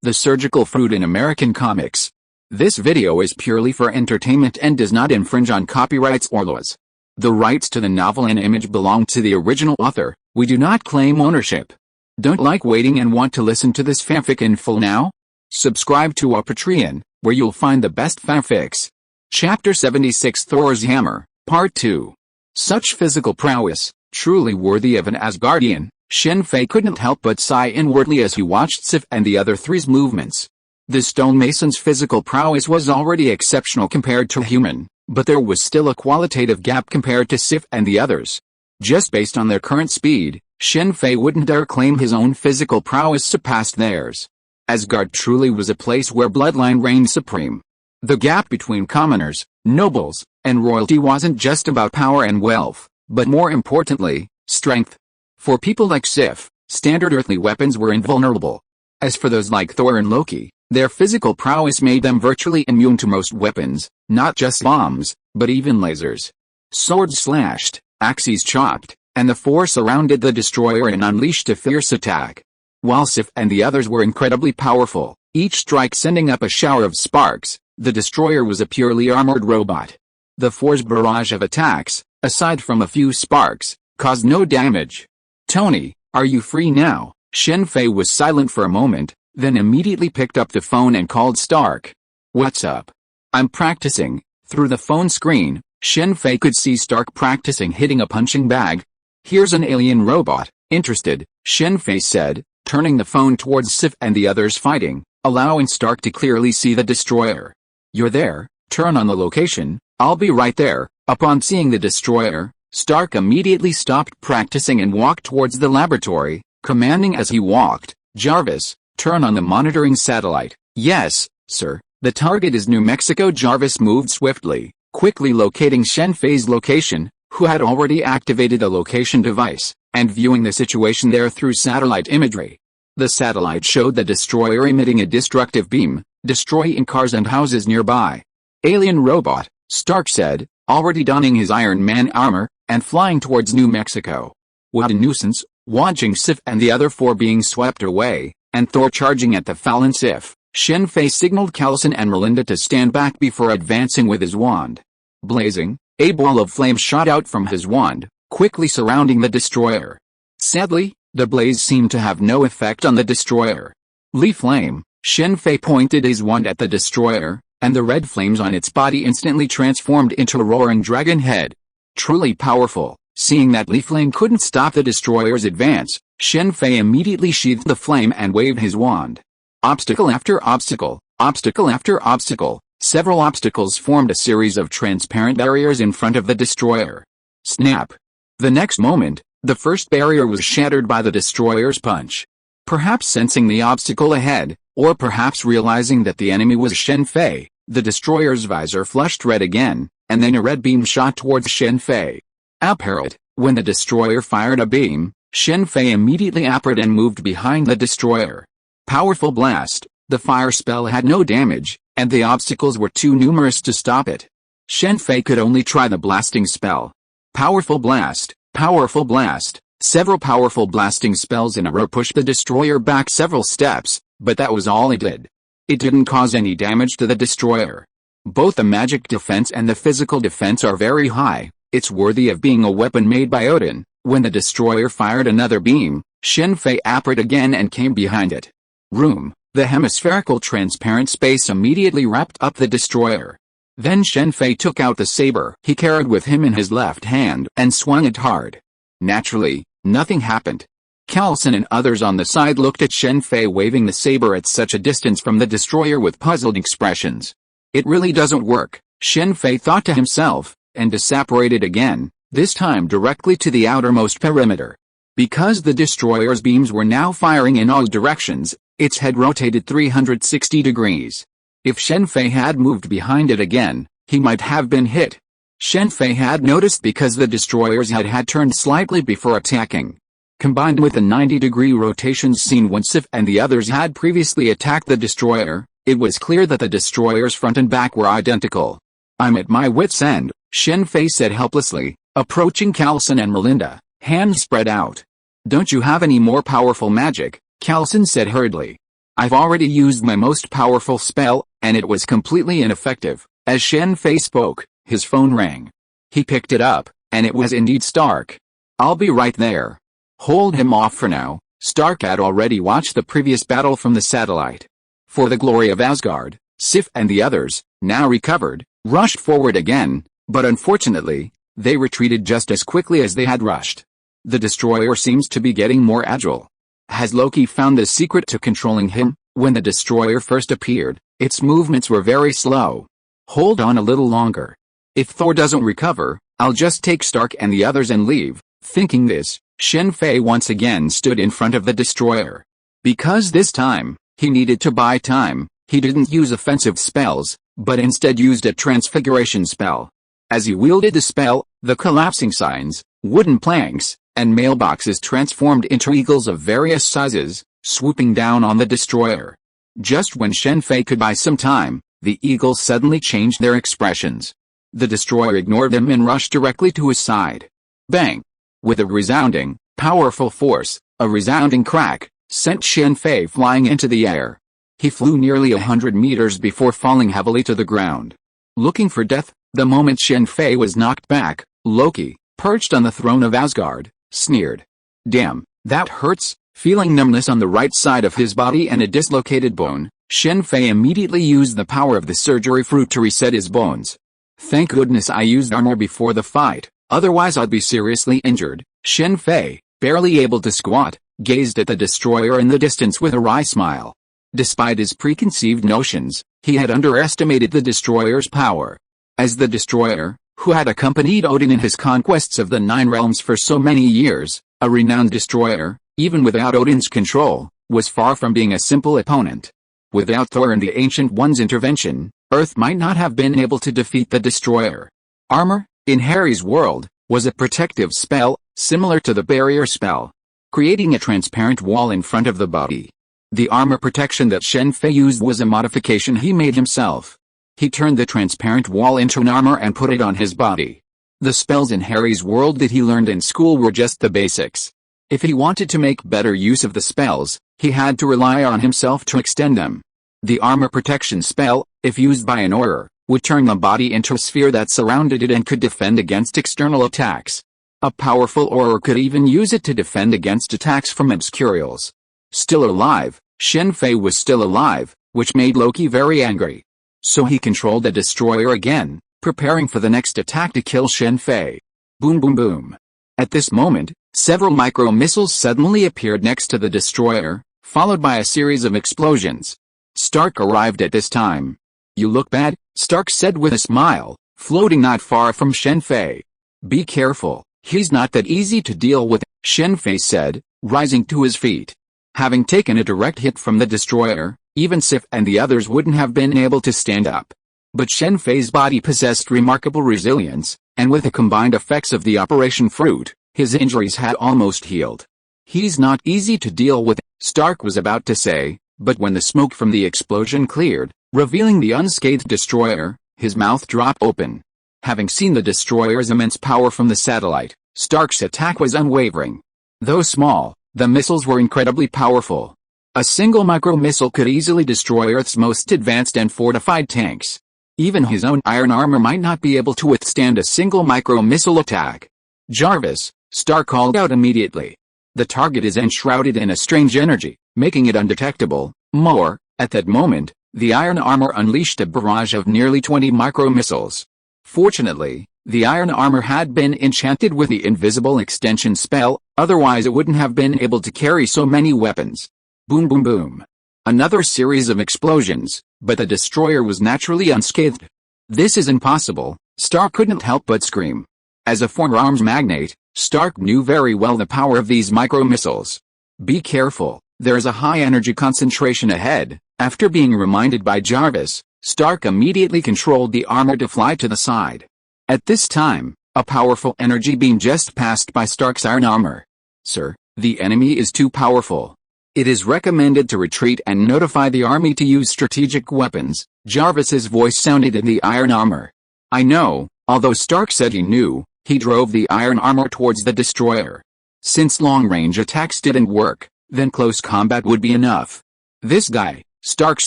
the surgical fruit in American comics. This video is purely for entertainment and does not infringe on copyrights or laws. The rights to the novel and image belong to the original author. We do not claim ownership. Don't like waiting and want to listen to this fanfic in full now? Subscribe to our Patreon, where you'll find the best fanfics. Chapter 76 Thor's Hammer, Part 2. Such physical prowess, truly worthy of an Asgardian. Shen Fei couldn't help but sigh inwardly as he watched S.H.I.E.L.D. and the other three's movements. The stonemason's physical prowess was already exceptional compared to human, but there was still a qualitative gap compared to S.H.I.E.L.D. and the others. Just based on their current speed, Shen Fei wouldn't dare claim his own physical prowess surpassed theirs. Asgard truly was a place where bloodline reigned supreme. The gap between commoners, nobles, and royalty wasn't just about power and wealth, but more importantly, strength. For people like Sif, standard earthly weapons were invulnerable. As for those like Thor and Loki, their physical prowess made them virtually immune to most weapons, not just bombs, but even lasers. Swords slashed, axes chopped, and the four surrounded the destroyer and unleashed a fierce attack. While Sif and the others were incredibly powerful, each strike sending up a shower of sparks, the destroyer was a purely armored robot. The four's barrage of attacks, aside from a few sparks, caused no damage. "Tony, are you free now?" Shen Fei was silent for a moment, then immediately picked up the phone and called Stark. "What's up?" "I'm practicing." Through the phone screen, Shen Fei could see Stark practicing hitting a punching bag. "Here's an alien robot, interested," Shen Fei said, turning the phone towards Sif and the others fighting, allowing Stark to clearly see the destroyer. "You're there, turn on the location, I'll be right there." Upon seeing the destroyer, Stark immediately stopped practicing and walked towards the laboratory, commanding as he walked, "Jarvis, turn on the monitoring satellite." "Yes, sir." "The target is New Mexico." Jarvis moved swiftly, quickly locating Shen Fei's location, who had already activated a location device, and viewing the situation there through satellite imagery. The satellite showed the destroyer emitting a destructive beam, destroying cars and houses nearby. "Alien robot," Stark said, already donning his Iron Man armor, and flying towards New Mexico. "What a nuisance." Watching Sif and the other four being swept away, and Thor charging at the fallen Sif, Shen Fei signaled Callison and Melinda to stand back before advancing with his wand. Blazing, a ball of flame shot out from his wand, quickly surrounding the destroyer. Sadly, the blaze seemed to have no effect on the destroyer. "Leaf flame." Shen Fei pointed his wand at the destroyer, and the red flames on its body instantly transformed into a roaring dragon head. Truly powerful. Seeing that leaf flame couldn't stop the destroyer's advance, Shen Fei immediately sheathed the flame and waved his wand. Obstacle after obstacle, obstacle after obstacle, several obstacles formed a series of transparent barriers in front of the destroyer. Snap! The next moment, the first barrier was shattered by the destroyer's punch. Perhaps sensing the obstacle ahead, or perhaps realizing that the enemy was Shen Fei, the destroyer's visor flushed red again, and then a red beam shot towards Shen Fei. Apparent, when the destroyer fired a beam, Shen Fei immediately appeared and moved behind the destroyer. Powerful blast. The fire spell had no damage, and the obstacles were too numerous to stop it. Shen Fei could only try the blasting spell. Powerful blast, powerful blast. Several powerful blasting spells in a row pushed the destroyer back several steps, but that was all it did. It didn't cause any damage to the destroyer. Both the magic defense and the physical defense are very high. It's worthy of being a weapon made by Odin. When the destroyer fired another beam, Shen Fei appeared again and came behind it. Room. The hemispherical transparent space immediately wrapped up the destroyer. Then Shen Fei took out the saber he carried with him in his left hand and swung it hard. Naturally, nothing happened. Callison and others on the side looked at Shen Fei waving the saber at such a distance from the destroyer with puzzled expressions. It really doesn't work, Shen Fei thought to himself, and disapparated again, this time directly to the outermost perimeter. Because the destroyer's beams were now firing in all directions, its head rotated 360 degrees. If Shen Fei had moved behind it again, he might have been hit. Shen Fei had noticed because the destroyer's head had turned slightly before attacking. Combined with the 90-degree rotations seen when Sif and the others had previously attacked the destroyer, it was clear that the destroyer's front and back were identical. "I'm at my wit's end," Shen Fei said helplessly, approaching Callison and Melinda, hands spread out. "Don't you have any more powerful magic?" Callison said hurriedly. I've already used my most powerful spell, and it was completely ineffective." As Shen Fei spoke, his phone rang. He picked it up, and it was indeed Stark. "I'll be right there. Hold him off for now." Stark had already watched the previous battle from the satellite. For the glory of Asgard, Sif and the others, now recovered, rushed forward again, but unfortunately, they retreated just as quickly as they had rushed. The destroyer seems to be getting more agile. Has Loki found the secret to controlling him? When the destroyer first appeared, its movements were very slow. Hold on a little longer. If Thor doesn't recover, I'll just take Stark and the others and leave. Thinking this, Shen Fei once again stood in front of the destroyer. Because this time, he needed to buy time, he didn't use offensive spells, but instead used a transfiguration spell. As he wielded the spell, the collapsing signs, wooden planks, and mailboxes transformed into eagles of various sizes, swooping down on the destroyer. Just when Shen Fei could buy some time, the eagles suddenly changed their expressions. The destroyer ignored them and rushed directly to his side. Bang! With a resounding, powerful force, a resounding crack, sent Shen Fei flying into the air. He flew nearly 100 meters before falling heavily to the ground. Looking for death, the moment Shen Fei was knocked back, Loki, perched on the throne of Asgard, sneered. "Damn, that hurts." Feeling numbness on the right side of his body and a dislocated bone, Shen Fei immediately used the power of the surgery fruit to reset his bones. "Thank goodness I used armor before the fight, otherwise I'd be seriously injured." Shen Fei, barely able to squat, gazed at the destroyer in the distance with a wry smile. Despite his preconceived notions, he had underestimated the destroyer's power. As the destroyer, who had accompanied Odin in his conquests of the Nine Realms for so many years, a renowned destroyer, even without Odin's control, was far from being a simple opponent. Without Thor and the Ancient One's intervention, Earth might not have been able to defeat the destroyer. Armor, in Harry's world, was a protective spell, similar to the barrier spell, creating a transparent wall in front of the body. The armor protection that Shen Fei used was a modification he made himself. He turned the transparent wall into an armor and put it on his body. The spells in Harry's world that he learned in school were just the basics. If he wanted to make better use of the spells, he had to rely on himself to extend them. The armor protection spell, if used by an aura, would turn the body into a sphere that surrounded it and could defend against external attacks. A powerful aura could even use it to defend against attacks from obscurials. Still alive, Shen Fei was still alive, which made Loki very angry. So he controlled the destroyer again, preparing for the next attack to kill Shen Fei. Boom boom boom. At this moment, several micro-missiles suddenly appeared next to the destroyer, followed by a series of explosions. Stark arrived at this time. "You look bad," Stark said with a smile, floating not far from Shen Fei. "Be careful, he's not that easy to deal with," Shen Fei said, rising to his feet. Having taken a direct hit from the destroyer, even Sif and the others wouldn't have been able to stand up. But Shen Fei's body possessed remarkable resilience, and with the combined effects of the Operation Fruit, his injuries had almost healed. "He's not easy to deal with," Stark was about to say, but when the smoke from the explosion cleared, revealing the unscathed destroyer, his mouth dropped open. Having seen the destroyer's immense power from the satellite, Stark's attack was unwavering. Though small, the missiles were incredibly powerful. A single micro-missile could easily destroy Earth's most advanced and fortified tanks. Even his own iron armor might not be able to withstand a single micro-missile attack. "Jarvis," Stark called out immediately. "The target is enshrouded in a strange energy, making it undetectable." More, at that moment, the iron armor unleashed a barrage of nearly 20 micro-missiles. Fortunately, the iron armor had been enchanted with the invisible extension spell, otherwise it wouldn't have been able to carry so many weapons. Boom boom boom. Another series of explosions, but the destroyer was naturally unscathed. "This is impossible," Stark couldn't help but scream. As a former arms magnate, Stark knew very well the power of these micro-missiles. "Be careful, there's a high energy concentration ahead." After being reminded by Jarvis, Stark immediately controlled the armor to fly to the side. At this time, a powerful energy beam just passed by Stark's iron armor. "Sir, the enemy is too powerful. It is recommended to retreat and notify the army to use strategic weapons." Jarvis's voice sounded in the iron armor. "I know," although Stark said he knew, he drove the iron armor towards the destroyer. Since long-range attacks didn't work, then close combat would be enough. This guy, Stark's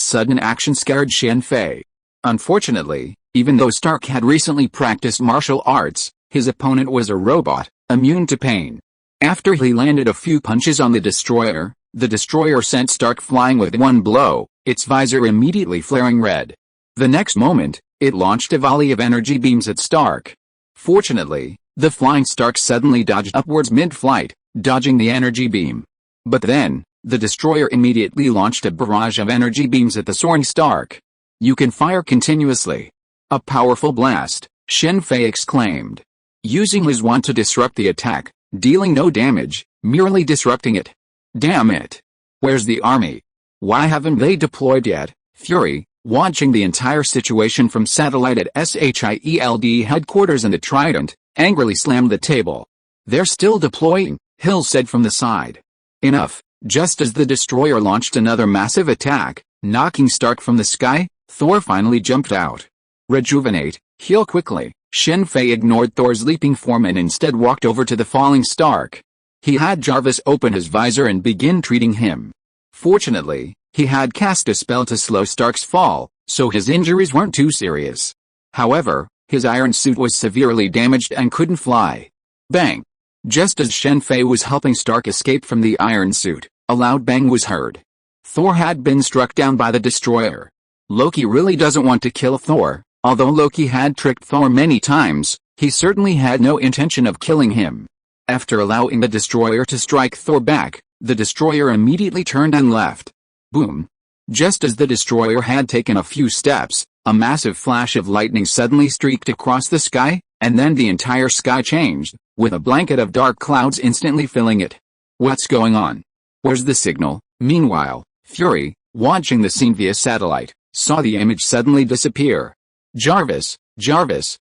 sudden action scared Shen Fei. Unfortunately, even though Stark had recently practiced martial arts, his opponent was a robot, immune to pain. After he landed a few punches on the destroyer sent Stark flying with one blow, its visor immediately flaring red. The next moment, it launched a volley of energy beams at Stark. Fortunately, the flying Stark suddenly dodged upwards mid-flight, dodging the energy beam. But then, the destroyer immediately launched a barrage of energy beams at the soaring Stark. "You can fire continuously." "A powerful blast," Shen Fei exclaimed. Using his wand to disrupt the attack, dealing no damage, merely disrupting it. "Damn it! Where's the army? Why haven't they deployed yet?" Fury, watching the entire situation from satellite at S.H.I.E.L.D headquarters in the Trident, angrily slammed the table. "They're still deploying," Hill said from the side. Enough. Just as the destroyer launched another massive attack, knocking Stark from the sky, Thor finally jumped out. "Rejuvenate, heal quickly." Shen Fei ignored Thor's leaping form and instead walked over to the falling Stark. He had Jarvis open his visor and begin treating him. Fortunately, he had cast a spell to slow Stark's fall, so his injuries weren't too serious. However, his iron suit was severely damaged and couldn't fly. Bang! Just as Shen Fei was helping Stark escape from the iron suit, a loud bang was heard. Thor had been struck down by the destroyer. Loki really doesn't want to kill Thor. Although Loki had tricked Thor many times, he certainly had no intention of killing him. After allowing the destroyer to strike Thor back, the destroyer immediately turned and left. Boom! Just as the destroyer had taken a few steps, a massive flash of lightning suddenly streaked across the sky, and then the entire sky changed, with a blanket of dark clouds instantly filling it. What's going on? Where's the signal? Meanwhile, Fury, watching the scene via satellite, saw the image suddenly disappear. Jarvis,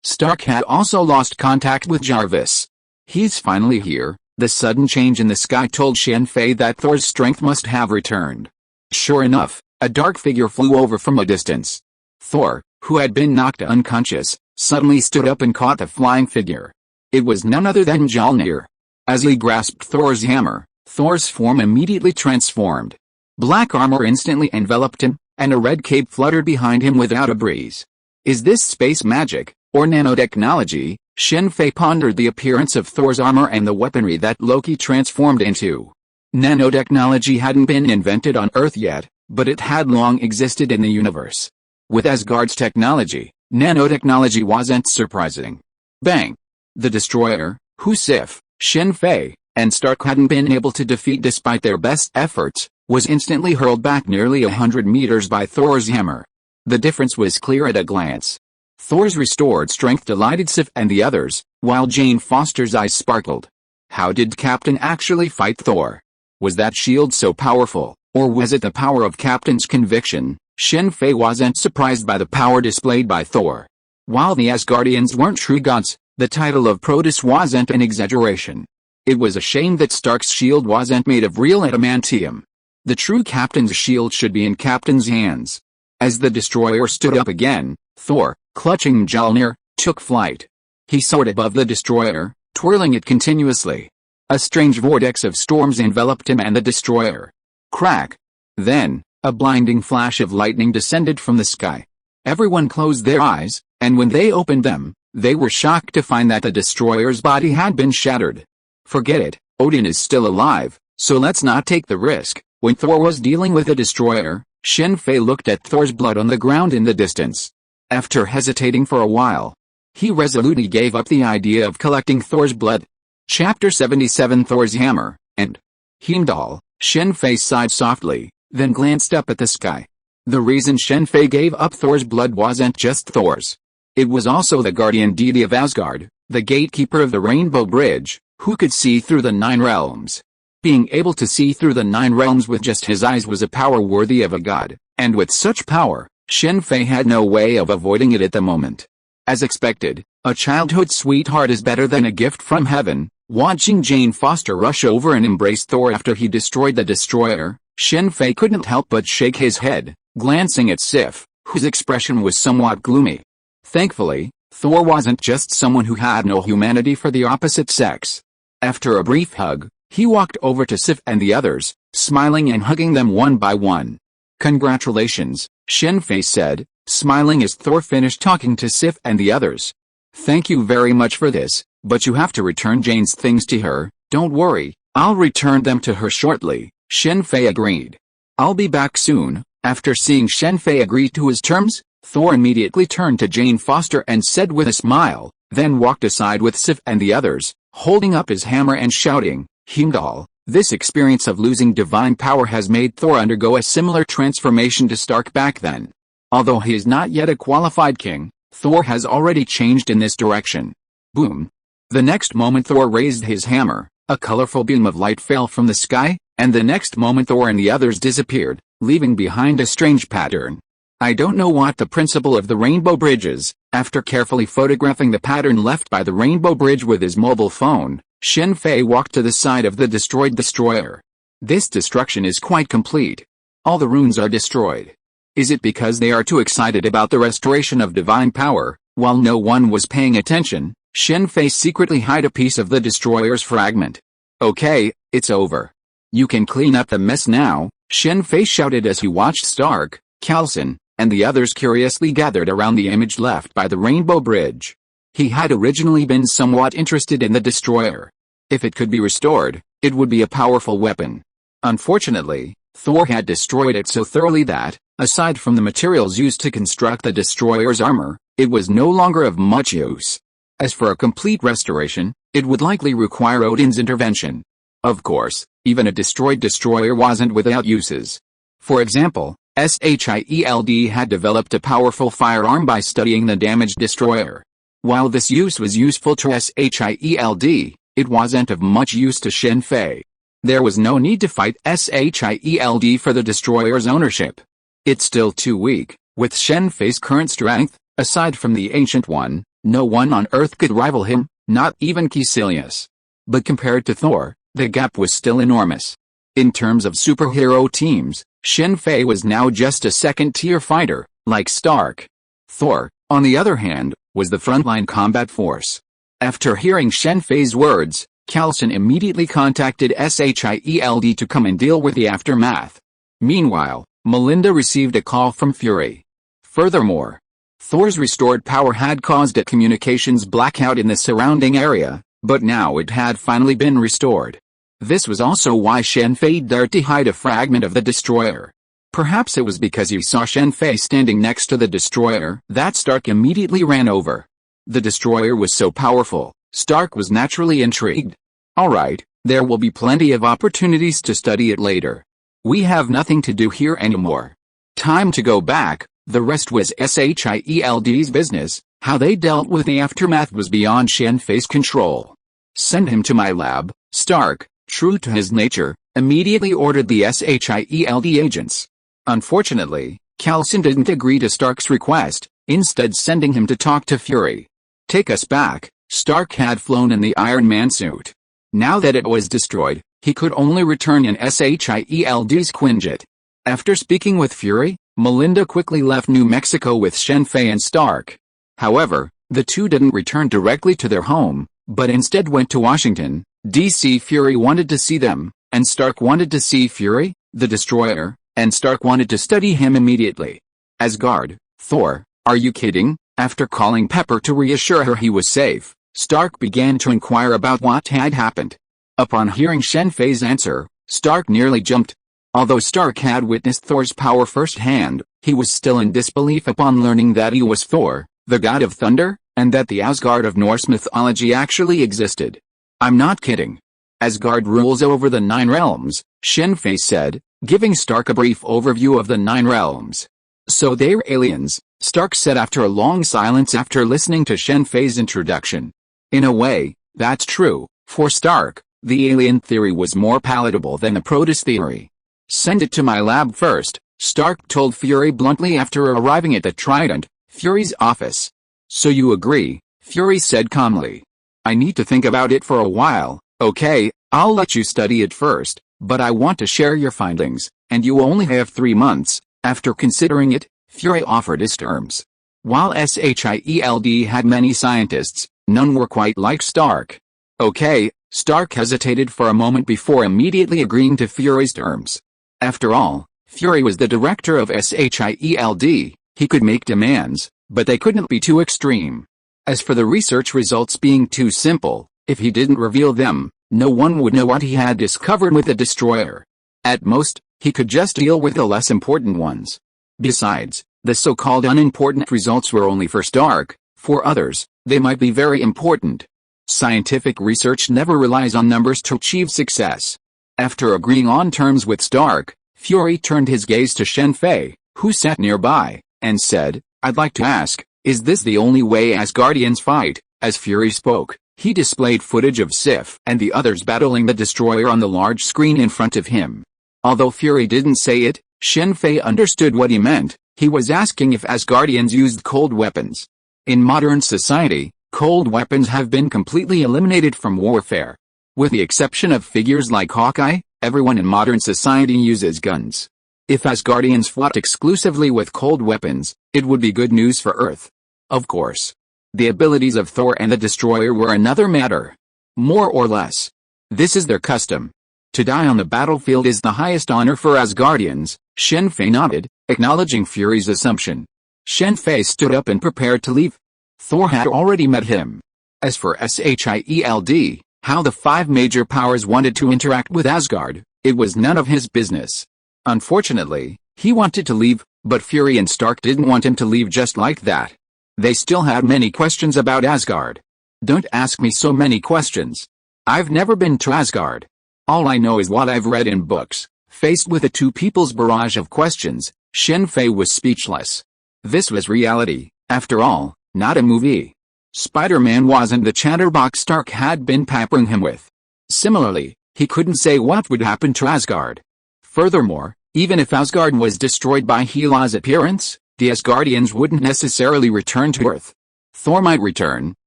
Stark had also lost contact with Jarvis. "He's finally here." The sudden change in the sky told Shen Fei that Thor's strength must have returned. Sure enough, a dark figure flew over from a distance. Thor, who had been knocked unconscious, suddenly stood up and caught the flying figure. It was none other than Mjolnir. As he grasped Thor's hammer, Thor's form immediately transformed. Black armor instantly enveloped him, and a red cape fluttered behind him without a breeze. Is this space magic, or nanotechnology? Shen Fei pondered the appearance of Thor's armor and the weaponry that Loki transformed into. Nanotechnology hadn't been invented on Earth yet, but it had long existed in the universe. With Asgard's technology, nanotechnology wasn't surprising. Bang! The destroyer, who Sif, Shen Fei, and Stark hadn't been able to defeat despite their best efforts, was instantly hurled back nearly 100 meters by Thor's hammer. The difference was clear at a glance. Thor's restored strength delighted Sif and the others, while Jane Foster's eyes sparkled. How did Captain actually fight Thor? Was that shield so powerful, or was it the power of Captain's conviction? Shen Fei wasn't surprised by the power displayed by Thor. While the Asgardians weren't true gods, the title of Proteus wasn't an exaggeration. It was a shame that Stark's shield wasn't made of real adamantium. The true Captain's shield should be in Captain's hands. As the destroyer stood up again, Thor, clutching Mjolnir, took flight. He soared above the destroyer, twirling it continuously. A strange vortex of storms enveloped him and the destroyer. Crack! Then, a blinding flash of lightning descended from the sky. Everyone closed their eyes, and when they opened them, they were shocked to find that the destroyer's body had been shattered. Forget it, Odin is still alive, so let's not take the risk. When Thor was dealing with the destroyer, Shen Fei looked at Thor's blood on the ground in the distance. After hesitating for a while, he resolutely gave up the idea of collecting Thor's blood. Chapter 77 Thor's Hammer, and Heimdall. Shen Fei sighed softly, then glanced up at the sky. The reason Shen Fei gave up Thor's blood wasn't just Thor's. It was also the guardian deity of Asgard, the gatekeeper of the Rainbow Bridge, who could see through the 9 realms. Being able to see through the 9 realms with just his eyes was a power worthy of a god, and with such power, Shen Fei had no way of avoiding it at the moment. As expected, a childhood sweetheart is better than a gift from heaven. Watching Jane Foster rush over and embrace Thor after he destroyed the destroyer, Shen Fei couldn't help but shake his head, glancing at Sif, whose expression was somewhat gloomy. Thankfully, Thor wasn't just someone who had no humanity for the opposite sex. After a brief hug, he walked over to Sif and the others, smiling and hugging them one by one. Congratulations, Shen Fei said, smiling as Thor finished talking to Sif and the others. Thank you very much for this, but you have to return Jane's things to her. Don't worry, I'll return them to her shortly, Shen Fei agreed. I'll be back soon. After seeing Shen Fei agree to his terms, Thor immediately turned to Jane Foster and said with a smile, then walked aside with Sif and the others, holding up his hammer and shouting, Heimdall. This experience of losing divine power has made Thor undergo a similar transformation to Stark back then. Although he is not yet a qualified king, Thor has already changed in this direction. Boom. The next moment Thor raised his hammer, a colorful beam of light fell from the sky, and the next moment Thor and the others disappeared, leaving behind a strange pattern. I don't know what the principle of the Rainbow Bridge is. After carefully photographing the pattern left by the Rainbow Bridge with his mobile phone, Shen Fei walked to the side of the destroyed destroyer. This destruction is quite complete. All the runes are destroyed. Is it because they are too excited about the restoration of divine power? While no one was paying attention, Shen Fei secretly hid a piece of the destroyer's fragment. Okay, it's over. You can clean up the mess now, Shen Fei shouted as he watched Stark, Coulson, and the others curiously gathered around the image left by the Rainbow Bridge. He had originally been somewhat interested in the destroyer. If it could be restored, it would be a powerful weapon. Unfortunately, Thor had destroyed it so thoroughly that, aside from the materials used to construct the destroyer's armor, it was no longer of much use. As for a complete restoration, it would likely require Odin's intervention. Of course, even a destroyed destroyer wasn't without uses. For example, S.H.I.E.L.D had developed a powerful firearm by studying the damaged destroyer. While this use was useful to S.H.I.E.L.D, it wasn't of much use to Shen Fei. There was no need to fight S.H.I.E.L.D for the destroyer's ownership. It's still too weak. With Shen Fei's current strength, aside from the Ancient One, no one on Earth could rival him, not even Caecilius. But compared to Thor, the gap was still enormous. In terms of superhero teams, Shen Fei was now just a second-tier fighter, like Stark. Thor, on the other hand, was the frontline combat force. After hearing Shen Fei's words, Coulson immediately contacted S.H.I.E.L.D to come and deal with the aftermath. Meanwhile, Melinda received a call from Fury. Furthermore, Thor's restored power had caused a communications blackout in the surrounding area, but now it had finally been restored. This was also why Shen Fei dared to hide a fragment of the destroyer. Perhaps it was because he saw Shen Fei standing next to the destroyer that Stark immediately ran over. The destroyer was so powerful, Stark was naturally intrigued. Alright, there will be plenty of opportunities to study it later. We have nothing to do here anymore. Time to go back. The rest was S.H.I.E.L.D's business. How they dealt with the aftermath was beyond Shen Fei's control. Send him to my lab. Stark, true to his nature, immediately ordered the S.H.I.E.L.D agents. Unfortunately, Coulson didn't agree to Stark's request, instead sending him to talk to Fury. Take us back. Stark had flown in the Iron Man suit. Now that it was destroyed, he could only return in S.H.I.E.L.D's Quinjet. After speaking with Fury, Melinda quickly left New Mexico with Shen Fei and Stark. However, the two didn't return directly to their home, but instead went to Washington, D.C. Fury wanted to see them, and Stark wanted to see Fury, the destroyer, and Stark wanted to study him immediately. Asgard, Thor, are you kidding? After calling Pepper to reassure her he was safe, Stark began to inquire about what had happened. Upon hearing Shen Fei's answer, Stark nearly jumped. Although Stark had witnessed Thor's power firsthand, he was still in disbelief upon learning that he was Thor, the god of thunder, and that the Asgard of Norse mythology actually existed. I'm not kidding. Asgard rules over the 9 realms, Shen Fei said, giving Stark a brief overview of the 9 realms. So they're aliens, Stark said after a long silence after listening to Shen Fei's introduction. In a way, that's true. For Stark, the alien theory was more palatable than the Proteus theory. Send it to my lab first, Stark told Fury bluntly after arriving at the Trident, Fury's office. So you agree, Fury said calmly. I need to think about it for a while. Okay, I'll let you study it first, but I want to share your findings, and you only have 3 months. After considering it, Fury offered his terms. While S.H.I.E.L.D had many scientists, none were quite like Stark. Okay, Stark hesitated for a moment before immediately agreeing to Fury's terms. After all, Fury was the director of S.H.I.E.L.D. He could make demands, but they couldn't be too extreme. As for the research results being too simple, if he didn't reveal them, no one would know what he had discovered with the destroyer. At most, he could just deal with the less important ones. Besides, the so-called unimportant results were only for Stark. For others, they might be very important. Scientific research never relies on numbers to achieve success. After agreeing on terms with Stark, Fury turned his gaze to Shen Fei, who sat nearby, and said, "I'd like to ask, is this the only way Asgardians fight?" As Fury spoke, he displayed footage of Sif and the others battling the destroyer on the large screen in front of him. Although Fury didn't say it, Shen Fei understood what he meant. He was asking if Asgardians used cold weapons. In modern society, cold weapons have been completely eliminated from warfare. With the exception of figures like Hawkeye, everyone in modern society uses guns. If Asgardians fought exclusively with cold weapons, it would be good news for Earth. Of course. The abilities of Thor and the Destroyer were another matter. More or less. This is their custom. To die on the battlefield is the highest honor for Asgardians. Shen Fei nodded, acknowledging Fury's assumption. Shen Fei stood up and prepared to leave. Thor had already met him. As for S.H.I.E.L.D., how the 5 major powers wanted to interact with Asgard, it was none of his business. Unfortunately, he wanted to leave, but Fury and Stark didn't want him to leave just like that. They still had many questions about Asgard. Don't ask me so many questions. I've never been to Asgard. All I know is what I've read in books. Faced with a two people's barrage of questions, Shen Fei was speechless. This was reality, after all, not a movie. Spider-Man wasn't the chatterbox Stark had been pampering him with. Similarly, he couldn't say what would happen to Asgard. Furthermore, even if Asgard was destroyed by Hela's appearance, the Asgardians wouldn't necessarily return to Earth. Thor might return,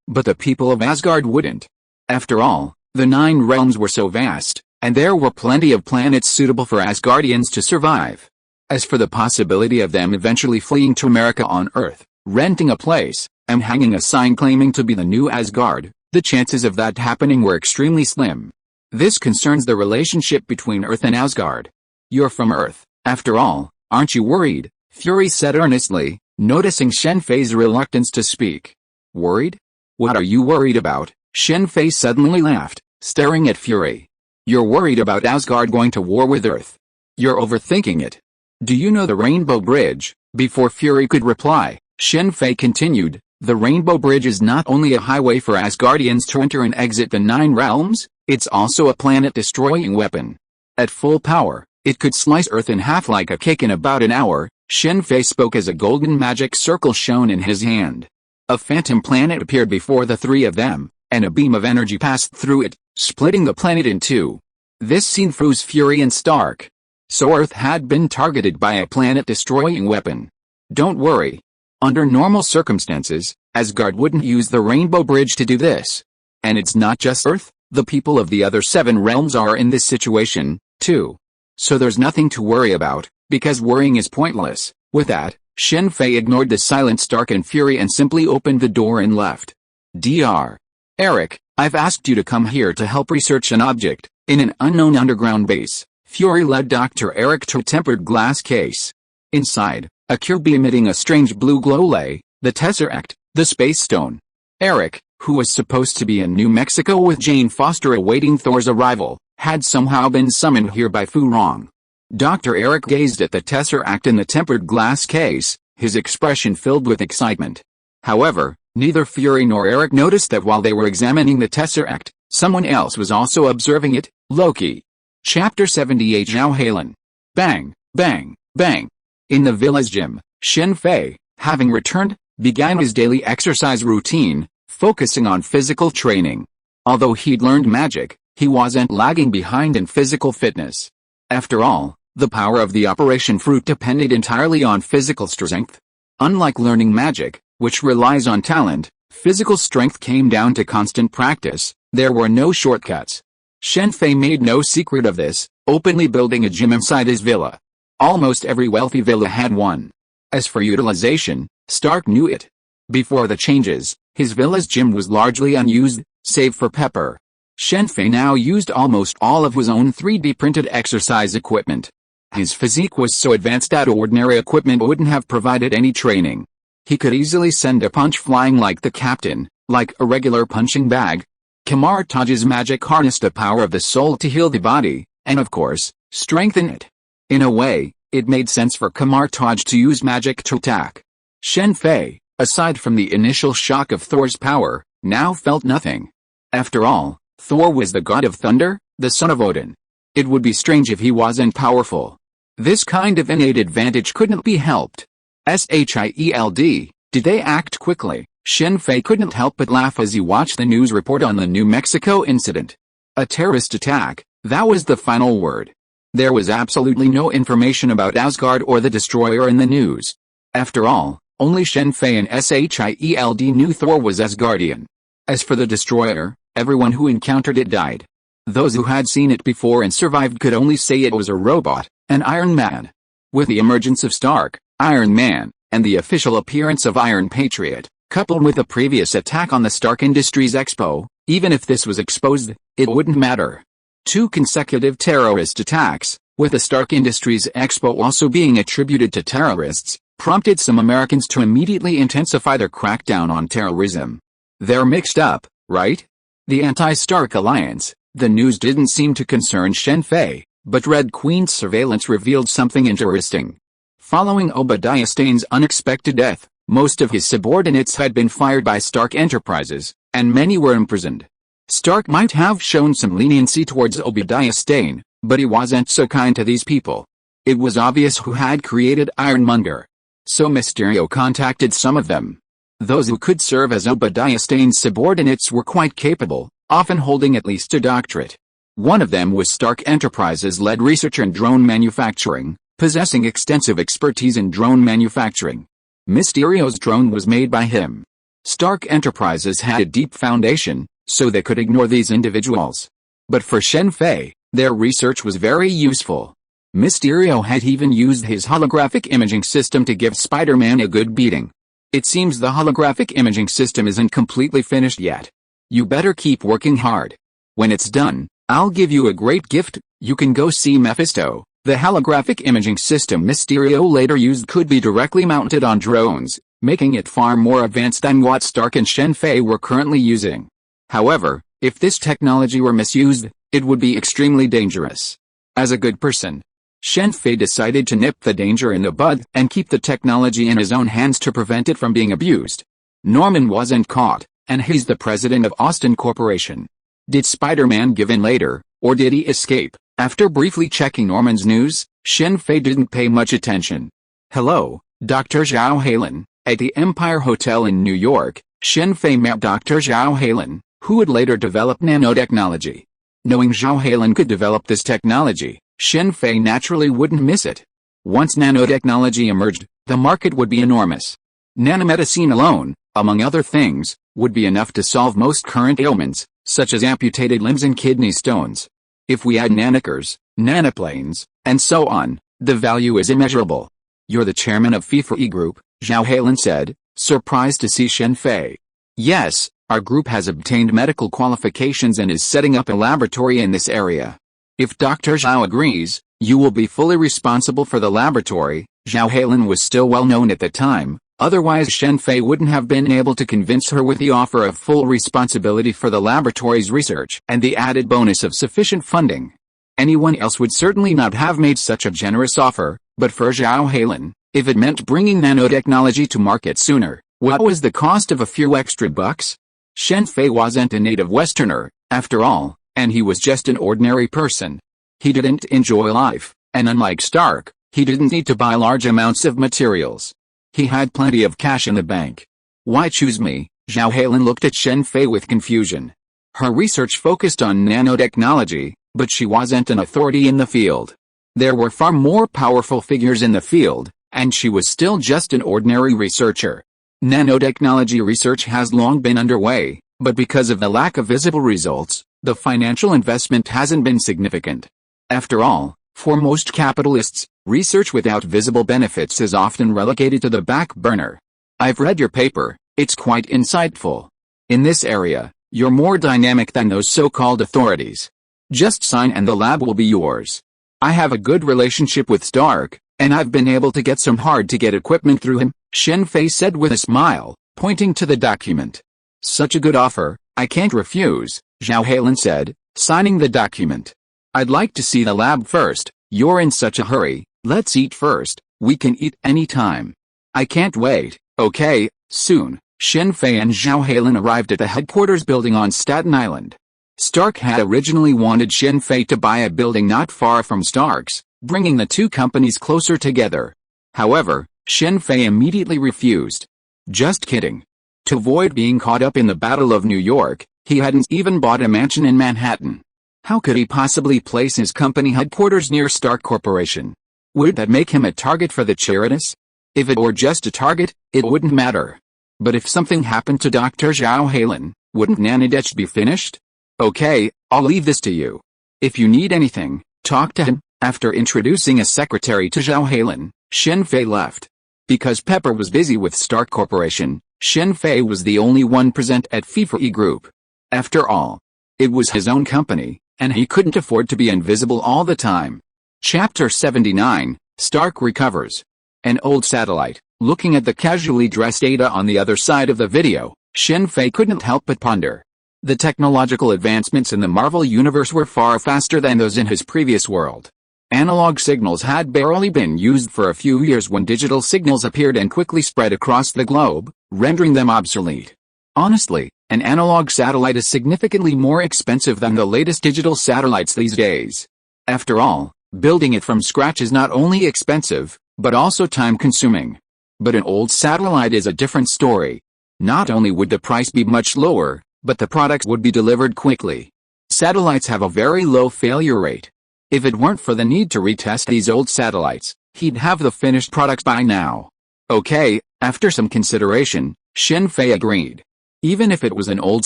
but the people of Asgard wouldn't. After all, the 9 realms were so vast, and there were plenty of planets suitable for Asgardians to survive. As for the possibility of them eventually fleeing to America on Earth, renting a place, and hanging a sign claiming to be the new Asgard, the chances of that happening were extremely slim. This concerns the relationship between Earth and Asgard. You're from Earth, after all, aren't you worried? Fury said earnestly, noticing Shen Fei's reluctance to speak. Worried? What are you worried about? Shen Fei suddenly laughed, staring at Fury. You're worried about Asgard going to war with Earth. You're overthinking it. Do you know the Rainbow Bridge? Before Fury could reply, Shen Fei continued, the Rainbow Bridge is not only a highway for Asgardians to enter and exit the 9 realms, it's also a planet-destroying weapon. At full power, it could slice Earth in half like a cake in about an hour. Shen Fei spoke as a golden magic circle shone in his hand. A phantom planet appeared before the 3 of them, and a beam of energy passed through it, splitting the planet in 2. This scene froze Fury and Stark. So Earth had been targeted by a planet-destroying weapon. Don't worry. Under normal circumstances, Asgard wouldn't use the Rainbow Bridge to do this. And it's not just Earth, the people of the other 7 realms are in this situation, too. So there's nothing to worry about, because worrying is pointless. With that, Shen Fei ignored the silent Stark and Fury and simply opened the door and left. Dr. Eric, I've asked you to come here to help research an object, in an unknown underground base. Fury led Dr. Eric to a tempered glass case. Inside, a cube emitting a strange blue glow lay, the Tesseract, the Space Stone. Eric, who was supposed to be in New Mexico with Jane Foster awaiting Thor's arrival, had somehow been summoned here by Fu Rong. Dr. Eric gazed at the Tesseract in the tempered glass case, his expression filled with excitement. However, neither Fury nor Eric noticed that while they were examining the Tesseract, someone else was also observing it, Loki. Chapter 78 Zhao Halen. Bang, bang, bang. In the village gym, Shen Fei, having returned, began his daily exercise routine, focusing on physical training. Although he'd learned magic, he wasn't lagging behind in physical fitness. After all, the power of the Operation Fruit depended entirely on physical strength. Unlike learning magic, which relies on talent, physical strength came down to constant practice. There were no shortcuts. Shen Fei made no secret of this, openly building a gym inside his villa. Almost every wealthy villa had one. As for utilization, Stark knew it. Before the changes, his villa's gym was largely unused, save for Pepper. Shen Fei now used almost all of his own 3D printed exercise equipment. His physique was so advanced that ordinary equipment wouldn't have provided any training. He could easily send a punch flying like the captain, like a regular punching bag. Kamar-Taj's magic harnessed the power of the soul to heal the body, and of course, strengthen it. In a way, it made sense for Kamar-Taj to use magic to attack. Shen Fei, aside from the initial shock of Thor's power, now felt nothing. After all, Thor was the god of thunder, the son of Odin. It would be strange if he wasn't powerful. This kind of innate advantage couldn't be helped. S.H.I.E.L.D, did they act quickly? Shen Fei couldn't help but laugh as he watched the news report on the New Mexico incident. A terrorist attack, that was the final word. There was absolutely no information about Asgard or the Destroyer in the news. After all, only Shen Fei and S.H.I.E.L.D knew Thor was Asgardian. As for the Destroyer, everyone who encountered it died. Those who had seen it before and survived could only say it was a robot, an Iron Man. With the emergence of Stark, Iron Man, and the official appearance of Iron Patriot, coupled with a previous attack on the Stark Industries Expo, even if this was exposed, it wouldn't matter. 2 consecutive terrorist attacks, with the Stark Industries Expo also being attributed to terrorists, prompted some Americans to immediately intensify their crackdown on terrorism. They're mixed up, right? The anti-Stark alliance. The news didn't seem to concern Shen Fei, but Red Queen's surveillance revealed something interesting. Following Obadiah Stane's unexpected death, most of his subordinates had been fired by Stark Enterprises, and many were imprisoned. Stark might have shown some leniency towards Obadiah Stane, but he wasn't so kind to these people. It was obvious who had created Ironmonger. So Mysterio contacted some of them. Those who could serve as Obadiah Stane's subordinates were quite capable, often holding at least a doctorate. One of them was Stark Enterprises-led researcher in drone manufacturing, possessing extensive expertise in drone manufacturing. Mysterio's drone was made by him. Stark Enterprises had a deep foundation, so they could ignore these individuals. But for Shen Fei, their research was very useful. Mysterio had even used his holographic imaging system to give Spider-Man a good beating. It seems the holographic imaging system isn't completely finished yet. You better keep working hard. When it's done, I'll give you a great gift. You can go see Mephisto. The holographic imaging system Mysterio later used could be directly mounted on drones, making it far more advanced than what Stark and Shen Fei were currently using. However, if this technology were misused, it would be extremely dangerous. As a good person, Shen Fei decided to nip the danger in the bud and keep the technology in his own hands to prevent it from being abused. Norman wasn't caught, and he's the president of Austin Corporation. Did Spider-Man give in later, or did he escape? After briefly checking Norman's news, Shen Fei didn't pay much attention. Hello, Dr. Zhao Halen. At the Empire Hotel in New York, Shen Fei met Dr. Zhao Halen, who would later develop nanotechnology. Knowing Zhao Halen could develop this technology, Shen Fei naturally wouldn't miss it. Once nanotechnology emerged, the market would be enormous. Nanomedicine alone, among other things, would be enough to solve most current ailments, such as amputated limbs and kidney stones. If we add nanokers, nanoplanes, and so on, the value is immeasurable. You're the chairman of FIFRE Group, Zhao Halen said, surprised to see Shen Fei. Yes, our group has obtained medical qualifications and is setting up a laboratory in this area. If Dr. Zhao agrees, you will be fully responsible for the laboratory. Zhao Halen was still well known at the time, otherwise Shen Fei wouldn't have been able to convince her with the offer of full responsibility for the laboratory's research and the added bonus of sufficient funding. Anyone else would certainly not have made such a generous offer, but for Zhao Halen, if it meant bringing nanotechnology to market sooner, what was the cost of a few extra bucks? Shen Fei wasn't a native Westerner, after all, and he was just an ordinary person. He didn't enjoy life, and unlike Stark, he didn't need to buy large amounts of materials. He had plenty of cash in the bank. Why choose me? Zhao Halen looked at Shen Fei with confusion. Her research focused on nanotechnology, but she wasn't an authority in the field. There were far more powerful figures in the field, and she was still just an ordinary researcher. Nanotechnology research has long been underway, but because of the lack of visible results, the financial investment hasn't been significant. After all, for most capitalists, research without visible benefits is often relegated to the back burner. I've read your paper, it's quite insightful. In this area, you're more dynamic than those so-called authorities. Just sign and the lab will be yours. I have a good relationship with Stark, and I've been able to get some hard-to-get equipment through him, Shen Fei said with a smile, pointing to the document. Such a good offer, I can't refuse, Zhao Halen said, signing the document. I'd like to see the lab first. You're in such a hurry, let's eat first, we can eat any time. I can't wait, okay, soon. Shen Fei and Zhao Halen arrived at the headquarters building on Staten Island. Stark had originally wanted Shen Fei to buy a building not far from Stark's, bringing the two companies closer together. However, Shen Fei immediately refused. Just kidding. To avoid being caught up in the Battle of New York, he hadn't even bought a mansion in Manhattan. How could he possibly place his company headquarters near Stark Corporation? Would that make him a target for the Tyrants? If it were just a target, it wouldn't matter. But if something happened to Dr. Zhao Halen, wouldn't Nanodetch be finished? Okay, I'll leave this to you. If you need anything, talk to him. After introducing a secretary to Zhao Halen, Shen Fei left. Because Pepper was busy with Stark Corporation, Shen Fei was the only one present at FIFA Group. After all, it was his own company, and he couldn't afford to be invisible all the time. Chapter 79, Stark recovers. An old satellite. Looking at the casually dressed Ada on the other side of the video, Shen Fei couldn't help but ponder. The technological advancements in the Marvel Universe were far faster than those in his previous world. Analog signals had barely been used for a few years when digital signals appeared and quickly spread across the globe, rendering them obsolete. Honestly, an analog satellite is significantly more expensive than the latest digital satellites these days. After all, building it from scratch is not only expensive, but also time-consuming. But an old satellite is a different story. Not only would the price be much lower, but the products would be delivered quickly. Satellites have a very low failure rate. If it weren't for the need to retest these old satellites, he'd have the finished products by now. Okay, after some consideration, Shen Fei agreed. Even if it was an old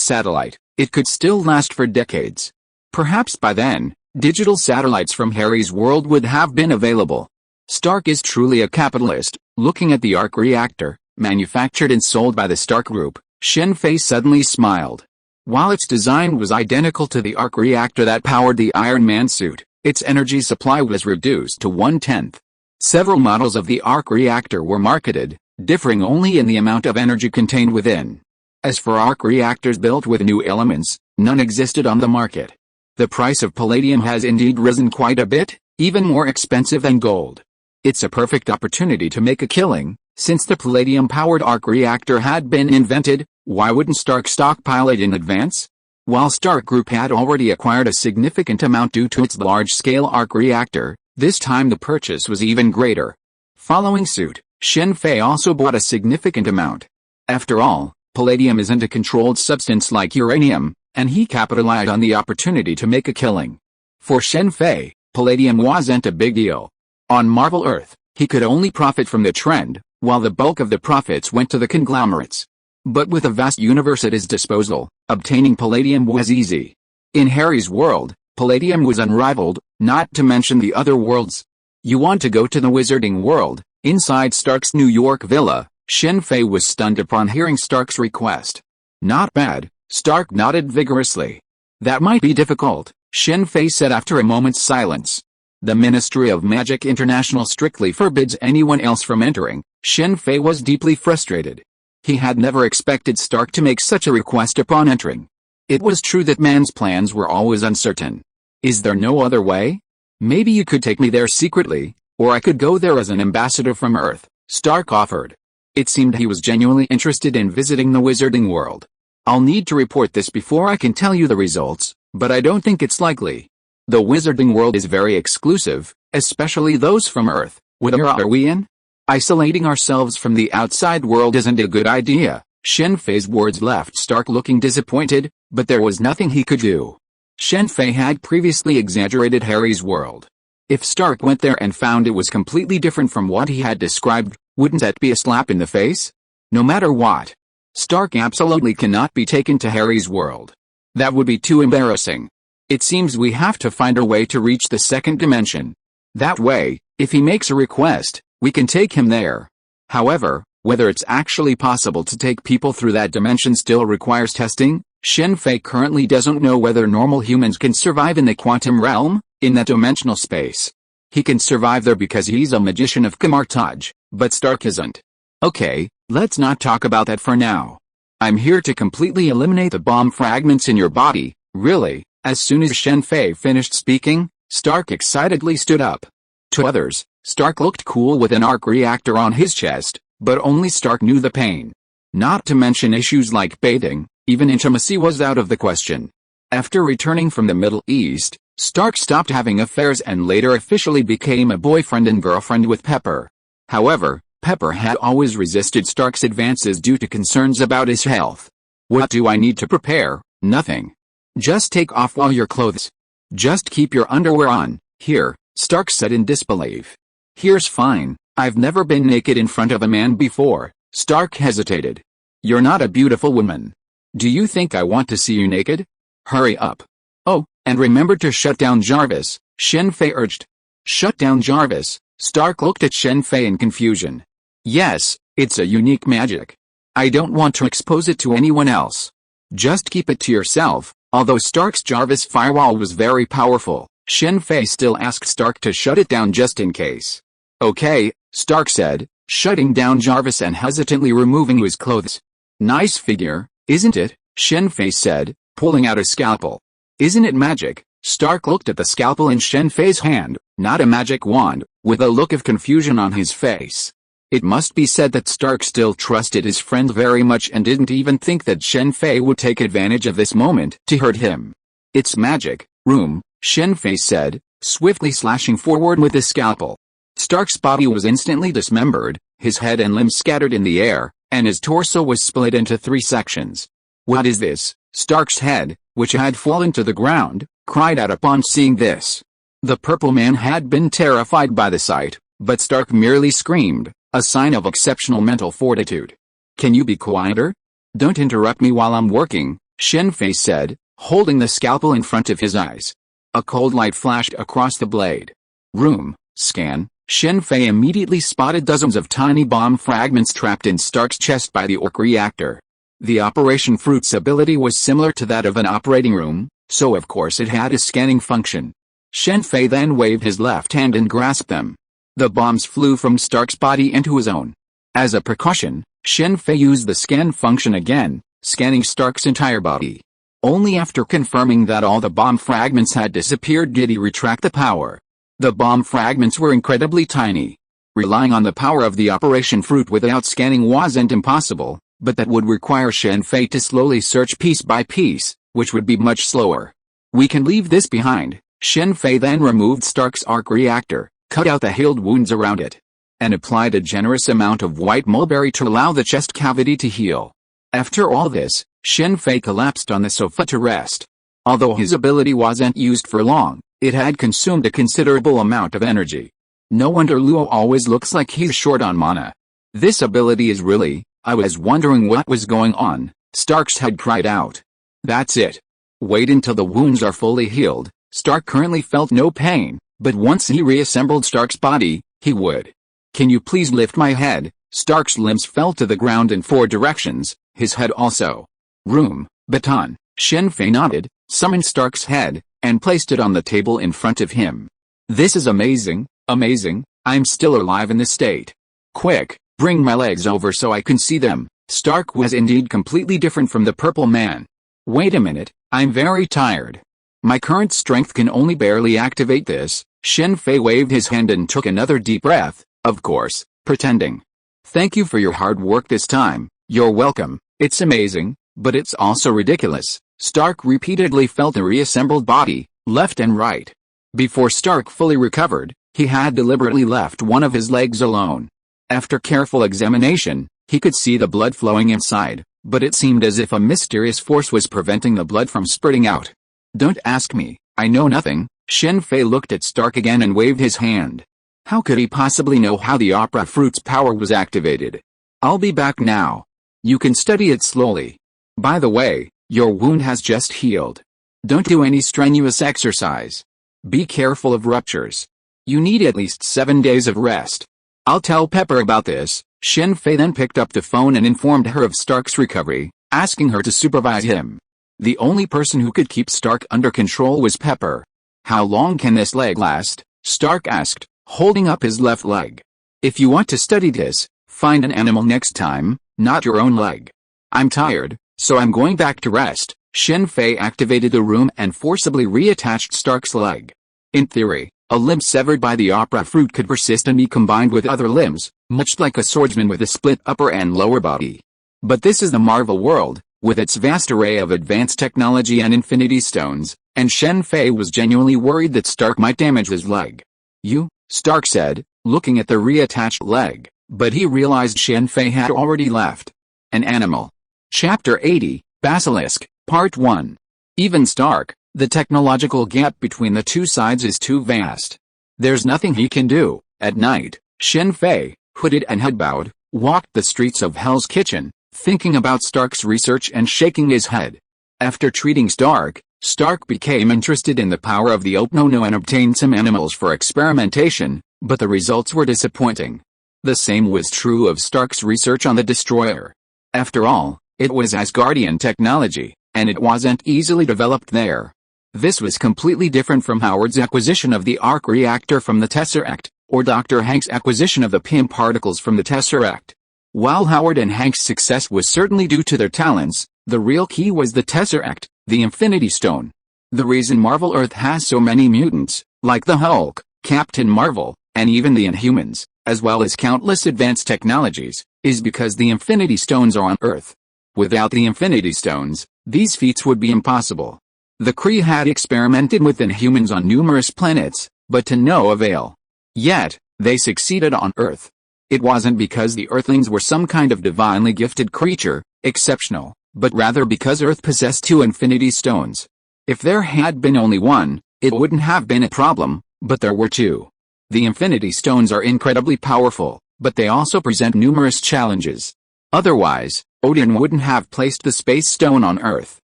satellite, it could still last for decades. Perhaps by then, digital satellites from Harry's world would have been available. Stark is truly a capitalist. Looking at the arc reactor, manufactured and sold by the Stark Group, Shen Fei suddenly smiled. While its design was identical to the arc reactor that powered the Iron Man suit, its energy supply was reduced to 1/10. Several models of the arc reactor were marketed, differing only in the amount of energy contained within. As for arc reactors built with new elements, none existed on the market. The price of palladium has indeed risen quite a bit, even more expensive than gold. It's a perfect opportunity to make a killing. Since the palladium-powered arc reactor had been invented, why wouldn't Stark stockpile it in advance? While Stark Group had already acquired a significant amount due to its large-scale arc reactor, this time the purchase was even greater. Following suit, Shen Fei also bought a significant amount. After all, palladium isn't a controlled substance like uranium, and he capitalized on the opportunity to make a killing. For Shen Fei, palladium wasn't a big deal. On Marvel Earth, he could only profit from the trend, while the bulk of the profits went to the conglomerates. But with a vast universe at his disposal, obtaining palladium was easy. In Harry's world, palladium was unrivaled, not to mention the other worlds. You want to go to the Wizarding World? Inside Stark's New York villa, Shen Fei was stunned upon hearing Stark's request. Not bad, Stark nodded vigorously. That might be difficult, Shen Fei said after a moment's silence. The Ministry of Magic International strictly forbids anyone else from entering. Shen Fei was deeply frustrated. He had never expected Stark to make such a request upon entering. It was true that man's plans were always uncertain. Is there no other way? Maybe you could take me there secretly, or I could go there as an ambassador from Earth, Stark offered. It seemed he was genuinely interested in visiting the Wizarding World. I'll need to report this before I can tell you the results, but I don't think it's likely. The Wizarding World is very exclusive, especially those from Earth. What era are we in? Isolating ourselves from the outside world isn't a good idea. Shen Fei's words left Stark looking disappointed, but there was nothing he could do. Shen Fei had previously exaggerated Harry's world. If Stark went there and found it was completely different from what he had described, wouldn't that be a slap in the face? No matter what, Stark absolutely cannot be taken to Harry's world. That would be too embarrassing. It seems we have to find a way to reach the second dimension. That way, if he makes a request, we can take him there. However, whether it's actually possible to take people through that dimension still requires testing. Shen Fei currently doesn't know whether normal humans can survive in the quantum realm, in that dimensional space. He can survive there because he's a magician of Kamar-Taj, but Stark isn't. Okay, let's not talk about that for now. I'm here to completely eliminate the bomb fragments in your body, really." As soon as Shen Fei finished speaking, Stark excitedly stood up. To others, Stark looked cool with an arc reactor on his chest, but only Stark knew the pain. Not to mention issues like bathing, even intimacy was out of the question. After returning from the Middle East, Stark stopped having affairs and later officially became a boyfriend and girlfriend with Pepper. However, Pepper had always resisted Stark's advances due to concerns about his health. "What do I need to prepare?" "Nothing. Just take off all your clothes. Just keep your underwear on, here," Stark said in disbelief. "Here's fine, I've never been naked in front of a man before." Stark hesitated. "You're not a beautiful woman. Do you think I want to see you naked? Hurry up. Oh, and remember to shut down Jarvis," Shen Fei urged. "Shut down Jarvis?" Stark looked at Shen Fei in confusion. "Yes, it's a unique magic. I don't want to expose it to anyone else. Just keep it to yourself." Although Stark's Jarvis firewall was very powerful, Shen Fei still asked Stark to shut it down just in case. "Okay," Stark said, shutting down Jarvis and hesitantly removing his clothes. "Nice figure, isn't it?" Shen Fei said, pulling out a scalpel. "Isn't it magic?" Stark looked at the scalpel in Shen Fei's hand, not a magic wand, with a look of confusion on his face. It must be said that Stark still trusted his friend very much and didn't even think that Shen Fei would take advantage of this moment to hurt him. "It's magic, room," Shen Fei said, swiftly slashing forward with the scalpel. Stark's body was instantly dismembered, his head and limbs scattered in the air, and his torso was split into 3 sections. "What is this?" Stark's head, which had fallen to the ground, cried out upon seeing this. The purple man had been terrified by the sight, but Stark merely screamed, a sign of exceptional mental fortitude. "Can you be quieter? Don't interrupt me while I'm working," Shen Fei said, holding the scalpel in front of his eyes. A cold light flashed across the blade. "Room, scan." Shen Fei immediately spotted dozens of tiny bomb fragments trapped in Stark's chest by the arc reactor. The Operation Fruit's ability was similar to that of an operating room, so of course it had a scanning function. Shen Fei then waved his left hand and grasped them. The bombs flew from Stark's body into his own. As a precaution, Shen Fei used the scan function again, scanning Stark's entire body. Only after confirming that all the bomb fragments had disappeared did he retract the power. The bomb fragments were incredibly tiny. Relying on the power of the Operation Fruit without scanning wasn't impossible, but that would require Shen Fei to slowly search piece by piece, which would be much slower. "We can leave this behind." Shen Fei then removed Stark's arc reactor, cut out the healed wounds around it, and applied a generous amount of white mulberry to allow the chest cavity to heal. After all this, Shen Fei collapsed on the sofa to rest. Although his ability wasn't used for long, it had consumed a considerable amount of energy. No wonder Luo always looks like he's short on mana. "This ability is really, I was wondering what was going on," Stark's head cried out. "That's it. Wait until the wounds are fully healed." Stark currently felt no pain, but once he reassembled Stark's body, he would. "Can you please lift my head?" Stark's limbs fell to the ground in 4 directions, his head also. "Room, baton." Shen Fei nodded, summoned Stark's head, and placed it on the table in front of him. "This is amazing, amazing, I'm still alive in this state. Quick, bring my legs over so I can see them." Stark was indeed completely different from the purple man. "Wait a minute, I'm very tired. My current strength can only barely activate this." Shen Fei waved his hand and took another deep breath, of course, pretending. "Thank you for your hard work this time." "You're welcome. It's amazing, but it's also ridiculous." Stark repeatedly felt the reassembled body, left and right. Before Stark fully recovered, he had deliberately left one of his legs alone. After careful examination, he could see the blood flowing inside, but it seemed as if a mysterious force was preventing the blood from spurting out. "Don't ask me, I know nothing." Shen Fei looked at Stark again and waved his hand. How could he possibly know how the Opera Fruit's power was activated? "I'll be back now. You can study it slowly. By the way, your wound has just healed. Don't do any strenuous exercise. Be careful of ruptures. You need at least 7 days of rest. I'll tell Pepper about this." Shen Fei then picked up the phone and informed her of Stark's recovery, asking her to supervise him. The only person who could keep Stark under control was Pepper. "How long can this leg last?" Stark asked, holding up his left leg. If you want to study this, find an animal next time, not your own leg. I'm tired, so I'm going back to rest. Shen Fei activated the room and forcibly reattached Stark's leg. In theory, a limb severed by the opera fruit could persist and be combined with other limbs, much like a swordsman with a split upper and lower body. But this is the Marvel world, with its vast array of advanced technology and infinity stones, and Shen Fei was genuinely worried that Stark might damage his leg. You, Stark said, looking at the reattached leg, but he realized Shen Fei had already left. An animal. Chapter 80, Basilisk, Part 1. Even Stark, the technological gap between the two sides is too vast. There's nothing he can do. At night, Shen Fei, hooded and head-bowed, walked the streets of Hell's Kitchen, thinking about Stark's research and shaking his head. After treating Stark, Stark became interested in the power of the Opnono and obtained some animals for experimentation, but the results were disappointing. The same was true of Stark's research on the Destroyer. After all, it was Asgardian technology, and it wasn't easily developed there. This was completely different from Howard's acquisition of the arc reactor from the Tesseract, or Dr. Hank's acquisition of the PIM particles from the Tesseract. While Howard and Hank's success was certainly due to their talents, the real key was the Tesseract, the Infinity Stone. The reason Marvel Earth has so many mutants, like the Hulk, Captain Marvel, and even the Inhumans, as well as countless advanced technologies, is because the Infinity Stones are on Earth. Without the Infinity Stones, these feats would be impossible. The Kree had experimented with Inhumans on numerous planets, but to no avail. Yet, they succeeded on Earth. It wasn't because the Earthlings were some kind of divinely gifted creature, exceptional, but rather because Earth possessed two Infinity Stones. If there had been only one, it wouldn't have been a problem, but there were two. The Infinity Stones are incredibly powerful, but they also present numerous challenges. Otherwise, Odin wouldn't have placed the Space Stone on Earth.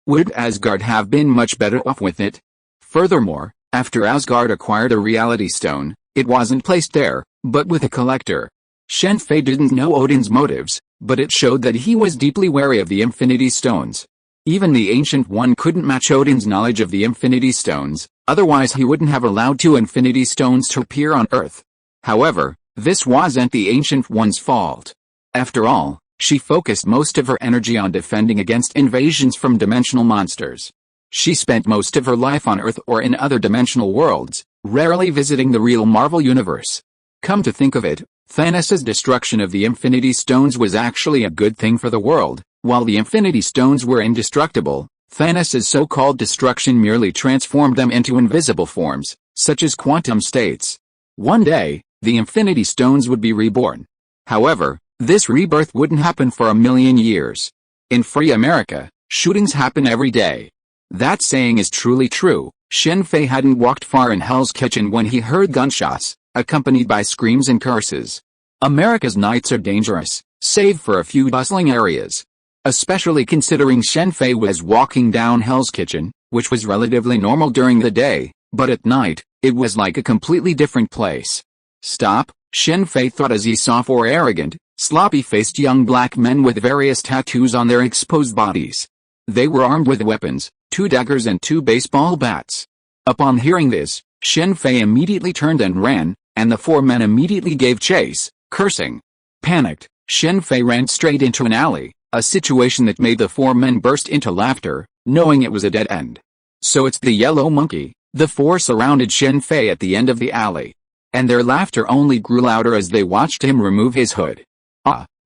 Would Asgard have been much better off with it? Furthermore, after Asgard acquired a Reality Stone, it wasn't placed there, but with a collector. Shen Fei didn't know Odin's motives, but it showed that he was deeply wary of the Infinity Stones. Even the Ancient One couldn't match Odin's knowledge of the Infinity Stones, otherwise he wouldn't have allowed two Infinity Stones to appear on Earth. However, this wasn't the Ancient One's fault. After all, she focused most of her energy on defending against invasions from dimensional monsters. She spent most of her life on Earth or in other dimensional worlds, rarely visiting the real Marvel Universe. Come to think of it, Thanos' destruction of the Infinity Stones was actually a good thing for the world. While the Infinity Stones were indestructible, Thanos' so-called destruction merely transformed them into invisible forms, such as quantum states. One day, the Infinity Stones would be reborn. However, this rebirth wouldn't happen for 1,000,000 years. In free America, shootings happen every day. That saying is truly true. Shen Fei hadn't walked far in Hell's Kitchen when he heard gunshots, accompanied by screams and curses. America's nights are dangerous, save for a few bustling areas. Especially considering Shen Fei was walking down Hell's Kitchen, which was relatively normal during the day, but at night, it was like a completely different place. Stop, Shen Fei thought as he saw four arrogant, sloppy-faced young black men with various tattoos on their exposed bodies. They were armed with weapons, 2 daggers and 2 baseball bats. Upon hearing this, Shen Fei immediately turned and ran, and the 4 men immediately gave chase, cursing. Panicked, Shen Fei ran straight into an alley, a situation that made the 4 men burst into laughter, knowing it was a dead end. So it's the yellow monkey. The 4 surrounded Shen Fei at the end of the alley. And their laughter only grew louder as they watched him remove his hood.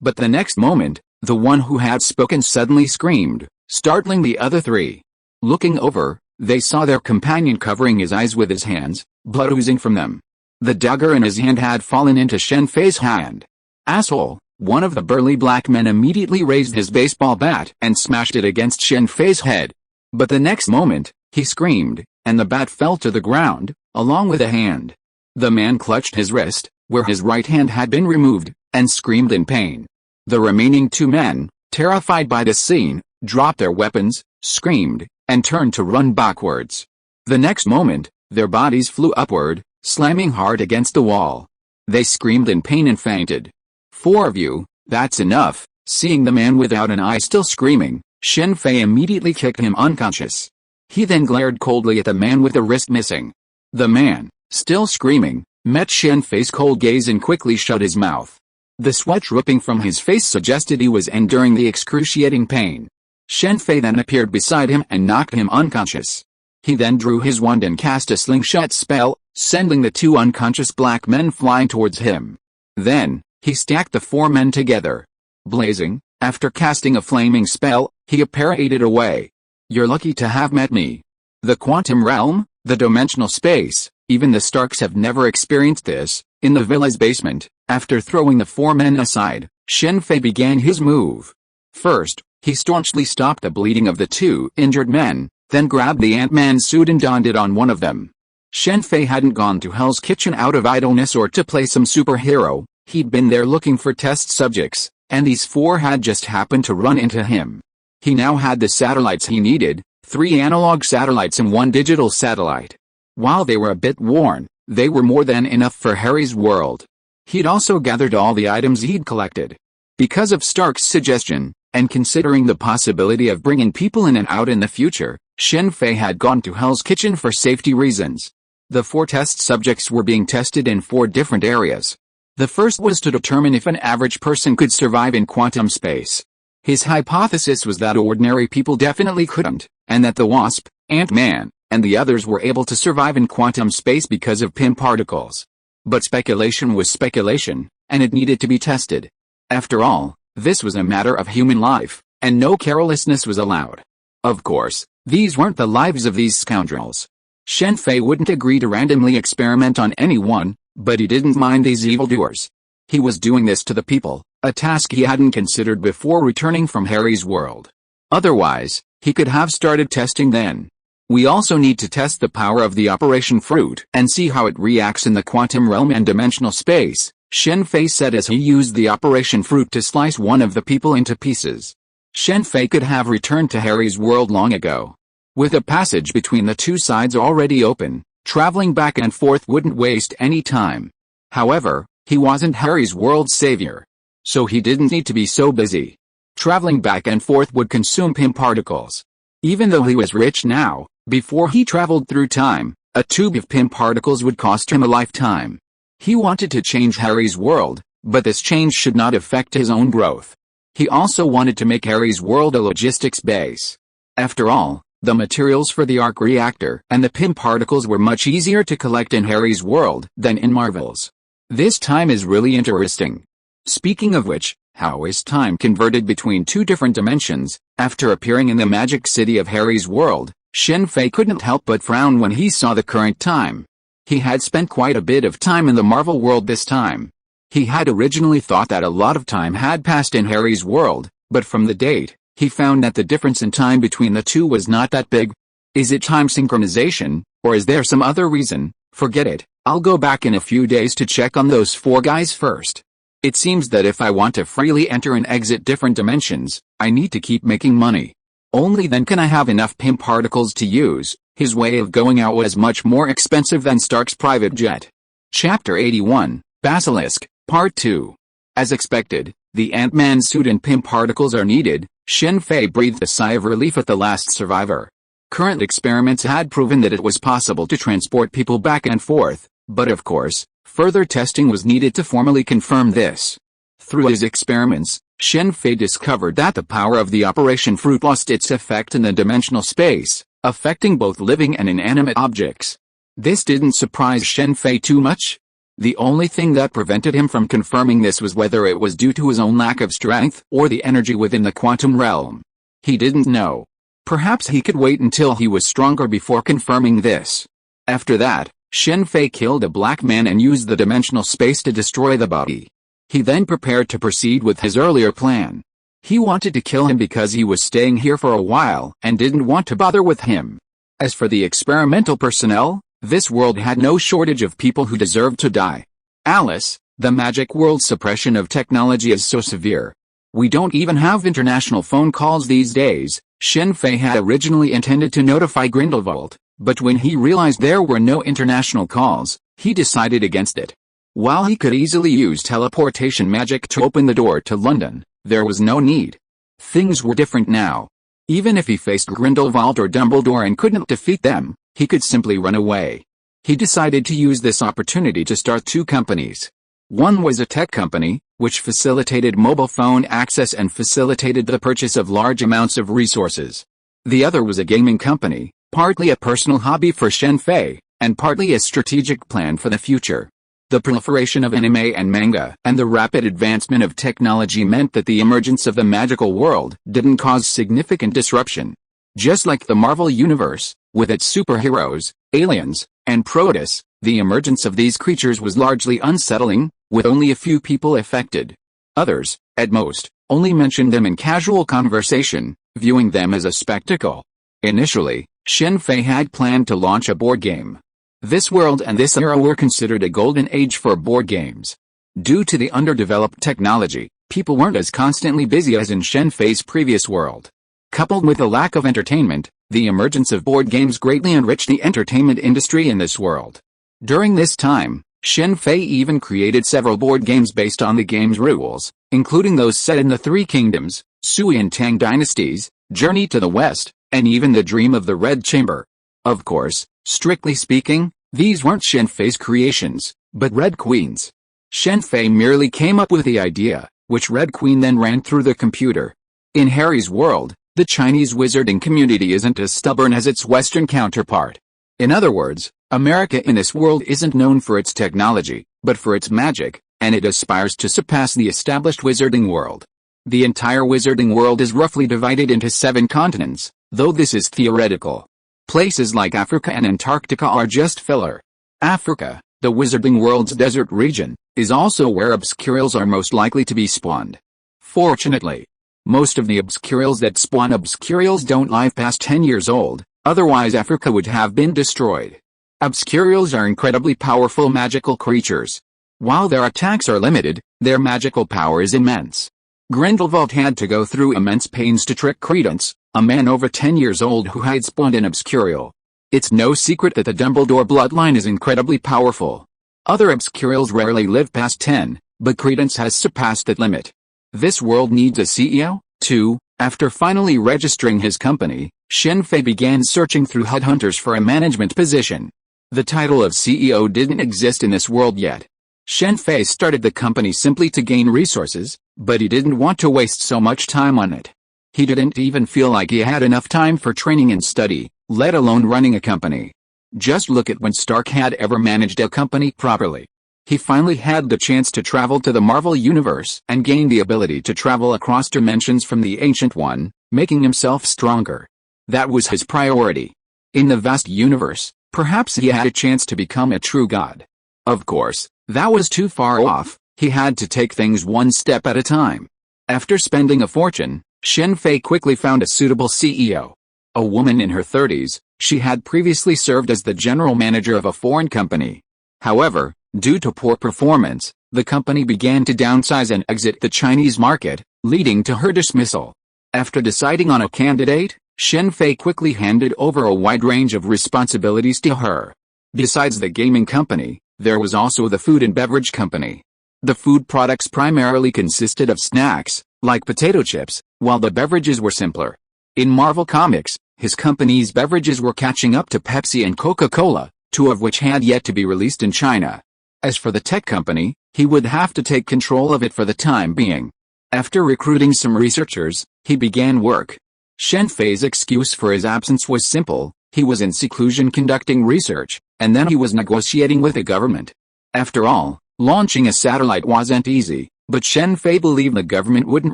But the next moment, the one who had spoken suddenly screamed, startling the other 3. Looking over, they saw their companion covering his eyes with his hands, blood oozing from them. The dagger in his hand had fallen into Shen Fei's hand. Asshole! One of the burly black men immediately raised his baseball bat and smashed it against Shen Fei's head. But the next moment, he screamed, and the bat fell to the ground, along with a hand. The man clutched his wrist, where his right hand had been removed, and screamed in pain. The remaining 2 men, terrified by the scene, dropped their weapons, screamed, and turned to run backwards. The next moment, their bodies flew upward, slamming hard against the wall. They screamed in pain and fainted. 4 of you, that's enough. Seeing the man without an eye still screaming, Shen Fei immediately kicked him unconscious. He then glared coldly at the man with the wrist missing. The man, still screaming, met Shen Fei's cold gaze and quickly shut his mouth. The sweat dripping from his face suggested he was enduring the excruciating pain. Shen Fei then appeared beside him and knocked him unconscious. He then drew his wand and cast a slingshot spell, sending the two unconscious black men flying towards him. Then, he stacked the four men together. Blazing, after casting a flaming spell, he apparated away. You're lucky to have met me. The quantum realm, the dimensional space, even the Starks have never experienced this. In the villa's basement, after throwing the four men aside, Shen Fei began his move. First, he staunchly stopped the bleeding of the two injured men, then grabbed the Ant-Man suit and donned it on one of them. Shen Fei hadn't gone to Hell's Kitchen out of idleness or to play some superhero. He'd been there looking for test subjects, and these four had just happened to run into him. He now had the satellites he needed, 3 analog satellites and 1 digital satellite. While they were a bit worn, they were more than enough for Harry's world. He'd also gathered all the items he'd collected. Because of Stark's suggestion, and considering the possibility of bringing people in and out in the future, Shen Fei had gone to Hell's Kitchen for safety reasons. The 4 test subjects were being tested in 4 different areas. The first was to determine if an average person could survive in quantum space. His hypothesis was that ordinary people definitely couldn't, and that the Wasp, Ant-Man, and the others were able to survive in quantum space because of Pym particles. But speculation was speculation, and it needed to be tested. After all, this was a matter of human life, and no carelessness was allowed. Of course, these weren't the lives of these scoundrels. Shen Fei wouldn't agree to randomly experiment on anyone, but he didn't mind these evildoers. He was doing this to the people, a task he hadn't considered before returning from Harry's world. Otherwise, he could have started testing then. We also need to test the power of the Operation Fruit and see how it reacts in the quantum realm and dimensional space, Shen Fei said as he used the Operation Fruit to slice one of the people into pieces. Shen Fei could have returned to Harry's world long ago. With a passage between the two sides already open, traveling back and forth wouldn't waste any time. However, he wasn't Harry's world's savior. So he didn't need to be so busy. Traveling back and forth would consume Pym particles. Even though he was rich now, before he traveled through time, a tube of Pym particles would cost him a lifetime. He wanted to change Harry's world, but this change should not affect his own growth. He also wanted to make Harry's world a logistics base. After all, the materials for the arc reactor and the Pym particles were much easier to collect in Harry's world than in Marvel's. This time is really interesting. Speaking of which, how is time converted between 2 different dimensions? After appearing in the magic city of Harry's world, Shen Fei couldn't help but frown when he saw the current time. He had spent quite a bit of time in the Marvel world this time. He had originally thought that a lot of time had passed in Harry's world, but from the date, he found that the difference in time between the two was not that big. Is it time synchronization, or is there some other reason? Forget it, I'll go back in a few days to check on those 4 guys first. It seems that if I want to freely enter and exit different dimensions, I need to keep making money. Only then can I have enough Pym particles to use. His way of going out was much more expensive than Stark's private jet. Chapter 81, Basilisk, Part 2. As expected, the Ant-Man suit and Pym particles are needed. Shen Fei breathed a sigh of relief at the last survivor. Current experiments had proven that it was possible to transport people back and forth, but of course, further testing was needed to formally confirm this. Through his experiments, Shen Fei discovered that the power of the Operation Fruit lost its effect in the dimensional space, affecting both living and inanimate objects. This didn't surprise Shen Fei too much. The only thing that prevented him from confirming this was whether it was due to his own lack of strength or the energy within the quantum realm. He didn't know. Perhaps he could wait until he was stronger before confirming this. After that, Shen Fei killed a black man and used the dimensional space to destroy the body. He then prepared to proceed with his earlier plan. He wanted to kill him because he was staying here for a while and didn't want to bother with him. As for the experimental personnel, this world had no shortage of people who deserved to die. Alice, the magic world's suppression of technology is so severe. We don't even have international phone calls these days. Shen Fei had originally intended to notify Grindelwald, but when he realized there were no international calls, he decided against it. While he could easily use teleportation magic to open the door to London, there was no need. Things were different now. Even if he faced Grindelwald or Dumbledore and couldn't defeat them, he could simply run away. He decided to use this opportunity to start two companies. One was a tech company, which facilitated mobile phone access and facilitated the purchase of large amounts of resources. The other was a gaming company, partly a personal hobby for Shen Fei, and partly a strategic plan for the future. The proliferation of anime and manga and the rapid advancement of technology meant that the emergence of the magical world didn't cause significant disruption. Just like the Marvel Universe, with its superheroes, aliens, and protists, the emergence of these creatures was largely unsettling, with only a few people affected. Others, at most, only mentioned them in casual conversation, viewing them as a spectacle. Initially, Shen Fei had planned to launch a board game. This world and this era were considered a golden age for board games. Due to the underdeveloped technology, people weren't as constantly busy as in Shen Fei's previous world. Coupled with the lack of entertainment, the emergence of board games greatly enriched the entertainment industry in this world. During this time, Shen Fei even created several board games based on the game's rules, including those set in the Three Kingdoms, Sui and Tang dynasties, Journey to the West, and even The Dream of the Red Chamber. Of course, strictly speaking, these weren't Shen Fei's creations, but Red Queen's. Shen Fei merely came up with the idea, which Red Queen then ran through the computer. In Harry's world, the Chinese wizarding community isn't as stubborn as its Western counterpart. In other words, America in this world isn't known for its technology, but for its magic, and it aspires to surpass the established wizarding world. The entire wizarding world is roughly divided into 7 continents, though this is theoretical. Places like Africa and Antarctica are just filler. Africa, the wizarding world's desert region, is also where obscurials are most likely to be spawned. Fortunately, most of the obscurials that spawn obscurials don't live past 10 years old, otherwise Africa would have been destroyed. Obscurials are incredibly powerful magical creatures. While their attacks are limited, their magical power is immense. Grindelwald had to go through immense pains to trick Credence, a man over 10 years old who had spawned an obscurial. It's no secret that the Dumbledore bloodline is incredibly powerful. Other obscurials rarely live past 10, but Credence has surpassed that limit. This world needs a CEO, too. After finally registering his company, Shen Fei began searching through headhunters for a management position. The title of CEO didn't exist in this world yet. Shen Fei started the company simply to gain resources, but he didn't want to waste so much time on it. He didn't even feel like he had enough time for training and study, let alone running a company. Just look at when Stark had ever managed a company properly. He finally had the chance to travel to the Marvel Universe and gain the ability to travel across dimensions from the Ancient One, making himself stronger. That was his priority. In the vast universe, perhaps he had a chance to become a true god. Of course, that was too far off. He had to take things one step at a time. After spending a fortune, Shen Fei quickly found a suitable CEO. A woman in her 30s, she had previously served as the general manager of a foreign company. However, due to poor performance, the company began to downsize and exit the Chinese market, leading to her dismissal. After deciding on a candidate, Shen Fei quickly handed over a wide range of responsibilities to her. Besides the gaming company, there was also the food and beverage company. The food products primarily consisted of snacks, like potato chips, while the beverages were simpler. In Marvel Comics, his company's beverages were catching up to Pepsi and Coca-Cola, 2 of which had yet to be released in China. As for the tech company, he would have to take control of it for the time being. After recruiting some researchers, he began work. Shen Fei's excuse for his absence was simple: he was in seclusion conducting research, and then he was negotiating with the government. After all, launching a satellite wasn't easy, but Shen Fei believed the government wouldn't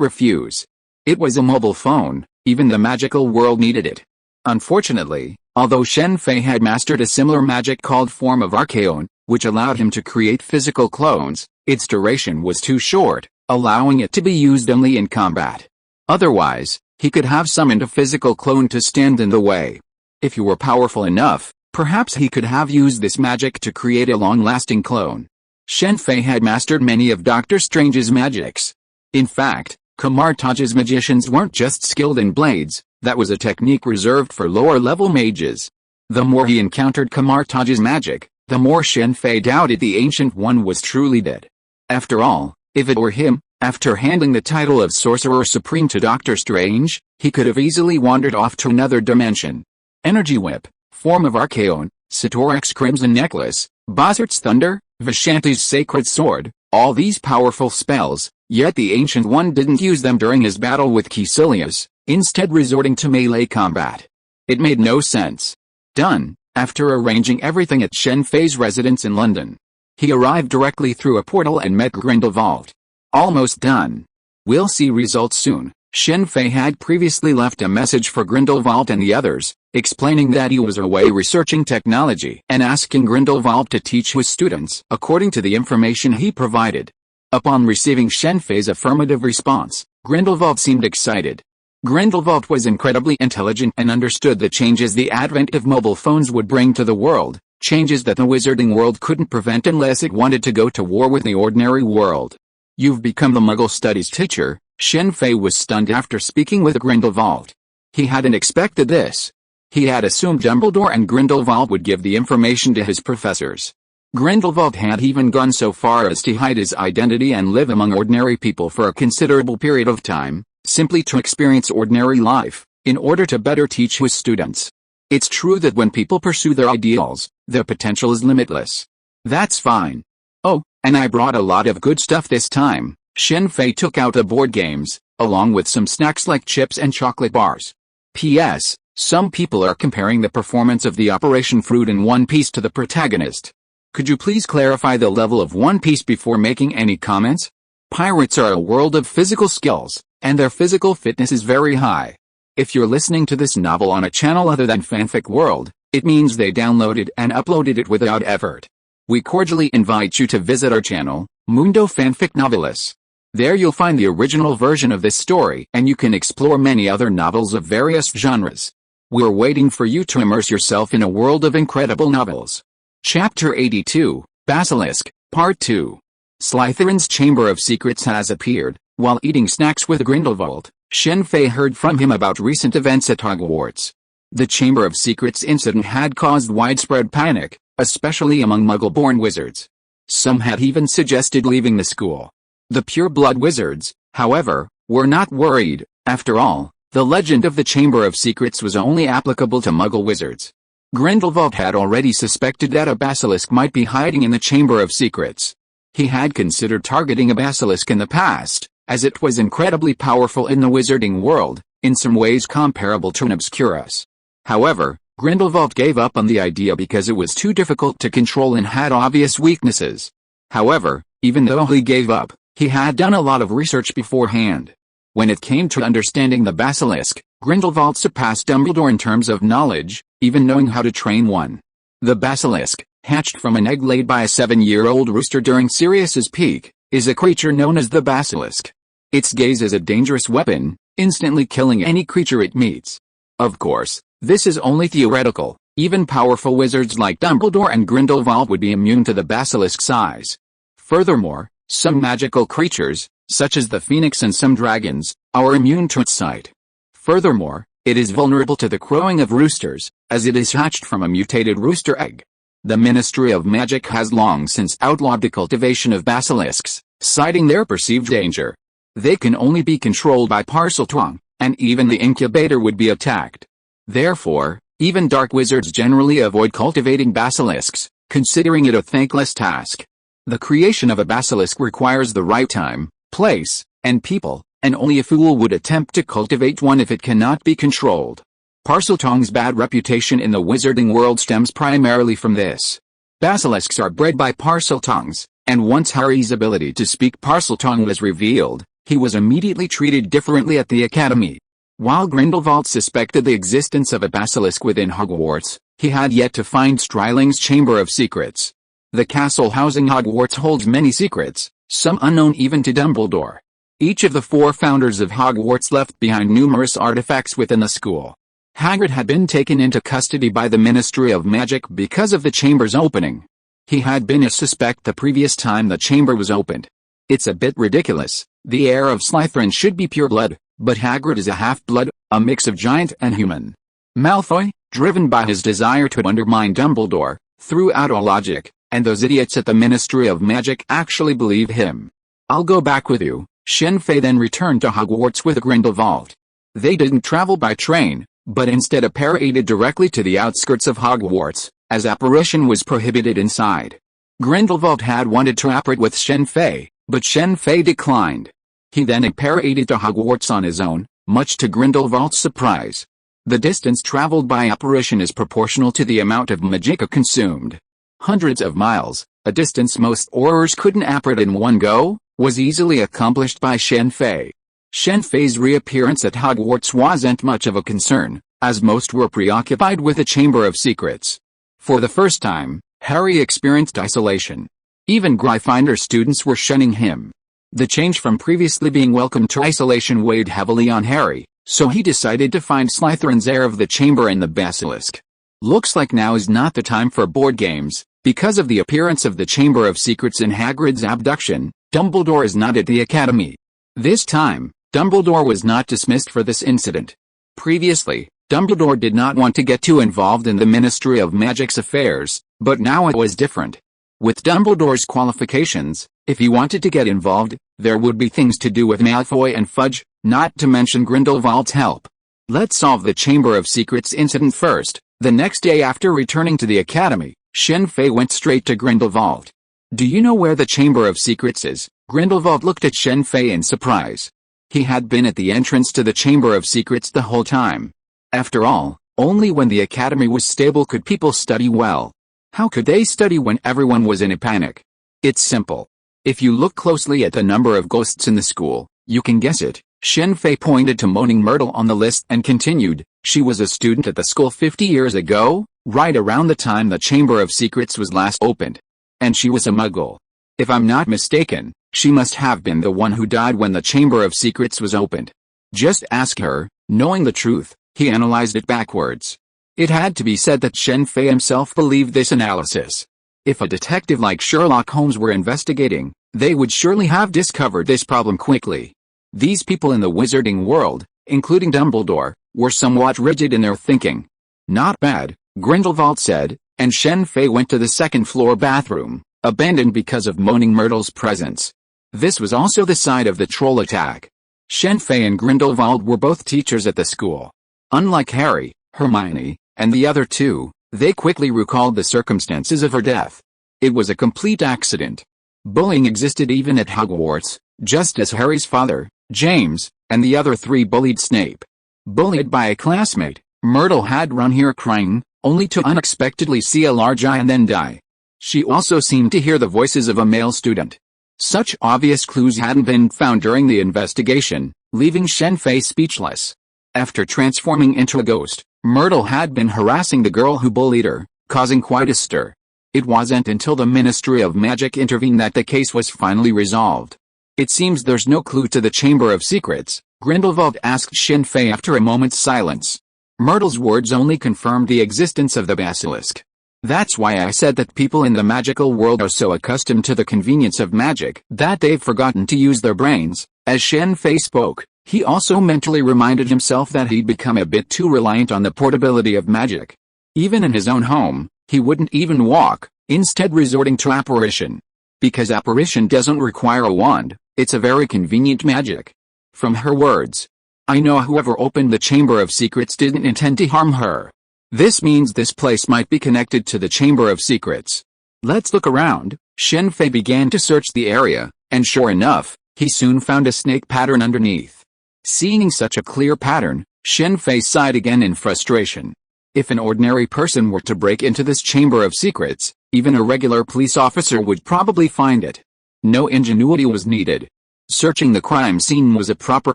refuse. It was a mobile phone, even the magical world needed it. Unfortunately, although Shen Fei had mastered a similar magic called Form of Archaon, which allowed him to create physical clones, its duration was too short, allowing it to be used only in combat. Otherwise, he could have summoned a physical clone to stand in the way. If he were powerful enough, perhaps he could have used this magic to create a long-lasting clone. Shen Fei had mastered many of Doctor Strange's magics. In fact, Kamar-Taj's magicians weren't just skilled in blades, that was a technique reserved for lower-level mages. The more he encountered Kamar-Taj's magic, the more Shen Fei doubted the Ancient One was truly dead. After all, if it were him, after handing the title of Sorcerer Supreme to Doctor Strange, he could have easily wandered off to another dimension. Energy Whip, Form of Archaon, Satorak's crimson necklace, Bossart's thunder, Vishanti's sacred sword, all these powerful spells, yet the Ancient One didn't use them during his battle with Caecilius, instead resorting to melee combat. It made no sense. Done. After arranging everything at Shen Fei's residence in London, he arrived directly through a portal and met Grindelwald. Almost done. We'll see results soon. Shen Fei had previously left a message for Grindelwald and the others, explaining that he was away researching technology and asking Grindelwald to teach his students according to the information he provided. Upon receiving Shen Fei's affirmative response, Grindelwald seemed excited. Grindelwald was incredibly intelligent and understood the changes the advent of mobile phones would bring to the world, changes that the wizarding world couldn't prevent unless it wanted to go to war with the ordinary world. You've become the Muggle studies teacher. Shen Fei was stunned after speaking with Grindelwald. He hadn't expected this. He had assumed Dumbledore and Grindelwald would give the information to his professors. Grindelwald had even gone so far as to hide his identity and live among ordinary people for a considerable period of time, simply to experience ordinary life, in order to better teach his students. It's true that when people pursue their ideals, their potential is limitless. That's fine. Oh, and I brought a lot of good stuff this time. Shen Fei took out the board games, along with some snacks like chips and chocolate bars. P.S. Some people are comparing the performance of the Operation Fruit in One Piece to the protagonist. Could you please clarify the level of One Piece before making any comments? Pirates are a world of physical skills, and their physical fitness is very high. If you're listening to this novel on a channel other than Fanfic World, it means they downloaded and uploaded it without effort. We cordially invite you to visit our channel, Mundo Fanfic Novelis. There you'll find the original version of this story, and you can explore many other novels of various genres. We're waiting for you to immerse yourself in a world of incredible novels. Chapter 82, Basilisk, Part 2. Slytherin's Chamber of Secrets has appeared. While eating snacks with Grindelwald, Shen Fei heard from him about recent events at Hogwarts. The Chamber of Secrets incident had caused widespread panic, especially among Muggle-born wizards. Some had even suggested leaving the school. The pure-blood wizards, however, were not worried. After all, the legend of the Chamber of Secrets was only applicable to Muggle wizards. Grindelwald had already suspected that a basilisk might be hiding in the Chamber of Secrets. He had considered targeting a basilisk in the past, as it was incredibly powerful in the wizarding world, in some ways comparable to an obscurus. However, Grindelwald gave up on the idea because it was too difficult to control and had obvious weaknesses. However, even though he gave up, he had done a lot of research beforehand. When it came to understanding the basilisk, Grindelwald surpassed Dumbledore in terms of knowledge, even knowing how to train one. The basilisk, hatched from an egg laid by a 7-year-old rooster during Sirius's peak, is a creature known as the basilisk. Its gaze is a dangerous weapon, instantly killing any creature it meets. Of course, this is only theoretical. Even powerful wizards like Dumbledore and Grindelwald would be immune to the basilisk's eyes. Furthermore, some magical creatures, such as the phoenix and some dragons, are immune to its sight. Furthermore, it is vulnerable to the crowing of roosters, as it is hatched from a mutated rooster egg. The Ministry of Magic has long since outlawed the cultivation of basilisks, citing their perceived danger. They can only be controlled by Parseltongue, and even the incubator would be attacked. Therefore, even dark wizards generally avoid cultivating basilisks, considering it a thankless task. The creation of a basilisk requires the right time, place, and people, and only a fool would attempt to cultivate one if it cannot be controlled. Parseltongue's bad reputation in the wizarding world stems primarily from this. Basilisks are bred by Parseltongues, and once Harry's ability to speak Parseltongue was revealed, he was immediately treated differently at the academy. While Grindelwald suspected the existence of a basilisk within Hogwarts, he had yet to find Striling's Chamber of Secrets. The castle housing Hogwarts holds many secrets, some unknown even to Dumbledore. Each of the 4 founders of Hogwarts left behind numerous artifacts within the school. Hagrid had been taken into custody by the Ministry of Magic because of the chamber's opening. He had been a suspect the previous time the chamber was opened. It's a bit ridiculous. The heir of Slytherin should be pure blood, but Hagrid is a half-blood, a mix of giant and human. Malfoy, driven by his desire to undermine Dumbledore, threw out all logic, and those idiots at the Ministry of Magic actually believe him. I'll go back with you. Shen Fei then returned to Hogwarts with Grindelwald. They didn't travel by train, but instead paraded directly to the outskirts of Hogwarts, as apparition was prohibited inside. Grindelwald had wanted to operate with Shen Fei, but Shen Fei declined. He then apparated to Hogwarts on his own, much to Grindelwald's surprise. The distance traveled by apparition is proportional to the amount of magicka consumed. Hundreds of miles, a distance most Aurors couldn't apparate in one go, was easily accomplished by Shen Fei. Shen Fei's reappearance at Hogwarts wasn't much of a concern, as most were preoccupied with the Chamber of Secrets. For the first time, Harry experienced isolation. Even Gryffindor students were shunning him. The change from previously being welcomed to isolation weighed heavily on Harry, so he decided to find Slytherin's heir of the chamber and the basilisk. Looks like now is not the time for board games. Because of the appearance of the Chamber of Secrets in Hagrid's abduction, Dumbledore is not at the academy. This time, Dumbledore was not dismissed for this incident. Previously, Dumbledore did not want to get too involved in the Ministry of Magic's affairs, but now it was different. With Dumbledore's qualifications, if he wanted to get involved, there would be things to do with Malfoy and Fudge, not to mention Grindelwald's help. Let's solve the Chamber of Secrets incident first. The next day after returning to the academy, Shen Fei went straight to Grindelwald. Do you know where the Chamber of Secrets is? Grindelwald looked at Shen Fei in surprise. He had been at the entrance to the Chamber of Secrets the whole time. After all, only when the academy was stable could people study well. How could they study when everyone was in a panic? It's simple. If you look closely at the number of ghosts in the school, you can guess it. Shen Fei pointed to Moaning Myrtle on the list and continued, she was a student at the school 50 years ago, right around the time the Chamber of Secrets was last opened. And she was a muggle. If I'm not mistaken, she must have been the one who died when the Chamber of Secrets was opened. Just ask her. Knowing the truth, he analyzed it backwards. It had to be said that Shen Fei himself believed this analysis. If a detective like Sherlock Holmes were investigating, they would surely have discovered this problem quickly. These people in the wizarding world, including Dumbledore, were somewhat rigid in their thinking. Not bad, Grindelwald said, and Shen Fei went to the second-floor bathroom, abandoned because of Moaning Myrtle's presence. This was also the site of the troll attack. Shen Fei and Grindelwald were both teachers at the school. Unlike Harry, Hermione, and the other two, they quickly recalled the circumstances of her death. It was a complete accident. Bullying existed even at Hogwarts, just as Harry's father, James, and the other three bullied Snape. Bullied by a classmate, Myrtle had run here crying, only to unexpectedly see a large eye and then die. She also seemed to hear the voices of a male student. Such obvious clues hadn't been found during the investigation, leaving Shen Fei speechless. After transforming into a ghost, Myrtle had been harassing the girl who bullied her, causing quite a stir. It wasn't until the Ministry of Magic intervened that the case was finally resolved. It seems there's no clue to the Chamber of Secrets, Grindelwald asked Shen Fei after a moment's silence. Myrtle's words only confirmed the existence of the basilisk. That's why I said that people in the magical world are so accustomed to the convenience of magic that they've forgotten to use their brains. As Shen Fei spoke, he also mentally reminded himself that he'd become a bit too reliant on the portability of magic. Even in his own home, he wouldn't even walk, instead resorting to apparition. Because apparition doesn't require a wand, it's a very convenient magic. From her words, I know whoever opened the Chamber of Secrets didn't intend to harm her. This means this place might be connected to the Chamber of Secrets. Let's look around. Shen Fei began to search the area, and sure enough, he soon found a snake pattern underneath. Seeing such a clear pattern, Shen Fei sighed again in frustration. If an ordinary person were to break into this Chamber of Secrets, even a regular police officer would probably find it. No ingenuity was needed. Searching the crime scene was a proper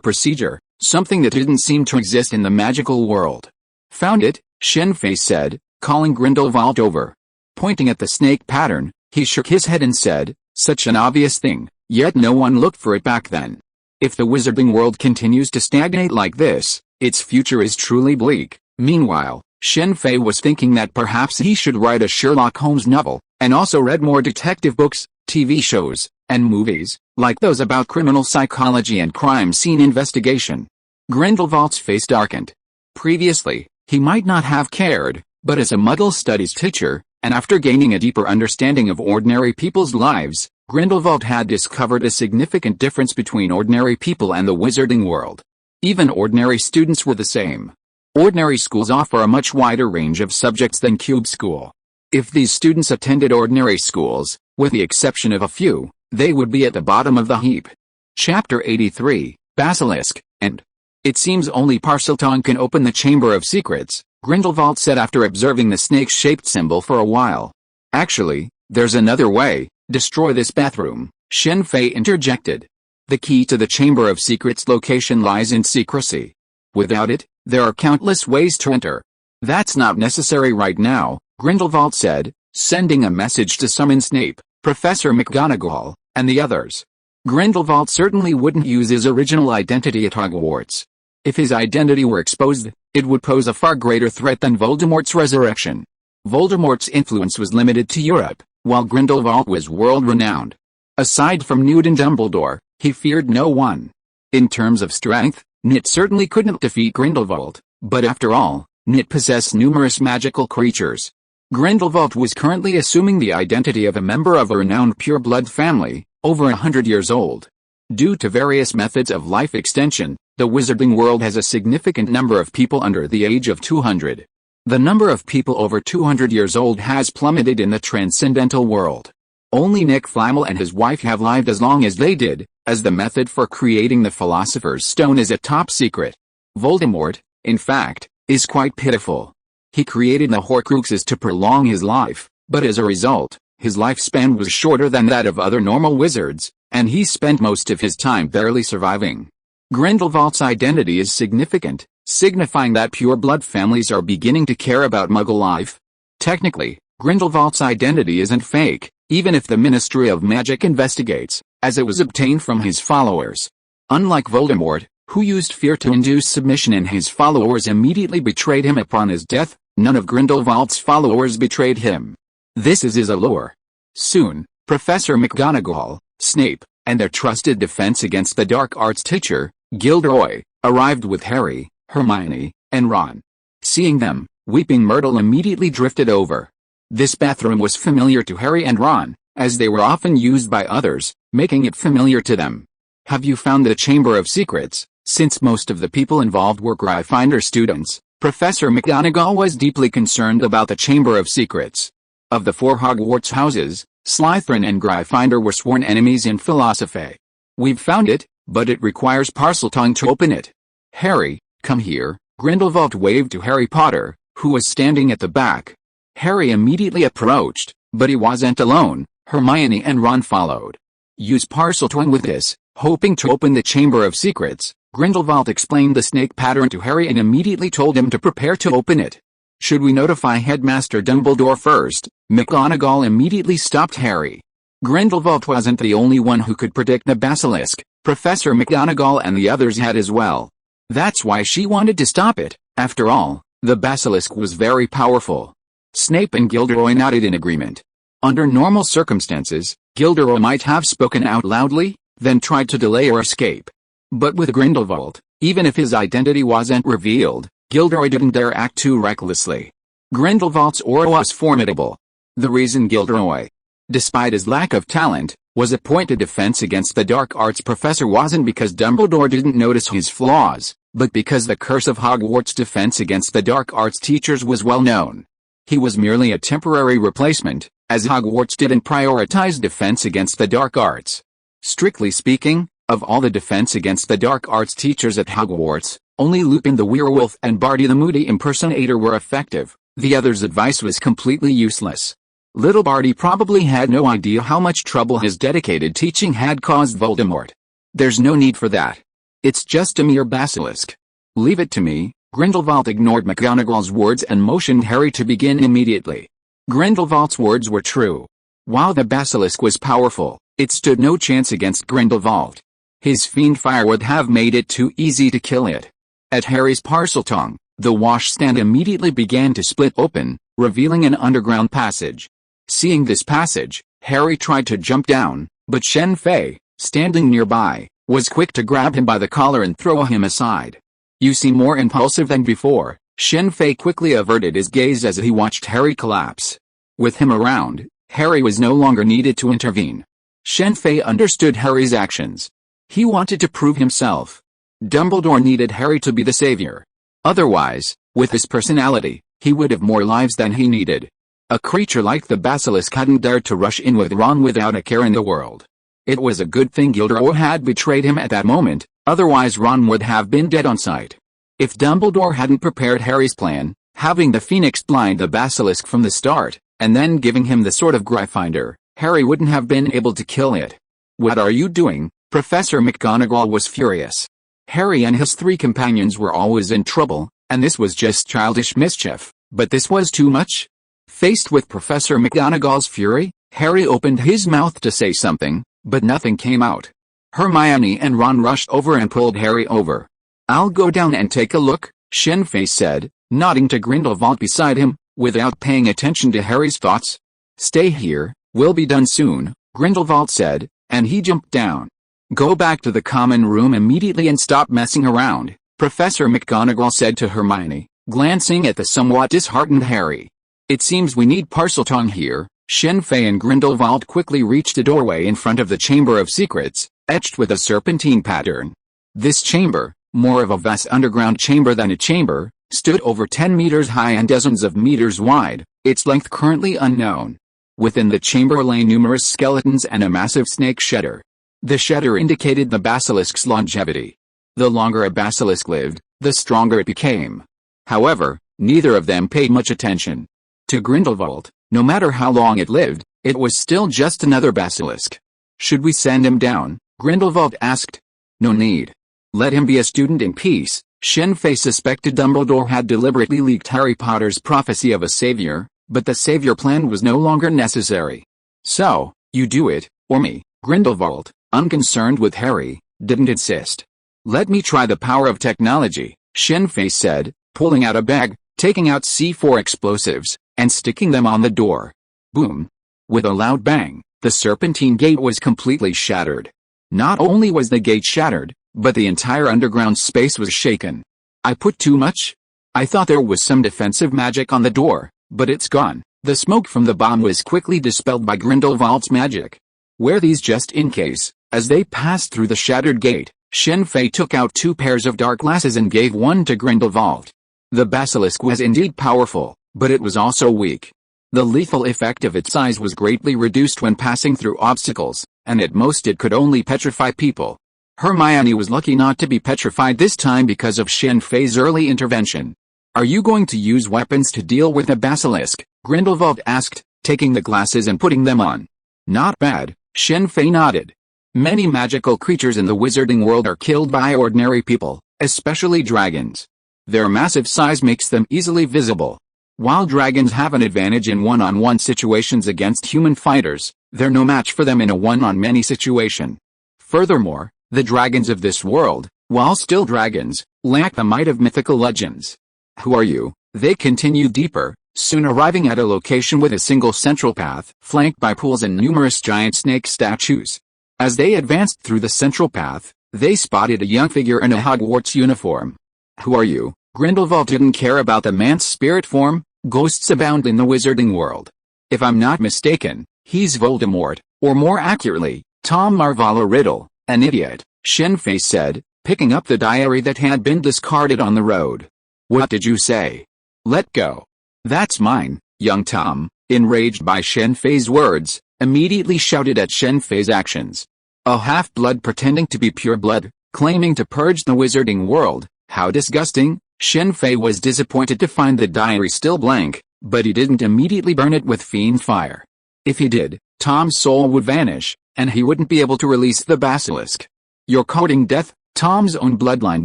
procedure, something that didn't seem to exist in the magical world. Found it, Shen Fei said, calling Grindelwald over. Pointing at the snake pattern, he shook his head and said, such an obvious thing, yet no one looked for it back then. If the wizarding world continues to stagnate like this, its future is truly bleak. Meanwhile, Shen Fei was thinking that perhaps he should write a Sherlock Holmes novel, and also read more detective books, TV shows, and movies, like those about criminal psychology and crime scene investigation. Grindelwald's face darkened. Previously, he might not have cared, but as a Muggle studies teacher, and after gaining a deeper understanding of ordinary people's lives, Grindelwald had discovered a significant difference between ordinary people and the wizarding world. Even ordinary students were the same. Ordinary schools offer a much wider range of subjects than Cube School. If these students attended ordinary schools, with the exception of a few, they would be at the bottom of the heap. Chapter 83, Basilisk, and it seems only Parseltongue can open the Chamber of Secrets, Grindelwald said after observing the snake-shaped symbol for a while. Actually, there's another way. Destroy this bathroom, Shen Fei interjected. The key to the Chamber of Secrets location lies in secrecy. Without it, there are countless ways to enter. That's not necessary right now, Grindelwald said, sending a message to summon Snape, Professor McGonagall, and the others. Grindelwald certainly wouldn't use his original identity at Hogwarts. If his identity were exposed, it would pose a far greater threat than Voldemort's resurrection. Voldemort's influence was limited to Europe, while Grindelwald was world-renowned. Aside from Newt and Dumbledore, he feared no one. In terms of strength, Nit certainly couldn't defeat Grindelwald, but after all, Nit possessed numerous magical creatures. Grindelwald was currently assuming the identity of a member of a renowned pure-blood family, over 100 years old. Due to various methods of life extension, the wizarding world has a significant number of people under the age of 200. The number of people over 200 years old has plummeted in the transcendental world. Only Nick Flamel and his wife have lived as long as they did, as the method for creating the Philosopher's Stone is a top secret. Voldemort, in fact, is quite pitiful. He created the Horcruxes to prolong his life, but as a result, his lifespan was shorter than that of other normal wizards, and he spent most of his time barely surviving. Grindelwald's identity is significant, signifying that pure-blood families are beginning to care about Muggle life. Technically, Grindelwald's identity isn't fake, even if the Ministry of Magic investigates, as it was obtained from his followers. Unlike Voldemort, who used fear to induce submission and his followers immediately betrayed him upon his death, none of Grindelwald's followers betrayed him. This is his allure. Soon, Professor McGonagall, Snape, and their trusted defense against the dark arts teacher, Gilderoy, arrived with Harry, Hermione, and Ron. Seeing them, Weeping Myrtle immediately drifted over. This bathroom was familiar to Harry and Ron, as they were often used by others, making it familiar to them. Have you found the Chamber of Secrets? Since most of the people involved were Gryffindor students, Professor McGonagall was deeply concerned about the Chamber of Secrets. Of the 4 Hogwarts houses, Slytherin and Gryffindor were sworn enemies in philosophy. We've found it, but it requires Parseltongue to open it. Harry, come here, Grindelwald waved to Harry Potter, who was standing at the back. Harry immediately approached, but he wasn't alone. Hermione and Ron followed. Use Parseltongue with this, hoping to open the Chamber of Secrets. Grindelwald explained the snake pattern to Harry and immediately told him to prepare to open it. Should we notify Headmaster Dumbledore first? McGonagall immediately stopped Harry. Grindelwald wasn't the only one who could predict the basilisk. Professor McGonagall and the others had as well. That's why she wanted to stop it. After all, the basilisk was very powerful. Snape and Gilderoy nodded in agreement. Under normal circumstances, Gilderoy might have spoken out loudly, then tried to delay or escape. But with Grindelwald, even if his identity wasn't revealed, Gilderoy didn't dare act too recklessly. Grindelwald's aura was formidable. The reason Gilderoy, despite his lack of talent, was appointed defense against the dark arts professor wasn't because Dumbledore didn't notice his flaws, but because the curse of Hogwarts' defense against the dark arts teachers was well known. He was merely a temporary replacement, as Hogwarts didn't prioritize defense against the dark arts. Strictly speaking, of all the defense against the dark arts teachers at Hogwarts, only Lupin the Werewolf and Barty the Moody Impersonator were effective. The others' advice was completely useless. Little Barty probably had no idea how much trouble his dedicated teaching had caused Voldemort. There's no need for that. It's just a mere basilisk. Leave it to me. Grindelwald ignored McGonagall's words and motioned Harry to begin immediately. Grindelwald's words were true. While the basilisk was powerful, it stood no chance against Grindelwald. His fiend fire would have made it too easy to kill it. At Harry's Parseltongue, the washstand immediately began to split open, revealing an underground passage. Seeing this passage, Harry tried to jump down, but Shen Fei, standing nearby, was quick to grab him by the collar and throw him aside. You seem more impulsive than before. Shen Fei quickly averted his gaze as he watched Harry collapse. With him around, Harry was no longer needed to intervene. Shen Fei understood Harry's actions. He wanted to prove himself. Dumbledore needed Harry to be the savior. Otherwise, with his personality, he would have more lives than he needed. A creature like the basilisk hadn't dared to rush in with Ron without a care in the world. It was a good thing Gilderoy had betrayed him at that moment, otherwise Ron would have been dead on sight. If Dumbledore hadn't prepared Harry's plan, having the Phoenix blind the basilisk from the start, and then giving him the Sword of Gryffindor, Harry wouldn't have been able to kill it. "What are you doing?" Professor McGonagall was furious. Harry and his three companions were always in trouble, and this was just childish mischief, but this was too much. Faced with Professor McGonagall's fury, Harry opened his mouth to say something, but nothing came out. Hermione and Ron rushed over and pulled Harry over. "I'll go down and take a look," Shen Fei said, nodding to Grindelwald beside him, without paying attention to Harry's thoughts. "Stay here, we'll be done soon," Grindelwald said, and he jumped down. "Go back to the common room immediately and stop messing around," Professor McGonagall said to Hermione, glancing at the somewhat disheartened Harry. "It seems we need Parseltongue here." Shen Fei and Grindelwald quickly reached a doorway in front of the Chamber of Secrets, etched with a serpentine pattern. This chamber, more of a vast underground chamber than a chamber, stood over 10 meters high and dozens of meters wide, its length currently unknown. Within the chamber lay numerous skeletons and a massive snake shedder. The shedder indicated the basilisk's longevity. The longer a basilisk lived, the stronger it became. However, neither of them paid much attention. To Grindelwald, no matter how long it lived, it was still just another basilisk. "Should we send him down?" Grindelwald asked. "No need. Let him be a student in peace." Shen Fei suspected Dumbledore had deliberately leaked Harry Potter's prophecy of a savior, but the savior plan was no longer necessary. "So, you do it, or me," Grindelwald, unconcerned with Harry, didn't insist. "Let me try the power of technology," Shen Fei said, pulling out a bag, taking out C4 explosives, and sticking them on the door. Boom! With a loud bang, the serpentine gate was completely shattered. Not only was the gate shattered, but the entire underground space was shaken. "I put too much? I thought there was some defensive magic on the door, but it's gone." The smoke from the bomb was quickly dispelled by Grindelwald's magic. "Wear these just in case." As they passed through the shattered gate, Shen Fei took out 2 pairs of dark glasses and gave one to Grindelwald. The basilisk was indeed powerful, but it was also weak. The lethal effect of its size was greatly reduced when passing through obstacles, and at most it could only petrify people. Hermione was lucky not to be petrified this time because of Shen Fei's early intervention. "Are you going to use weapons to deal with the basilisk?" Grindelwald asked, taking the glasses and putting them on. "Not bad," Shen Fei nodded. "Many magical creatures in the wizarding world are killed by ordinary people, especially dragons. Their massive size makes them easily visible. While dragons have an advantage in one-on-one situations against human fighters, they're no match for them in a one-on-many situation. Furthermore, the dragons of this world, while still dragons, lack the might of mythical legends." "Who are you?" They continued deeper, soon arriving at a location with a single central path, flanked by pools and numerous giant snake statues. As they advanced through the central path, they spotted a young figure in a Hogwarts uniform. "Who are you?" Grindelwald didn't care about the man's spirit form. Ghosts abound in the wizarding world. "If I'm not mistaken, he's Voldemort, or more accurately, Tom Marvolo Riddle, an idiot," Shen Fei said, picking up the diary that had been discarded on the road. "What did you say?" "Let go." "That's mine." Young Tom, enraged by Shen Fei's words, immediately shouted at Shen Fei's actions. A half-blood pretending to be pure blood, claiming to purge the wizarding world. How disgusting. Shen Fei was disappointed to find the diary still blank, but he didn't immediately burn it with fiend fire. If he did, Tom's soul would vanish, and he wouldn't be able to release the basilisk. "You're courting death." Tom's own bloodline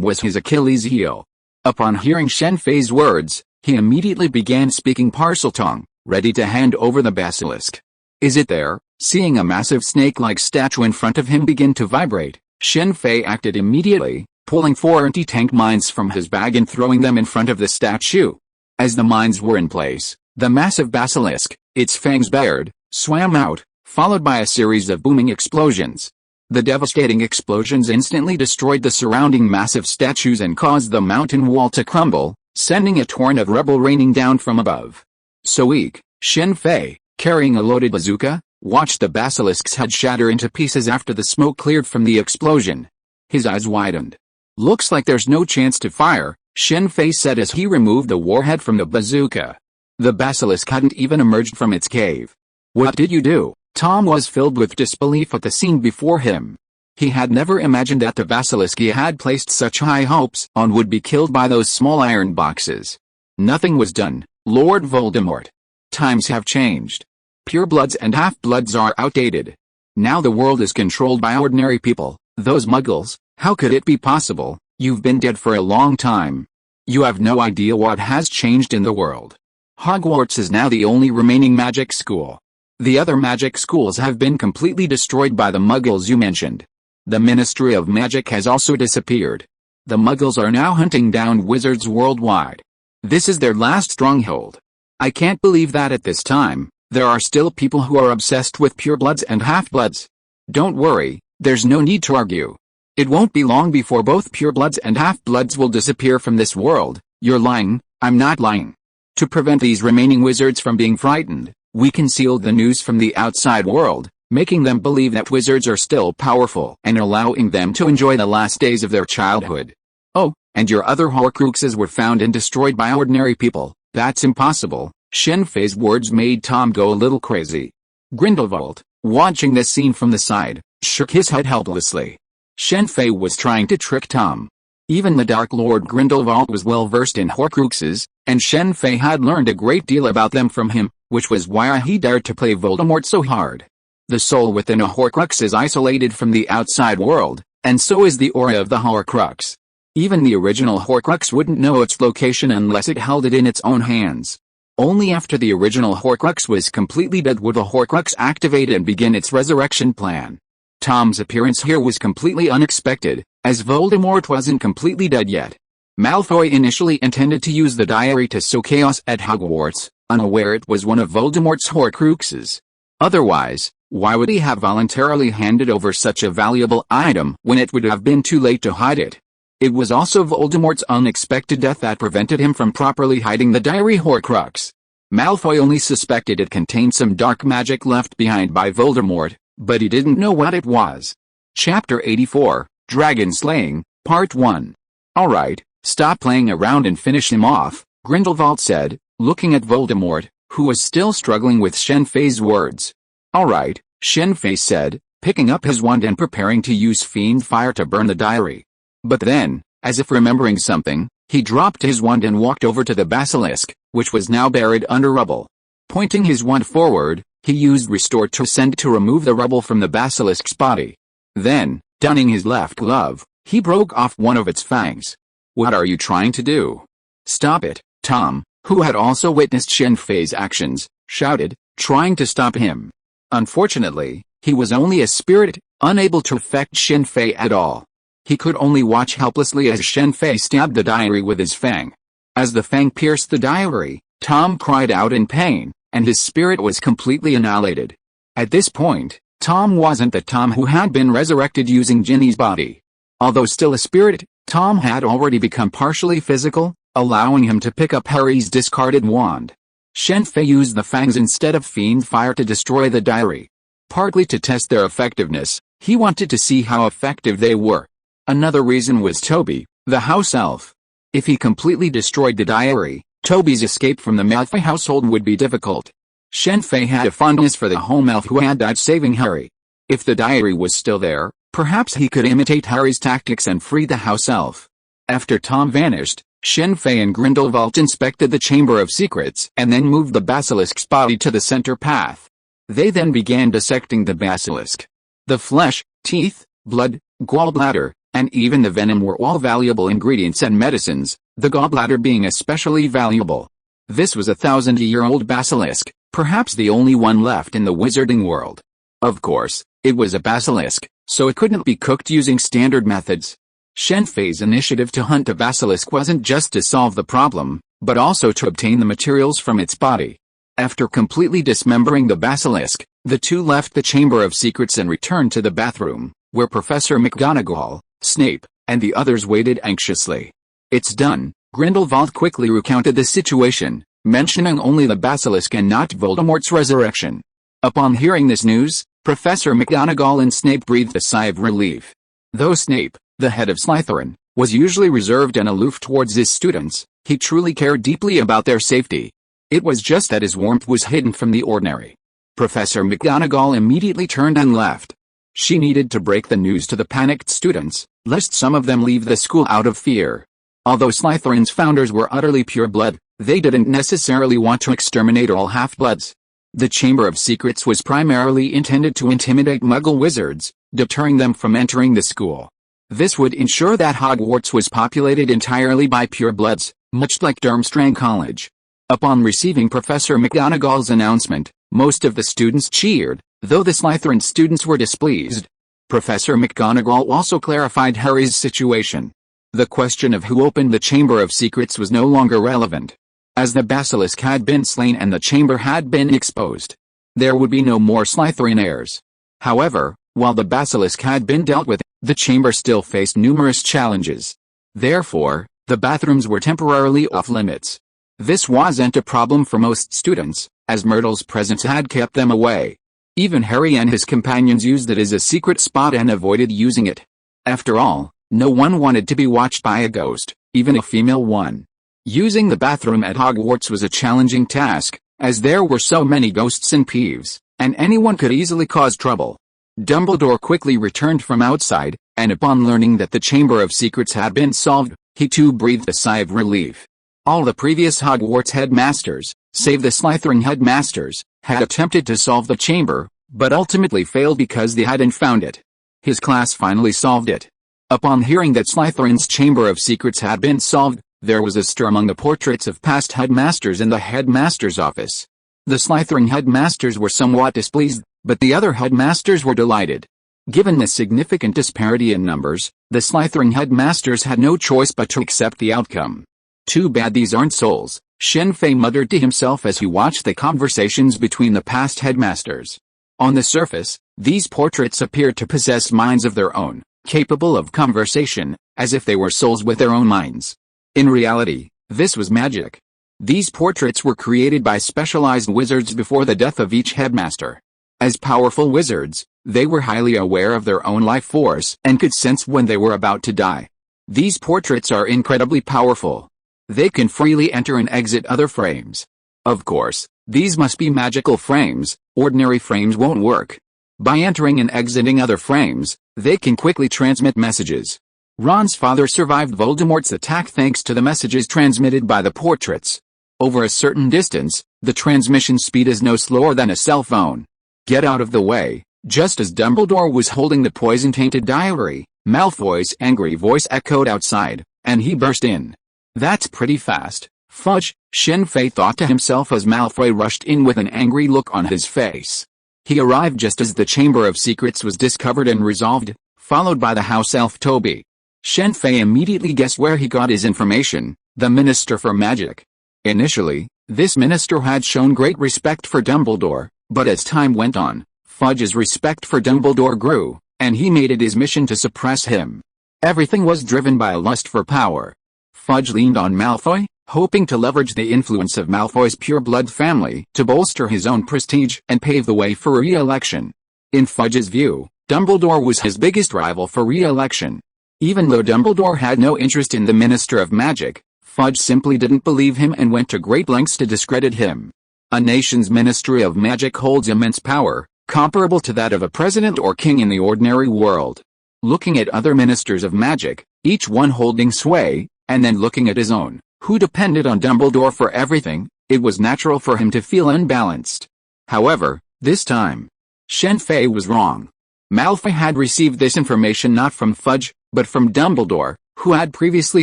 was his Achilles heel. Upon hearing Shen Fei's words, he immediately began speaking Parseltongue, ready to hand over the basilisk. "Is it there?" Seeing a massive snake-like statue in front of him begin to vibrate, Shen Fei acted immediately, pulling 4 anti-tank mines from his bag and throwing them in front of the statue. As the mines were in place, the massive basilisk, its fangs bared, swam out, followed by a series of booming explosions. The devastating explosions instantly destroyed the surrounding massive statues and caused the mountain wall to crumble, sending a torrent of rubble raining down from above. Soik, Shen Fei, carrying a loaded bazooka, watched the basilisk's head shatter into pieces after the smoke cleared from the explosion. His eyes widened. "Looks like there's no chance to fire," Shen Fei said as he removed the warhead from the bazooka. The basilisk hadn't even emerged from its cave. "What did you do?" Tom was filled with disbelief at the scene before him. He had never imagined that the basilisk he had placed such high hopes on would be killed by those small iron boxes. "Nothing was done, Lord Voldemort. Times have changed. Purebloods and half-bloods are outdated. Now the world is controlled by ordinary people, those muggles. How could it be possible? You've been dead for a long time. You have no idea what has changed in the world. Hogwarts is now the only remaining magic school. The other magic schools have been completely destroyed by the muggles you mentioned. The Ministry of Magic has also disappeared. The muggles are now hunting down wizards worldwide. This is their last stronghold. I can't believe that at this time, there are still people who are obsessed with purebloods and half-bloods. Don't worry, there's no need to argue. It won't be long before both purebloods and half-bloods will disappear from this world." "You're lying." "I'm not lying. To prevent these remaining wizards from being frightened, we concealed the news from the outside world, making them believe that wizards are still powerful and allowing them to enjoy the last days of their childhood." "Oh, and your other Horcruxes were found and destroyed by ordinary people." "That's impossible." Shen Fei's words made Tom go a little crazy. Grindelwald, watching this scene from the side, shook his head helplessly. Shen Fei was trying to trick Tom. Even the Dark Lord Grindelwald was well versed in Horcruxes, and Shen Fei had learned a great deal about them from him, which was why he dared to play Voldemort so hard. The soul within a Horcrux is isolated from the outside world, and so is the aura of the Horcrux. Even the original Horcrux wouldn't know its location unless it held it in its own hands. Only after the original Horcrux was completely dead would the Horcrux activate and begin its resurrection plan. Tom's appearance here was completely unexpected, as Voldemort wasn't completely dead yet. Malfoy initially intended to use the diary to sow chaos at Hogwarts, unaware it was one of Voldemort's Horcruxes. Otherwise, why would he have voluntarily handed over such a valuable item when it would have been too late to hide it? It was also Voldemort's unexpected death that prevented him from properly hiding the diary Horcrux. Malfoy only suspected it contained some dark magic left behind by Voldemort, but he didn't know what it was. Chapter 84, Dragon Slaying, Part 1. "Alright, stop playing around and finish him off," Grindelwald said, looking at Voldemort, who was still struggling with Shen Fei's words. "Alright," Shen Fei said, picking up his wand and preparing to use fiend fire to burn the diary. But then, as if remembering something, he dropped his wand and walked over to the basilisk, which was now buried under rubble. Pointing his wand forward, he used Restore to Send to remove the rubble from the basilisk's body. Then, donning his left glove, he broke off one of its fangs. "What are you trying to do?" "Stop it," Tom, who had also witnessed Shen Fei's actions, shouted, trying to stop him. Unfortunately, he was only a spirit, unable to affect Shen Fei at all. He could only watch helplessly as Shen Fei stabbed the diary with his fang. As the fang pierced the diary, Tom cried out in pain, and his spirit was completely annihilated. At this point, Tom wasn't the Tom who had been resurrected using Ginny's body. Although still a spirit, Tom had already become partially physical, allowing him to pick up Harry's discarded wand. Shen Fei used the fangs instead of fiend fire to destroy the diary. Partly to test their effectiveness, he wanted to see how effective they were. Another reason was Toby, the house elf. If he completely destroyed the diary, Toby's escape from the Malfoy household would be difficult. Shen Fei had a fondness for the home elf who had died saving Harry. If the diary was still there, perhaps he could imitate Harry's tactics and free the house elf. After Tom vanished, Shen Fei and Grindelwald inspected the Chamber of Secrets and then moved the basilisk's body to the center path. They then began dissecting the basilisk. The flesh, teeth, blood, gallbladder, and even the venom were all valuable ingredients and medicines, the gallbladder being especially valuable. This was a 1,000-year-old basilisk, perhaps the only one left in the wizarding world. Of course, it was a basilisk, so it couldn't be cooked using standard methods. Shen Fei's initiative to hunt a basilisk wasn't just to solve the problem, but also to obtain the materials from its body. After completely dismembering the basilisk, the two left the Chamber of Secrets and returned to the bathroom, where Professor McGonagall, Snape, and the others waited anxiously. "It's done," Grindelwald quickly recounted the situation, mentioning only the basilisk and not Voldemort's resurrection. Upon hearing this news, Professor McGonagall and Snape breathed a sigh of relief. Though Snape, the head of Slytherin, was usually reserved and aloof towards his students, he truly cared deeply about their safety. It was just that his warmth was hidden from the ordinary. Professor McGonagall immediately turned and left. She needed to break the news to the panicked students, lest some of them leave the school out of fear. Although Slytherin's founders were utterly pure blood, they didn't necessarily want to exterminate all half-bloods. The Chamber of Secrets was primarily intended to intimidate Muggle wizards, deterring them from entering the school. This would ensure that Hogwarts was populated entirely by purebloods, much like Durmstrang College. Upon receiving Professor McGonagall's announcement, most of the students cheered, though the Slytherin students were displeased. Professor McGonagall also clarified Harry's situation. The question of who opened the Chamber of Secrets was no longer relevant. As the basilisk had been slain and the chamber had been exposed, there would be no more Slytherin heirs. However, while the basilisk had been dealt with, the chamber still faced numerous challenges. Therefore, the bathrooms were temporarily off-limits. This wasn't a problem for most students, as Myrtle's presence had kept them away. Even Harry and his companions used it as a secret spot and avoided using it. After all, no one wanted to be watched by a ghost, even a female one. Using the bathroom at Hogwarts was a challenging task, as there were so many ghosts and Peeves, and anyone could easily cause trouble. Dumbledore quickly returned from outside, and upon learning that the Chamber of Secrets had been solved, he too breathed a sigh of relief. All the previous Hogwarts headmasters, save the Slytherin headmasters, had attempted to solve the chamber, but ultimately failed because they hadn't found it. His class finally solved it. Upon hearing that Slytherin's Chamber of Secrets had been solved, there was a stir among the portraits of past headmasters in the headmaster's office. The Slytherin headmasters were somewhat displeased, but the other headmasters were delighted. Given the significant disparity in numbers, the Slytherin headmasters had no choice but to accept the outcome. Too bad these aren't souls, Shen Fei muttered to himself as he watched the conversations between the past headmasters. On the surface, these portraits appeared to possess minds of their own, capable of conversation, as if they were souls with their own minds. In reality, this was magic. These portraits were created by specialized wizards before the death of each headmaster. As powerful wizards, they were highly aware of their own life force and could sense when they were about to die. These portraits are incredibly powerful. They can freely enter and exit other frames. Of course, these must be magical frames, ordinary frames won't work. By entering and exiting other frames, they can quickly transmit messages. Ron's father survived Voldemort's attack thanks to the messages transmitted by the portraits. Over a certain distance, the transmission speed is no slower than a cell phone. Get out of the way. Just as Dumbledore was holding the poison-tainted diary, Malfoy's angry voice echoed outside, and he burst in. That's pretty fast, Fudge, Shen Fei thought to himself as Malfoy rushed in with an angry look on his face. He arrived just as the Chamber of Secrets was discovered and resolved, followed by the house elf Toby. Shen Fei immediately guessed where he got his information, the Minister for Magic. Initially, this minister had shown great respect for Dumbledore, but as time went on, Fudge's respect for Dumbledore grew, and he made it his mission to suppress him. Everything was driven by a lust for power. Fudge leaned on Malfoy, hoping to leverage the influence of Malfoy's pure-blood family to bolster his own prestige and pave the way for re-election. In Fudge's view, Dumbledore was his biggest rival for re-election. Even though Dumbledore had no interest in the Minister of Magic, Fudge simply didn't believe him and went to great lengths to discredit him. A nation's Ministry of Magic holds immense power, comparable to that of a president or king in the ordinary world. Looking at other ministers of magic, each one holding sway, and then looking at his own, who depended on Dumbledore for everything, it was natural for him to feel unbalanced. However, this time, Shen Fei was wrong. Malfoy had received this information not from Fudge, but from Dumbledore, who had previously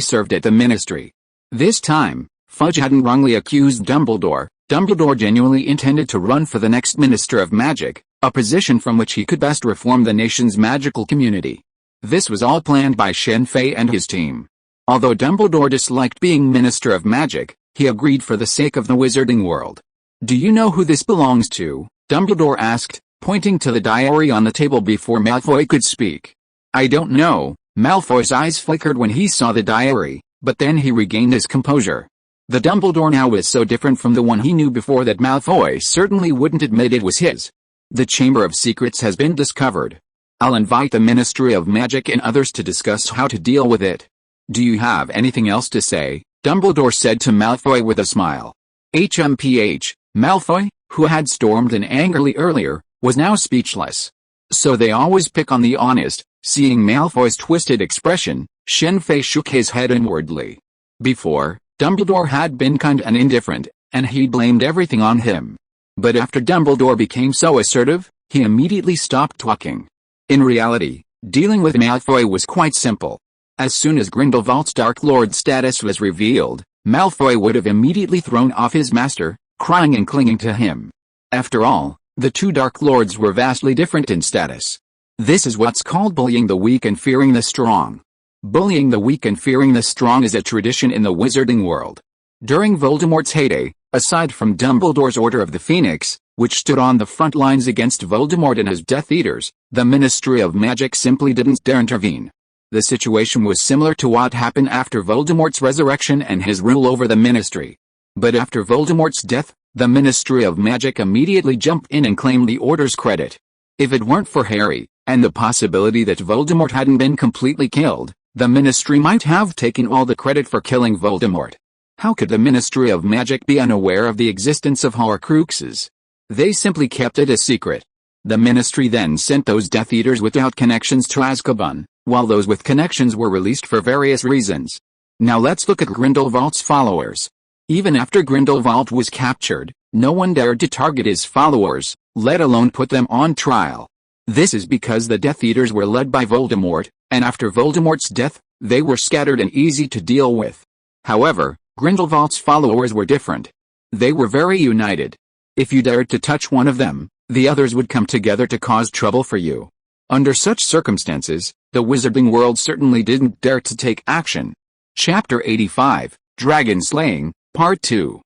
served at the ministry. This time, Fudge hadn't wrongly accused Dumbledore. Dumbledore genuinely intended to run for the next Minister of Magic, a position from which he could best reform the nation's magical community. This was all planned by Shen Fei and his team. Although Dumbledore disliked being Minister of Magic, he agreed for the sake of the wizarding world. "Do you know who this belongs to?" Dumbledore asked, pointing to the diary on the table before Malfoy could speak. "I don't know." Malfoy's eyes flickered when he saw the diary, but then he regained his composure. The Dumbledore now was so different from the one he knew before that Malfoy certainly wouldn't admit it was his. "The Chamber of Secrets has been discovered. I'll invite the Ministry of Magic and others to discuss how to deal with it. Do you have anything else to say?" Dumbledore said to Malfoy with a smile. HMPH, Malfoy, who had stormed in angrily earlier, was now speechless. So they always pick on the honest. Seeing Malfoy's twisted expression, Shen Fei shook his head inwardly. Before, Dumbledore had been kind and indifferent, and he blamed everything on him. But after Dumbledore became so assertive, he immediately stopped talking. In reality, dealing with Malfoy was quite simple. As soon as Grindelwald's Dark Lord status was revealed, Malfoy would have immediately thrown off his master, crying and clinging to him. After all, the two Dark Lords were vastly different in status. This is what's called bullying the weak and fearing the strong. Bullying the weak and fearing the strong is a tradition in the wizarding world. During Voldemort's heyday, aside from Dumbledore's Order of the Phoenix, which stood on the front lines against Voldemort and his Death Eaters, the Ministry of Magic simply didn't dare intervene. The situation was similar to what happened after Voldemort's resurrection and his rule over the Ministry. But after Voldemort's death, the Ministry of Magic immediately jumped in and claimed the Order's credit. If it weren't for Harry, and the possibility that Voldemort hadn't been completely killed, the Ministry might have taken all the credit for killing Voldemort. How could the Ministry of Magic be unaware of the existence of Horcruxes? They simply kept it a secret. The Ministry then sent those Death Eaters without connections to Azkaban, while those with connections were released for various reasons. Now let's look at Grindelwald's followers. Even after Grindelwald was captured, no one dared to target his followers, let alone put them on trial. This is because the Death Eaters were led by Voldemort, and after Voldemort's death, they were scattered and easy to deal with. However, Grindelwald's followers were different. They were very united. If you dared to touch one of them, the others would come together to cause trouble for you. Under such circumstances, the wizarding world certainly didn't dare to take action. Chapter 85, Dragon Slaying, Part 2.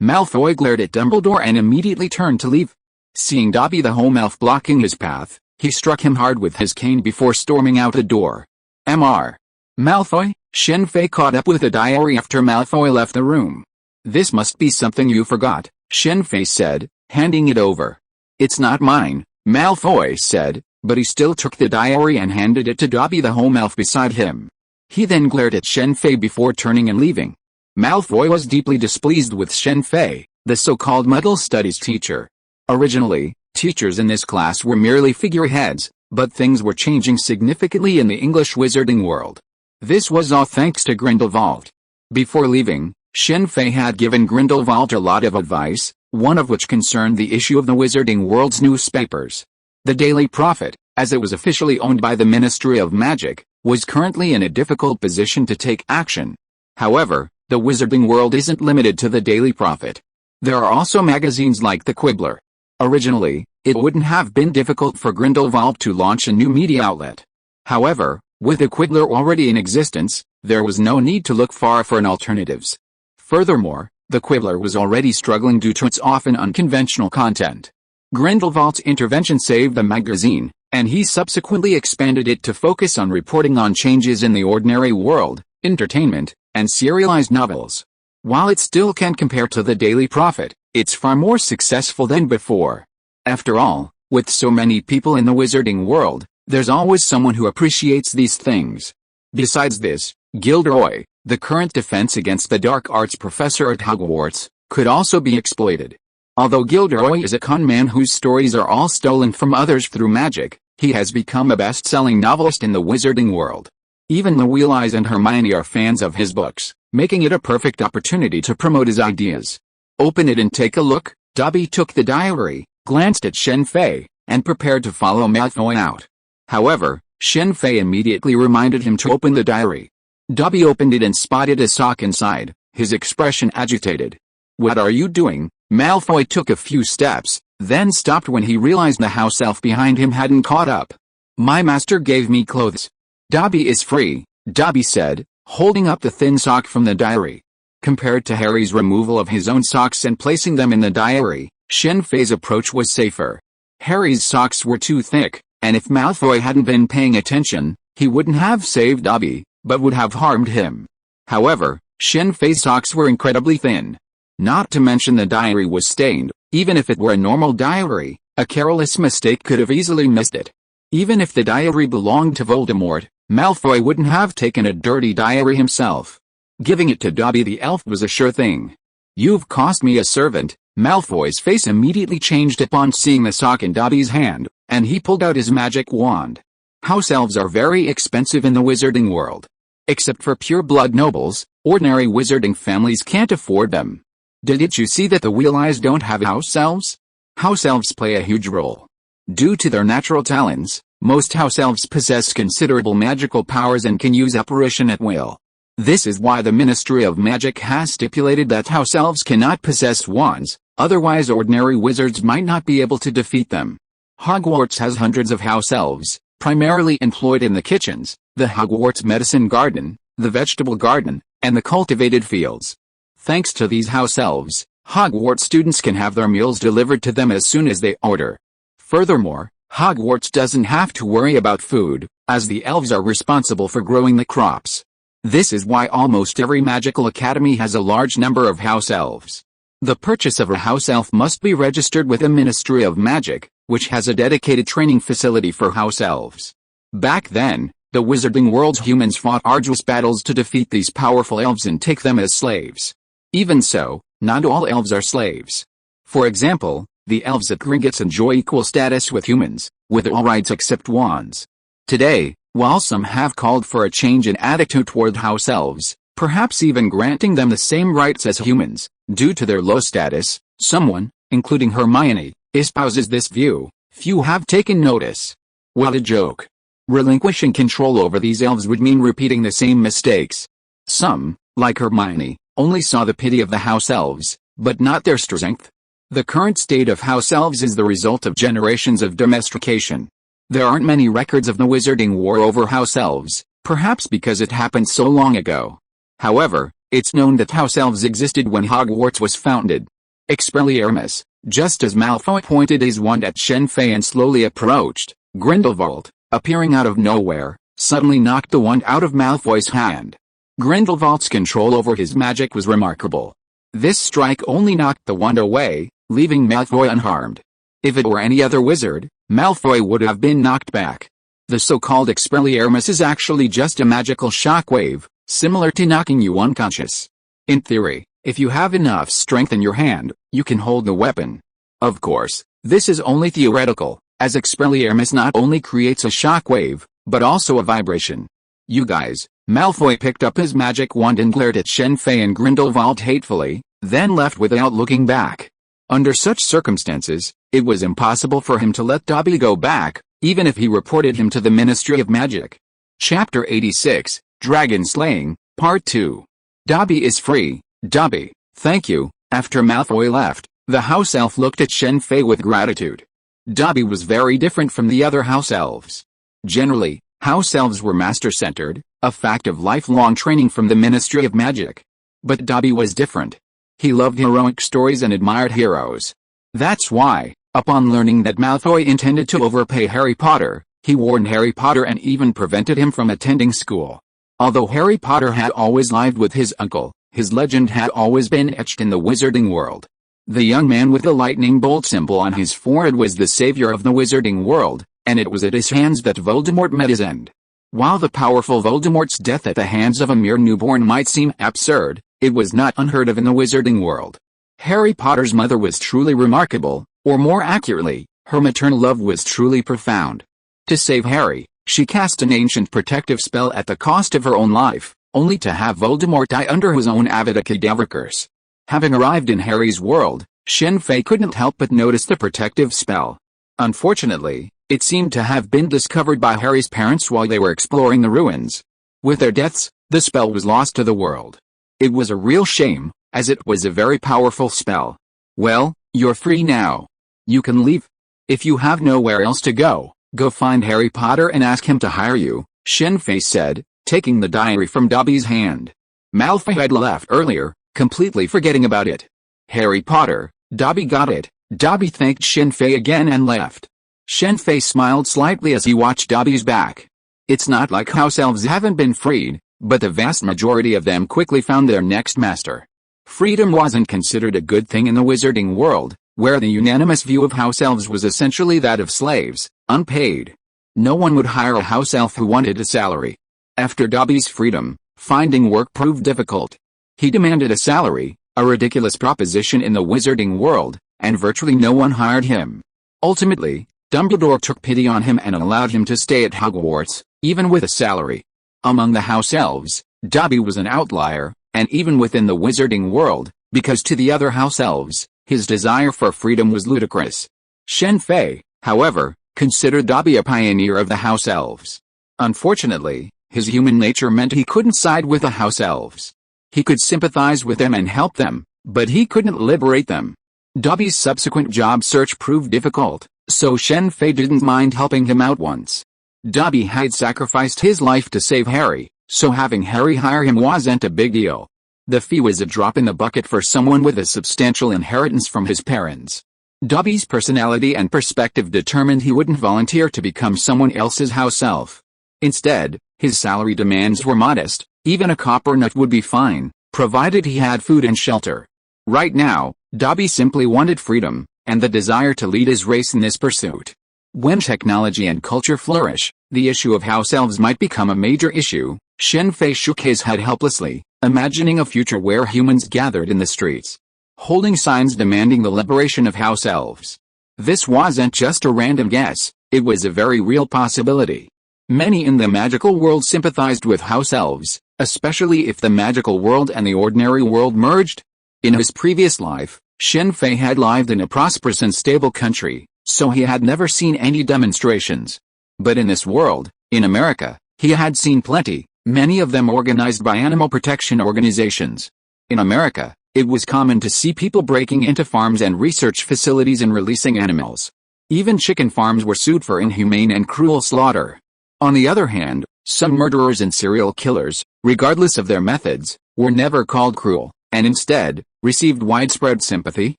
Malfoy glared at Dumbledore and immediately turned to leave. Seeing Dobby the home elf blocking his path, he struck him hard with his cane before storming out the door. Mr. Malfoy, Shen Fei caught up with the diary after Malfoy left the room. This must be something you forgot, Shen Fei said, handing it over. It's not mine, Malfoy said, but he still took the diary and handed it to Dobby the home elf beside him. He then glared at Shen Fei before turning and leaving. Malfoy was deeply displeased with Shen Fei, the so-called Muggle Studies teacher. Originally, teachers in this class were merely figureheads, but things were changing significantly in the English wizarding world. This was all thanks to Grindelwald. Before leaving, Shen Fei had given Grindelwald a lot of advice, one of which concerned the issue of the wizarding world's newspapers. The Daily Prophet, as it was officially owned by the Ministry of Magic, was currently in a difficult position to take action. However, the wizarding world isn't limited to the Daily Prophet. There are also magazines like the Quibbler. Originally, it wouldn't have been difficult for Grindelwald to launch a new media outlet. However, with the Quibbler already in existence, there was no need to look far for alternatives. Furthermore, the Quibbler was already struggling due to its often unconventional content. Grindelwald's intervention saved the magazine, and he subsequently expanded it to focus on reporting on changes in the ordinary world, entertainment, and serialized novels. While it still can't compare to the Daily Prophet, it's far more successful than before. After all, with so many people in the wizarding world, there's always someone who appreciates these things. Besides this, Gilderoy, the current defense against the dark arts professor at Hogwarts, could also be exploited. Although Gilderoy is a con man whose stories are all stolen from others through magic, he has become a best-selling novelist in the wizarding world. Even Louise and Hermione are fans of his books, making it a perfect opportunity to promote his ideas. Open it and take a look. Dobby took the diary, glanced at Shen Fei, and prepared to follow Malfoy out. However, Shen Fei immediately reminded him to open the diary. Dobby opened it and spotted a sock inside, his expression agitated. What are you doing? Malfoy took a few steps, then stopped when he realized the house elf behind him hadn't caught up. My master gave me clothes. Dobby is free, Dobby said, holding up the thin sock from the diary. Compared to Harry's removal of his own socks and placing them in the diary, Shen Fei's approach was safer. Harry's socks were too thick, and if Malfoy hadn't been paying attention, he wouldn't have saved Dobby, but would have harmed him. However, Shen Fei's socks were incredibly thin. Not to mention the diary was stained. Even if it were a normal diary, a careless mistake could have easily missed it. Even if the diary belonged to Voldemort, Malfoy wouldn't have taken a dirty diary himself. Giving it to Dobby the elf was a sure thing. "You've cost me a servant." Malfoy's face immediately changed upon seeing the sock in Dobby's hand, and he pulled out his magic wand. House elves are very expensive in the wizarding world. Except for pure-blood nobles, ordinary wizarding families can't afford them. Didn't you see that the Wheel-Eyes don't have house elves? House elves play a huge role. Due to their natural talents, most house elves possess considerable magical powers and can use apparition at will. This is why the Ministry of Magic has stipulated that house elves cannot possess wands, otherwise ordinary wizards might not be able to defeat them. Hogwarts has hundreds of house elves, primarily employed in the kitchens, the Hogwarts medicine garden, the vegetable garden, and the cultivated fields. Thanks to these house elves, Hogwarts students can have their meals delivered to them as soon as they order. Furthermore, Hogwarts doesn't have to worry about food, as the elves are responsible for growing the crops. This is why almost every magical academy has a large number of house elves. The purchase of a house elf must be registered with the Ministry of Magic, which has a dedicated training facility for house elves. Back then, the wizarding world's humans fought arduous battles to defeat these powerful elves and take them as slaves. Even so, not all elves are slaves. For example, the elves at Gringotts enjoy equal status with humans, with all rights except wands. Today, while some have called for a change in attitude toward house elves, perhaps even granting them the same rights as humans, due to their low status, someone, including Hermione, espouses this view. Few have taken notice. What a joke. Relinquishing control over these elves would mean repeating the same mistakes. Some, like Hermione, only saw the pity of the house elves, but not their strength. The current state of house elves is the result of generations of domestication. There aren't many records of the wizarding war over house elves, perhaps because it happened so long ago. However, it's known that house elves existed when Hogwarts was founded. Expelliarmus, just as Malfoy pointed his wand at Shen Fei and slowly approached, Grindelwald, appearing out of nowhere, suddenly knocked the wand out of Malfoy's hand. Grindelwald's control over his magic was remarkable. This strike only knocked the wand away, leaving Malfoy unharmed. If it were any other wizard, Malfoy would have been knocked back. The so-called Expelliarmus is actually just a magical shockwave, similar to knocking you unconscious. In theory, if you have enough strength in your hand, you can hold the weapon. Of course, this is only theoretical, as Expelliarmus not only creates a shockwave, but also a vibration. You guys, Malfoy picked up his magic wand and glared at Shen Fei and Grindelwald hatefully, then left without looking back. Under such circumstances, it was impossible for him to let Dobby go back, even if he reported him to the Ministry of Magic. Chapter 86, Dragon Slaying, Part 2. Dobby is free. Dobby, thank you. After Malfoy left, the house elf looked at Shen Fei with gratitude. Dobby was very different from the other house elves. Generally, house elves were master-centered, a fact of lifelong training from the Ministry of Magic. But Dobby was different. He loved heroic stories and admired heroes. That's why, upon learning that Malfoy intended to overpay Harry Potter, he warned Harry Potter and even prevented him from attending school. Although Harry Potter had always lived with his uncle, his legend had always been etched in the wizarding world. The young man with the lightning bolt symbol on his forehead was the savior of the wizarding world, and it was at his hands that Voldemort met his end. While the powerful Voldemort's death at the hands of a mere newborn might seem absurd, it was not unheard of in the wizarding world. Harry Potter's mother was truly remarkable, or more accurately, her maternal love was truly profound. To save Harry, she cast an ancient protective spell at the cost of her own life, only to have Voldemort die under his own Avada Kedavra curse. Having arrived in Harry's world, Shen Fei couldn't help but notice the protective spell. Unfortunately, it seemed to have been discovered by Harry's parents while they were exploring the ruins. With their deaths, the spell was lost to the world. It was a real shame, as it was a very powerful spell. Well, you're free now. You can leave. If you have nowhere else to go find Harry Potter and ask him to hire you, Shen Fei said, taking the diary from Dobby's hand. Malfoy had left earlier, completely forgetting about it. Harry Potter, Dobby got it. Dobby thanked Shen Fei again and left. Shen Fei smiled slightly as he watched Dobby's back. It's not like house elves haven't been freed, but the vast majority of them quickly found their next master. Freedom wasn't considered a good thing in the wizarding world, where the unanimous view of house elves was essentially that of slaves, unpaid. No one would hire a house elf who wanted a salary. After Dobby's freedom, finding work proved difficult. He demanded a salary, A ridiculous proposition in the wizarding world, and virtually no one hired him. Ultimately, Dumbledore took pity on him and allowed him to stay at Hogwarts, even with a salary. Among the house elves, Dobby was an outlier, and even within the wizarding world, because to the other house elves, his desire for freedom was ludicrous. Shen Fei, however, considered Dobby a pioneer of the house elves. Unfortunately, his human nature meant he couldn't side with the house elves. He could sympathize with them and help them, but he couldn't liberate them. Dobby's subsequent job search proved difficult, so Shen Fei didn't mind helping him out once. Dobby had sacrificed his life to save Harry, so having Harry hire him wasn't a big deal. The fee was a drop in the bucket for someone with a substantial inheritance from his parents. Dobby's personality and perspective determined he wouldn't volunteer to become someone else's house elf. Instead, his salary demands were modest. Even a copper nut would be fine, provided he had food and shelter. Right now, Dobby simply wanted freedom, and the desire to lead his race in this pursuit. When technology and culture flourish, the issue of house elves might become a major issue. Shen Fei shook his head helplessly, imagining a future where humans gathered in the streets, holding signs demanding the liberation of house elves. This wasn't just a random guess, it was a very real possibility. Many in the magical world sympathized with house elves, especially if the magical world and the ordinary world merged. In his previous life, Shen Fei had lived in a prosperous and stable country, so he had never seen any demonstrations. But in this world, in America, he had seen plenty, many of them organized by animal protection organizations. In America, it was common to see people breaking into farms and research facilities and releasing animals. Even chicken farms were sued for inhumane and cruel slaughter. On the other hand, some murderers and serial killers, regardless of their methods, were never called cruel, and instead, received widespread sympathy.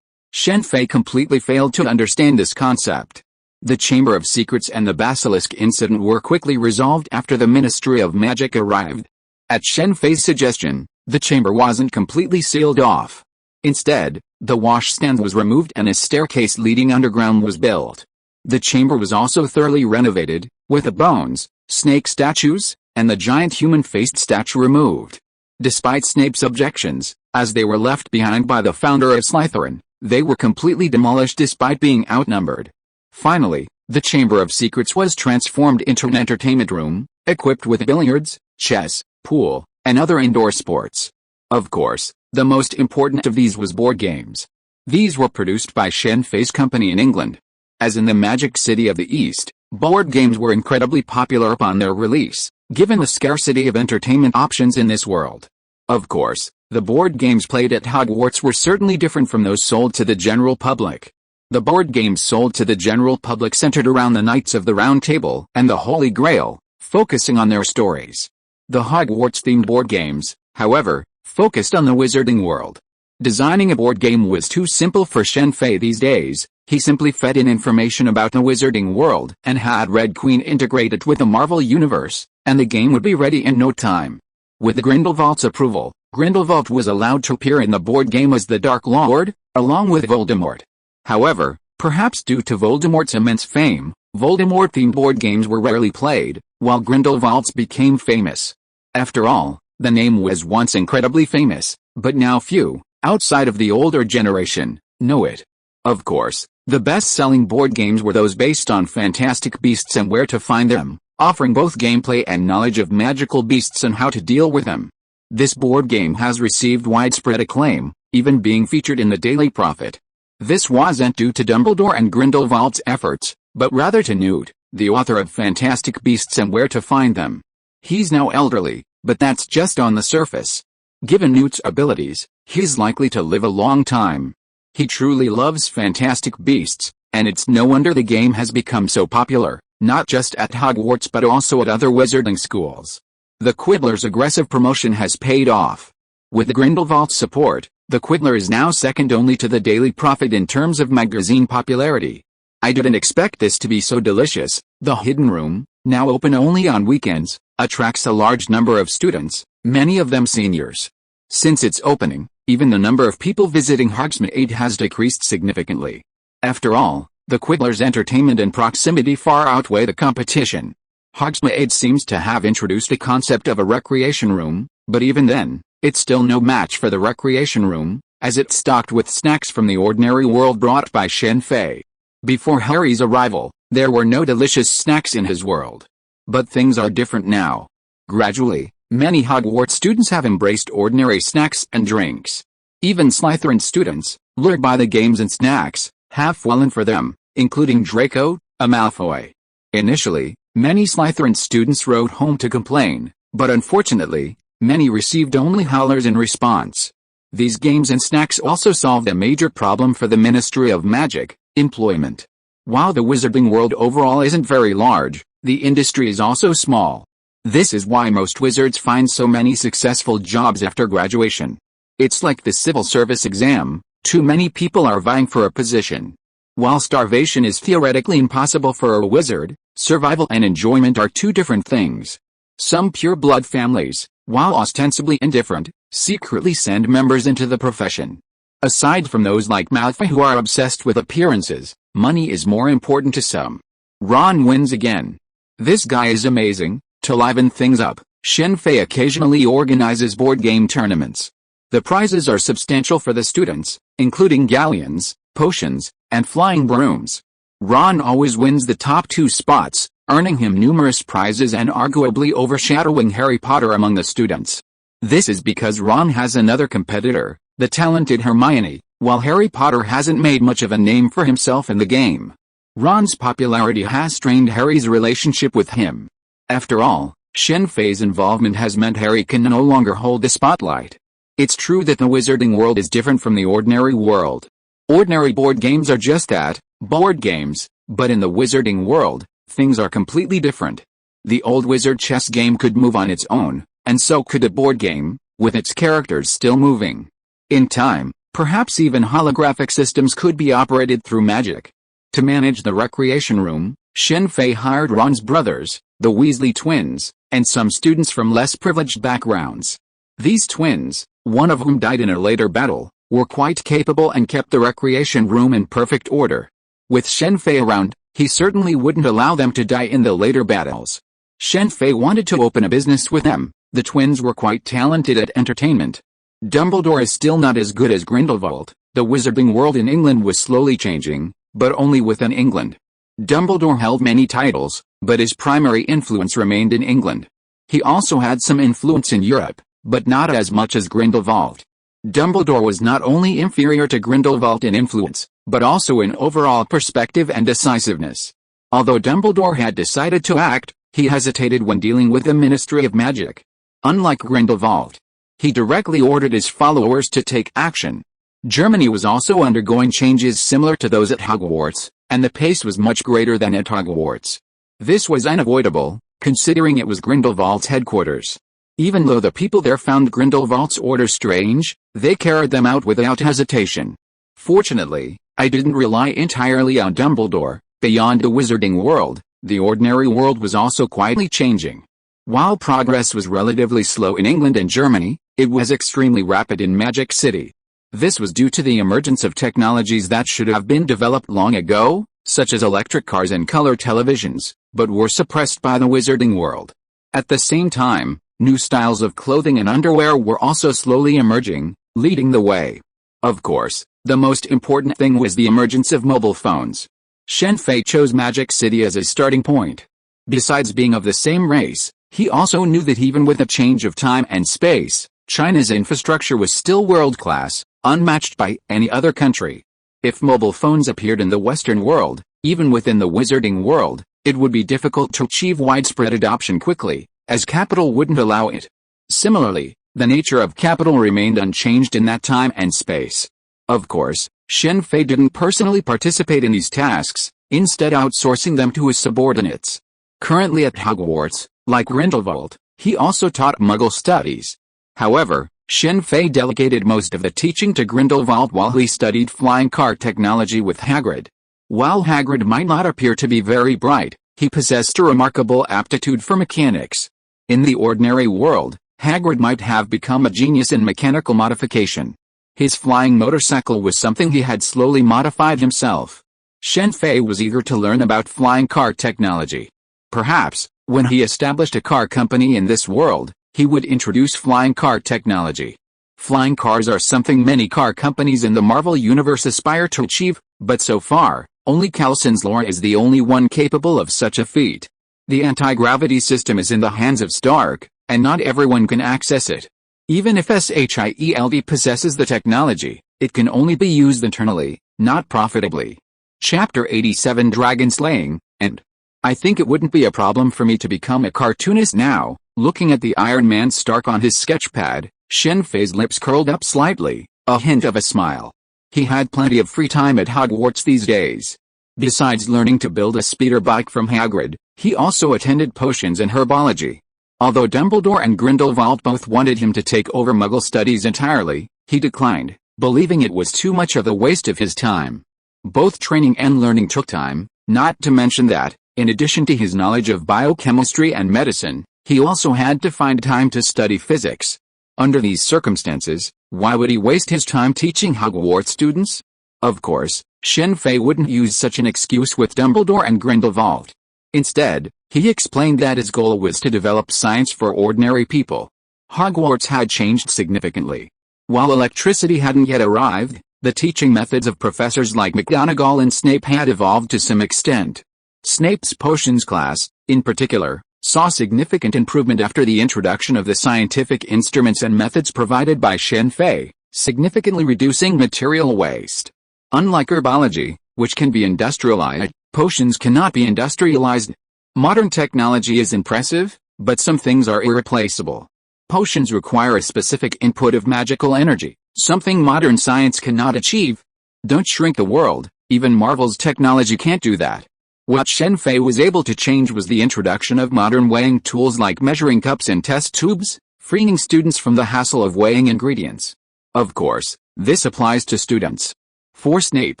Shen Fei completely failed to understand this concept. The Chamber of Secrets and the Basilisk incident were quickly resolved after the Ministry of Magic arrived. At Shen Fei's suggestion, the chamber wasn't completely sealed off. Instead, the washstand was removed and a staircase leading underground was built. The chamber was also thoroughly renovated, with the bones, snake statues, and the giant human-faced statue removed. Despite Snape's objections, as they were left behind by the founder of Slytherin, they were completely demolished despite being outnumbered. Finally, the Chamber of Secrets was transformed into an entertainment room, equipped with billiards, chess, pool, and other indoor sports. Of course, the most important of these was board games. These were produced by Shen Fei's company in England. As in the Magic City of the East, board games were incredibly popular upon their release, given the scarcity of entertainment options in this world. Of course, the board games played at Hogwarts were certainly different from those sold to the general public. The board games sold to the general public centered around the Knights of the Round Table and the Holy Grail, focusing on their stories. The Hogwarts-themed board games, however, focused on the wizarding world. Designing a board game was too simple for Shen Fei these days. He simply fed in information about the wizarding world and had Red Queen integrate it with the Marvel Universe, and the game would be ready in no time. With Grindelwald's approval, Grindelwald was allowed to appear in the board game as the Dark Lord, along with Voldemort. However, perhaps due to Voldemort's immense fame, Voldemort-themed board games were rarely played, while Grindelwald's became famous. After all, the name was once incredibly famous, but now few, outside of the older generation, know it. Of course, the best-selling board games were those based on fantastic beasts and where to find them, offering both gameplay and knowledge of magical beasts and how to deal with them. This board game has received widespread acclaim, even being featured in the Daily Prophet. This wasn't due to Dumbledore and Grindelwald's efforts, but rather to Newt, the author of Fantastic Beasts and Where to Find Them. He's now elderly, but that's just on the surface. Given Newt's abilities, he's likely to live a long time. He truly loves fantastic beasts, and it's no wonder the game has become so popular, not just at Hogwarts but also at other wizarding schools. The Quiddler's aggressive promotion has paid off. With Grindelwald's support, the Quiddler is now second only to the Daily Prophet in terms of magazine popularity. I didn't expect this to be so delicious. The Hidden Room, now open only on weekends, attracts a large number of students, many of them seniors. Since its opening, even the number of people visiting Hogsmeade has decreased significantly. After all, the Quiddler's entertainment and proximity far outweigh the competition. Hogsmeade seems to have introduced a concept of a recreation room, but even then, it's still no match for the recreation room, as it's stocked with snacks from the ordinary world brought by Shen Fei. Before Harry's arrival, there were no delicious snacks in his world. But things are different now. Gradually, many Hogwarts students have embraced ordinary snacks and drinks. Even Slytherin students, lured by the games and snacks, have fallen for them, including Draco, a Malfoy. Initially, many Slytherin students wrote home to complain, but unfortunately, many received only howlers in response. These games and snacks also solved a major problem for the Ministry of Magic: employment. While the wizarding world overall isn't very large, the industry is also small. This is why most wizards find so many successful jobs after graduation. It's like the civil service exam, too many people are vying for a position. While starvation is theoretically impossible for a wizard, survival and enjoyment are two different things. Some pure-blood families, while ostensibly indifferent, secretly send members into the profession. Aside from those like Malfoy who are obsessed with appearances, money is more important to some. Ron wins again. This guy is amazing. To liven things up, Shen Fei occasionally organizes board game tournaments. The prizes are substantial for the students, including galleons, potions, and flying brooms. Ron always wins the top 2 spots, earning him numerous prizes and arguably overshadowing Harry Potter among the students. This is because Ron has another competitor, the talented Hermione, while Harry Potter hasn't made much of a name for himself in the game. Ron's popularity has strained Harry's relationship with him. After all, Shen Fei's involvement has meant Harry can no longer hold the spotlight. It's true that the wizarding world is different from the ordinary world. Ordinary board games are just that, board games, but in the wizarding world, things are completely different. The old wizard chess game could move on its own, and so could a board game, with its characters still moving. In time, perhaps even holographic systems could be operated through magic. To manage the recreation room, Shen Fei hired Ron's brothers, the Weasley twins, and some students from less privileged backgrounds. These twins, one of whom died in a later battle, were quite capable and kept the recreation room in perfect order. With Shen Fei around, he certainly wouldn't allow them to die in the later battles. Shen Fei wanted to open a business with them. The twins were quite talented at entertainment. Dumbledore is still not as good as Grindelwald. The wizarding world in England was slowly changing, but only within England. Dumbledore held many titles, but his primary influence remained in England. He also had some influence in Europe, but not as much as Grindelwald. Dumbledore was not only inferior to Grindelwald in influence, but also in overall perspective and decisiveness. Although Dumbledore had decided to act, he hesitated when dealing with the Ministry of Magic. Unlike Grindelwald, he directly ordered his followers to take action. Germany was also undergoing changes similar to those at Hogwarts, and the pace was much greater than at Hogwarts. This was unavoidable, considering it was Grindelwald's headquarters. Even though the people there found Grindelwald's orders strange, they carried them out without hesitation. Fortunately, I didn't rely entirely on Dumbledore. Beyond the wizarding world, the ordinary world was also quietly changing. While progress was relatively slow in England and Germany, it was extremely rapid in Magic City. This was due to the emergence of technologies that should have been developed long ago, such as electric cars and color televisions, but were suppressed by the wizarding world. At the same time, new styles of clothing and underwear were also slowly emerging, leading the way. Of course, the most important thing was the emergence of mobile phones. Shen Fei chose Magic City as his starting point. Besides being of the same race, he also knew that even with a change of time and space, China's infrastructure was still world-class, unmatched by any other country. If mobile phones appeared in the Western world, even within the wizarding world, it would be difficult to achieve widespread adoption quickly, as capital wouldn't allow it. Similarly, the nature of capital remained unchanged in that time and space. Of course, Shen Fei didn't personally participate in these tasks, instead outsourcing them to his subordinates. Currently at Hogwarts, like Grindelwald, he also taught Muggle studies. However, Shen Fei delegated most of the teaching to Grindelwald while he studied flying car technology with Hagrid. While Hagrid might not appear to be very bright, he possessed a remarkable aptitude for mechanics. In the ordinary world, Hagrid might have become a genius in mechanical modification. His flying motorcycle was something he had slowly modified himself. Shen Fei was eager to learn about flying car technology. Perhaps, when he established a car company in this world, he would introduce flying car technology. Flying cars are something many car companies in the Marvel Universe aspire to achieve, but so far, only Coulson's lore is the only one capable of such a feat. The anti-gravity system is in the hands of Stark, and not everyone can access it. Even if S.H.I.E.L.D possesses the technology, it can only be used internally, not profitably. Chapter 87 Dragon Slaying, and I think it wouldn't be a problem for me to become a cartoonist now. Looking at the Iron Man Stark on his sketchpad, Shen Fei's lips curled up slightly, a hint of a smile. He had plenty of free time at Hogwarts these days. Besides learning to build a speeder bike from Hagrid, he also attended potions and herbology. Although Dumbledore and Grindelwald both wanted him to take over Muggle studies entirely, he declined, believing it was too much of a waste of his time. Both training and learning took time, not to mention that, in addition to his knowledge of biochemistry and medicine, he also had to find time to study physics. Under these circumstances, why would he waste his time teaching Hogwarts students? Of course, Shen Fei wouldn't use such an excuse with Dumbledore and Grindelwald. Instead, he explained that his goal was to develop science for ordinary people. Hogwarts had changed significantly. While electricity hadn't yet arrived, the teaching methods of professors like McGonagall and Snape had evolved to some extent. Snape's potions class, in particular, saw significant improvement after the introduction of the scientific instruments and methods provided by Shen Fei, significantly reducing material waste. Unlike herbology, which can be industrialized, potions cannot be industrialized. Modern technology is impressive, but some things are irreplaceable. Potions require a specific input of magical energy, something modern science cannot achieve. Don't shrink the world, even Marvel's technology can't do that. What Shen Fei was able to change was the introduction of modern weighing tools like measuring cups and test tubes, freeing students from the hassle of weighing ingredients. Of course, this applies to students. For Snape,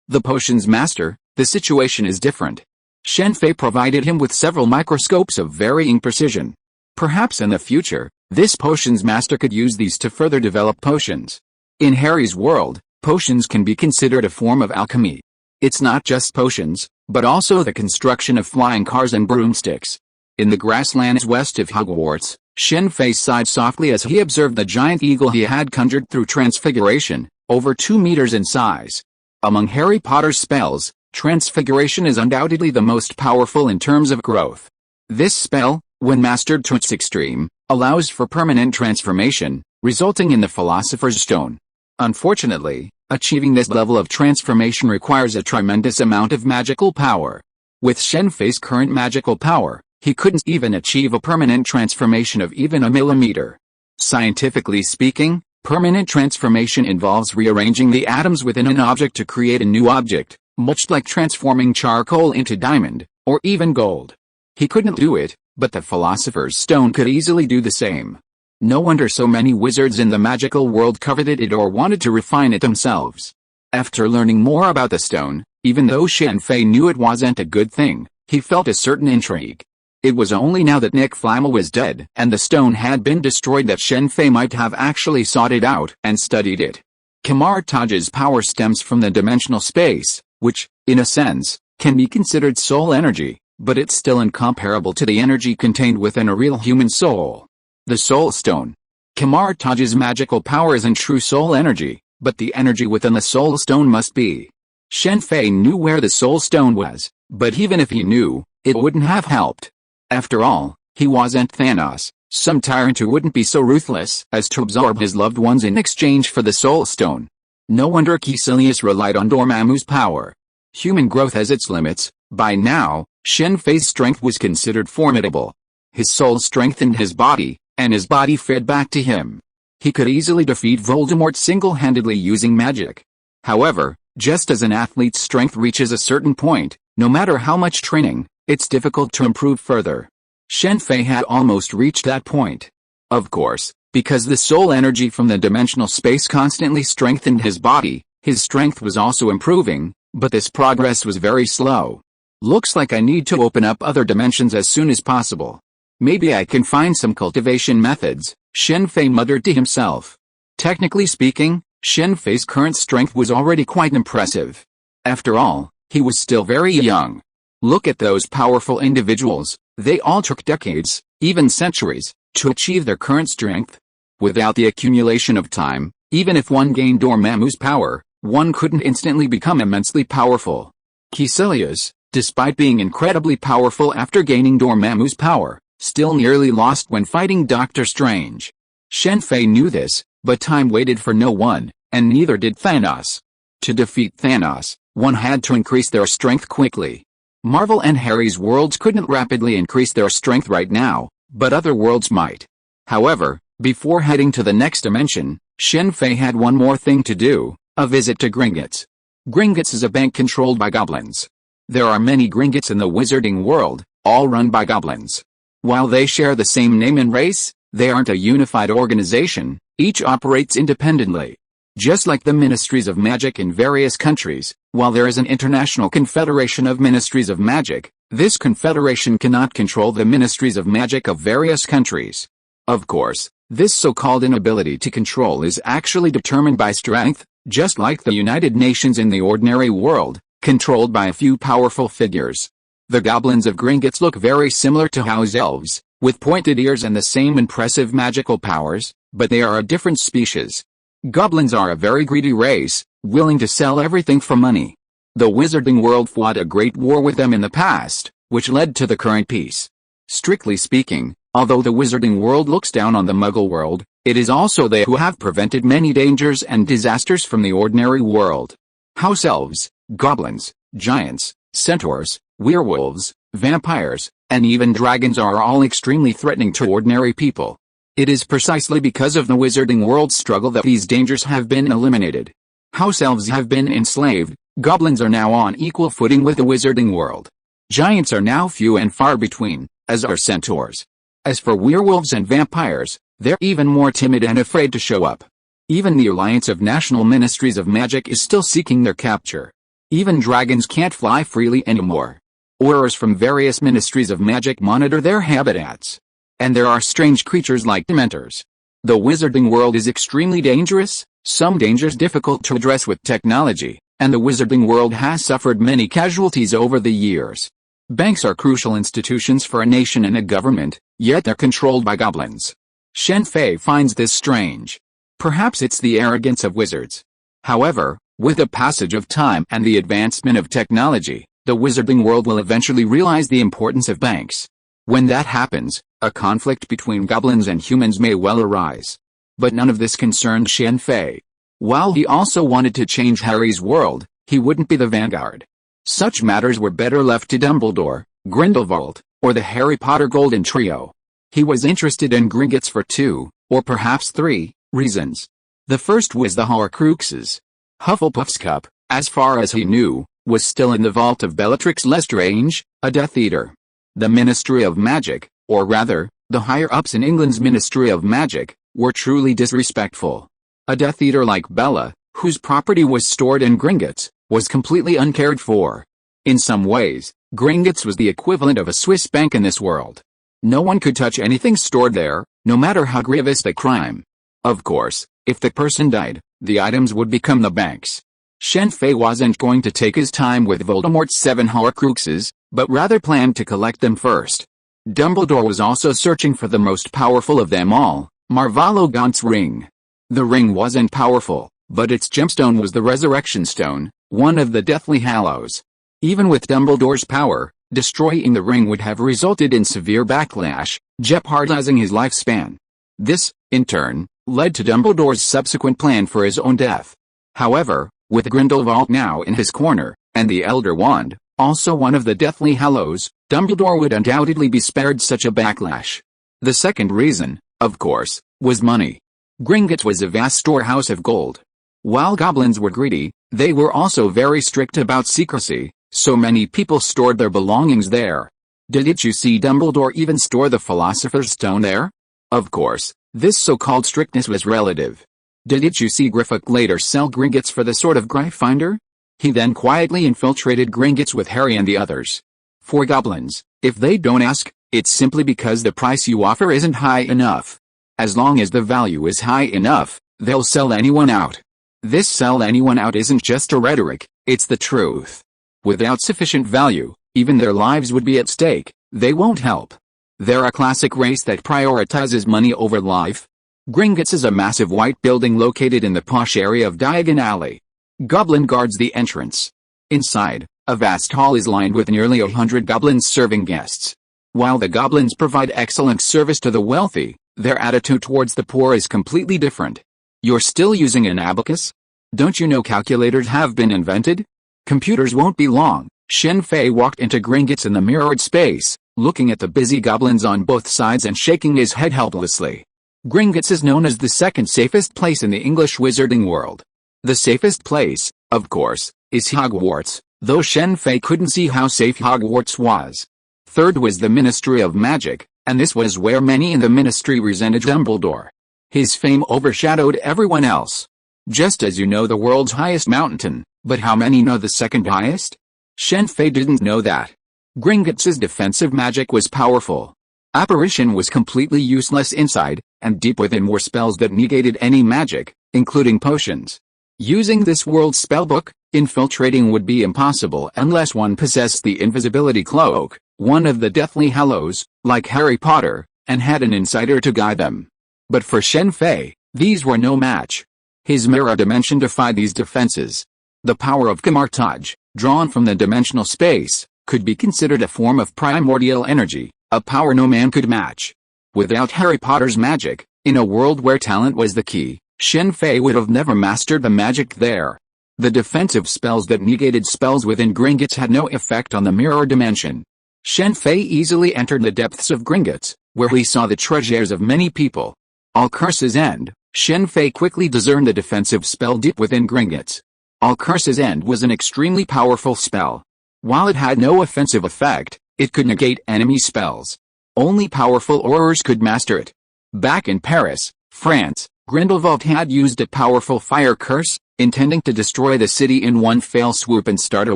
the potions master, the situation is different. Shen Fei provided him with several microscopes of varying precision. Perhaps in the future, this potions master could use these to further develop potions. In Harry's world, potions can be considered a form of alchemy. It's not just potions, but also the construction of flying cars and broomsticks. In the grasslands west of Hogwarts, Shen Fei sighed softly as he observed the giant eagle he had conjured through transfiguration, over 2 meters in size. Among Harry Potter's spells, transfiguration is undoubtedly the most powerful in terms of growth. This spell, when mastered to its extreme, allows for permanent transformation, resulting in the Philosopher's Stone. Unfortunately, achieving this level of transformation requires a tremendous amount of magical power. With Shen Fei's current magical power, he couldn't even achieve a permanent transformation of even a millimeter. Scientifically speaking, permanent transformation involves rearranging the atoms within an object to create a new object, much like transforming charcoal into diamond, or even gold. He couldn't do it, but the Philosopher's Stone could easily do the same. No wonder so many wizards in the magical world coveted it or wanted to refine it themselves. After learning more about the stone, even though Shen Fei knew it wasn't a good thing, he felt a certain intrigue. It was only now that Nick Flamel was dead and the stone had been destroyed that Shen Fei might have actually sought it out and studied it. Kamar-Taj's power stems from the dimensional space, which, in a sense, can be considered soul energy, but it's still incomparable to the energy contained within a real human soul. The Soul Stone. Kamar-Taj's magical power isn't true soul energy, but the energy within the Soul Stone must be. Shen Fei knew where the Soul Stone was, but even if he knew, it wouldn't have helped. After all, he wasn't Thanos, some tyrant who wouldn't be so ruthless as to absorb his loved ones in exchange for the Soul Stone. No wonder Caecilius relied on Dormammu's power. Human growth has its limits. By now, Shen Fei's strength was considered formidable. His soul strengthened his body, and his body fed back to him. He could easily defeat Voldemort single-handedly using magic. However, just as an athlete's strength reaches a certain point, no matter how much training, it's difficult to improve further. Shen Fei had almost reached that point. Of course, because the soul energy from the dimensional space constantly strengthened his body, his strength was also improving, but this progress was very slow. Looks like I need to open up other dimensions as soon as possible. Maybe I can find some cultivation methods, Shen Fei muttered to himself. Technically speaking, Shen Fei's current strength was already quite impressive. After all, he was still very young. Look at those powerful individuals, they all took decades, even centuries, to achieve their current strength. Without the accumulation of time, even if one gained Dormammu's power, one couldn't instantly become immensely powerful. Caecilius, despite being incredibly powerful after gaining Dormammu's power, still nearly lost when fighting Doctor Strange. Shen Fei knew this, but time waited for no one, and neither did Thanos. To defeat Thanos, one had to increase their strength quickly. Marvel and Harry's worlds couldn't rapidly increase their strength right now, but other worlds might. However, before heading to the next dimension, Shen Fei had one more thing to do, a visit to Gringotts. Gringotts is a bank controlled by goblins. There are many Gringotts in the wizarding world, all run by goblins. While they share the same name and race, they aren't a unified organization, each operates independently. Just like the ministries of magic in various countries, while there is an international confederation of ministries of magic, this confederation cannot control the ministries of magic of various countries. Of course, this so-called inability to control is actually determined by strength, just like the United Nations in the ordinary world, controlled by a few powerful figures. The goblins of Gringotts look very similar to house elves, with pointed ears and the same impressive magical powers, but they are a different species. Goblins are a very greedy race, willing to sell everything for money. The wizarding world fought a great war with them in the past, which led to the current peace. Strictly speaking, although the wizarding world looks down on the Muggle world, it is also they who have prevented many dangers and disasters from the ordinary world. House elves, goblins, giants, centaurs, werewolves, vampires, and even dragons are all extremely threatening to ordinary people. It is precisely because of the wizarding world's struggle that these dangers have been eliminated. House elves have been enslaved, goblins are now on equal footing with the wizarding world. Giants are now few and far between, as are centaurs. As for werewolves and vampires, they're even more timid and afraid to show up. Even the Alliance of National Ministries of Magic is still seeking their capture. Even dragons can't fly freely anymore. Aurors from various ministries of magic monitor their habitats. And there are strange creatures like dementors. The wizarding world is extremely dangerous, some dangers difficult to address with technology, and the wizarding world has suffered many casualties over the years. Banks are crucial institutions for a nation and a government, yet they're controlled by goblins. Shen Fei finds this strange. Perhaps it's the arrogance of wizards. However, with the passage of time and the advancement of technology, the wizarding world will eventually realize the importance of banks. When that happens, a conflict between goblins and humans may well arise. But none of this concerned Shen Fei. While he also wanted to change Harry's world, he wouldn't be the vanguard. Such matters were better left to Dumbledore, Grindelwald, or the Harry Potter Golden Trio. He was interested in Gringotts for 2, or perhaps 3, reasons. The first was the Horcruxes. Hufflepuff's cup, as far as he knew, was still in the vault of Bellatrix Lestrange, a Death Eater. The Ministry of Magic, or rather, the higher-ups in England's Ministry of Magic, were truly disrespectful. A Death Eater like Bella, whose property was stored in Gringotts, was completely uncared for. In some ways, Gringotts was the equivalent of a Swiss bank in this world. No one could touch anything stored there, no matter how grievous the crime. Of course, if the person died, the items would become the bank's. Shen Fei wasn't going to take his time with Voldemort's 7 Horcruxes, but rather planned to collect them first. Dumbledore was also searching for the most powerful of them all, Marvolo Gaunt's ring. The ring wasn't powerful, but its gemstone was the Resurrection Stone, one of the Deathly Hallows. Even with Dumbledore's power, destroying the ring would have resulted in severe backlash, jeopardizing his lifespan. This, in turn, led to Dumbledore's subsequent plan for his own death. However, with Grindelwald now in his corner, and the Elder Wand, also one of the Deathly Hallows, Dumbledore would undoubtedly be spared such a backlash. The second reason, of course, was money. Gringotts was a vast storehouse of gold. While goblins were greedy, they were also very strict about secrecy, so many people stored their belongings there. Didn't you see Dumbledore even store the Philosopher's Stone there? Of course, this so-called strictness was relative. Didn't you see Griffuck later sell Gringotts for the Sword of Gryffindor? He then quietly infiltrated Gringotts with Harry and the others. For goblins, if they don't ask, it's simply because the price you offer isn't high enough. As long as the value is high enough, they'll sell anyone out. This sell anyone out isn't just a rhetoric, it's the truth. Without sufficient value, even their lives would be at stake, they won't help. They're a classic race that prioritizes money over life. Gringotts is a massive white building located in the posh area of Diagon Alley. Goblin guards the entrance. Inside, a vast hall is lined with nearly 100 goblins serving guests. While the goblins provide excellent service to the wealthy, their attitude towards the poor is completely different. You're still using an abacus? Don't you know calculators have been invented? Computers won't be long. Shen Fei walked into Gringotts in the mirrored space, looking at the busy goblins on both sides and shaking his head helplessly. Gringotts is known as the second safest place in the English wizarding world. The safest place, of course, is Hogwarts, though Shen Fei couldn't see how safe Hogwarts was. Third was the Ministry of Magic, and this was where many in the ministry resented Dumbledore. His fame overshadowed everyone else. Just as you know the world's highest mountain, but how many know the second highest? Shen Fei didn't know that. Gringotts' defensive magic was powerful. Apparition was completely useless inside, and deep within were spells that negated any magic, including potions. Using this world's spellbook, infiltrating would be impossible unless one possessed the invisibility cloak, one of the Deathly Hallows, like Harry Potter, and had an insider to guide them. But for Shen Fei, these were no match. His mirror dimension defied these defenses. The power of Kamar-Taj, drawn from the dimensional space, could be considered a form of primordial energy, a power no man could match. Without Harry Potter's magic, in a world where talent was the key, Shen Fei would have never mastered the magic there. The defensive spells that negated spells within Gringotts had no effect on the mirror dimension. Shen Fei easily entered the depths of Gringotts, where he saw the treasures of many people. All curses end. Shen Fei quickly discerned the defensive spell deep within Gringotts. All curses end was an extremely powerful spell. While it had no offensive effect, it could negate enemy spells. Only powerful aurors could master it. Back in Paris, France, Grindelwald had used a powerful fire curse, intending to destroy the city in one fell swoop and start a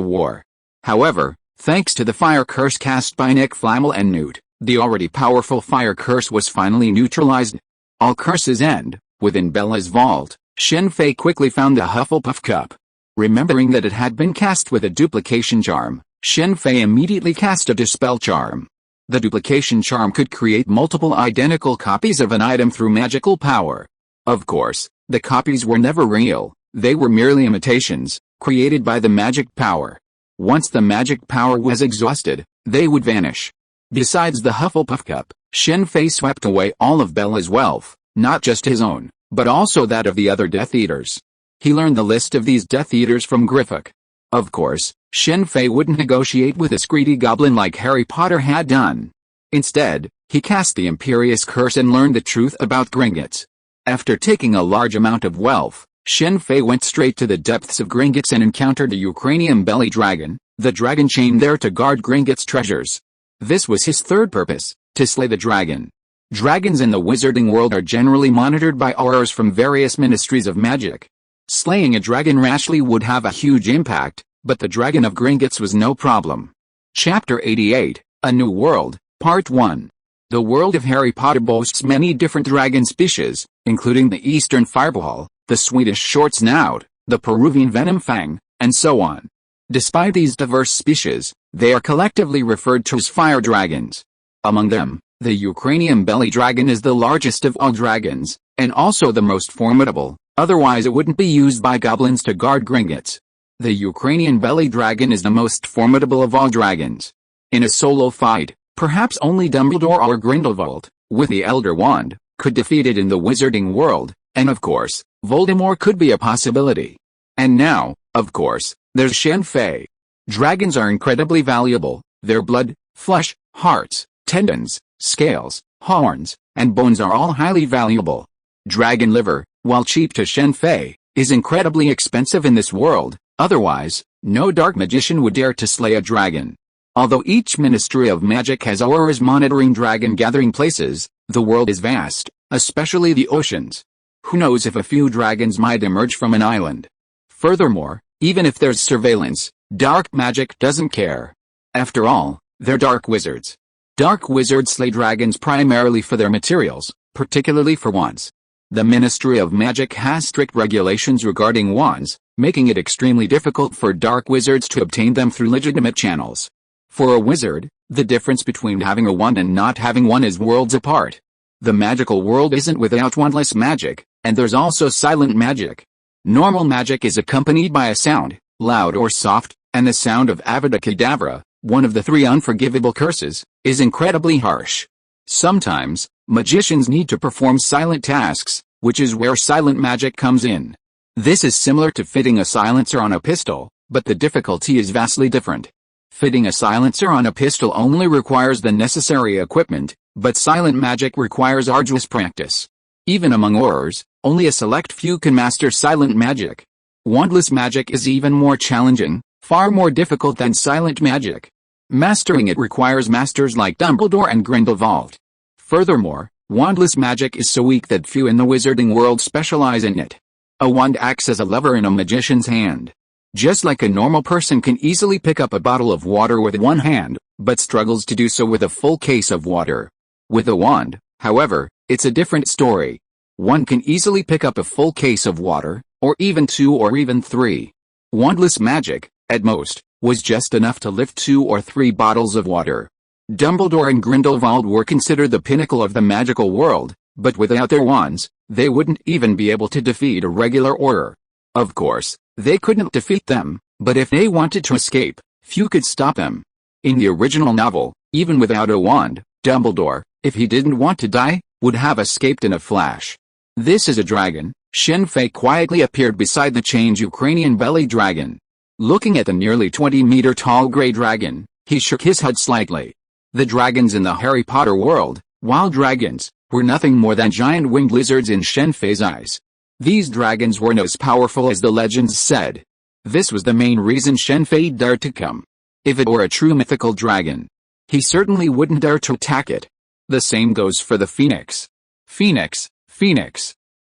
war. However, thanks to the fire curse cast by Nick Flamel and Newt, the already powerful fire curse was finally neutralized. All curses end. Within Bella's vault, Shen Fei quickly found the Hufflepuff cup. Remembering that it had been cast with a duplication charm, Shen Fei immediately cast a dispel charm. The duplication charm could create multiple identical copies of an item through magical power. Of course, the copies were never real, they were merely imitations, created by the magic power. Once the magic power was exhausted, they would vanish. Besides the Hufflepuff cup, Shen Fei swept away all of Bella's wealth, not just his own, but also that of the other Death Eaters. He learned the list of these Death Eaters from Griffock. Of course, Shen Fei wouldn't negotiate with a greedy goblin like Harry Potter had done. Instead, he cast the Imperious Curse and learned the truth about Gringotts. After taking a large amount of wealth, Shen Fei went straight to the depths of Gringotts and encountered a Ukrainian belly dragon, the dragon chained there to guard Gringotts' treasures. This was his third purpose, to slay the dragon. Dragons in the wizarding world are generally monitored by aurors from various ministries of magic. Slaying a dragon rashly would have a huge impact, but the dragon of Gringotts was no problem. Chapter 88, A New World, Part 1. The world of Harry Potter boasts many different dragon species, including the Eastern Fireball, the Swedish Short Snout, the Peruvian Venom Fang, and so on. Despite these diverse species, they are collectively referred to as fire dragons. Among them, the Ukrainian belly dragon is the largest of all dragons, and also the most formidable, otherwise it wouldn't be used by goblins to guard Gringotts. The Ukrainian belly dragon is the most formidable of all dragons. In a solo fight, perhaps only Dumbledore or Grindelwald, with the Elder Wand, could defeat it in the wizarding world, and of course, Voldemort could be a possibility. And now, of course, there's Shen Fei. Dragons are incredibly valuable. Their blood, flesh, hearts, tendons, scales, horns, and bones are all highly valuable. Dragon liver, while cheap to Shen Fei, is incredibly expensive in this world, otherwise, no dark magician would dare to slay a dragon. Although each Ministry of Magic has aurors monitoring dragon gathering places, the world is vast, especially the oceans. Who knows if a few dragons might emerge from an island. Furthermore, even if there's surveillance, dark magic doesn't care. After all, they're dark wizards. Dark wizards slay dragons primarily for their materials, particularly for wands. The Ministry of Magic has strict regulations regarding wands, making it extremely difficult for dark wizards to obtain them through legitimate channels. For a wizard, the difference between having a wand and not having one is worlds apart. The magical world isn't without wandless magic, and there's also silent magic. Normal magic is accompanied by a sound, loud or soft, and the sound of Avada Kedavra, one of the 3 unforgivable curses, is incredibly harsh. Sometimes, magicians need to perform silent tasks, which is where silent magic comes in. This is similar to fitting a silencer on a pistol, but the difficulty is vastly different. Fitting a silencer on a pistol only requires the necessary equipment, but silent magic requires arduous practice. Even among aurors, only a select few can master silent magic. Wandless magic is even more challenging, far more difficult than silent magic. Mastering it requires masters like Dumbledore and Grindelwald. Furthermore, wandless magic is so weak that few in the wizarding world specialize in it. A wand acts as a lever in a magician's hand. Just like a normal person can easily pick up a bottle of water with one hand, but struggles to do so with a full case of water. With a wand, however, it's a different story. One can easily pick up a full case of water, or even 2 or even 3. Wandless magic, at most, was just enough to lift 2 or 3 bottles of water. Dumbledore and Grindelwald were considered the pinnacle of the magical world, but without their wands, they wouldn't even be able to defeat a regular Auror. Of course, they couldn't defeat them, but if they wanted to escape, few could stop them. In the original novel, even without a wand, Dumbledore, if he didn't want to die, would have escaped in a flash. This is a dragon. Shen Fei quietly appeared beside the chained Ukrainian belly dragon. Looking at the nearly 20-meter tall grey dragon, he shook his head slightly. The dragons in the Harry Potter world, while dragons, were nothing more than giant winged lizards in Shen Fei's eyes. These dragons weren't as powerful as the legends said. This was the main reason Shen Fei dared to come. If it were a true mythical dragon, he certainly wouldn't dare to attack it. The same goes for the phoenix. Phoenix.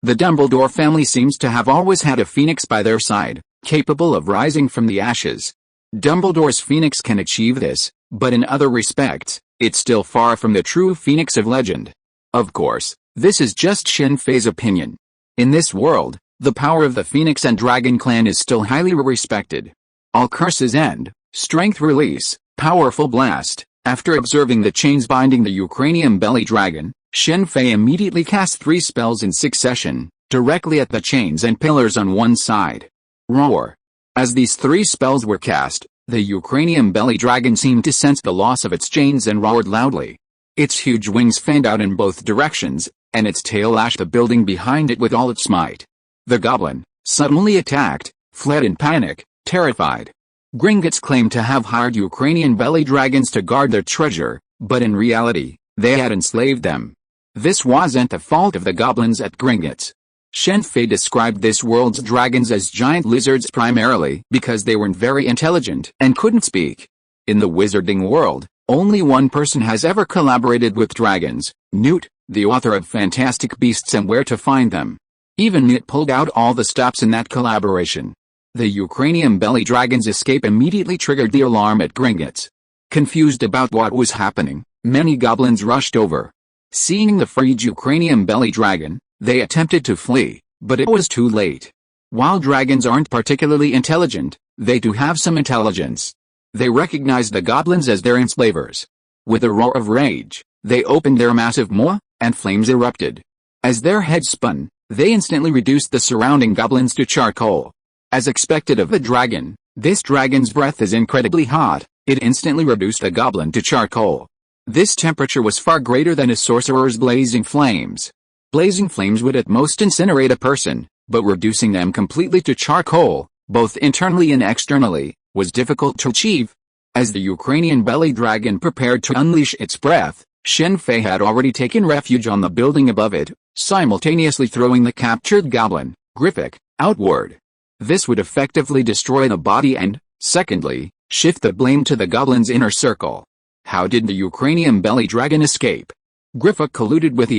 The Dumbledore family seems to have always had a phoenix by their side, capable of rising from the ashes. Dumbledore's phoenix can achieve this, but in other respects, it's still far from the true phoenix of legend. Of course, this is just Shen Fei's opinion. In this world, the power of the Phoenix and Dragon clan is still highly respected. All curses end, strength release, powerful blast. After observing the chains binding the Ukrainian belly dragon, Shen Fei immediately cast 3 spells in succession, directly at the chains and pillars on one side. Roar. As these 3 spells were cast, the Ukrainian belly dragon seemed to sense the loss of its chains and roared loudly. Its huge wings fanned out in both directions, and its tail lashed the building behind it with all its might. The goblin, suddenly attacked, fled in panic, terrified. Gringotts claimed to have hired Ukrainian belly dragons to guard their treasure, but in reality, they had enslaved them. This wasn't the fault of the goblins at Gringotts. Shen Fei described this world's dragons as giant lizards primarily because they weren't very intelligent and couldn't speak. In the wizarding world, only one person has ever collaborated with dragons, Newt, the author of Fantastic Beasts and Where to Find Them. Even Newt pulled out all the stops in that collaboration. The Ukrainian belly dragon's escape immediately triggered the alarm at Gringotts. Confused about what was happening, many goblins rushed over. Seeing the freed Ukrainian belly dragon, they attempted to flee, but it was too late. While dragons aren't particularly intelligent, they do have some intelligence. They recognized the goblins as their enslavers. With a roar of rage, they opened their massive maw, and flames erupted. As their heads spun, they instantly reduced the surrounding goblins to charcoal. As expected of the dragon, this dragon's breath is incredibly hot. It instantly reduced the goblin to charcoal. This temperature was far greater than a sorcerer's blazing flames. Blazing flames would at most incinerate a person, but reducing them completely to charcoal, both internally and externally, was difficult to achieve. As the Ukrainian belly dragon prepared to unleash its breath, Shen Fei had already taken refuge on the building above it, simultaneously throwing the captured goblin, Griffic, outward. This would effectively destroy the body and, secondly, shift the blame to the goblin's inner circle. How did the Ukrainian belly dragon escape? Griffic colluding with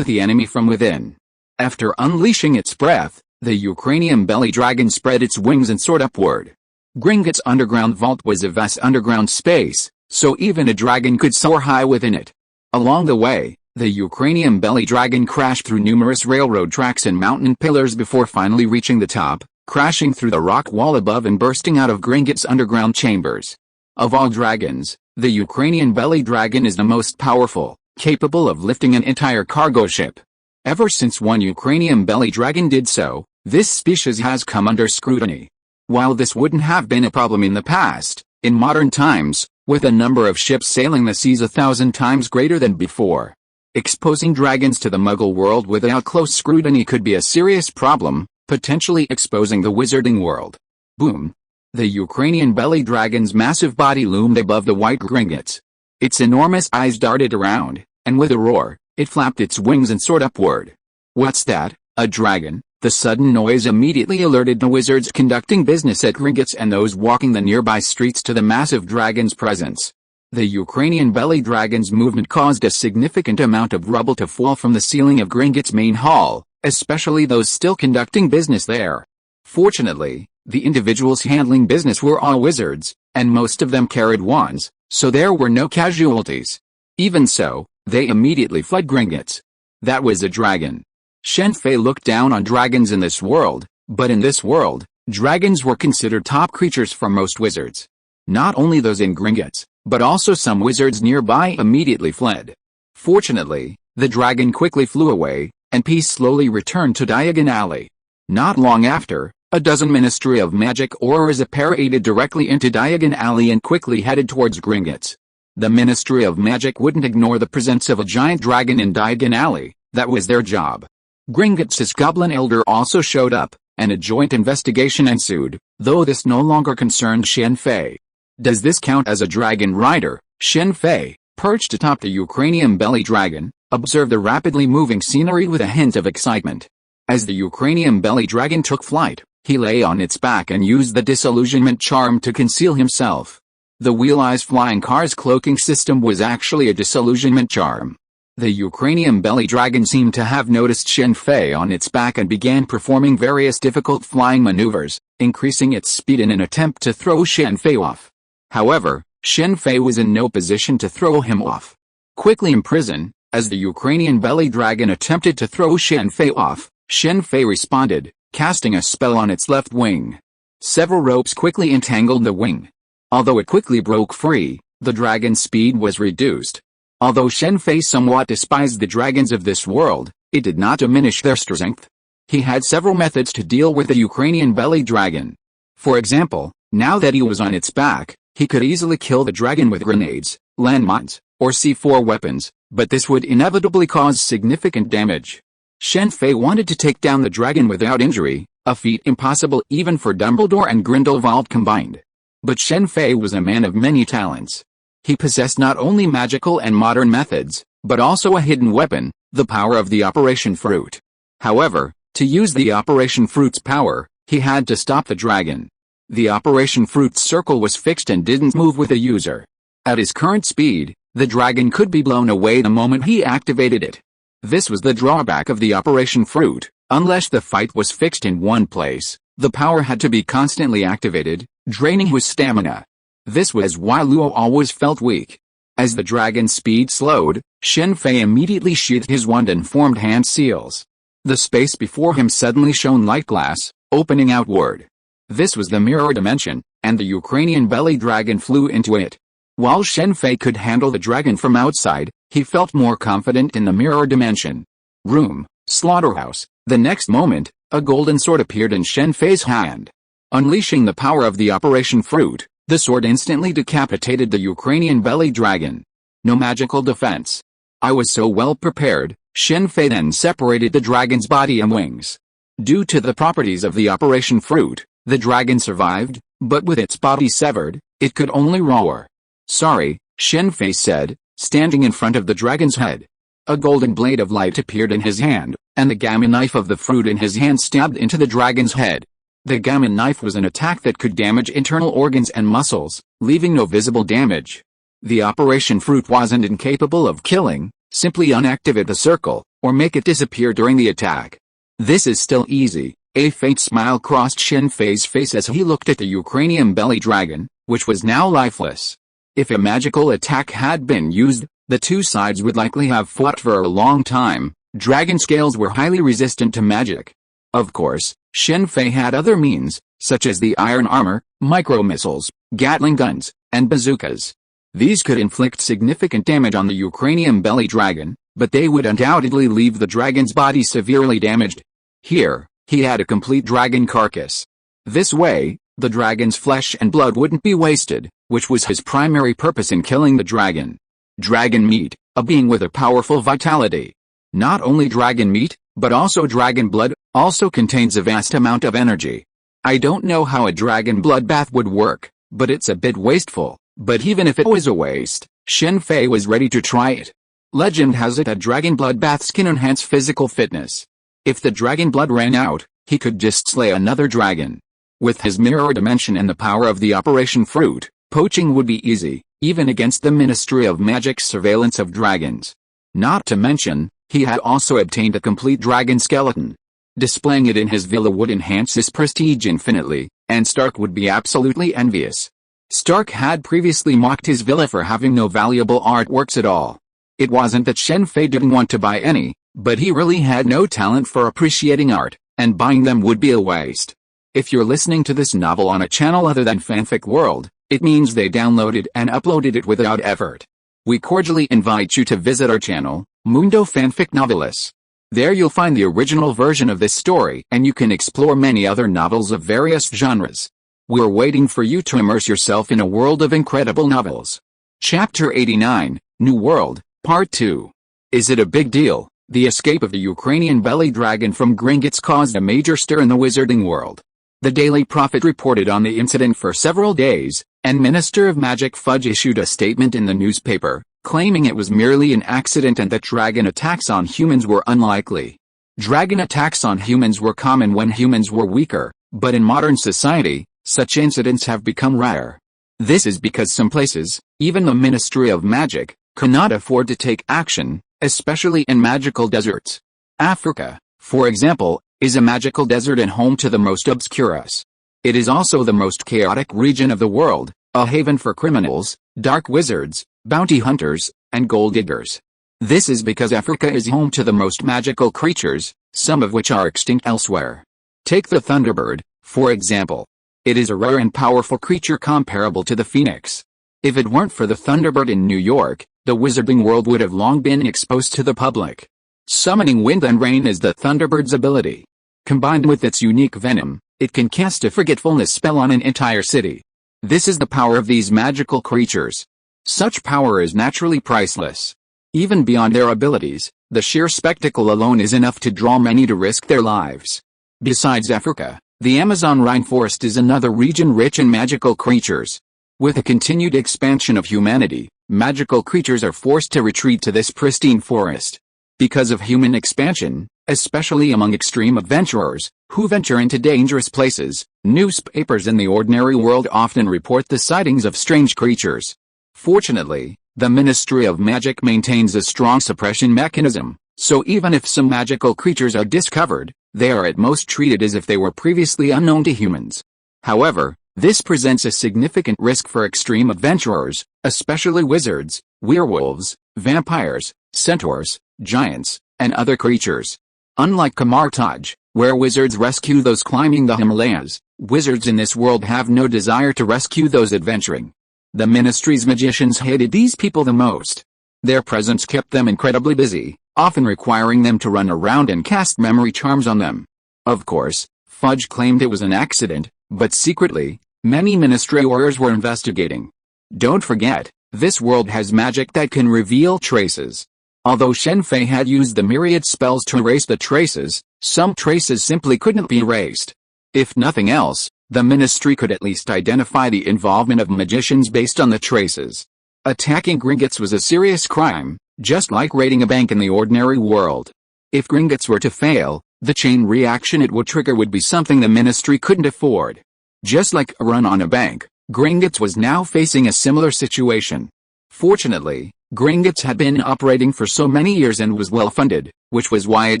the enemy from within. After unleashing its breath, the Ukrainian belly dragon spread its wings and soared upward. Gringotts' underground vault was a vast underground space, so even a dragon could soar high within it. Along the way, the Ukrainian belly dragon crashed through numerous railroad tracks and mountain pillars before finally reaching the top, crashing through the rock wall above and bursting out of Gringotts' underground chambers. Of all dragons, the Ukrainian belly dragon is the most powerful, capable of lifting an entire cargo ship. Ever since one Ukrainian belly dragon did so, this species has come under scrutiny. While this wouldn't have been a problem in the past, in modern times, with a number of ships sailing the seas 1,000 times greater than before, exposing dragons to the Muggle world without close scrutiny could be a serious problem, potentially exposing the wizarding world. Boom! The Ukrainian belly dragon's massive body loomed above the white gringotts. Its enormous eyes darted around, and with a roar, it flapped its wings and soared upward. What's that? A dragon? The sudden noise immediately alerted the wizards conducting business at Gringotts and those walking the nearby streets to the massive dragon's presence. The Ukrainian belly dragon's movement caused a significant amount of rubble to fall from the ceiling of Gringotts' main hall, especially those still conducting business there. Fortunately, the individuals handling business were all wizards, and most of them carried wands, so there were no casualties. Even so, they immediately fled Gringotts. That was a dragon. Shen Fei looked down on dragons in this world, but in this world, dragons were considered top creatures for most wizards. Not only those in Gringotts, but also some wizards nearby immediately fled. Fortunately, the dragon quickly flew away, and peace slowly returned to Diagon Alley. Not long after, a dozen Ministry of Magic aurors apparated directly into Diagon Alley and quickly headed towards Gringotts. The Ministry of Magic wouldn't ignore the presence of a giant dragon in Diagon Alley. That was their job. Gringotts' Goblin Elder also showed up, and a joint investigation ensued, though this no longer concerned Shen Fei. Does this count as a dragon rider? Shen Fei, perched atop the Ukrainian belly dragon, observed the rapidly moving scenery with a hint of excitement. As the Ukrainian belly dragon took flight, he lay on its back and used the disillusionment charm to conceal himself. The Wheel-Eyes flying car's cloaking system was actually a disillusionment charm. The Ukrainian belly dragon seemed to have noticed Shen Fei on its back and began performing various difficult flying maneuvers, increasing its speed in an attempt to throw Shen Fei off. However, Shen Fei was in no position to throw him off. Quickly imprisoned, as the Ukrainian belly dragon attempted to throw Shen Fei off, Shen Fei responded, casting a spell on its left wing. Several ropes quickly entangled the wing. Although it quickly broke free, the dragon's speed was reduced. Although Shen Fei somewhat despised the dragons of this world, it did not diminish their strength. He had several methods to deal with the Ukrainian belly dragon. For example, now that he was on its back, he could easily kill the dragon with grenades, landmines, or C4 weapons, but this would inevitably cause significant damage. Shen Fei wanted to take down the dragon without injury, a feat impossible even for Dumbledore and Grindelwald combined. But Shen Fei was a man of many talents. He possessed not only magical and modern methods, but also a hidden weapon, the power of the Operation Fruit. However, to use the Operation Fruit's power, he had to stop the dragon. The Operation Fruit's circle was fixed and didn't move with the user. At his current speed, the dragon could be blown away the moment he activated it. This was the drawback of the Operation Fruit. Unless the fight was fixed in one place, the power had to be constantly activated, draining his stamina. This was why Luo always felt weak. As the dragon's speed slowed, Shen Fei immediately sheathed his wand and formed hand seals. The space before him suddenly shone like glass, opening outward. This was the mirror dimension, and the Ukrainian belly dragon flew into it. While Shen Fei could handle the dragon from outside, he felt more confident in the mirror dimension. Room, slaughterhouse. The next moment, a golden sword appeared in Shen Fei's hand. Unleashing the power of the Operation Fruit, the sword instantly decapitated the Ukrainian belly dragon. No magical defense. I was so well prepared. Shen Fei then separated the dragon's body and wings. Due to the properties of the Operation Fruit, the dragon survived, but with its body severed, it could only roar. Sorry, Shen Fei said, standing in front of the dragon's head. A golden blade of light appeared in his hand, and the gamma knife of the fruit in his hand stabbed into the dragon's head. The gamma knife was an attack that could damage internal organs and muscles, leaving no visible damage. The Operation Fruit wasn't incapable of killing, simply unactivate the circle, or make it disappear during the attack. This is still easy. A faint smile crossed Shen Fei's face as he looked at the Ukrainian belly dragon, which was now lifeless. If a magical attack had been used, the two sides would likely have fought for a long time. Dragon scales were highly resistant to magic. Of course, Shen Fei had other means, such as the iron armor, micro-missiles, Gatling guns, and bazookas. These could inflict significant damage on the Ukrainian belly dragon, but they would undoubtedly leave the dragon's body severely damaged. Here, he had a complete dragon carcass. This way, the dragon's flesh and blood wouldn't be wasted, which was his primary purpose in killing the dragon. Dragon meat, a being with a powerful vitality. Not only dragon meat, but also dragon blood, also contains a vast amount of energy. I don't know how a dragon bloodbath would work, but it's a bit wasteful. But even if it was a waste, Shen Fei was ready to try it. Legend has it that dragon bloodbaths can enhance physical fitness. If the dragon blood ran out, he could just slay another dragon. With his mirror dimension and the power of the Operation Fruit, poaching would be easy, even against the Ministry of Magic's surveillance of dragons. Not to mention, he had also obtained a complete dragon skeleton. Displaying it in his villa would enhance his prestige infinitely, and Stark would be absolutely envious. Stark had previously mocked his villa for having no valuable artworks at all. It wasn't that Shen Fei didn't want to buy any, but he really had no talent for appreciating art, and buying them would be a waste. If you're listening to this novel on a channel other than Fanfic World, it means they downloaded and uploaded it without effort. We cordially invite you to visit our channel, Mundo Fanfic Novelis. There you'll find the original version of this story, and you can explore many other novels of various genres. We're waiting for you to immerse yourself in a world of incredible novels. Chapter 89, New World, Part 2. Is it a big deal? The escape of the Ukrainian belly dragon from Gringotts caused a major stir in the wizarding world. The Daily Prophet reported on the incident for several days, and Minister of Magic Fudge issued a statement in the newspaper, claiming it was merely an accident and that dragon attacks on humans were unlikely. Dragon attacks on humans were common when humans were weaker, but in modern society, such incidents have become rare. This is because some places, even the Ministry of Magic, cannot afford to take action, especially in magical deserts. Africa, for example, is a magical desert and home to the most obscurus. It is also the most chaotic region of the world, a haven for criminals, dark wizards, bounty hunters, and gold diggers. This is because Africa is home to the most magical creatures, some of which are extinct elsewhere. Take the Thunderbird, for example. It is a rare and powerful creature comparable to the phoenix. If it weren't for the Thunderbird in New York, the wizarding world would have long been exposed to the public. Summoning wind and rain is the Thunderbird's ability. Combined with its unique venom, it can cast a forgetfulness spell on an entire city. This is the power of these magical creatures. Such power is naturally priceless. Even beyond their abilities, the sheer spectacle alone is enough to draw many to risk their lives. Besides Africa, the Amazon rainforest is another region rich in magical creatures. With the continued expansion of humanity, magical creatures are forced to retreat to this pristine forest. Because of human expansion, especially among extreme adventurers, who venture into dangerous places, newspapers in the ordinary world often report the sightings of strange creatures. Fortunately, the Ministry of Magic maintains a strong suppression mechanism, so even if some magical creatures are discovered, they are at most treated as if they were previously unknown to humans. However, this presents a significant risk for extreme adventurers, especially wizards, werewolves, vampires, centaurs, giants, and other creatures. Unlike Kamar-Taj, where wizards rescue those climbing the Himalayas, wizards in this world have no desire to rescue those adventuring. The Ministry's magicians hated these people the most. Their presence kept them incredibly busy, often requiring them to run around and cast memory charms on them. Of course, Fudge claimed it was an accident, but secretly, many Ministry warriors were investigating. Don't forget, this world has magic that can reveal traces. Although Shen Fei had used the myriad spells to erase the traces, some traces simply couldn't be erased. If nothing else, the Ministry could at least identify the involvement of magicians based on the traces. Attacking Gringotts was a serious crime, just like raiding a bank in the ordinary world. If Gringotts were to fail, the chain reaction it would trigger would be something the Ministry couldn't afford. Just like a run on a bank, Gringotts was now facing a similar situation. Fortunately, Gringotts had been operating for so many years and was well funded, which was why it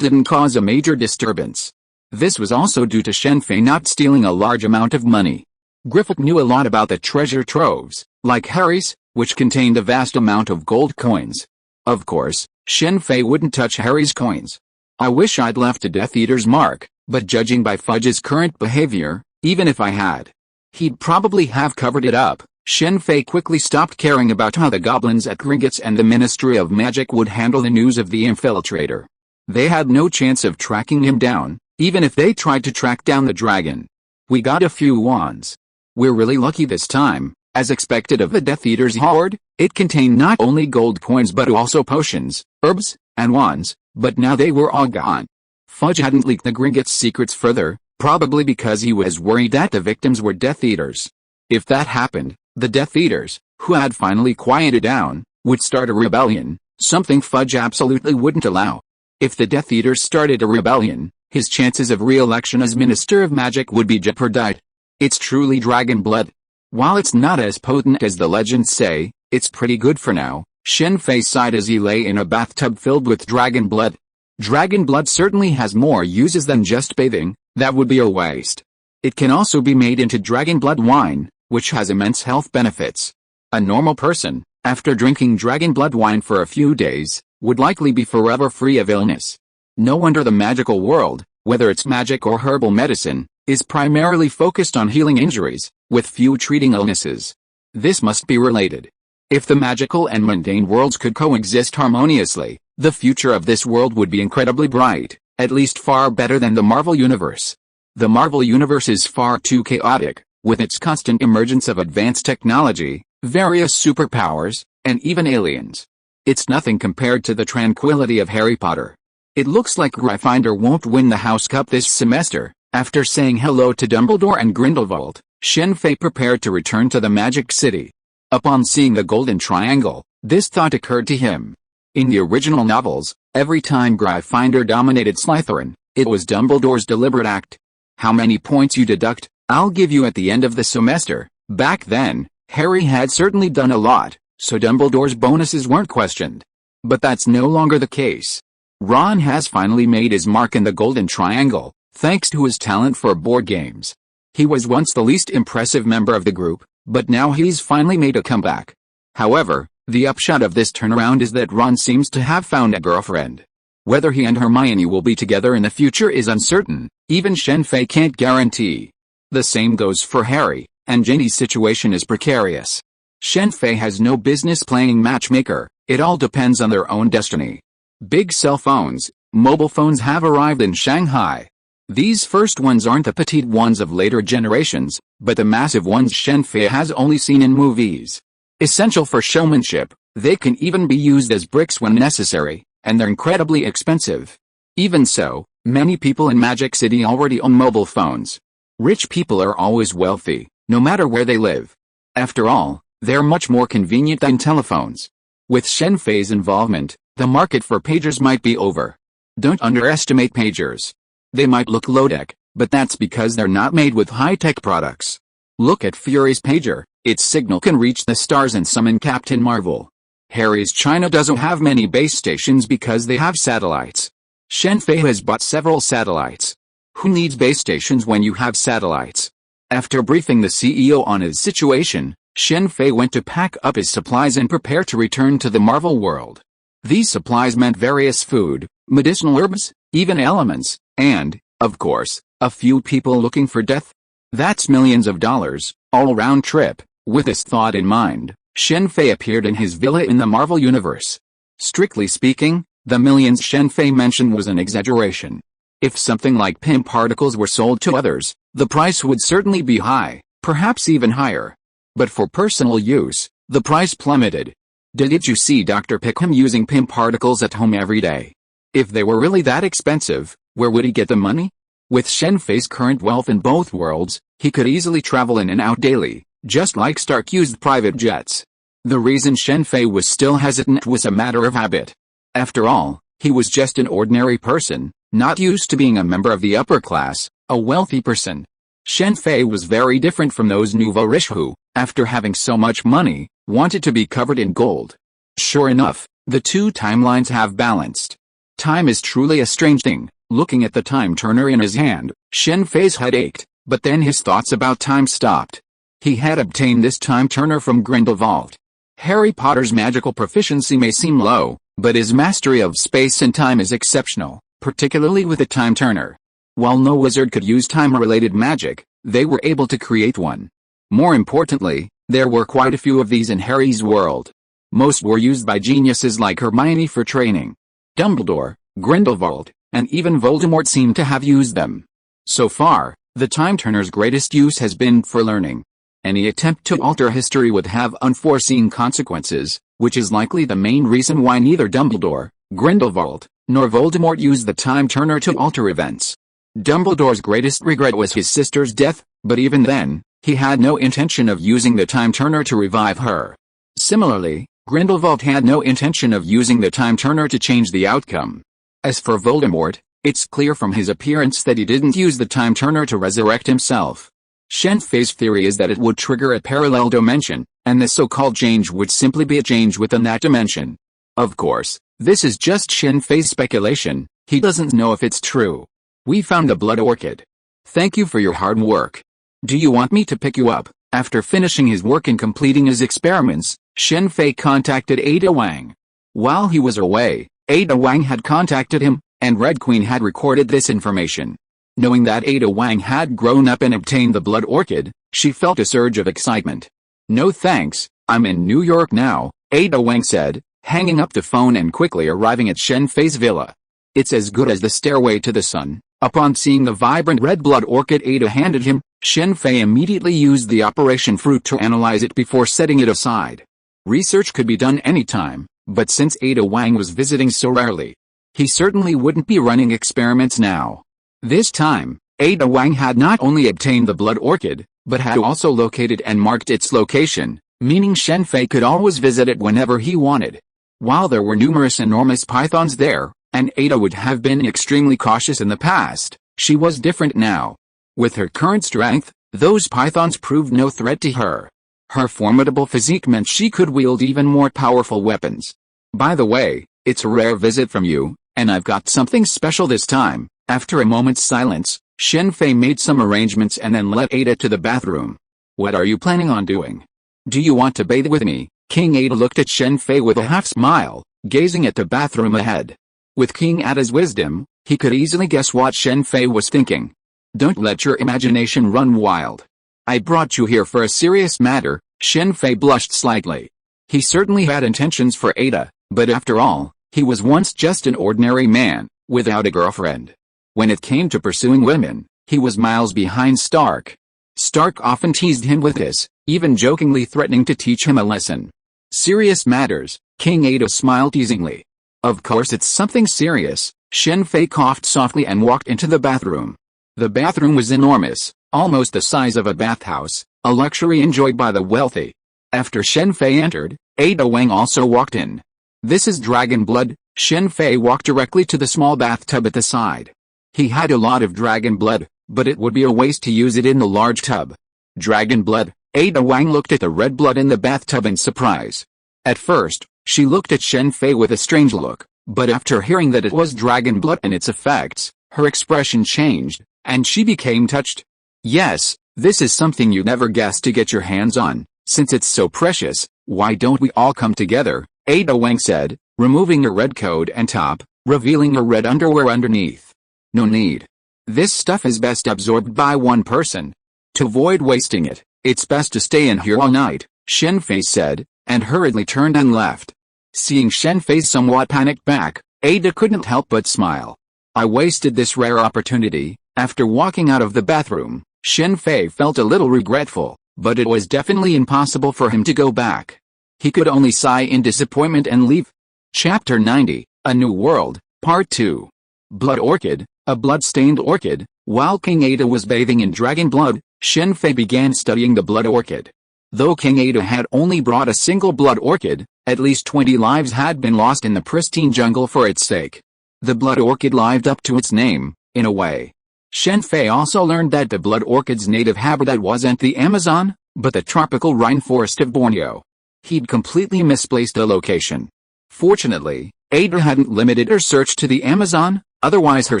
didn't cause a major disturbance. This was also due to Shen Fei not stealing a large amount of money. Griffith knew a lot about the treasure troves, like Harry's, which contained a vast amount of gold coins. Of course, Shen Fei wouldn't touch Harry's coins. I wish I'd left a Death Eater's mark, but judging by Fudge's current behavior, even if I had, he'd probably have covered it up, Shen Fei quickly stopped caring about how the goblins at Gringotts and the Ministry of Magic would handle the news of the infiltrator. They had no chance of tracking him down, even if they tried to track down the dragon. We got a few wands. We're really lucky this time. As expected of the Death Eater's hoard, it contained not only gold coins but also potions, herbs, and wands, but now they were all gone. Fudge hadn't leaked the Gringotts secrets further, probably because he was worried that the victims were Death Eaters. If that happened, the Death Eaters, who had finally quieted down, would start a rebellion, something Fudge absolutely wouldn't allow. If the Death Eaters started a rebellion, his chances of re-election as Minister of Magic would be jeopardized. It's truly dragon blood. While it's not as potent as the legends say, it's pretty good for now. Shen Fei sighed as he lay in a bathtub filled with dragon blood. Dragon blood certainly has more uses than just bathing. That would be a waste. It can also be made into dragon blood wine, which has immense health benefits. A normal person, after drinking dragon blood wine for a few days, would likely be forever free of illness. No wonder the magical world, whether it's magic or herbal medicine, is primarily focused on healing injuries, with few treating illnesses. This must be related. If the magical and mundane worlds could coexist harmoniously, the future of this world would be incredibly bright, at least far better than the Marvel Universe. The Marvel Universe is far too chaotic, with its constant emergence of advanced technology, various superpowers, and even aliens. It's nothing compared to the tranquility of Harry Potter. It looks like Gryffindor won't win the House Cup this semester. After saying hello to Dumbledore and Grindelwald, Shen Fei prepared to return to the Magic City. Upon seeing the golden triangle, this thought occurred to him. In the original novels, every time Gryffindor dominated Slytherin, it was Dumbledore's deliberate act. How many points you deduct, I'll give you at the end of the semester. Back then, Harry had certainly done a lot, so Dumbledore's bonuses weren't questioned. But that's no longer the case. Ron has finally made his mark in the golden triangle, thanks to his talent for board games. He was once the least impressive member of the group, but now he's finally made a comeback. However, the upshot of this turnaround is that Ron seems to have found a girlfriend. Whether he and Hermione will be together in the future is uncertain, even Shen Fei can't guarantee. The same goes for Harry, and Ginny's situation is precarious. Shen Fei has no business playing matchmaker, it all depends on their own destiny. Big cell phones, mobile phones have arrived in Shanghai. These first ones aren't the petite ones of later generations, but the massive ones Shen Fei has only seen in movies. Essential for showmanship, they can even be used as bricks when necessary, and they're incredibly expensive. Even so, many people in Magic City already own mobile phones. Rich people are always wealthy, no matter where they live. After all, they're much more convenient than telephones. With Shen Fei's involvement, the market for pagers might be over. Don't underestimate pagers. They might look low-tech, but that's because they're not made with high-tech products. Look at Fury's pager, its signal can reach the stars and summon Captain Marvel. Harry's China doesn't have many base stations because they have satellites. Shen Fei has bought several satellites. Who needs base stations when you have satellites? After briefing the CEO on his situation, Shen Fei went to pack up his supplies and prepare to return to the Marvel world. These supplies meant various food, medicinal herbs, even elements, and, of course, a few people looking for death. That's millions of dollars, all-round trip. With this thought in mind, Shen Fei appeared in his villa in the Marvel Universe. Strictly speaking, the millions Shen Fei mentioned was an exaggeration. If something like PIM particles were sold to others, the price would certainly be high, perhaps even higher. But for personal use, the price plummeted. Did you see Dr. Pickham using PIM particles at home every day? If they were really that expensive, where would he get the money? With Shen Fei's current wealth in both worlds, he could easily travel in and out daily, just like Stark used private jets. The reason Shen Fei was still hesitant was a matter of habit. After all, he was just an ordinary person, not used to being a member of the upper class, a wealthy person. Shen Fei was very different from those nouveau riche who, after having so much money, wanted to be covered in gold. Sure enough, the two timelines have balanced. Time is truly a strange thing. Looking at the time turner in his hand, Shen Fei's head ached, but then his thoughts about time stopped. He had obtained this time turner from Grindelwald. Harry Potter's magical proficiency may seem low, but his mastery of space and time is exceptional, particularly with a time turner. While no wizard could use time-related magic, they were able to create one. More importantly, There were quite a few of these in Harry's world. Most were used by geniuses like Hermione for training. Dumbledore, Grindelwald, and even Voldemort seemed to have used them. So far, the Time Turner's greatest use has been for learning. Any attempt to alter history would have unforeseen consequences, which is likely the main reason why neither Dumbledore, Grindelwald, nor Voldemort used the Time Turner to alter events. Dumbledore's greatest regret was his sister's death, but even then, he had no intention of using the Time Turner to revive her. Similarly, Grindelwald had no intention of using the Time Turner to change the outcome. As for Voldemort, it's clear from his appearance that he didn't use the Time Turner to resurrect himself. Shen Fei's theory is that it would trigger a parallel dimension, and the so-called change would simply be a change within that dimension. Of course, this is just Shen Fei's speculation. He doesn't know if it's true. We found the blood orchid. Thank you for your hard work. Do you want me to pick you up? After finishing his work and completing his experiments, Shen Fei contacted Ada Wang. While he was away, Ada Wang had contacted him, and Red Queen had recorded this information. Knowing that Ada Wang had grown up and obtained the blood orchid, she felt a surge of excitement. No thanks, I'm in New York now, Ada Wang said, hanging up the phone and quickly arriving at Shen Fei's villa. It's as good as the stairway to the sun. Upon seeing the vibrant red blood orchid Ada handed him, Shen Fei immediately used the Operation Fruit to analyze it before setting it aside. Research could be done anytime, but since Ada Wang was visiting so rarely, he certainly wouldn't be running experiments now. This time, Ada Wang had not only obtained the blood orchid, but had also located and marked its location, meaning Shen Fei could always visit it whenever he wanted. While there were numerous enormous pythons there, and Ada would have been extremely cautious in the past, she was different now. With her current strength, those pythons proved no threat to her. Her formidable physique meant she could wield even more powerful weapons. By the way, it's a rare visit from you, and I've got something special this time. After a moment's silence, Shen Fei made some arrangements and then led Ada to the bathroom. What are you planning on doing? Do you want to bathe with me? King Ada looked at Shen Fei with a half smile, gazing at the bathroom ahead. With King Ada's wisdom, he could easily guess what Shen Fei was thinking. Don't let your imagination run wild. I brought you here for a serious matter. Shen Fei blushed slightly. He certainly had intentions for Ada, but after all, he was once just an ordinary man, without a girlfriend. When it came to pursuing women, he was miles behind Stark. Stark often teased him with this, even jokingly threatening to teach him a lesson. Serious matters, King Ada smiled teasingly. Of course it's something serious. Shen Fei coughed softly and walked into the bathroom. The bathroom was enormous, almost the size of a bathhouse, a luxury enjoyed by the wealthy. After Shen Fei entered, Ada Wang also walked in. This is dragon blood. Shen Fei walked directly to the small bathtub at the side. He had a lot of dragon blood, but it would be a waste to use it in the large tub. Dragon blood. Ada Wang looked at the red blood in the bathtub in surprise. At first, she looked at Shen Fei with a strange look, but after hearing that it was dragon blood and its effects, her expression changed, and she became touched. Yes, this is something you'd never guess to get your hands on, since it's so precious. Why don't we all come together? Ada Wang said, removing her red coat and top, revealing her red underwear underneath. No need. This stuff is best absorbed by one person. To avoid wasting it, it's best to stay in here all night, Shen Fei said, and hurriedly turned and left. Seeing Shen Fei's somewhat panicked back, Ada couldn't help but smile. I wasted this rare opportunity. After walking out of the bathroom, Shen Fei felt a little regretful, but it was definitely impossible for him to go back. He could only sigh in disappointment and leave. Chapter 90, A New World, Part 2. Blood Orchid, a blood-stained orchid. While King Ada was bathing in dragon blood, Shen Fei began studying the blood orchid. Though King Ada had only brought a single blood orchid, at least 20 lives had been lost in the pristine jungle for its sake. The blood orchid lived up to its name, in a way. Shen Fei also learned that the blood orchid's native habitat wasn't the Amazon, but the tropical rainforest of Borneo. He'd completely misplaced the location. Fortunately, Ada hadn't limited her search to the Amazon, otherwise her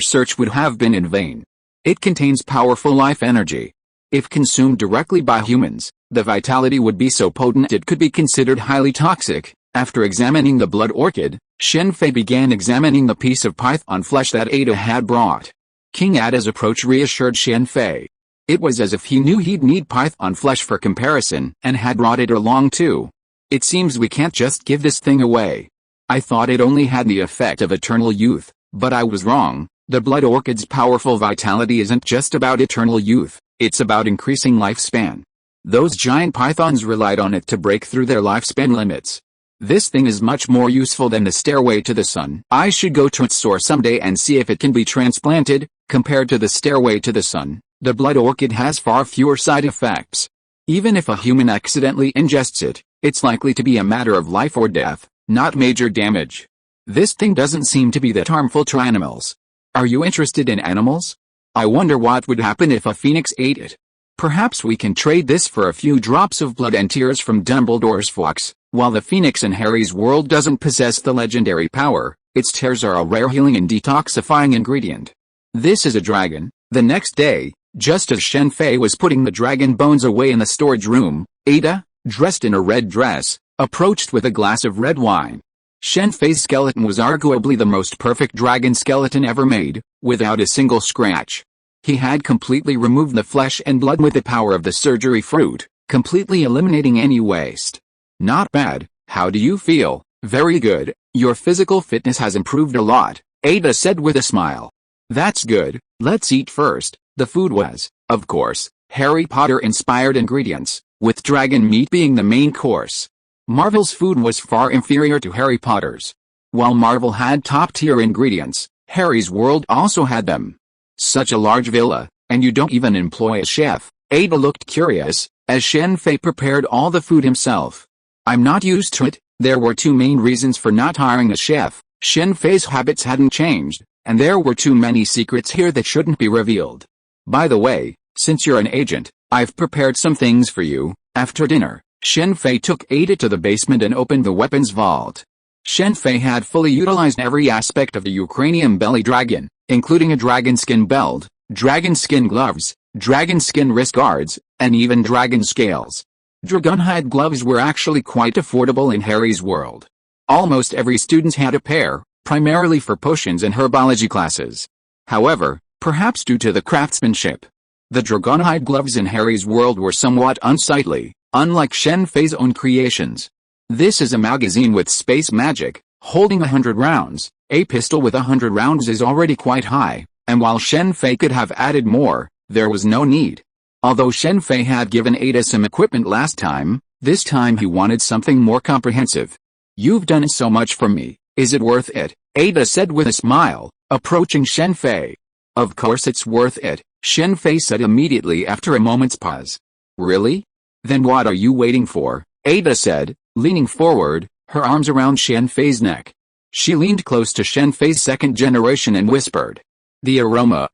search would have been in vain. It contains powerful life energy. If consumed directly by humans, the vitality would be so potent it could be considered highly toxic. After examining the blood orchid, Shen Fei began examining the piece of python flesh that Ada had brought. King Ada's approach reassured Shen Fei. It was as if he knew he'd need python flesh for comparison and had brought it along too. It seems we can't just give this thing away. I thought it only had the effect of eternal youth, but I was wrong. The blood orchid's powerful vitality isn't just about eternal youth, it's about increasing lifespan. Those giant pythons relied on it to break through their lifespan limits. This thing is much more useful than the stairway to the sun. I should go to its source someday and see if it can be transplanted. Compared to the stairway to the sun, the blood orchid has far fewer side effects. Even if a human accidentally ingests it, it's likely to be a matter of life or death, not major damage. This thing doesn't seem to be that harmful to animals. Are you interested in animals? I wonder what would happen if a phoenix ate it. Perhaps we can trade this for a few drops of blood and tears from Dumbledore's fox. While the phoenix in Harry's world doesn't possess the legendary power, its tears are a rare healing and detoxifying ingredient. This is a dragon. The next day, just as Shen Fei was putting the dragon bones away in the storage room, Ada, dressed in a red dress, approached with a glass of red wine. Shen Fei's skeleton was arguably the most perfect dragon skeleton ever made, without a single scratch. He had completely removed the flesh and blood with the power of the surgery fruit, completely eliminating any waste. Not bad. How do you feel? Very good. Your physical fitness has improved a lot, Ada said with a smile. That's good. Let's eat first. The food was, of course, Harry Potter-inspired ingredients, with dragon meat being the main course. Marvel's food was far inferior to Harry Potter's. While Marvel had top-tier ingredients, Harry's world also had them. Such a large villa, and you don't even employ a chef. Ada looked curious, as Shen Fei prepared all the food himself. I'm not used to it. There were two main reasons for not hiring a chef. Shen Fei's habits hadn't changed, and there were too many secrets here that shouldn't be revealed. By the way, since you're an agent, I've prepared some things for you. After dinner, Shen Fei took Ada to the basement and opened the weapons vault. Shen Fei had fully utilized every aspect of the Ukrainian belly dragon, including a dragon skin belt, dragon skin gloves, dragon skin wrist guards, and even dragon scales. Dragonhide gloves were actually quite affordable in Harry's world. Almost every student had a pair, primarily for potions and herbology classes. However, perhaps due to the craftsmanship, the Dragonhide gloves in Harry's world were somewhat unsightly, unlike Shen Fei's own creations. This is a magazine with space magic, holding 100 rounds. A pistol with 100 rounds is already quite high, and while Shen Fei could have added more, there was no need. Although Shen Fei had given Ada some equipment last time, this time he wanted something more comprehensive. You've done so much for me, is it worth it? Ada said with a smile, approaching Shen Fei. Of course it's worth it, Shen Fei said immediately after a moment's pause. Really? Then what are you waiting for? Ada said, leaning forward, her arms around Shen Fei's neck. She leaned close to Shen Fei's second generation and whispered. The aroma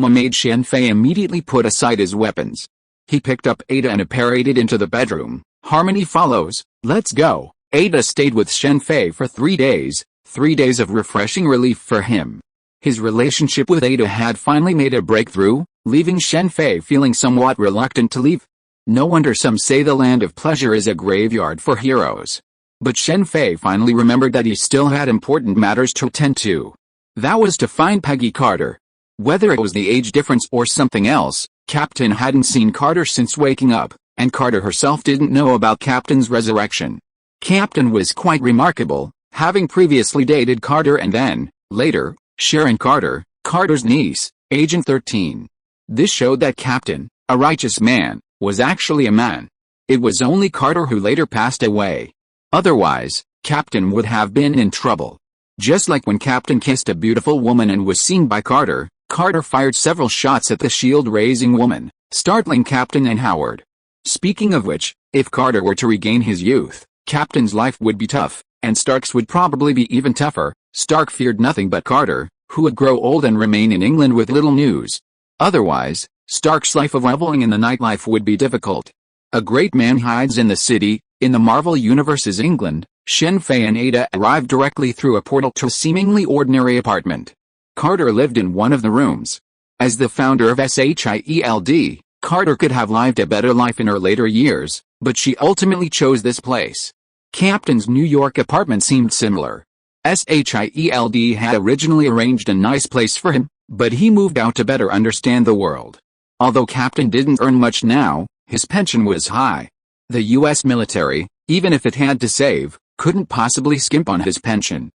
made Shen Fei immediately put aside his weapons. He picked up Ada and apparated into the bedroom. Harmony follows. Let's go. Ada stayed with Shen Fei for 3 days, 3 days of refreshing relief for him. His relationship with Ada had finally made a breakthrough, leaving Shen Fei feeling somewhat reluctant to leave. No wonder some say the land of pleasure is a graveyard for heroes. But Shen Fei finally remembered that he still had important matters to attend to. That was to find Peggy Carter. Whether it was the age difference or something else, Captain hadn't seen Carter since waking up, and Carter herself didn't know about Captain's resurrection. Captain was quite remarkable, having previously dated Carter and then, later, Sharon Carter, Carter's niece, Agent 13. This showed that Captain, a righteous man, was actually a man. It was only Carter who later passed away. Otherwise, Captain would have been in trouble. Just like when Captain kissed a beautiful woman and was seen by Carter, Carter fired several shots at the shield-raising woman, startling Captain and Howard. Speaking of which, if Carter were to regain his youth, Captain's life would be tough, and Stark's would probably be even tougher. Stark feared nothing but Carter, who would grow old and remain in England with little news. Otherwise, Stark's life of reveling in the nightlife would be difficult. A great man hides in the city. In the Marvel Universe's England, Shen Fei and Ada arrived directly through a portal to a seemingly ordinary apartment. Carter lived in one of the rooms. As the founder of S.H.I.E.L.D, Carter could have lived a better life in her later years, but she ultimately chose this place. Captain's New York apartment seemed similar. S.H.I.E.L.D had originally arranged a nice place for him, but he moved out to better understand the world. Although Captain didn't earn much now, his pension was high. The U.S. military, even if it had to save, couldn't possibly skimp on his pension.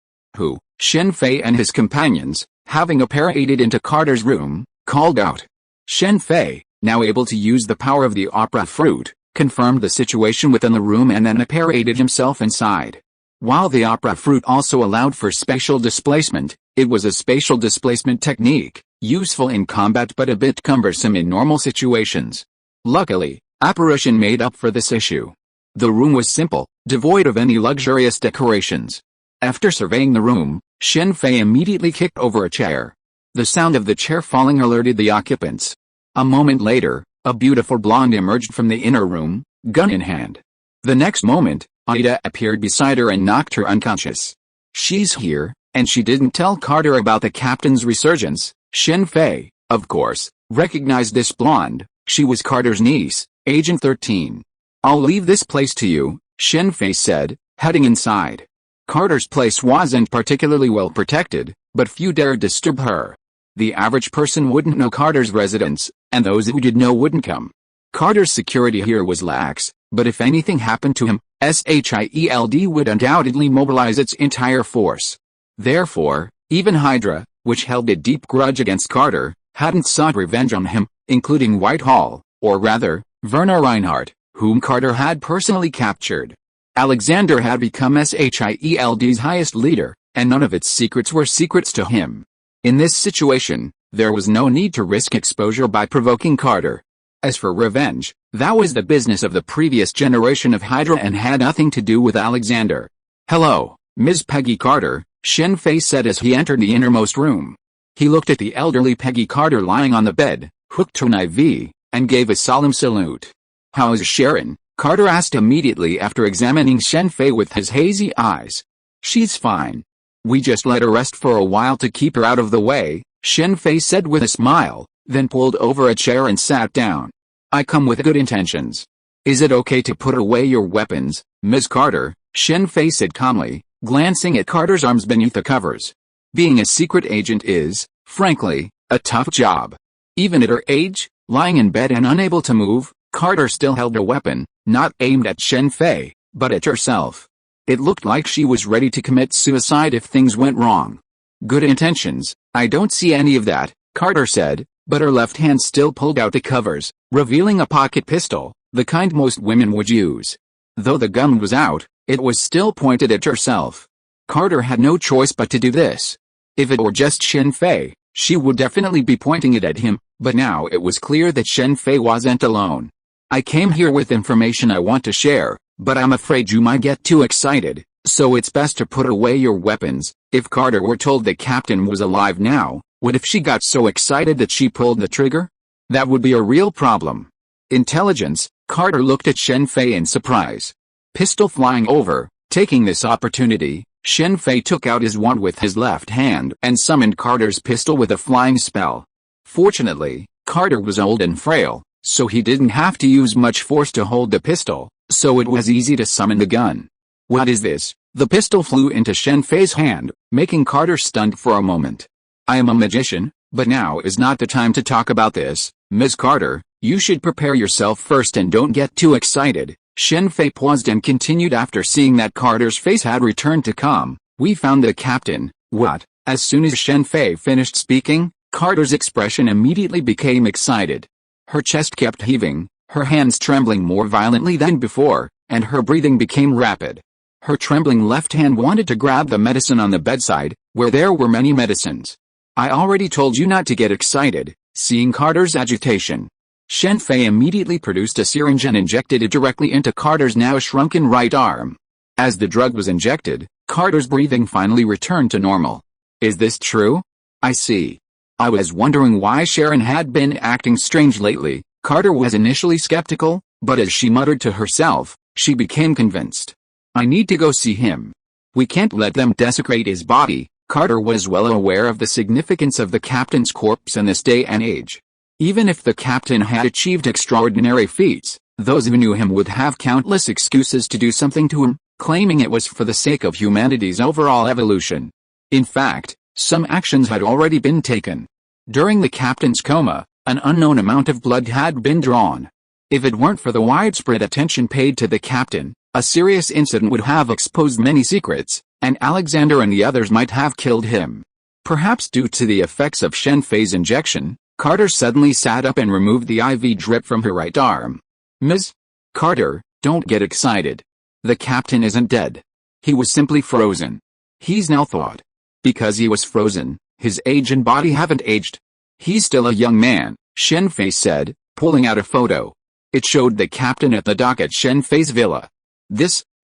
Shen Fei and his companions, having apparated into Carter's room, called out. Shen Fei, now able to use the power of the opera fruit, confirmed the situation within the room and then apparated himself inside. While the opera fruit also allowed for spatial displacement, it was a spatial displacement technique, useful in combat but a bit cumbersome in normal situations. Luckily, apparition made up for this issue. The room was simple, devoid of any luxurious decorations. After surveying the room, Shen Fei immediately kicked over a chair. The sound of the chair falling alerted the occupants. A moment later, a beautiful blonde emerged from the inner room, gun in hand. The next moment, Ida appeared beside her and knocked her unconscious. She's here, and she didn't tell Carter about the captain's resurgence. Shen Fei, of course, recognized this blonde. She was Carter's niece, Agent 13. I'll leave this place to you, Shen Fei said, heading inside. Carter's place wasn't particularly well protected, but few dared disturb her. The average person wouldn't know Carter's residence, and those who did know wouldn't come. Carter's security here was lax, but if anything happened to him, S.H.I.E.L.D would undoubtedly mobilize its entire force. Therefore, even Hydra, which held a deep grudge against Carter, hadn't sought revenge on him, including Whitehall, or rather, Werner Reinhardt, whom Carter had personally captured. Alexander had become S.H.I.E.L.D's highest leader, and none of its secrets were secrets to him. In this situation, there was no need to risk exposure by provoking Carter. As for revenge, that was the business of the previous generation of Hydra and had nothing to do with Alexander. "Hello, Ms. Peggy Carter," Shen Fei said as he entered the innermost room. He looked at the elderly Peggy Carter lying on the bed, hooked to an IV, and gave a solemn salute. "How's Sharon?" Carter asked immediately after examining Shen Fei with his hazy eyes. "She's fine. We just let her rest for a while to keep her out of the way," Shen Fei said with a smile, then pulled over a chair and sat down. "I come with good intentions. Is it okay to put away your weapons, Ms. Carter?" Shen Fei said calmly, glancing at Carter's arms beneath the covers. Being a secret agent is, frankly, a tough job. Even at her age, lying in bed and unable to move, Carter still held a weapon, not aimed at Shen Fei, but at herself. It looked like she was ready to commit suicide if things went wrong. "Good intentions, I don't see any of that," Carter said, but her left hand still pulled out the covers, revealing a pocket pistol, the kind most women would use. Though the gun was out, it was still pointed at herself. Carter had no choice but to do this. If it were just Shen Fei, she would definitely be pointing it at him, but now it was clear that Shen Fei wasn't alone. "I came here with information I want to share, but I'm afraid you might get too excited, so it's best to put away your weapons." If Carter were told the captain was alive now, what if she got so excited that she pulled the trigger? That would be a real problem. Intelligence, Carter looked at Shen Fei in surprise. Pistol flying over, taking this opportunity, Shen Fei took out his wand with his left hand and summoned Carter's pistol with a flying spell. Fortunately, Carter was old and frail, so he didn't have to use much force to hold the pistol, so it was easy to summon the gun. "What is this?" The pistol flew into Shen Fei's hand, making Carter stunned for a moment. "I am a magician, but now is not the time to talk about this, Ms. Carter. You should prepare yourself first and don't get too excited." Shen Fei paused and continued after seeing that Carter's face had returned to calm. "We found the captain." "What?" As soon as Shen Fei finished speaking, Carter's expression immediately became excited. Her chest kept heaving, her hands trembling more violently than before, and her breathing became rapid. Her trembling left hand wanted to grab the medicine on the bedside, where there were many medicines. "I already told you not to get excited." Seeing Carter's agitation, Shen Fei immediately produced a syringe and injected it directly into Carter's now shrunken right arm. As the drug was injected, Carter's breathing finally returned to normal. "Is this true? I see. I was wondering why Sharon had been acting strange lately." Carter was initially skeptical, but as she muttered to herself, she became convinced. "I need to go see him. We can't let them desecrate his body." Carter was well aware of the significance of the captain's corpse in this day and age. Even if the captain had achieved extraordinary feats, those who knew him would have countless excuses to do something to him, claiming it was for the sake of humanity's overall evolution. In fact, some actions had already been taken. During the captain's coma, An unknown amount of blood had been drawn. If it weren't for the widespread attention paid to the captain, a serious incident would have exposed many secrets, and Alexander and the others might have killed him. Perhaps due to the effects of Shen Fei's injection, Carter suddenly sat up and removed the IV drip from her right arm. Ms. Carter, don't get excited. The captain isn't dead. He was simply frozen. He's now thawed. Because he was frozen, his age and body haven't aged. He's still a young man, Shen Fei said, pulling out a photo. It showed the captain at the dock at Shen Fei's villa.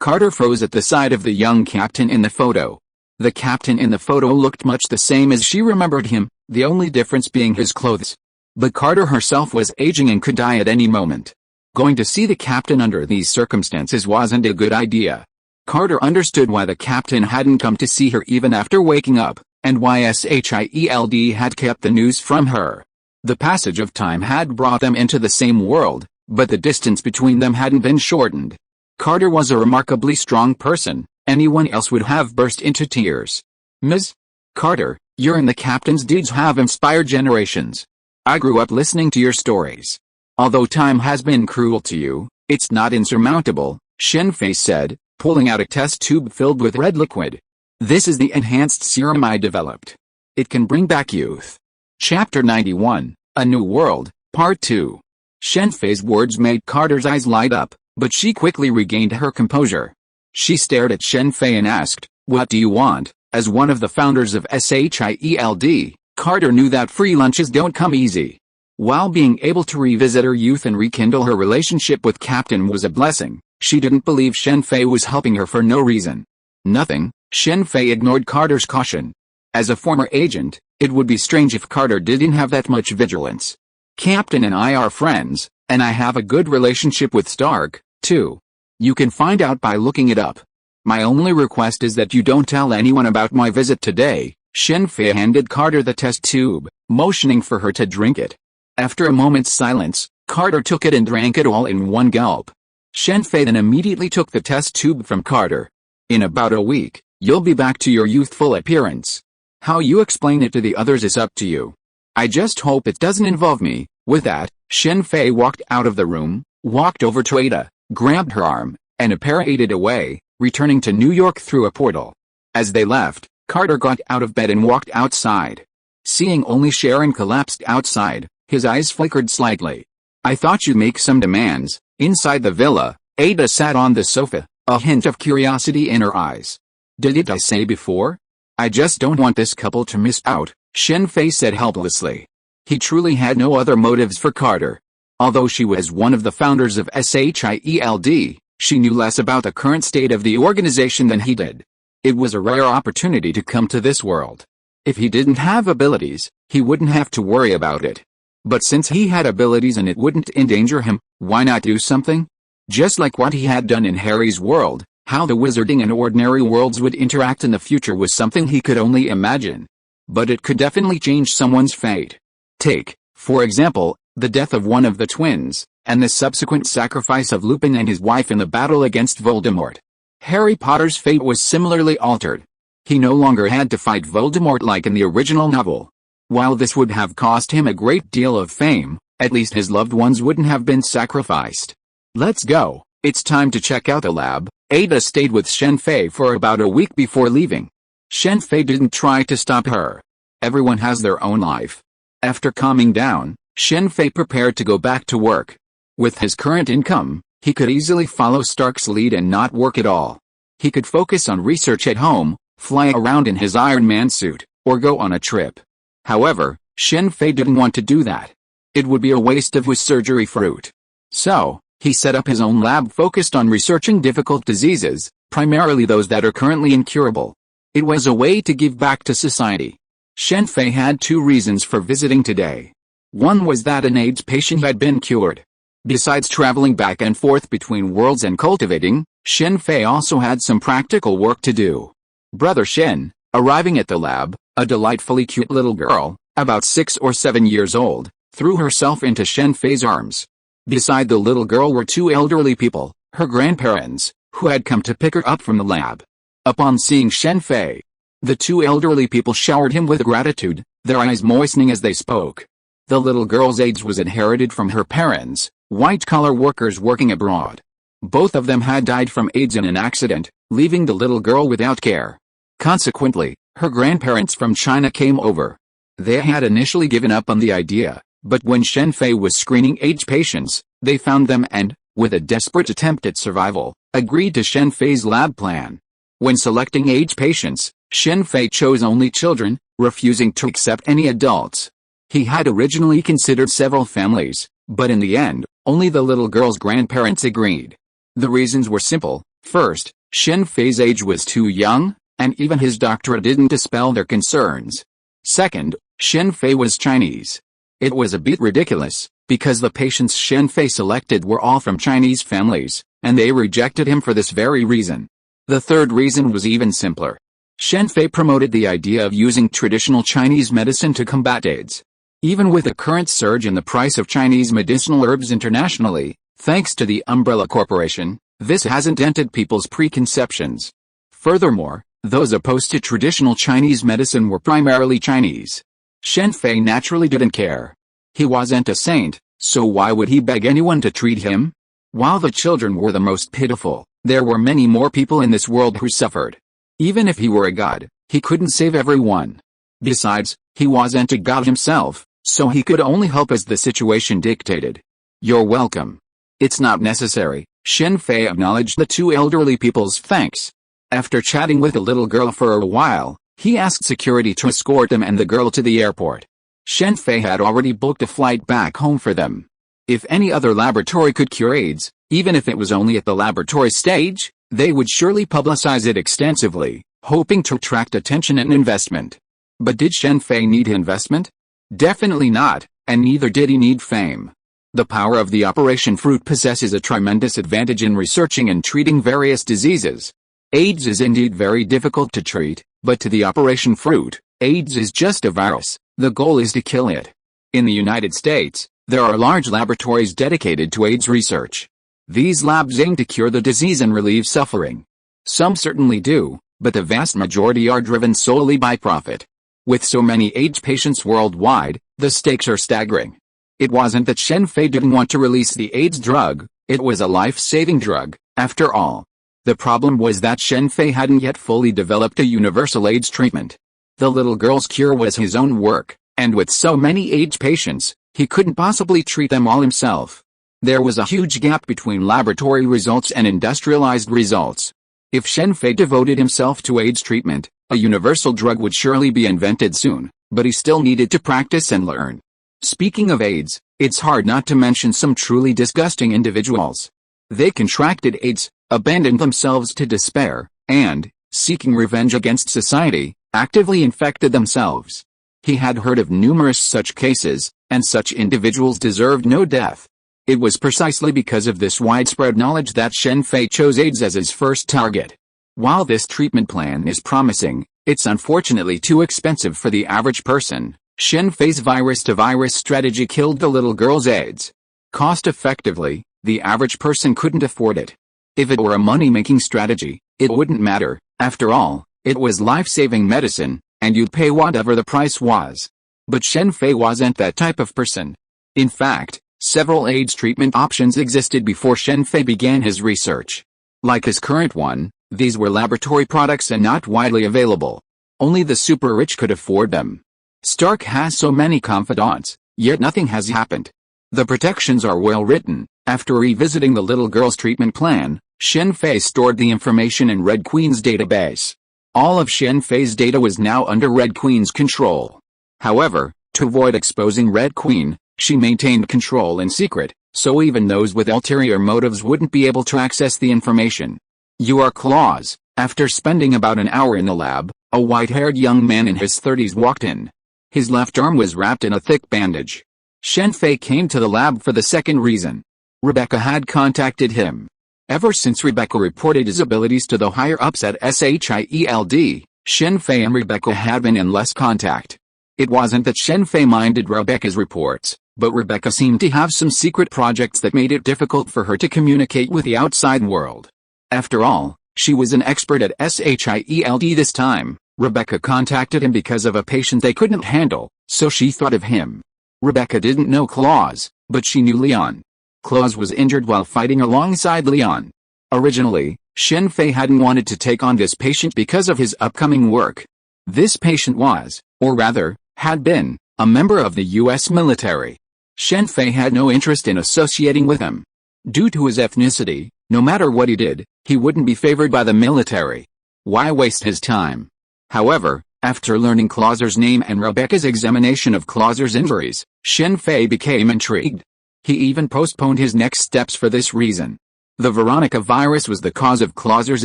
Carter froze at the sight of the young captain in the photo. The captain in the photo looked much the same as she remembered him, the only difference being his clothes. But Carter herself was aging and could die at any moment. Going to see the captain under these circumstances wasn't a good idea. Carter understood why the captain hadn't come to see her even after waking up, and why S.H.I.E.L.D had kept the news from her. The passage of time had brought them into the same world, but the distance between them hadn't been shortened. Carter was a remarkably strong person. Anyone else would have burst into tears. Ms. Carter, you and the captain's deeds have inspired generations. I grew up listening to your stories. Although time has been cruel to you, it's not insurmountable, Shen Fei said, pulling out a test tube filled with red liquid. This is the enhanced serum I developed. It can bring back youth. Chapter 91, A New World, Part 2. Shen Fei's words made Carter's eyes light up, but she quickly regained her composure. She stared at Shen Fei and asked, "What do you want?" As one of the founders of S.H.I.E.L.D, Carter knew that free lunches don't come easy. While being able to revisit her youth and rekindle her relationship with Captain was a blessing, she didn't believe Shen Fei was helping her for no reason. Nothing. Shen Fei ignored Carter's caution. As a former agent, it would be strange if Carter didn't have that much vigilance. Captain and I are friends, and I have a good relationship with Stark, too. You can find out by looking it up. My only request is that you don't tell anyone about my visit today. Shen Fei handed Carter the test tube, motioning for her to drink it. After a moment's silence, Carter took it and drank it all in one gulp. Shen Fei then immediately took the test tube from Carter. In about a week, you'll be back to your youthful appearance. How you explain it to the others is up to you. I just hope it doesn't involve me. With that, Shen Fei walked out of the room, walked over to Ada, grabbed her arm, and apparated away, returning to New York through a portal. As they left, Carter got out of bed and walked outside. Seeing only Sharon collapsed outside, his eyes flickered slightly. I thought you'd make some demands. Inside the villa, Ada sat on the sofa, a hint of curiosity in her eyes. Didn't I say before? I just don't want this couple to miss out, Shen Fei said helplessly. He truly had no other motives for Carter. Although she was one of the founders of S.H.I.E.L.D, she knew less about the current state of the organization than he did. It was a rare opportunity to come to this world. If he didn't have abilities, he wouldn't have to worry about it. But since he had abilities and it wouldn't endanger him, why not do something? Just like what he had done in Harry's world, how the wizarding and ordinary worlds would interact in the future was something he could only imagine. But it could definitely change someone's fate. Take, for example, the death of one of the twins, and the subsequent sacrifice of Lupin and his wife in the battle against Voldemort. Harry Potter's fate was similarly altered. He no longer had to fight Voldemort like in the original novel. While this would have cost him a great deal of fame, at least his loved ones wouldn't have been sacrificed. Let's go, it's time to check out the lab. Ada stayed with Shen Fei for about a week before leaving. Shen Fei didn't try to stop her. Everyone has their own life. After calming down, Shen Fei prepared to go back to work. With his current income, he could easily follow Stark's lead and not work at all. He could focus on research at home, fly around in his Iron Man suit, or go on a trip. However, Shen Fei didn't want to do that. It would be a waste of his surgery fruit. So, he set up his own lab focused on researching difficult diseases, primarily those that are currently incurable. It was a way to give back to society. Shen Fei had two reasons for visiting today. One was that an AIDS patient had been cured. Besides traveling back and forth between worlds and cultivating, Shen Fei also had some practical work to do. Brother Shen, arriving at the lab, a delightfully cute little girl, about 6 or 7 years old, threw herself into Shen Fei's arms. Beside the little girl were two elderly people, her grandparents, who had come to pick her up from the lab. Upon seeing Shen Fei, the two elderly people showered him with gratitude, their eyes moistening as they spoke. The little girl's AIDS was inherited from her parents, white-collar workers working abroad. Both of them had died from AIDS in an accident, leaving the little girl without care. Consequently, her grandparents from China came over. They had initially given up on the idea, but when Shen Fei was screening AIDS patients, they found them and, with a desperate attempt at survival, agreed to Shen Fei's lab plan. When selecting AIDS patients, Shen Fei chose only children, refusing to accept any adults. He had originally considered several families, but in the end, only the little girl's grandparents agreed. The reasons were simple. First, Shen Fei's age was too young, and even his doctorate didn't dispel their concerns. Second, Shen Fei was Chinese. It was a bit ridiculous, because the patients Shen Fei selected were all from Chinese families, and they rejected him for this very reason. The third reason was even simpler. Shen Fei promoted the idea of using traditional Chinese medicine to combat AIDS. Even with the current surge in the price of Chinese medicinal herbs internationally, thanks to the Umbrella Corporation, this hasn't dented people's preconceptions. Furthermore, those opposed to traditional Chinese medicine were primarily Chinese. Shen Fei naturally didn't care. He wasn't a saint, so why would he beg anyone to treat him? While the children were the most pitiful, there were many more people in this world who suffered. Even if he were a god, he couldn't save everyone. Besides, he wasn't a god himself, so he could only help as the situation dictated. You're welcome. It's not necessary, Shen Fei acknowledged the two elderly people's thanks. After chatting with the little girl for a while, he asked security to escort them and the girl to the airport. Shen Fei had already booked a flight back home for them. If any other laboratory could cure AIDS, even if it was only at the laboratory stage, they would surely publicize it extensively, hoping to attract attention and investment. But did Shen Fei need investment? Definitely not, and neither did he need fame. The power of the Operation Fruit possesses a tremendous advantage in researching and treating various diseases. AIDS is indeed very difficult to treat, but to the Operation Fruit, AIDS is just a virus. The goal is to kill it. In the United States, there are large laboratories dedicated to AIDS research. These labs aim to cure the disease and relieve suffering. Some certainly do, but the vast majority are driven solely by profit. With so many AIDS patients worldwide, the stakes are staggering. It wasn't that Shen Fei didn't want to release the AIDS drug, it was a life-saving drug, after all. The problem was that Shen Fei hadn't yet fully developed a universal AIDS treatment. The little girl's cure was his own work, and with so many AIDS patients, he couldn't possibly treat them all himself. There was a huge gap between laboratory results and industrialized results. If Shen Fei devoted himself to AIDS treatment, a universal drug would surely be invented soon, but he still needed to practice and learn. Speaking of AIDS, it's hard not to mention some truly disgusting individuals. They contracted AIDS, abandoned themselves to despair, and, seeking revenge against society, actively infected themselves. He had heard of numerous such cases, and such individuals deserved no death. It was precisely because of this widespread knowledge that Shen Fei chose AIDS as his first target. While this treatment plan is promising, it's unfortunately too expensive for the average person. Shen Fei's virus-to-virus strategy killed the little girl's AIDS. Cost-effectively, the average person couldn't afford it. If it were a money-making strategy, it wouldn't matter. After all, it was life-saving medicine, and you'd pay whatever the price was. But Shen Fei wasn't that type of person. In fact, several AIDS treatment options existed before Shen Fei began his research. Like his current one, these were laboratory products and not widely available. Only the super-rich could afford them. Stark has so many confidants, yet nothing has happened. The protections are well written. After revisiting the little girl's treatment plan, Shen Fei stored the information in Red Queen's database. All of Shen Fei's data was now under Red Queen's control. However, to avoid exposing Red Queen, she maintained control in secret, so even those with ulterior motives wouldn't be able to access the information. Your claws. After spending about an hour in the lab, a white-haired young man in his 30s walked in. His left arm was wrapped in a thick bandage. Shen Fei came to the lab for the second reason. Rebecca had contacted him. Ever since Rebecca reported his abilities to the higher-ups at S.H.I.E.L.D., Shen Fei and Rebecca had been in less contact. It wasn't that Shen Fei minded Rebecca's reports, but Rebecca seemed to have some secret projects that made it difficult for her to communicate with the outside world. After all, she was an expert at S.H.I.E.L.D. this time. Rebecca contacted him because of a patient they couldn't handle, so she thought of him. Rebecca didn't know Claus, but she knew Leon. Claus was injured while fighting alongside Leon. Originally, Shen Fei hadn't wanted to take on this patient because of his upcoming work. This patient was, or rather, had been, a member of the U.S. military. Shen Fei had no interest in associating with him. Due to his ethnicity, no matter what he did, he wouldn't be favored by the military. Why waste his time? However, after learning Clauser's name and Rebecca's examination of Clauser's injuries, Shen Fei became intrigued. He even postponed his next steps for this reason. The Veronica virus was the cause of Clauser's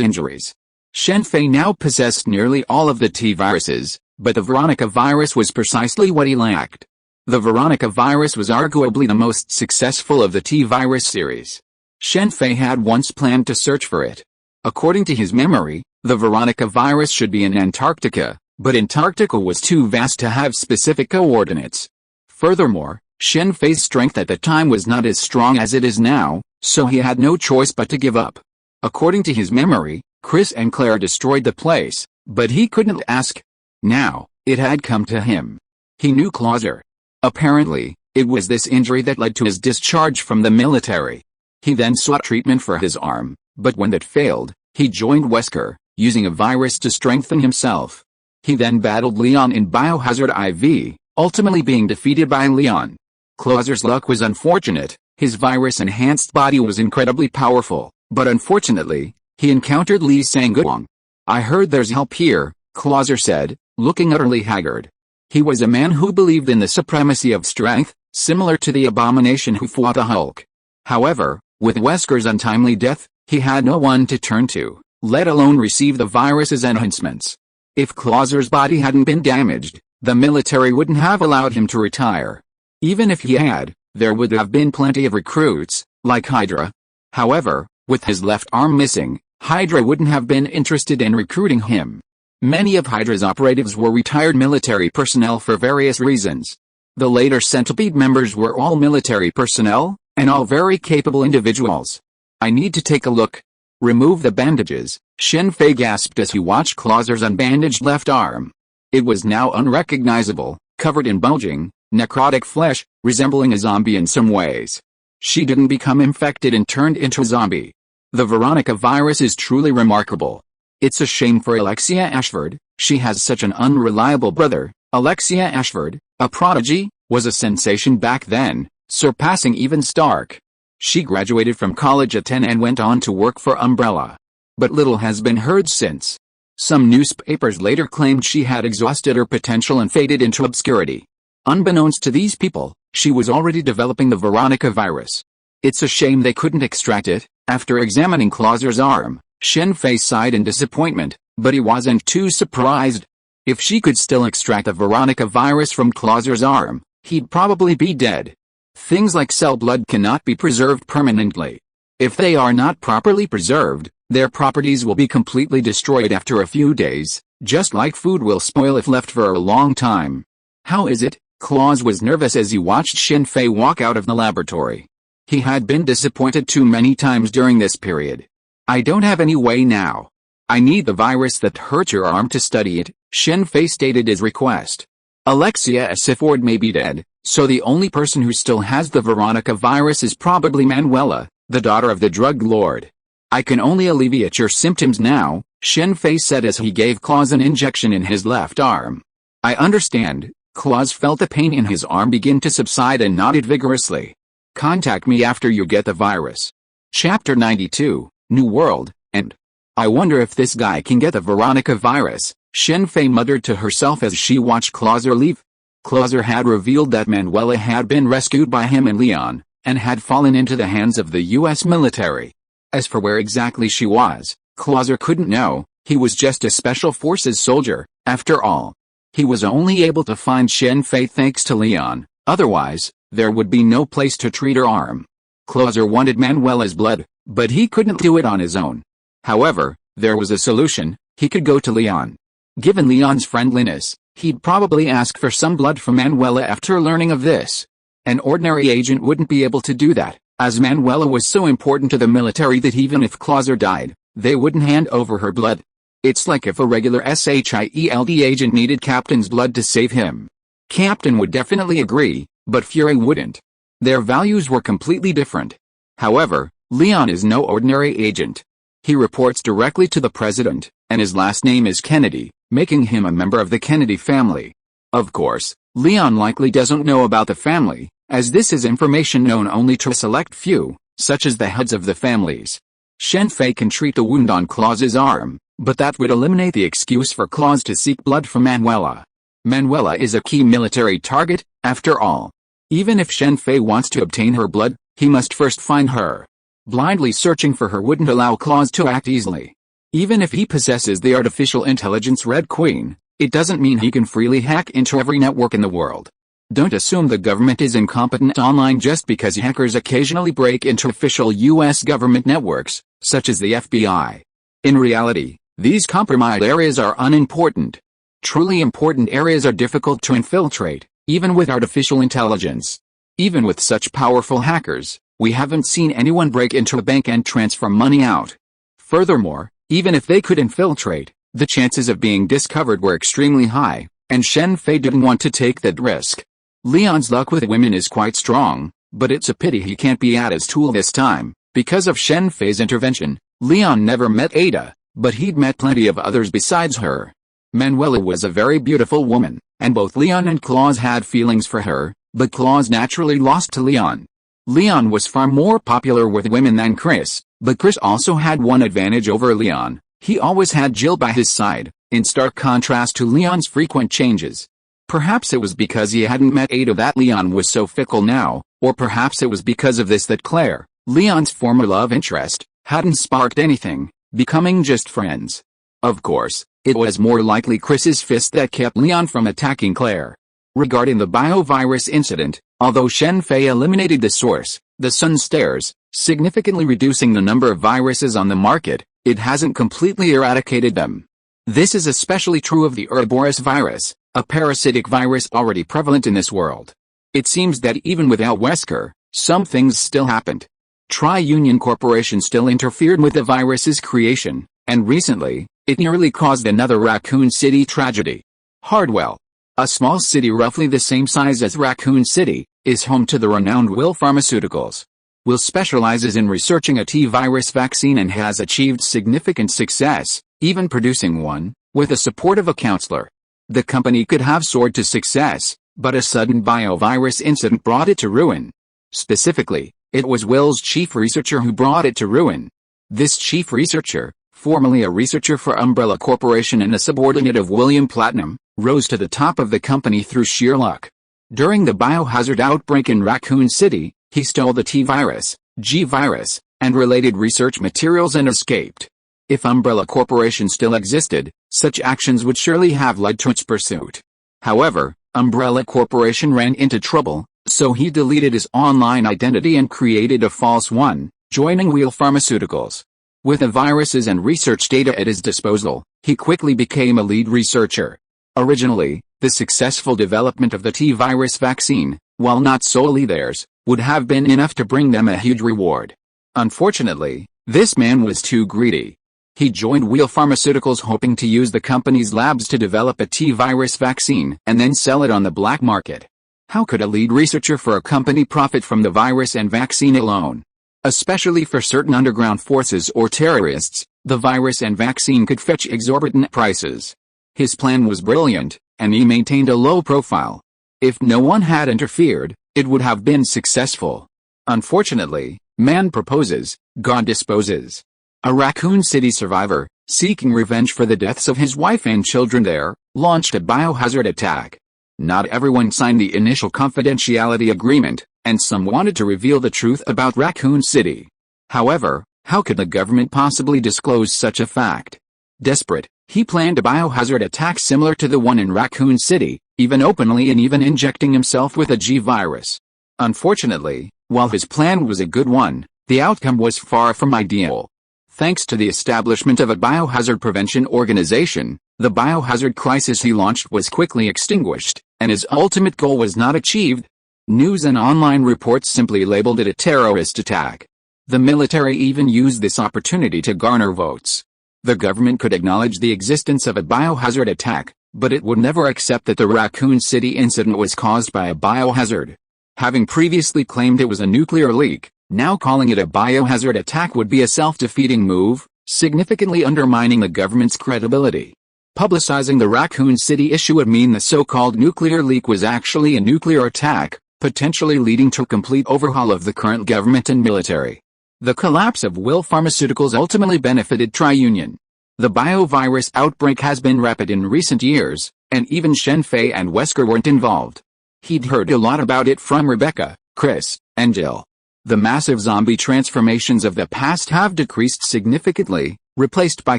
injuries. Shen Fei now possessed nearly all of the T-viruses, but the Veronica virus was precisely what he lacked. The Veronica virus was arguably the most successful of the T-virus series. Shen Fei had once planned to search for it. According to his memory, the Veronica virus should be in Antarctica, but Antarctica was too vast to have specific coordinates. Furthermore, Shen Fei's strength at the time was not as strong as it is now, so he had no choice but to give up. According to his memory, Chris and Claire destroyed the place, but he couldn't ask. Now, it had come to him. He knew Clauser. Apparently, it was this injury that led to his discharge from the military. He then sought treatment for his arm, but when that failed, he joined Wesker, using a virus to strengthen himself. He then battled Leon in Biohazard IV, ultimately being defeated by Leon. Clauser's luck was unfortunate. His virus-enhanced body was incredibly powerful, but unfortunately, he encountered Li Sanguang. "I heard there's help here," Clauser said, looking utterly haggard. He was a man who believed in the supremacy of strength, similar to the abomination who fought the Hulk. However, with Wesker's untimely death, he had no one to turn to, let alone receive the virus's enhancements. If Clauser's body hadn't been damaged, the military wouldn't have allowed him to retire. Even if he had, there would have been plenty of recruits, like Hydra. However, with his left arm missing, Hydra wouldn't have been interested in recruiting him. Many of Hydra's operatives were retired military personnel for various reasons. The later Centipede members were all military personnel, and all very capable individuals. "I need to take a look." "Remove the bandages," Shen Fei gasped as he watched Clauser's unbandaged left arm. It was now unrecognizable, covered in bulging, necrotic flesh, resembling a zombie in some ways. She didn't become infected and turned into a zombie. The Veronica virus is truly remarkable. It's a shame for Alexia Ashford, she has such an unreliable brother. Alexia Ashford, a prodigy, was a sensation back then, surpassing even Stark. She graduated from college at 10 and went on to work for Umbrella. But little has been heard since. Some newspapers later claimed she had exhausted her potential and faded into obscurity. Unbeknownst to these people, she was already developing the Veronica virus. It's a shame they couldn't extract it. After examining Clauser's arm, Shen Fei sighed in disappointment, but he wasn't too surprised. If she could still extract the Veronica virus from Clauser's arm, he'd probably be dead. Things like cell blood cannot be preserved permanently. If they are not properly preserved, their properties will be completely destroyed after a few days, just like food will spoil if left for a long time. "How is it?" Claus was nervous as he watched Shen Fei walk out of the laboratory. He had been disappointed too many times during this period. "I don't have any way now. I need the virus that hurt your arm to study it," Shen Fei stated his request. Alexia Ashford may be dead, so the only person who still has the Veronica virus is probably Manuela, the daughter of the drug lord. "I can only alleviate your symptoms now," Shen Fei said as he gave Claus an injection in his left arm. "I understand." Claus felt the pain in his arm begin to subside and nodded vigorously. "Contact me after you get the virus." Chapter 92, New World, End. "I wonder if this guy can get the Veronica virus," Shen Fei muttered to herself as she watched Clauser leave. Clauser had revealed that Manuela had been rescued by him and Leon, and had fallen into the hands of the U.S. military. As for where exactly she was, Clauser couldn't know. He was just a special forces soldier, after all. He was only able to find Shen Fei thanks to Leon, otherwise, there would be no place to treat her arm. Clauser wanted Manuela's blood, but he couldn't do it on his own. However, there was a solution. He could go to Leon. Given Leon's friendliness, he'd probably ask for some blood from Manuela after learning of this. An ordinary agent wouldn't be able to do that, as Manuela was so important to the military that even if Clauser died, they wouldn't hand over her blood. It's like if a regular S.H.I.E.L.D. agent needed Captain's blood to save him. Captain would definitely agree, but Fury wouldn't. Their values were completely different. However, Leon is no ordinary agent. He reports directly to the president, and his last name is Kennedy, making him a member of the Kennedy family. Of course, Leon likely doesn't know about the family, as this is information known only to a select few, such as the heads of the families. Shen Fei can treat the wound on Claus's arm, but that would eliminate the excuse for Claus to seek blood from Manuela. Manuela is a key military target, after all. Even if Shen Fei wants to obtain her blood, he must first find her. Blindly searching for her wouldn't allow Claus to act easily. Even if he possesses the artificial intelligence Red Queen, it doesn't mean he can freely hack into every network in the world. Don't assume the government is incompetent online just because hackers occasionally break into official U.S. government networks, such as the FBI. In reality, these compromised areas are unimportant. Truly important areas are difficult to infiltrate, even with artificial intelligence. Even with such powerful hackers, we haven't seen anyone break into a bank and transfer money out. Furthermore, even if they could infiltrate, the chances of being discovered were extremely high, and Shen Fei didn't want to take that risk. Leon's luck with women is quite strong, but it's a pity he can't be Ada's tool this time. Because of Shen Fei's intervention, Leon never met Ada, but he'd met plenty of others besides her. Manuela was a very beautiful woman, and both Leon and Claus had feelings for her, but Claus naturally lost to Leon. Leon was far more popular with women than Chris, but Chris also had one advantage over Leon. He always had Jill by his side, in stark contrast to Leon's frequent changes. Perhaps it was because he hadn't met Ada that Leon was so fickle now, or perhaps it was because of this that Claire, Leon's former love interest, hadn't sparked anything, becoming just friends. Of course, it was more likely Chris's fist that kept Leon from attacking Claire. Regarding the biovirus incident, although Shen Fei eliminated the source, the sun stairs, significantly reducing the number of viruses on the market, it hasn't completely eradicated them. This is especially true of the Ouroboros virus, a parasitic virus already prevalent in this world. It seems that even without Wesker, some things still happened. Tri-Union Corporation still interfered with the virus's creation, and recently, it nearly caused another Raccoon City tragedy. Hardwell, a small city roughly the same size as Raccoon City, is home to the renowned S.H.I.E.L.D. Pharmaceuticals. S.H.I.E.L.D. specializes in researching a T-virus vaccine and has achieved significant success, even producing one, with the support of a counselor. The company could have soared to success, but a sudden biovirus incident brought it to ruin. Specifically, it was S.H.I.E.L.D's chief researcher who brought it to ruin. This chief researcher, formerly a researcher for Umbrella Corporation and a subordinate of William Platinum, rose to the top of the company through sheer luck. During the biohazard outbreak in Raccoon City, he stole the T-virus, G-Virus, and related research materials and escaped. If Umbrella Corporation still existed, such actions would surely have led to its pursuit. However, Umbrella Corporation ran into trouble, so he deleted his online identity and created a false one, joining S.H.I.E.L.D. Pharmaceuticals. With the viruses and research data at his disposal, he quickly became a lead researcher. Originally, the successful development of the T-virus vaccine, while not solely theirs, would have been enough to bring them a huge reward. Unfortunately, this man was too greedy. He joined S.H.I.E.L.D. Pharmaceuticals hoping to use the company's labs to develop a T-virus vaccine and then sell it on the black market. How could a lead researcher for a company profit from the virus and vaccine alone? Especially for certain underground forces or terrorists, the virus and vaccine could fetch exorbitant prices. His plan was brilliant, and he maintained a low profile. If no one had interfered, it would have been successful. Unfortunately, man proposes, God disposes. A Raccoon City survivor, seeking revenge for the deaths of his wife and children there, launched a biohazard attack. Not everyone signed the initial confidentiality agreement, and some wanted to reveal the truth about Raccoon City. However, how could the government possibly disclose such a fact? Desperate, he planned a biohazard attack similar to the one in Raccoon City, even openly and even injecting himself with a G-virus. Unfortunately, while his plan was a good one, the outcome was far from ideal. Thanks to the establishment of a biohazard prevention organization, the biohazard crisis he launched was quickly extinguished, and his ultimate goal was not achieved. News and online reports simply labeled it a terrorist attack. The military even used this opportunity to garner votes. The government could acknowledge the existence of a biohazard attack, but it would never accept that the Raccoon City incident was caused by a biohazard. Having previously claimed it was a nuclear leak, now calling it a biohazard attack would be a self-defeating move, significantly undermining the government's credibility. Publicizing the Raccoon City issue would mean the so-called nuclear leak was actually a nuclear attack, potentially leading to a complete overhaul of the current government and military. The collapse of Will Pharmaceuticals ultimately benefited TriUnion. The biovirus outbreak has been rapid in recent years, and even Shen Fei and Wesker weren't involved. He'd heard a lot about it from Rebecca, Chris, and Jill. The massive zombie transformations of the past have decreased significantly, replaced by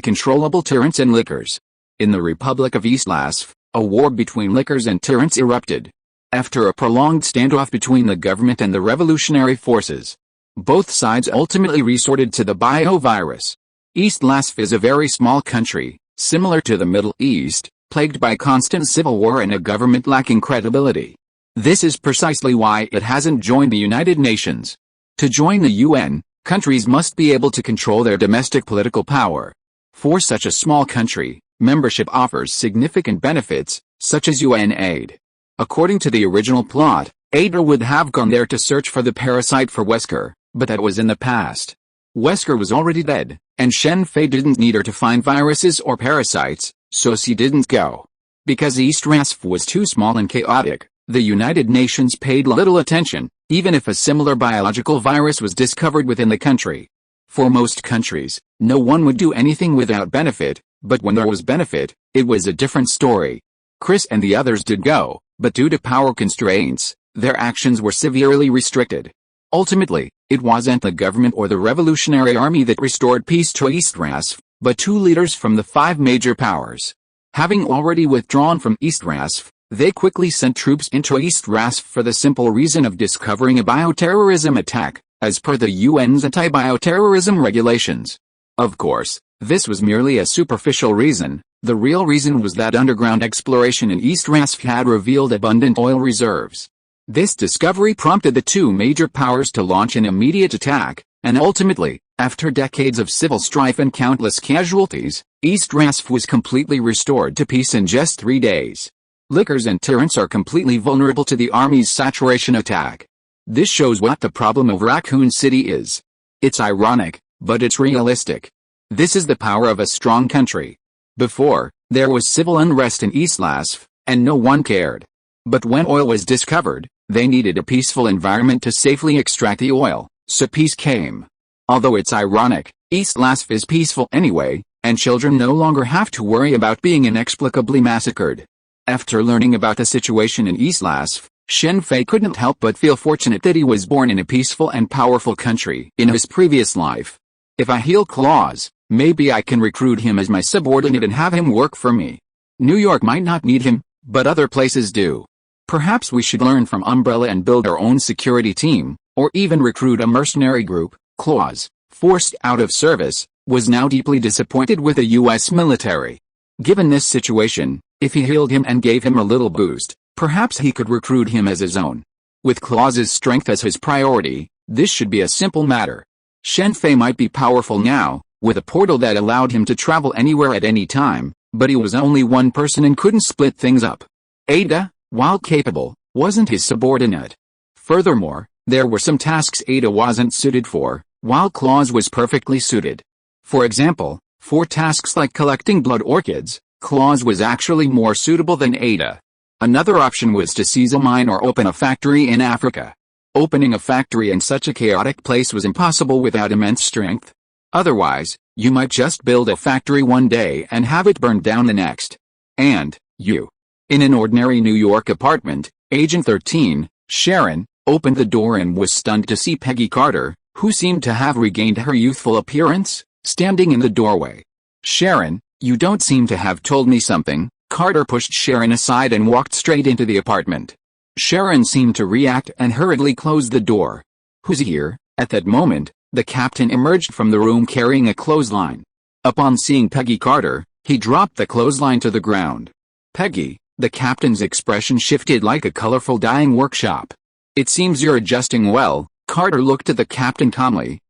controllable tyrants and lickers. In the Republic of S.H.I.E.L.D, a war between lickers and tyrants erupted. After a prolonged standoff between the government and the revolutionary forces, both sides ultimately resorted to the biovirus. S.H.I.E.L.D is a very small country, similar to the Middle East, plagued by constant civil war and a government lacking credibility. This is precisely why it hasn't joined the United Nations. To join the UN, countries must be able to control their domestic political power. For such a small country, membership offers significant benefits, such as UN aid. According to the original plot, Hydra would have gone there to search for the parasite for Wesker, but that was in the past. Wesker was already dead, and Shen Fei didn't need her to find viruses or parasites, so she didn't go. Because S.H.I.E.L.D was too small and chaotic, the United Nations paid little attention, even if a similar biological virus was discovered within the country. For most countries, no one would do anything without benefit, but when there was benefit, it was a different story. Chris and the others did go, but due to power constraints, their actions were severely restricted. Ultimately, it wasn't the government or the Revolutionary Army that restored peace to S.H.I.E.L.D, but two leaders from the five major powers. Having already withdrawn from S.H.I.E.L.D, they quickly sent troops into S.H.I.E.L.D for the simple reason of discovering a bioterrorism attack, as per the UN's anti-bioterrorism regulations. Of course, this was merely a superficial reason. The real reason was that underground exploration in S.H.I.E.L.D had revealed abundant oil reserves. This discovery prompted the two major powers to launch an immediate attack, and ultimately, after decades of civil strife and countless casualties, S.H.I.E.L.D was completely restored to peace in just 3 days. Lickers and tyrants are completely vulnerable to the Army's saturation attack. This shows what the problem of Raccoon City is. It's ironic, but it's realistic. This is the power of a strong country. Before, there was civil unrest in S.H.I.E.L.D, and no one cared. But when oil was discovered, they needed a peaceful environment to safely extract the oil, so peace came. Although it's ironic, S.H.I.E.L.D is peaceful anyway, and children no longer have to worry about being inexplicably massacred. After learning about the situation in S.H.I.E.L.D, Shen Fei couldn't help but feel fortunate that he was born in a peaceful and powerful country in his previous life. If I heal Claus, maybe I can recruit him as my subordinate and have him work for me. New York might not need him, but other places do. Perhaps we should learn from Umbrella and build our own security team, or even recruit a mercenary group. Claus, forced out of service, was now deeply disappointed with the U.S. military. Given this situation, if he healed him and gave him a little boost, perhaps he could recruit him as his own. With Claus's strength as his priority, this should be a simple matter. Shen Fei might be powerful now, with a portal that allowed him to travel anywhere at any time, but he was only one person and couldn't split things up. Ada, while capable, wasn't his subordinate. Furthermore, there were some tasks Ada wasn't suited for, while Claus was perfectly suited. For example, for tasks like collecting blood orchids, Claus was actually more suitable than Ada. Another option was to seize a mine or open a factory in Africa. Opening a factory in such a chaotic place was impossible without immense strength. Otherwise, you might just build a factory one day and have it burned down the next. And, you. In an ordinary New York apartment, Agent 13, Sharon, opened the door and was stunned to see Peggy Carter, who seemed to have regained her youthful appearance, standing in the doorway. Sharon, you don't seem to have told me something. Carter pushed Sharon aside and walked straight into the apartment. Sharon seemed to react and hurriedly closed the door. Who's here? At that moment, the captain emerged from the room carrying a clothesline. Upon seeing Peggy Carter, he dropped the clothesline to the ground. Peggy, the captain's expression shifted like a colorful dyeing workshop. It seems you're adjusting well. Carter looked at the captain calmly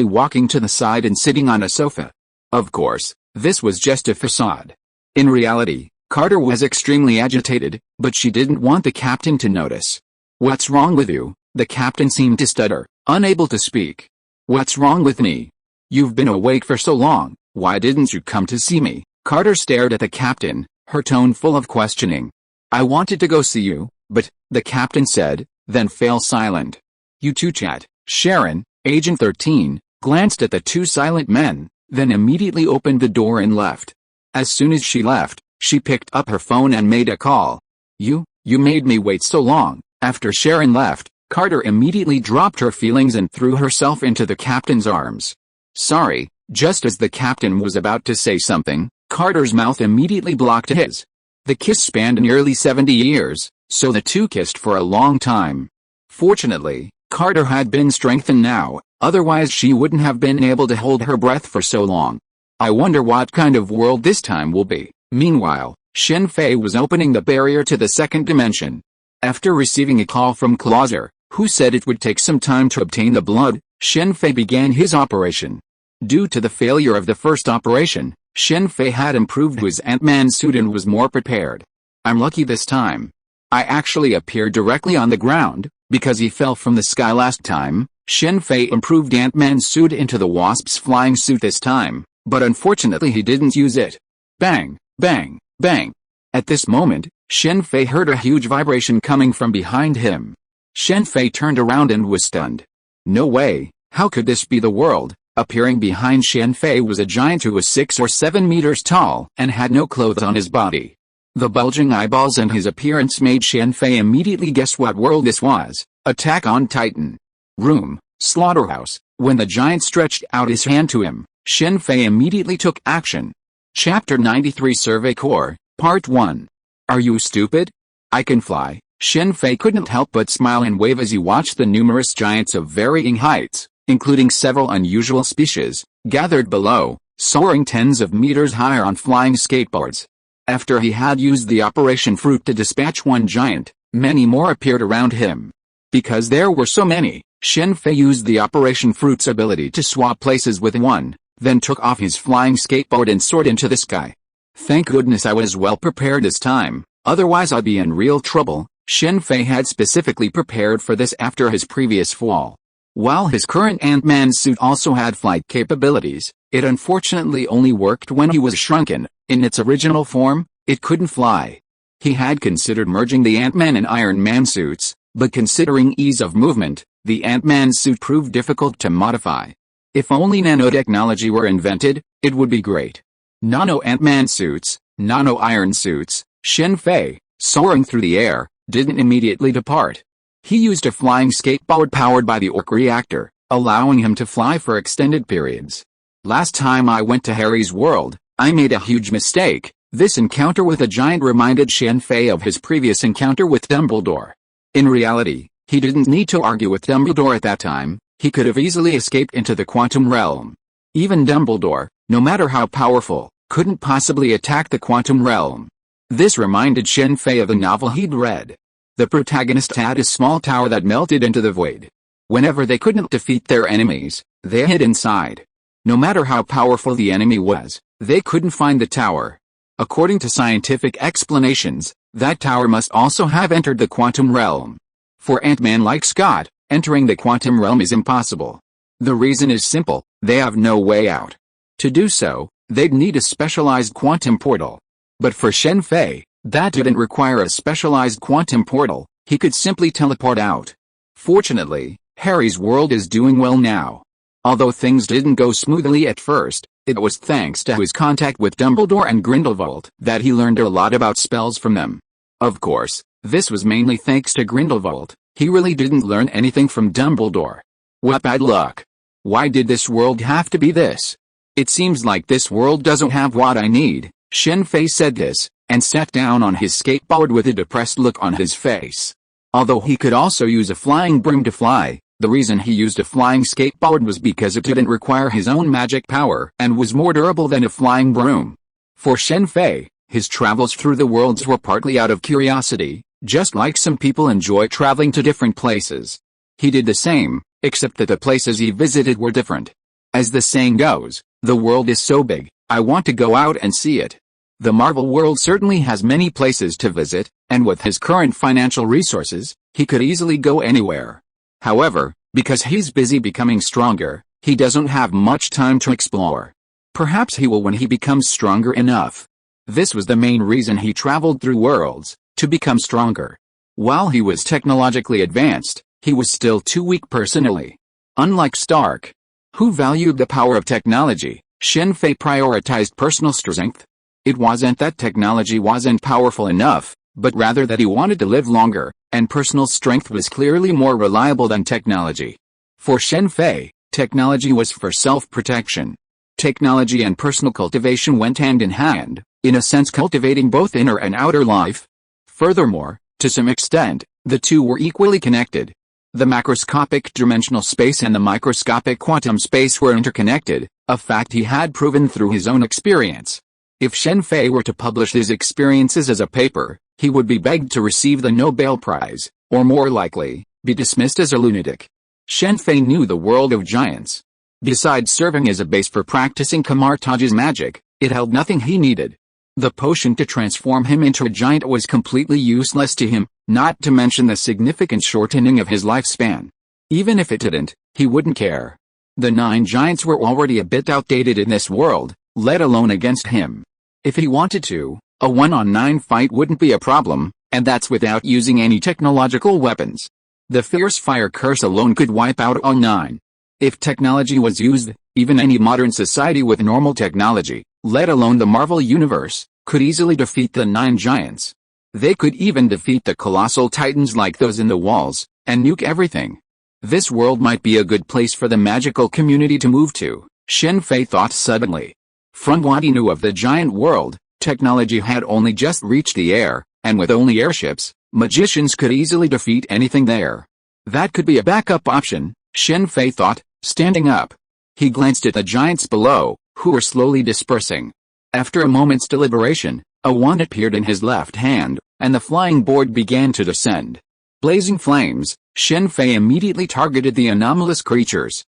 walking to the side and sitting on a sofa. Of course, this was just a facade. In reality, Carter was extremely agitated, but she didn't want the captain to notice. "What's wrong with you?" The captain seemed to stutter, unable to speak. "What's wrong with me? You've been awake for so long, why didn't you come to see me?" Carter stared at the captain, her tone full of questioning. "I wanted to go see you, but," the captain said, then fell silent. "You two chat." Sharon, Agent 13, glanced at the two silent men, then immediately opened the door and left. As soon as she left, she picked up her phone and made a call. You made me wait so long." After Sharon left, Carter immediately dropped her feelings and threw herself into the captain's arms. "Sorry." Just as the captain was about to say something, Carter's mouth immediately blocked his. The kiss spanned nearly 70 years, so the two kissed for a long time. Fortunately, Carter had been strengthened now, otherwise she wouldn't have been able to hold her breath for so long. I wonder what kind of world this time will be. Meanwhile, Shen Fei was opening the barrier to the second dimension. After receiving a call from Clauser, who said it would take some time to obtain the blood, Shen Fei began his operation. Due to the failure of the first operation, Shen Fei had improved his Ant-Man suit and was more prepared. "I'm lucky this time. I actually appeared directly on the ground, because he fell from the sky last time." Shen Fei improved Ant-Man's suit into the Wasp's flying suit this time, but unfortunately he didn't use it. Bang, bang, bang. At this moment, Shen Fei heard a huge vibration coming from behind him. Shen Fei turned around and was stunned. No way, how could this be the world? Appearing behind Shen Fei was a giant who was 6 or 7 meters tall and had no clothes on his body. The bulging eyeballs and his appearance made Shen Fei immediately guess what world this was. Attack on Titan. Room, slaughterhouse. When the giant stretched out his hand to him, Shen Fei immediately took action. Chapter 93 Survey Corps, Part 1. Are you stupid? I can fly. Shen Fei couldn't help but smile and wave as he watched the numerous giants of varying heights, including several unusual species, gathered below, soaring tens of meters higher on flying skateboards. After he had used the Operation Fruit to dispatch one giant, many more appeared around him. Because there were so many, Shen Fei used the Operation Fruit's ability to swap places with one, then took off his flying skateboard and soared into the sky. Thank goodness I was well prepared this time, otherwise I'd be in real trouble. Shen Fei had specifically prepared for this after his previous fall. While his current Ant-Man suit also had flight capabilities, it unfortunately only worked when he was shrunken. In its original form, it couldn't fly. He had considered merging the Ant-Man and Iron Man suits, but considering ease of movement, the Ant-Man suit proved difficult to modify. If only nanotechnology were invented, it would be great. Nano Ant-Man suits, nano Iron suits. Shen Fei, soaring through the air, didn't immediately depart. He used a flying skateboard powered by the arc reactor, allowing him to fly for extended periods. Last time I went to Harry's world, I made a huge mistake. This encounter with a giant reminded Shen Fei of his previous encounter with Dumbledore. In reality, he didn't need to argue with Dumbledore at that time. He could have easily escaped into the quantum realm. Even Dumbledore, no matter how powerful, couldn't possibly attack the quantum realm. This reminded Shen Fei of the novel he'd read. The protagonist had a small tower that melted into the void. Whenever they couldn't defeat their enemies, they hid inside. No matter how powerful the enemy was, they couldn't find the tower. According to scientific explanations, that tower must also have entered the quantum realm. For Ant-Man like Scott, entering the quantum realm is impossible. The reason is simple, they have no way out. To do so, they'd need a specialized quantum portal. But for Shen Fei, that didn't require a specialized quantum portal, he could simply teleport out. Fortunately, Harry's world is doing well now. Although things didn't go smoothly at first, it was thanks to his contact with Dumbledore and Grindelwald that he learned a lot about spells from them. Of course, this was mainly thanks to Grindelwald. He really didn't learn anything from Dumbledore. What bad luck. Why did this world have to be this? It seems like this world doesn't have what I need. Shen Fei said this, and sat down on his skateboard with a depressed look on his face. Although he could also use a flying broom to fly, the reason he used a flying skateboard was because it didn't require his own magic power and was more durable than a flying broom. For Shen Fei, his travels through the worlds were partly out of curiosity, just like some people enjoy traveling to different places. He did the same, except that the places he visited were different. As the saying goes, the world is so big, I want to go out and see it. The Marvel world certainly has many places to visit, and with his current financial resources, he could easily go anywhere. However, because he's busy becoming stronger, he doesn't have much time to explore. Perhaps he will when he becomes stronger enough. This was the main reason he traveled through worlds, to become stronger. While he was technologically advanced, he was still too weak personally. Unlike Stark, who valued the power of technology, Shen Fei prioritized personal strength. It wasn't that technology wasn't powerful enough, but rather that he wanted to live longer, and personal strength was clearly more reliable than technology. For Shen Fei, technology was for self-protection. Technology and personal cultivation went hand in hand, in a sense cultivating both inner and outer life. Furthermore, to some extent, the two were equally connected. The macroscopic dimensional space and the microscopic quantum space were interconnected, a fact he had proven through his own experience. If Shen Fei were to publish his experiences as a paper, he would be begged to receive the Nobel Prize, or more likely, be dismissed as a lunatic. Shen Fei knew the world of giants. Besides serving as a base for practicing Kamar-Taj's magic, it held nothing he needed. The potion to transform him into a giant was completely useless to him, not to mention the significant shortening of his lifespan. Even if it didn't, he wouldn't care. The 9 giants were already a bit outdated in this world, let alone against him. If he wanted to, a 1-on-9 fight wouldn't be a problem, and that's without using any technological weapons. The fierce fire curse alone could wipe out all 9. If technology was used, even any modern society with normal technology, let alone the Marvel Universe, could easily defeat the 9 giants. They could even defeat the colossal titans like those in the walls, and nuke everything. This world might be a good place for the magical community to move to, Shen Fei thought suddenly. From what he knew of the giant world, technology had only just reached the air, and with only airships, magicians could easily defeat anything there. That could be a backup option, Shen Fei thought, standing up. He glanced at the giants below, who were slowly dispersing. After a moment's deliberation, a wand appeared in his left hand, and the flying board began to descend. Blazing flames, Shen Fei immediately targeted the anomalous creatures.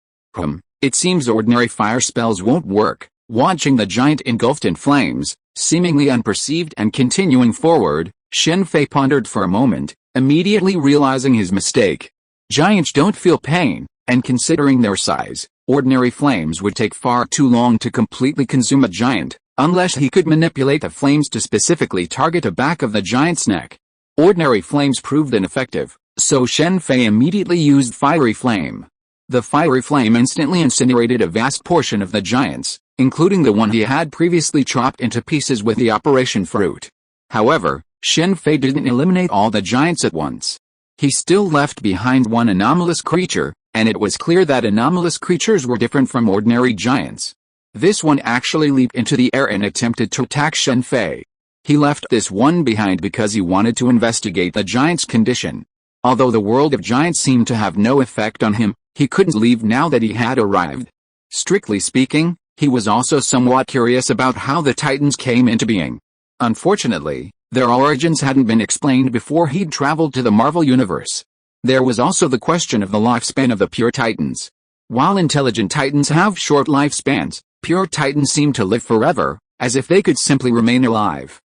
It seems ordinary fire spells won't work. Watching the giant engulfed in flames, seemingly unperceived and continuing forward, Shen Fei pondered for a moment, immediately realizing his mistake. Giants don't feel pain, and considering their size, ordinary flames would take far too long to completely consume a giant, unless he could manipulate the flames to specifically target the back of the giant's neck. Ordinary flames proved ineffective, so Shen Fei immediately used fiery flame. The fiery flame instantly incinerated a vast portion of the giants, including the one he had previously chopped into pieces with the operation fruit. However, Shen Fei didn't eliminate all the giants at once. He still left behind one anomalous creature, and it was clear that anomalous creatures were different from ordinary giants. This one actually leaped into the air and attempted to attack Shen Fei. He left this one behind because he wanted to investigate the giant's condition. Although the world of giants seemed to have no effect on him, he couldn't leave now that he had arrived. Strictly speaking, he was also somewhat curious about how the Titans came into being. Unfortunately, their origins hadn't been explained before he'd traveled to the Marvel Universe. There was also the question of the lifespan of the pure Titans. While intelligent Titans have short lifespans, pure Titans seem to live forever, as if they could simply remain alive.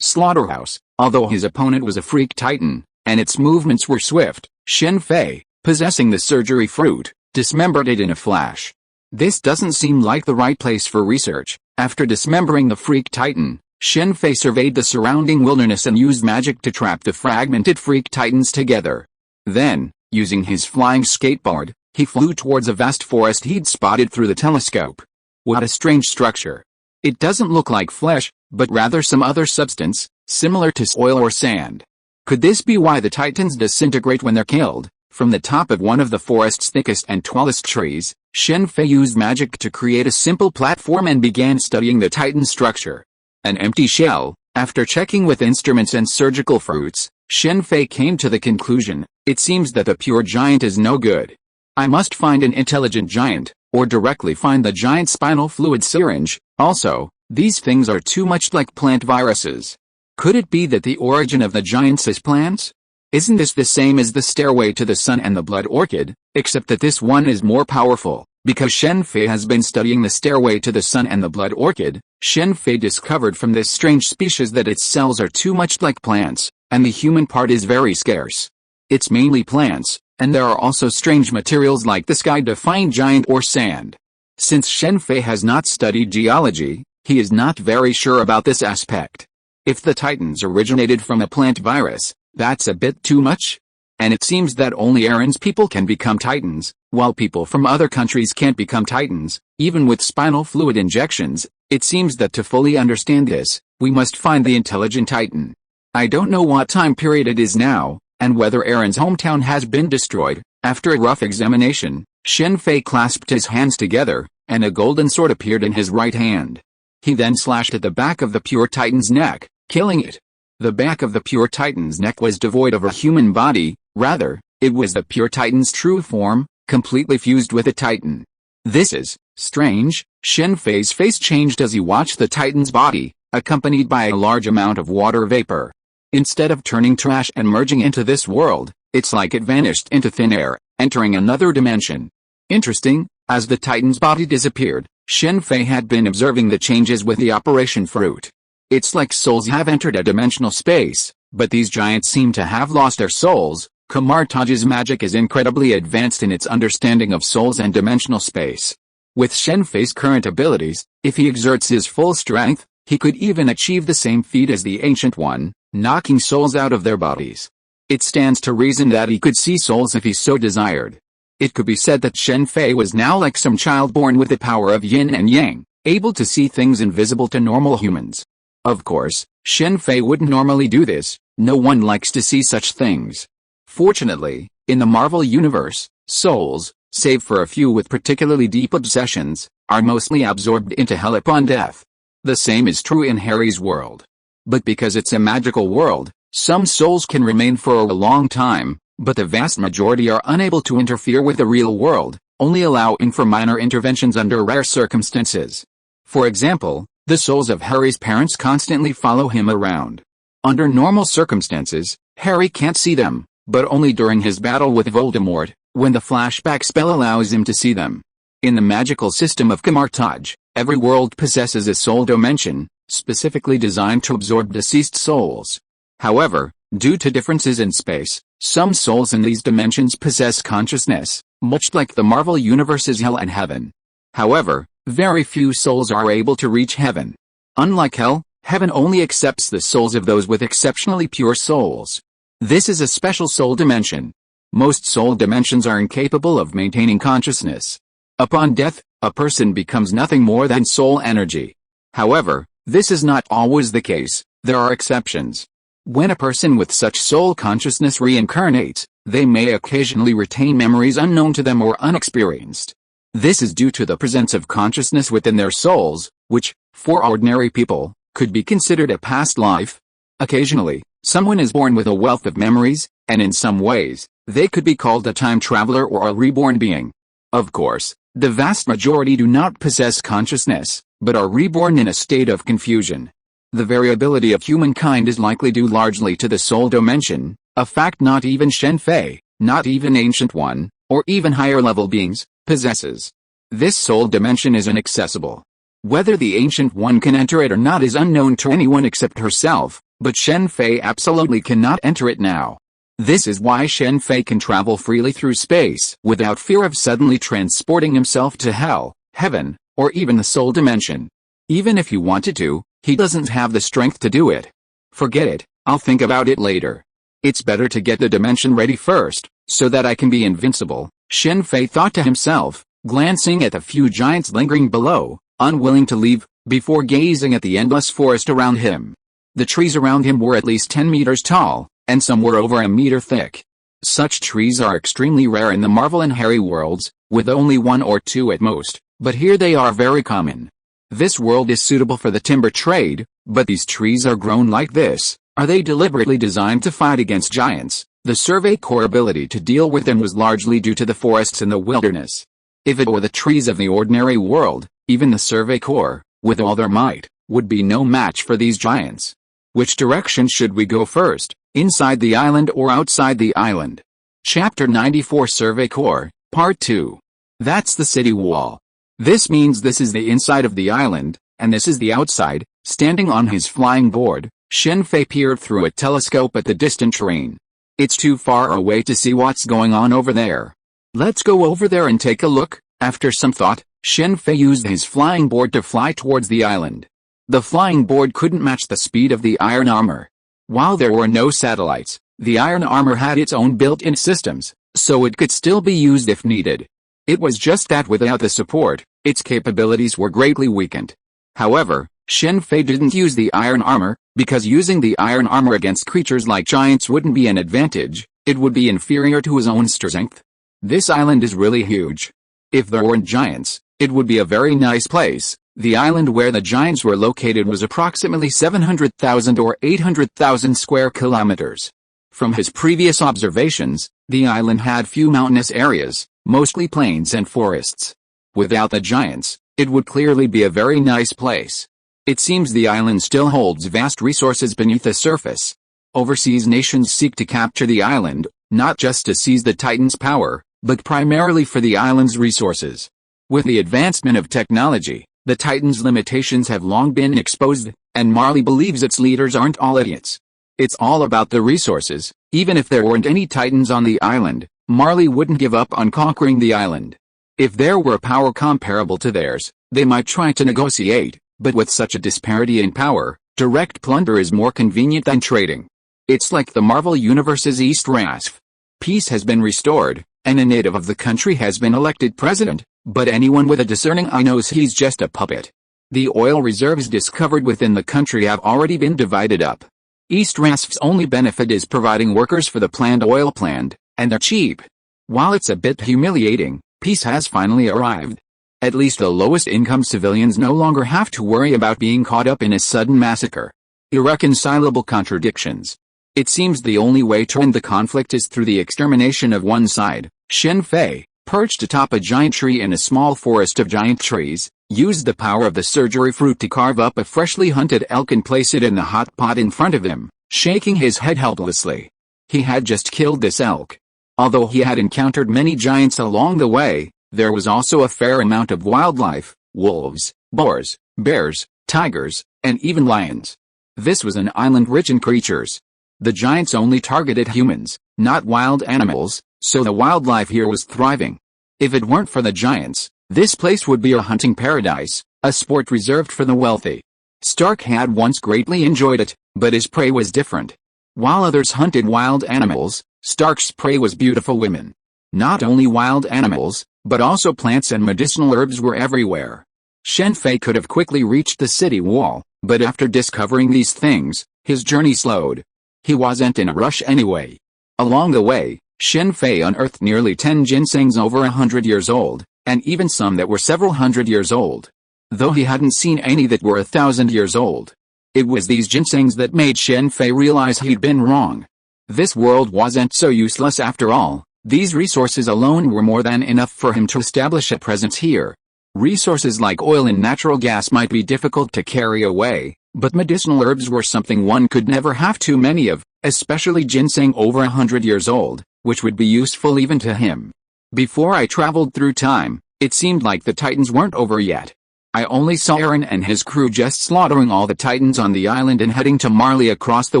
Slaughterhouse. Although his opponent was a freak Titan, and its movements were swift, Shen Fei, possessing the surgery fruit, dismembered it in a flash. This doesn't seem like the right place for research. After dismembering the freak Titan, Shen Fei surveyed the surrounding wilderness and used magic to trap the fragmented freak Titans together. Then, using his flying skateboard, he flew towards a vast forest he'd spotted through the telescope. What a strange structure. It doesn't look like flesh, but rather some other substance, similar to soil or sand. Could this be why the Titans disintegrate when they're killed? From the top of one of the forest's thickest and tallest trees, Shen Fei used magic to create a simple platform and began studying the Titan structure. An empty shell. After checking with instruments and surgical fruits, Shen Fei came to the conclusion, it seems that the pure giant is no good. I must find an intelligent giant, or directly find the giant spinal fluid syringe. Also, these things are too much like plant viruses. Could it be that the origin of the giants is plants? Isn't this the same as the stairway to the sun and the blood orchid, except that this one is more powerful? Because Shen Fei has been studying the stairway to the sun and the blood orchid, Shen Fei discovered from this strange species that its cells are too much like plants, and the human part is very scarce. It's mainly plants, and there are also strange materials like the sky-defying giant or sand. Since Shen Fei has not studied geology, he is not very sure about this aspect. If the Titans originated from a plant virus, that's a bit too much. And it seems that only Aaron's people can become Titans, while people from other countries can't become Titans, even with spinal fluid injections. It seems that to fully understand this, we must find the intelligent Titan. I don't know what time period it is now, and whether Aaron's hometown has been destroyed. After a rough examination, Shen Fei clasped his hands together, and a golden sword appeared in his right hand. He then slashed at the back of the pure Titan's neck, killing it. The back of the pure Titan's neck was devoid of a human body, rather, it was the pure Titan's true form, completely fused with a Titan. This is strange. Shen Fei's face changed as he watched the Titan's body, accompanied by a large amount of water vapor. Instead of turning to ash and merging into this world, it's like it vanished into thin air, entering another dimension. Interesting, as the Titan's body disappeared, Shen Fei had been observing the changes with the operation fruit. It's like souls have entered a dimensional space, but these giants seem to have lost their souls. Kamar-Taj's magic is incredibly advanced in its understanding of souls and dimensional space. With Shen Fei's current abilities, if he exerts his full strength, he could even achieve the same feat as the Ancient One, knocking souls out of their bodies. It stands to reason that he could see souls if he so desired. It could be said that Shen Fei was now like some child born with the power of yin and yang, able to see things invisible to normal humans. Of course, Shen Fei wouldn't normally do this. No one likes to see such things. Fortunately, in the Marvel Universe, souls, save for a few with particularly deep obsessions, are mostly absorbed into hell upon death. The same is true in Harry's world. But because it's a magical world, some souls can remain for a long time, but the vast majority are unable to interfere with the real world, only allowing for minor interventions under rare circumstances. For example, the souls of Harry's parents constantly follow him around. Under normal circumstances, Harry can't see them, but only during his battle with Voldemort, when the flashback spell allows him to see them. In the magical system of Kamar-Taj, every world possesses a soul dimension, specifically designed to absorb deceased souls. However, due to differences in space, some souls in these dimensions possess consciousness, much like the Marvel Universe's hell and heaven. However, very few souls are able to reach heaven. Unlike hell, heaven only accepts the souls of those with exceptionally pure souls. This is a special soul dimension. Most soul dimensions are incapable of maintaining consciousness. Upon death, a person becomes nothing more than soul energy. However, this is not always the case. There are exceptions. When a person with such soul consciousness reincarnates, they may occasionally retain memories unknown to them or unexperienced. This is due to the presence of consciousness within their souls, which, for ordinary people, could be considered a past life. Occasionally, someone is born with a wealth of memories, and in some ways, they could be called a time traveler or a reborn being. Of course, the vast majority do not possess consciousness, but are reborn in a state of confusion. The variability of humankind is likely due largely to the soul dimension, a fact not even Shen Fei, not even Ancient One, or even higher-level beings, possesses. This soul dimension is inaccessible. Whether the Ancient One can enter it or not is unknown to anyone except herself, but Shen Fei absolutely cannot enter it now. This is why Shen Fei can travel freely through space without fear of suddenly transporting himself to hell, heaven, or even the soul dimension. Even if he wanted to, he doesn't have the strength to do it. Forget it, I'll think about it later. It's better to get the dimension ready first, so that I can be invincible, Shen Fei thought to himself, glancing at the few giants lingering below, unwilling to leave, before gazing at the endless forest around him. The trees around him were at least 10 meters tall, and some were over a meter thick. Such trees are extremely rare in the Marvel and Harry worlds, with only 1 or 2 at most, but here they are very common. This world is suitable for the timber trade, but these trees are grown like this. Are they deliberately designed to fight against giants? The Survey Corps' ability to deal with them was largely due to the forests in the wilderness. If it were the trees of the ordinary world, even the Survey Corps, with all their might, would be no match for these giants. Which direction should we go first, inside the island or outside the island? Chapter 94 Survey Corps, Part 2. That's the city wall. This means this is the inside of the island, and this is the outside. Standing on his flying board, Shen Fei peered through a telescope at the distant terrain. It's too far away to see what's going on over there. Let's go over there and take a look. After some thought, Shen Fei used his flying board to fly towards the island. The flying board couldn't match the speed of the iron armor. While there were no satellites, the iron armor had its own built-in systems, so it could still be used if needed. It was just that without the support, its capabilities were greatly weakened. However, Shen Fei didn't use the iron armor, because using the iron armor against creatures like giants wouldn't be an advantage, it would be inferior to his own strength. This island is really huge. If there weren't giants, it would be a very nice place. The island where the giants were located was approximately 700,000 or 800,000 square kilometers. From his previous observations, the island had few mountainous areas, mostly plains and forests. Without the giants, it would clearly be a very nice place. It seems the island still holds vast resources beneath the surface. Overseas nations seek to capture the island, not just to seize the Titan's power, but primarily for the island's resources. With the advancement of technology, the Titan's limitations have long been exposed, and Marley believes its leaders aren't all idiots. It's all about the resources. Even if there weren't any Titans on the island, Marley wouldn't give up on conquering the island. If there were power comparable to theirs, they might try to negotiate, but with such a disparity in power, direct plunder is more convenient than trading. It's like the Marvel Universe's East Rasf. Peace has been restored, and a native of the country has been elected president, but anyone with a discerning eye knows he's just a puppet. The oil reserves discovered within the country have already been divided up. East Rasf's only benefit is providing workers for the planned oil plant, and they're cheap. While it's a bit humiliating, peace has finally arrived. At least the lowest income civilians no longer have to worry about being caught up in a sudden massacre. Irreconcilable contradictions. It seems the only way to end the conflict is through the extermination of one side. Shen Fei, perched atop a giant tree in a small forest of giant trees, used the power of the surgery fruit to carve up a freshly hunted elk and place it in the hot pot in front of him, shaking his head helplessly. He had just killed this elk. Although he had encountered many giants along the way, there was also a fair amount of wildlife: wolves, boars, bears, tigers, and even lions. This was an island rich in creatures. The giants only targeted humans, not wild animals, so the wildlife here was thriving. If it weren't for the giants, this place would be a hunting paradise, a sport reserved for the wealthy. Stark had once greatly enjoyed it, but his prey was different. While others hunted wild animals, Stark's prey was beautiful women. Not only wild animals, but also plants and medicinal herbs were everywhere. Shen Fei could have quickly reached the city wall, but after discovering these things, his journey slowed. He wasn't in a rush anyway. Along the way, Shen Fei unearthed nearly 10 ginsengs over 100 years old, and even some that were several hundred years old. Though he hadn't seen any that were 1,000 years old. It was these ginsengs that made Shen Fei realize he'd been wrong. This world wasn't so useless after all. These resources alone were more than enough for him to establish a presence here. Resources like oil and natural gas might be difficult to carry away, but medicinal herbs were something one could never have too many of, especially ginseng over 100 years old, which would be useful even to him. Before I traveled through time, it seemed like the Titans weren't over yet. I only saw Eren and his crew just slaughtering all the Titans on the island and heading to Marley across the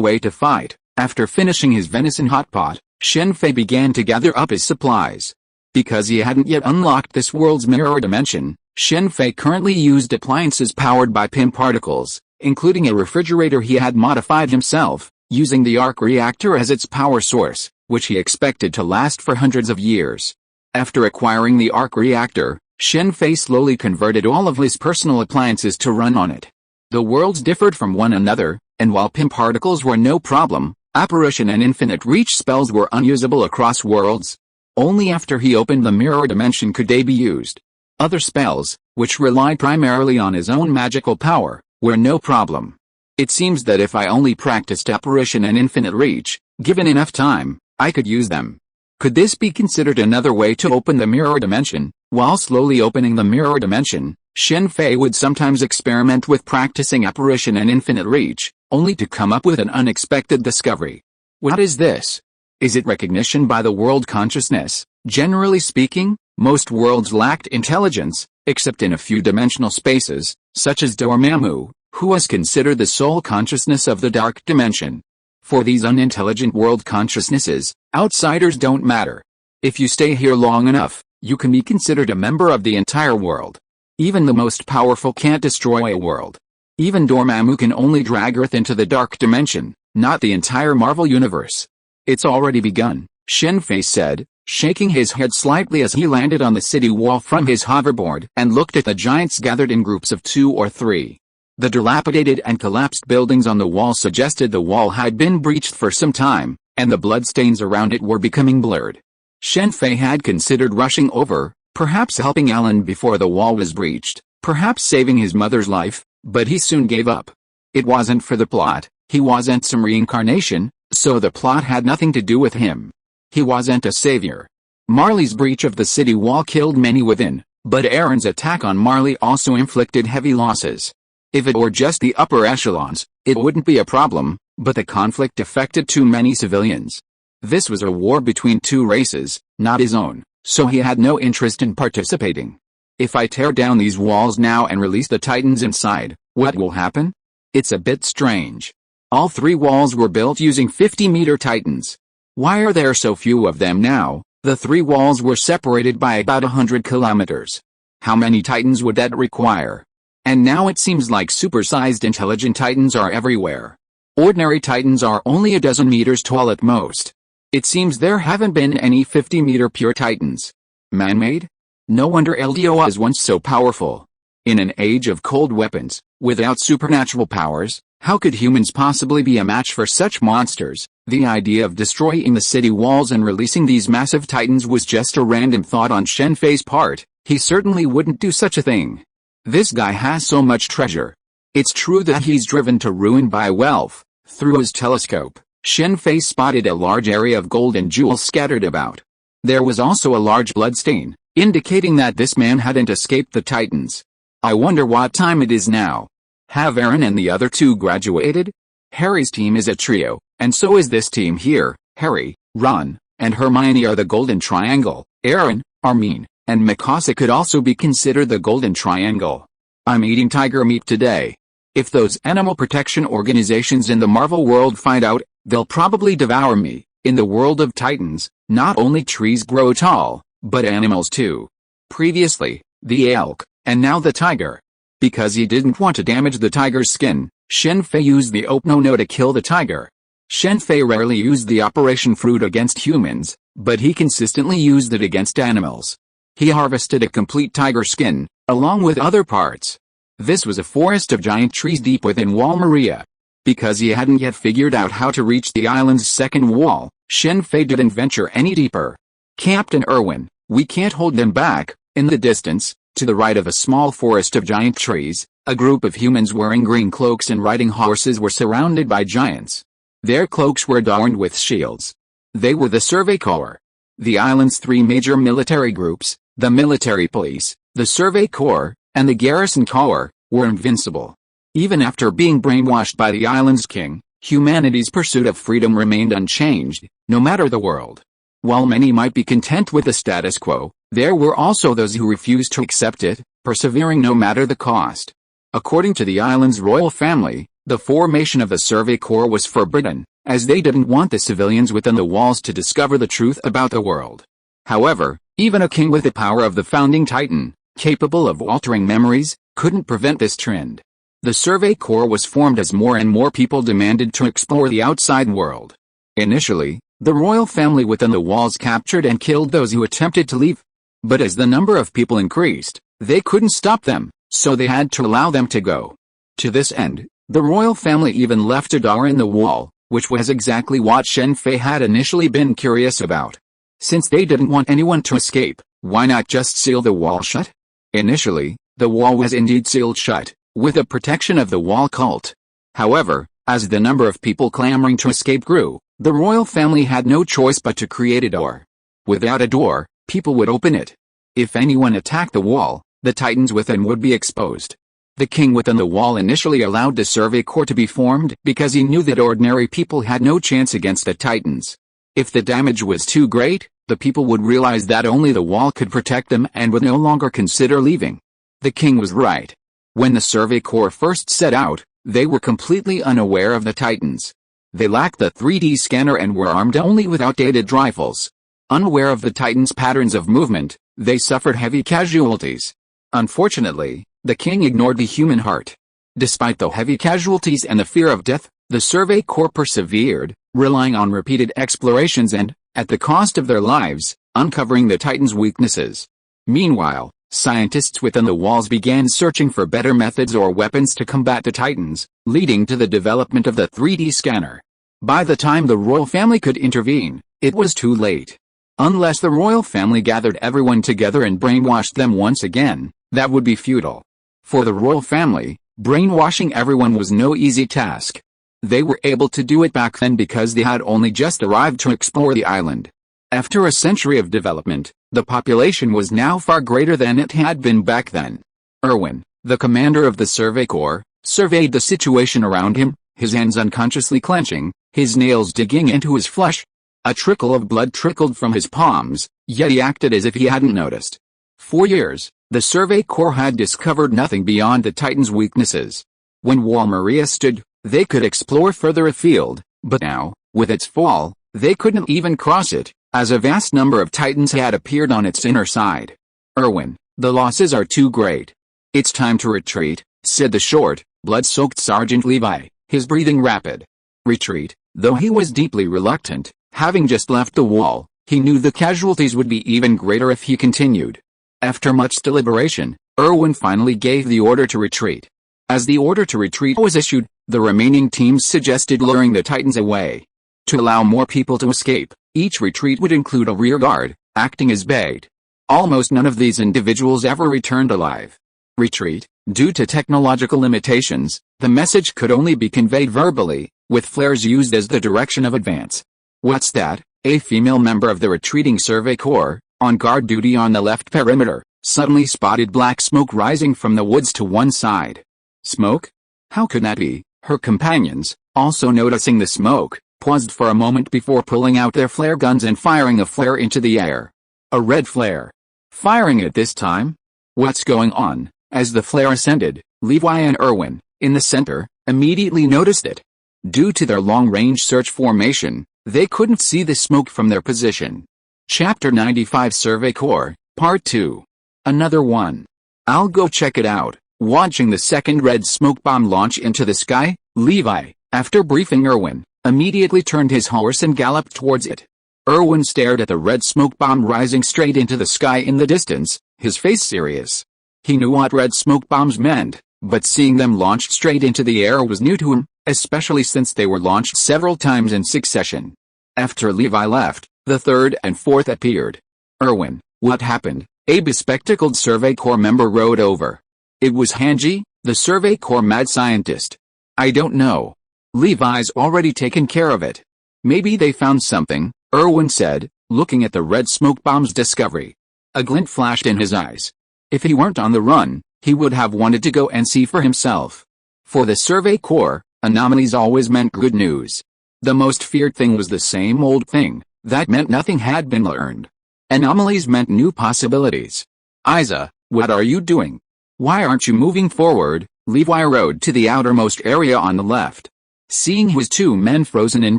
way to fight. After finishing his venison hot pot, Shen Fei began to gather up his supplies. Because he hadn't yet unlocked this world's mirror dimension, Shen Fei currently used appliances powered by PIM particles, including a refrigerator he had modified himself, using the arc reactor as its power source, which he expected to last for hundreds of years. After acquiring the arc reactor, Shen Fei slowly converted all of his personal appliances to run on it. The worlds differed from one another, and while PIM particles were no problem, apparition and infinite reach spells were unusable across worlds. Only after he opened the mirror dimension could they be used. Other spells, which relied primarily on his own magical power, were no problem. It seems that if I only practiced apparition and infinite reach, given enough time, I could use them. Could this be considered another way to open the mirror dimension? While slowly opening the mirror dimension, Shen Fei would sometimes experiment with practicing apparition and infinite reach, only to come up with an unexpected discovery. What is this? Is it recognition by the world consciousness? Generally speaking, Most worlds lacked intelligence, except in a few dimensional spaces, such as Dormammu, who was considered the sole consciousness of the dark dimension. For these unintelligent world consciousnesses, outsiders don't matter. If you stay here long enough, you can be considered a member of the entire world. Even the most powerful can't destroy a world. Even Dormammu can only drag Earth into the dark dimension, not the entire Marvel Universe. It's already begun, Shen Fei said, shaking his head slightly as he landed on the city wall from his hoverboard and looked at the giants gathered in groups of 2 or 3. The dilapidated and collapsed buildings on the wall suggested the wall had been breached for some time, and the bloodstains around it were becoming blurred. Shen Fei had considered rushing over, perhaps helping Alan before the wall was breached, perhaps saving his mother's life, but he soon gave up. It wasn't for the plot, he wasn't some reincarnation, so the plot had nothing to do with him. He wasn't a savior. Marley's breach of the city wall killed many within, but Aaron's attack on Marley also inflicted heavy losses. If it were just the upper echelons, it wouldn't be a problem, but the conflict affected too many civilians. This was a war between 2 races, not his own, so he had no interest in participating. If I tear down these walls now and release the Titans inside, what will happen? It's a bit strange. All 3 walls were built using 50-meter Titans. Why are there so few of them now? The 3 walls were separated by about 100 kilometers. How many Titans would that require? And now it seems like supersized intelligent Titans are everywhere. Ordinary Titans are only a dozen meters tall at most. It seems there haven't been any 50-meter pure Titans. Man-made? No wonder S.H.I.E.L.D was once so powerful. In an age of cold weapons, without supernatural powers, how could humans possibly be a match for such monsters? The idea of destroying the city walls and releasing these massive Titans was just a random thought on Shen Fei's part. He certainly wouldn't do such a thing. This guy has so much treasure. It's true that he's driven to ruin by wealth. Through his telescope, Shen Fei spotted a large area of gold and jewels scattered about. There was also a large bloodstain, indicating that this man hadn't escaped the Titans. I wonder what time it is now. Have Aaron and the other 2 graduated? Harry's team is a trio, and so is this team here. Harry, Ron, and Hermione are the Golden Triangle. Aaron, Armin, and Mikasa could also be considered the Golden Triangle. I'm eating tiger meat today. If those animal protection organizations in the Marvel world find out, they'll probably devour me. In the world of Titans, not only trees grow tall, but animals too. Previously, the elk, and now the tiger. Because he didn't want to damage the tiger's skin, Shen Fei used the Opnono to kill the tiger. Shen Fei rarely used the Operation Fruit against humans, but he consistently used it against animals. He harvested a complete tiger skin, along with other parts. This was a forest of giant trees deep within Wall Maria. Because he hadn't yet figured out how to reach the island's second wall, Shen Fei didn't venture any deeper. Captain Irwin, we can't hold them back. In the distance, to the right of a small forest of giant trees, a group of humans wearing green cloaks and riding horses were surrounded by giants. Their cloaks were adorned with shields. They were the Survey Corps. The island's 3 major military groups, the Military Police, the Survey Corps, and the Garrison Corps, were invincible. Even after being brainwashed by the island's king, humanity's pursuit of freedom remained unchanged, no matter the world. While many might be content with the status quo, there were also those who refused to accept it, persevering no matter the cost. According to the island's royal family, the formation of the Survey Corps was forbidden, as they didn't want the civilians within the walls to discover the truth about the world. However, even a king with the power of the founding Titan, capable of altering memories, couldn't prevent this trend. The Survey Corps was formed as more and more people demanded to explore the outside world. Initially, the royal family within the walls captured and killed those who attempted to leave. But as the number of people increased, they couldn't stop them, so they had to allow them to go. To this end, the royal family even left a door in the wall, which was exactly what Shen Fei had initially been curious about. Since they didn't want anyone to escape, why not just seal the wall shut? Initially, the wall was indeed sealed shut, with the protection of the wall cult. However, as the number of people clamoring to escape grew, the royal family had no choice but to create a door. Without a door, people would open it. If anyone attacked the wall, the Titans within would be exposed. The king within the wall initially allowed the Survey Corps to be formed because he knew that ordinary people had no chance against the Titans. If the damage was too great, the people would realize that only the wall could protect them and would no longer consider leaving. The king was right. When the Survey Corps first set out, they were completely unaware of the Titans. They lacked the 3D scanner and were armed only with outdated rifles. Unaware of the Titans' patterns of movement, they suffered heavy casualties. Unfortunately, the king ignored the human heart. Despite the heavy casualties and the fear of death, the Survey Corps persevered, relying on repeated explorations and, at the cost of their lives, uncovering the Titans' weaknesses. Meanwhile, scientists within the walls began searching for better methods or weapons to combat the Titans, leading to the development of the 3D scanner. By the time the royal family could intervene, it was too late. Unless the royal family gathered everyone together and brainwashed them once again, that would be futile. For the royal family, brainwashing everyone was no easy task. They were able to do it back then because they had only just arrived to explore the island. After a century of development, the population was now far greater than it had been back then. Erwin, the commander of the Survey Corps, surveyed the situation around him, his hands unconsciously clenching, his nails digging into his flesh. A trickle of blood trickled from his palms, yet he acted as if he hadn't noticed. For years, the Survey Corps had discovered nothing beyond the Titans' weaknesses. When Wall Maria stood, they could explore further afield, but now, with its fall, they couldn't even cross it, as a vast number of Titans had appeared on its inner side. Erwin, the losses are too great. It's time to retreat, said the short, blood-soaked Sergeant Levi, his breathing rapid. Retreat, though he was deeply reluctant, having just left the wall, he knew the casualties would be even greater if he continued. After much deliberation, Erwin finally gave the order to retreat. As the order to retreat was issued, the remaining teams suggested luring the Titans away. To allow more people to escape, each retreat would include a rear guard, acting as bait. Almost none of these individuals ever returned alive. Retreat, due to technological limitations, the message could only be conveyed verbally, with flares used as the direction of advance. What's that? A female member of the retreating Survey Corps, on guard duty on the left perimeter, suddenly spotted black smoke rising from the woods to one side. Smoke? How could that be? Her companions, also noticing the smoke, paused for a moment before pulling out their flare guns and firing a flare into the air. A red flare. Firing at this time? What's going on? As the flare ascended, Levi and Erwin, in the center, immediately noticed it. Due to their long-range search formation, they couldn't see the smoke from their position. Chapter 95 Survey Corps, Part 2. Another one. I'll go check it out. Watching the second red smoke bomb launch into the sky, Levi, after briefing Erwin, immediately turned his horse and galloped towards it. Erwin stared at the red smoke bomb rising straight into the sky in the distance, his face serious. He knew what red smoke bombs meant, but seeing them launched straight into the air was new to him, especially since they were launched several times in succession. After Levi left, the third and fourth appeared. Erwin, what happened? A bespectacled Survey Corps member rode over. It was Hanji, the Survey Corps mad scientist. I don't know. Levi's already taken care of it. Maybe they found something, Erwin said, looking at the red smoke bomb's discovery. A glint flashed in his eyes. If he weren't on the run, he would have wanted to go and see for himself. For the Survey Corps, anomalies always meant good news. The most feared thing was the same old thing, that meant nothing had been learned. Anomalies meant new possibilities. Isa, what are you doing? Why aren't you moving forward? Levi rode to the outermost area on the left. Seeing his two men frozen in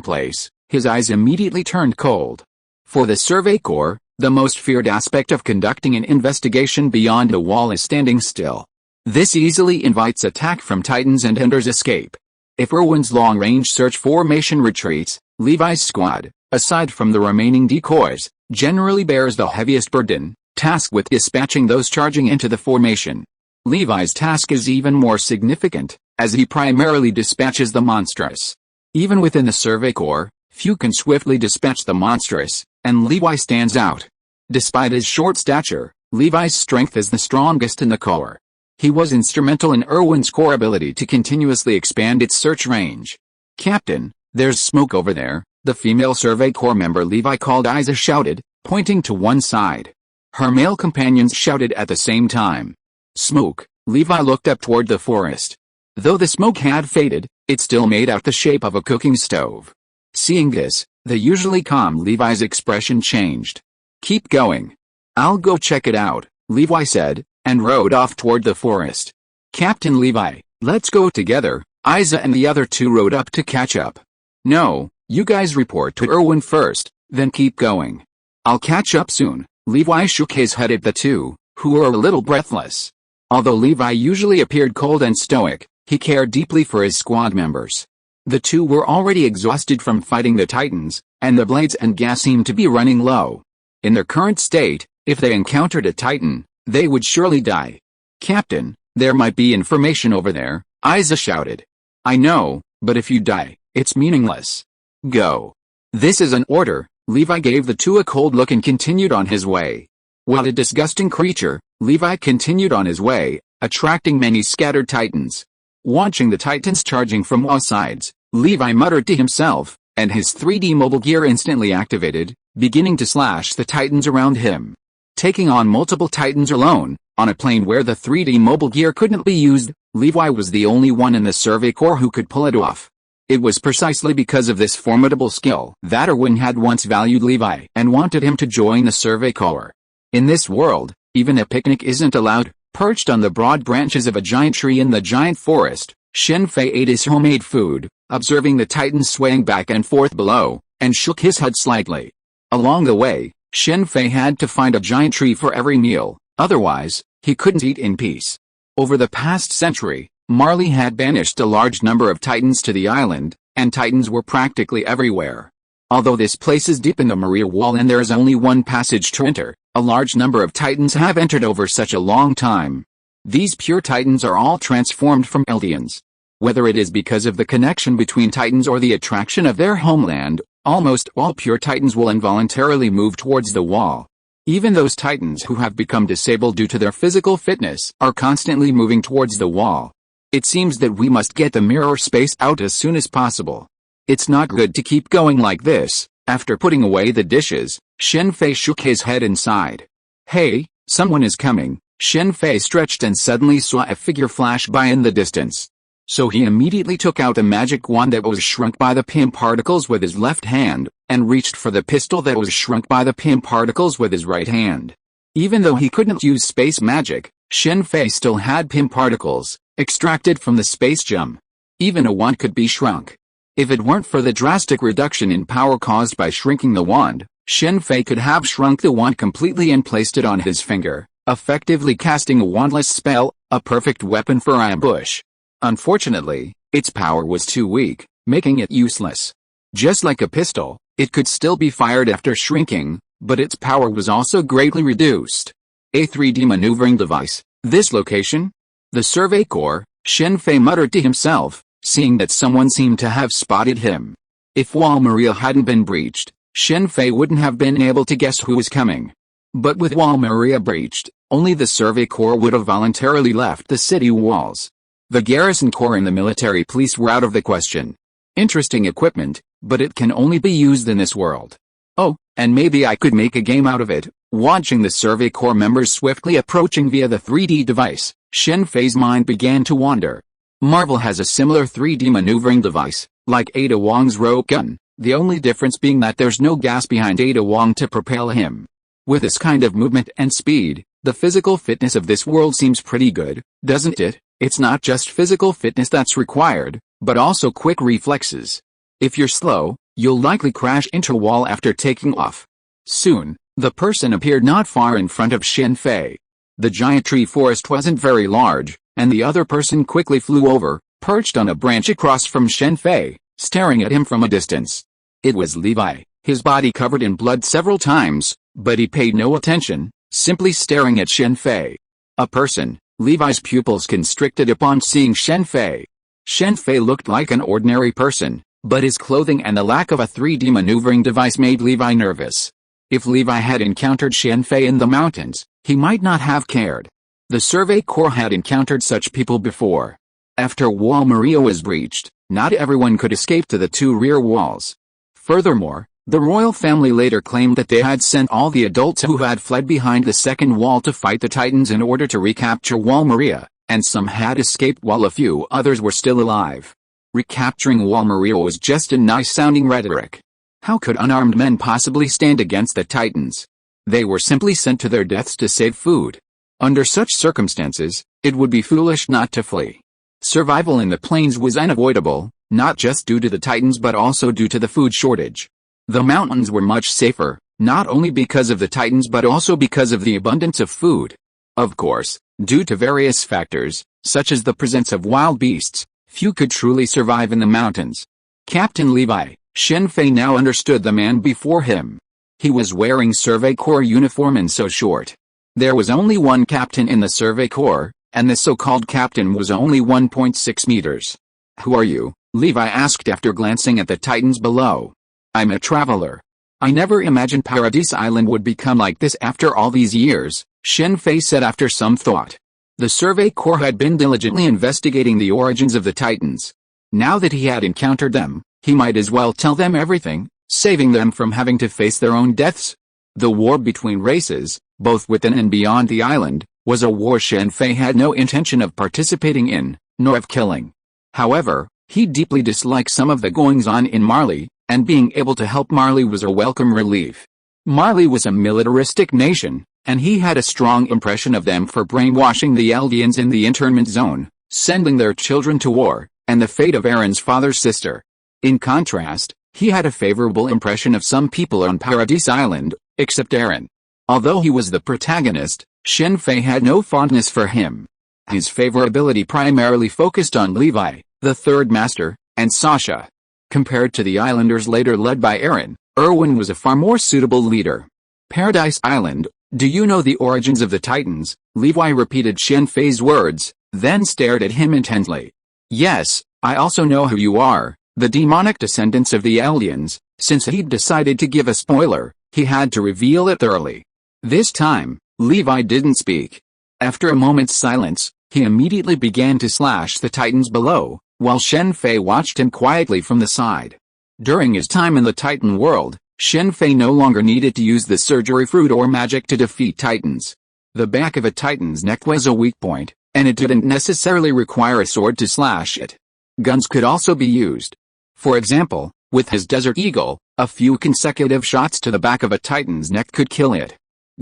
place, his eyes immediately turned cold. For the Survey Corps, the most feared aspect of conducting an investigation beyond a wall is standing still. This easily invites attack from Titans and hinders escape. If Erwin's long-range search formation retreats, Levi's squad, aside from the remaining decoys, generally bears the heaviest burden, tasked with dispatching those charging into the formation. Levi's task is even more significant, as he primarily dispatches the monstrous. Even within the Survey Corps, few can swiftly dispatch the monstrous, and Levi stands out. Despite his short stature, Levi's strength is the strongest in the Corps. He was instrumental in Erwin's Corps' ability to continuously expand its search range. Captain, there's smoke over there, the female Survey Corps member Levi called Isa shouted, pointing to one side. Her male companions shouted at the same time. Smoke, Levi looked up toward the forest. Though the smoke had faded, it still made out the shape of a cooking stove. Seeing this, the usually calm Levi's expression changed. "Keep going. I'll go check it out," Levi said, and rode off toward the forest. "Captain Levi, let's go together." Isa and the other two rode up to catch up. "No, you guys report to Erwin first, then keep going. I'll catch up soon." Levi shook his head at the two, who were a little breathless. Although Levi usually appeared cold and stoic, he cared deeply for his squad members. The two were already exhausted from fighting the Titans, and the blades and gas seemed to be running low. In their current state, if they encountered a Titan, they would surely die. "Captain, there might be information over there," Isa shouted. "I know, but if you die, it's meaningless. Go." "This is an order." Levi gave the two a cold look and continued on his way. While a disgusting creature, Levi continued on his way, attracting many scattered Titans. Watching the Titans charging from all sides, Levi muttered to himself, and his 3D mobile gear instantly activated, beginning to slash the Titans around him. Taking on multiple Titans alone, on a plane where the 3D mobile gear couldn't be used, Levi was the only one in the Survey Corps who could pull it off. It was precisely because of this formidable skill that Erwin had once valued Levi and wanted him to join the Survey Corps. In this world, even a picnic isn't allowed. Perched on the broad branches of a giant tree in the giant forest, Shen Fei ate his homemade food, observing the Titans swaying back and forth below, and shook his head slightly. Along the way, Shen Fei had to find a giant tree for every meal, otherwise, he couldn't eat in peace. Over the past century, Marley had banished a large number of Titans to the island, and Titans were practically everywhere. Although this place is deep in the Maria Wall and there is only one passage to enter, a large number of Titans have entered over such a long time. These pure Titans are all transformed from Eldians. Whether it is because of the connection between Titans or the attraction of their homeland, almost all pure Titans will involuntarily move towards the wall. Even those Titans who have become disabled due to their physical fitness are constantly moving towards the wall. It seems that we must get the mirror space out as soon as possible. It's not good to keep going like this. After putting away the dishes, Shen Fei shook his head and sighed. "Hey, someone is coming." Shen Fei stretched and suddenly saw a figure flash by in the distance. So he immediately took out a magic wand that was shrunk by the PIM particles with his left hand, and reached for the pistol that was shrunk by the PIM particles with his right hand. Even though he couldn't use space magic, Shen Fei still had PIM particles, extracted from the space gem. Even a wand could be shrunk. If it weren't for the drastic reduction in power caused by shrinking the wand, Shen Fei could have shrunk the wand completely and placed it on his finger, effectively casting a wandless spell, a perfect weapon for ambush. Unfortunately, its power was too weak, making it useless. Just like a pistol, it could still be fired after shrinking, but its power was also greatly reduced. A 3D maneuvering device. This location? The Survey Corps, Shen Fei muttered to himself, seeing that someone seemed to have spotted him. If Wall Maria hadn't been breached, Shen Fei wouldn't have been able to guess who was coming. But with Wall Maria breached, only the Survey Corps would have voluntarily left the city walls. The Garrison Corps and the military police were out of the question. Interesting equipment, but it can only be used in this world. Oh, and maybe I could make a game out of it. Watching the Survey Corps members swiftly approaching via the 3D device, Shen Fei's mind began to wander. Marvel has a similar 3D maneuvering device, like Ada Wong's rope gun, the only difference being that there's no gas behind Ada Wong to propel him. With this kind of movement and speed, the physical fitness of this world seems pretty good, doesn't it? It's not just physical fitness that's required, but also quick reflexes. If you're slow, you'll likely crash into a wall after taking off. Soon, the person appeared not far in front of Shen Fei. The giant tree forest wasn't very large, and the other person quickly flew over, perched on a branch across from Shen Fei, staring at him from a distance. It was Levi, his body covered in blood several times, but he paid no attention, simply staring at Shen Fei. A person, Levi's pupils constricted upon seeing Shen Fei. Shen Fei looked like an ordinary person, but his clothing and the lack of a 3D maneuvering device made Levi nervous. If Levi had encountered Shen Fei in the mountains, he might not have cared. The Survey Corps had encountered such people before. After Wall Maria was breached, not everyone could escape to the two rear walls. Furthermore, the royal family later claimed that they had sent all the adults who had fled behind the second wall to fight the Titans in order to recapture Wall Maria, and some had escaped while a few others were still alive. Recapturing Wall Maria was just a nice-sounding rhetoric. How could unarmed men possibly stand against the Titans? They were simply sent to their deaths to save food. Under such circumstances, it would be foolish not to flee. Survival in the plains was unavoidable, not just due to the Titans but also due to the food shortage. The mountains were much safer, not only because of the Titans but also because of the abundance of food. Of course, due to various factors, such as the presence of wild beasts, few could truly survive in the mountains. Captain Levi, Shen Fei now understood the man before him. He was wearing Survey Corps uniform and so short. There was only one captain in the Survey Corps, and the so-called captain was only 1.6 meters. "Who are you?" Levi asked after glancing at the Titans below. "I'm a traveler. I never imagined Paradise Island would become like this after all these years," Shen Fei said after some thought. The Survey Corps had been diligently investigating the origins of the Titans. Now that he had encountered them, he might as well tell them everything, saving them from having to face their own deaths. The war between races, both within and beyond the island, was a war Shen Fei had no intention of participating in, nor of killing. However, he deeply disliked some of the goings-on in Marley, and being able to help Marley was a welcome relief. Marley was a militaristic nation, and he had a strong impression of them for brainwashing the Eldians in the internment zone, sending their children to war, and the fate of Aaron's father's sister. In contrast, he had a favorable impression of some people on Paradise Island, except Aaron. Although he was the protagonist, Shen Fei had no fondness for him. His favorability primarily focused on Levi, the third master, and Sasha. Compared to the islanders later led by Aaron, Erwin was a far more suitable leader. "Paradise Island, do you know the origins of the Titans?" Levi repeated Shen Fei's words, then stared at him intently. "Yes, I also know who you are, the demonic descendants of the Eldians." Since he'd decided to give a spoiler, he had to reveal it thoroughly. This time, Levi didn't speak. After a moment's silence, he immediately began to slash the Titans below, while Shen Fei watched him quietly from the side. During his time in the Titan world, Shen Fei no longer needed to use the surgery fruit or magic to defeat Titans. The back of a Titan's neck was a weak point, and it didn't necessarily require a sword to slash it. Guns could also be used. For example, with his Desert Eagle, a few consecutive shots to the back of a Titan's neck could kill it.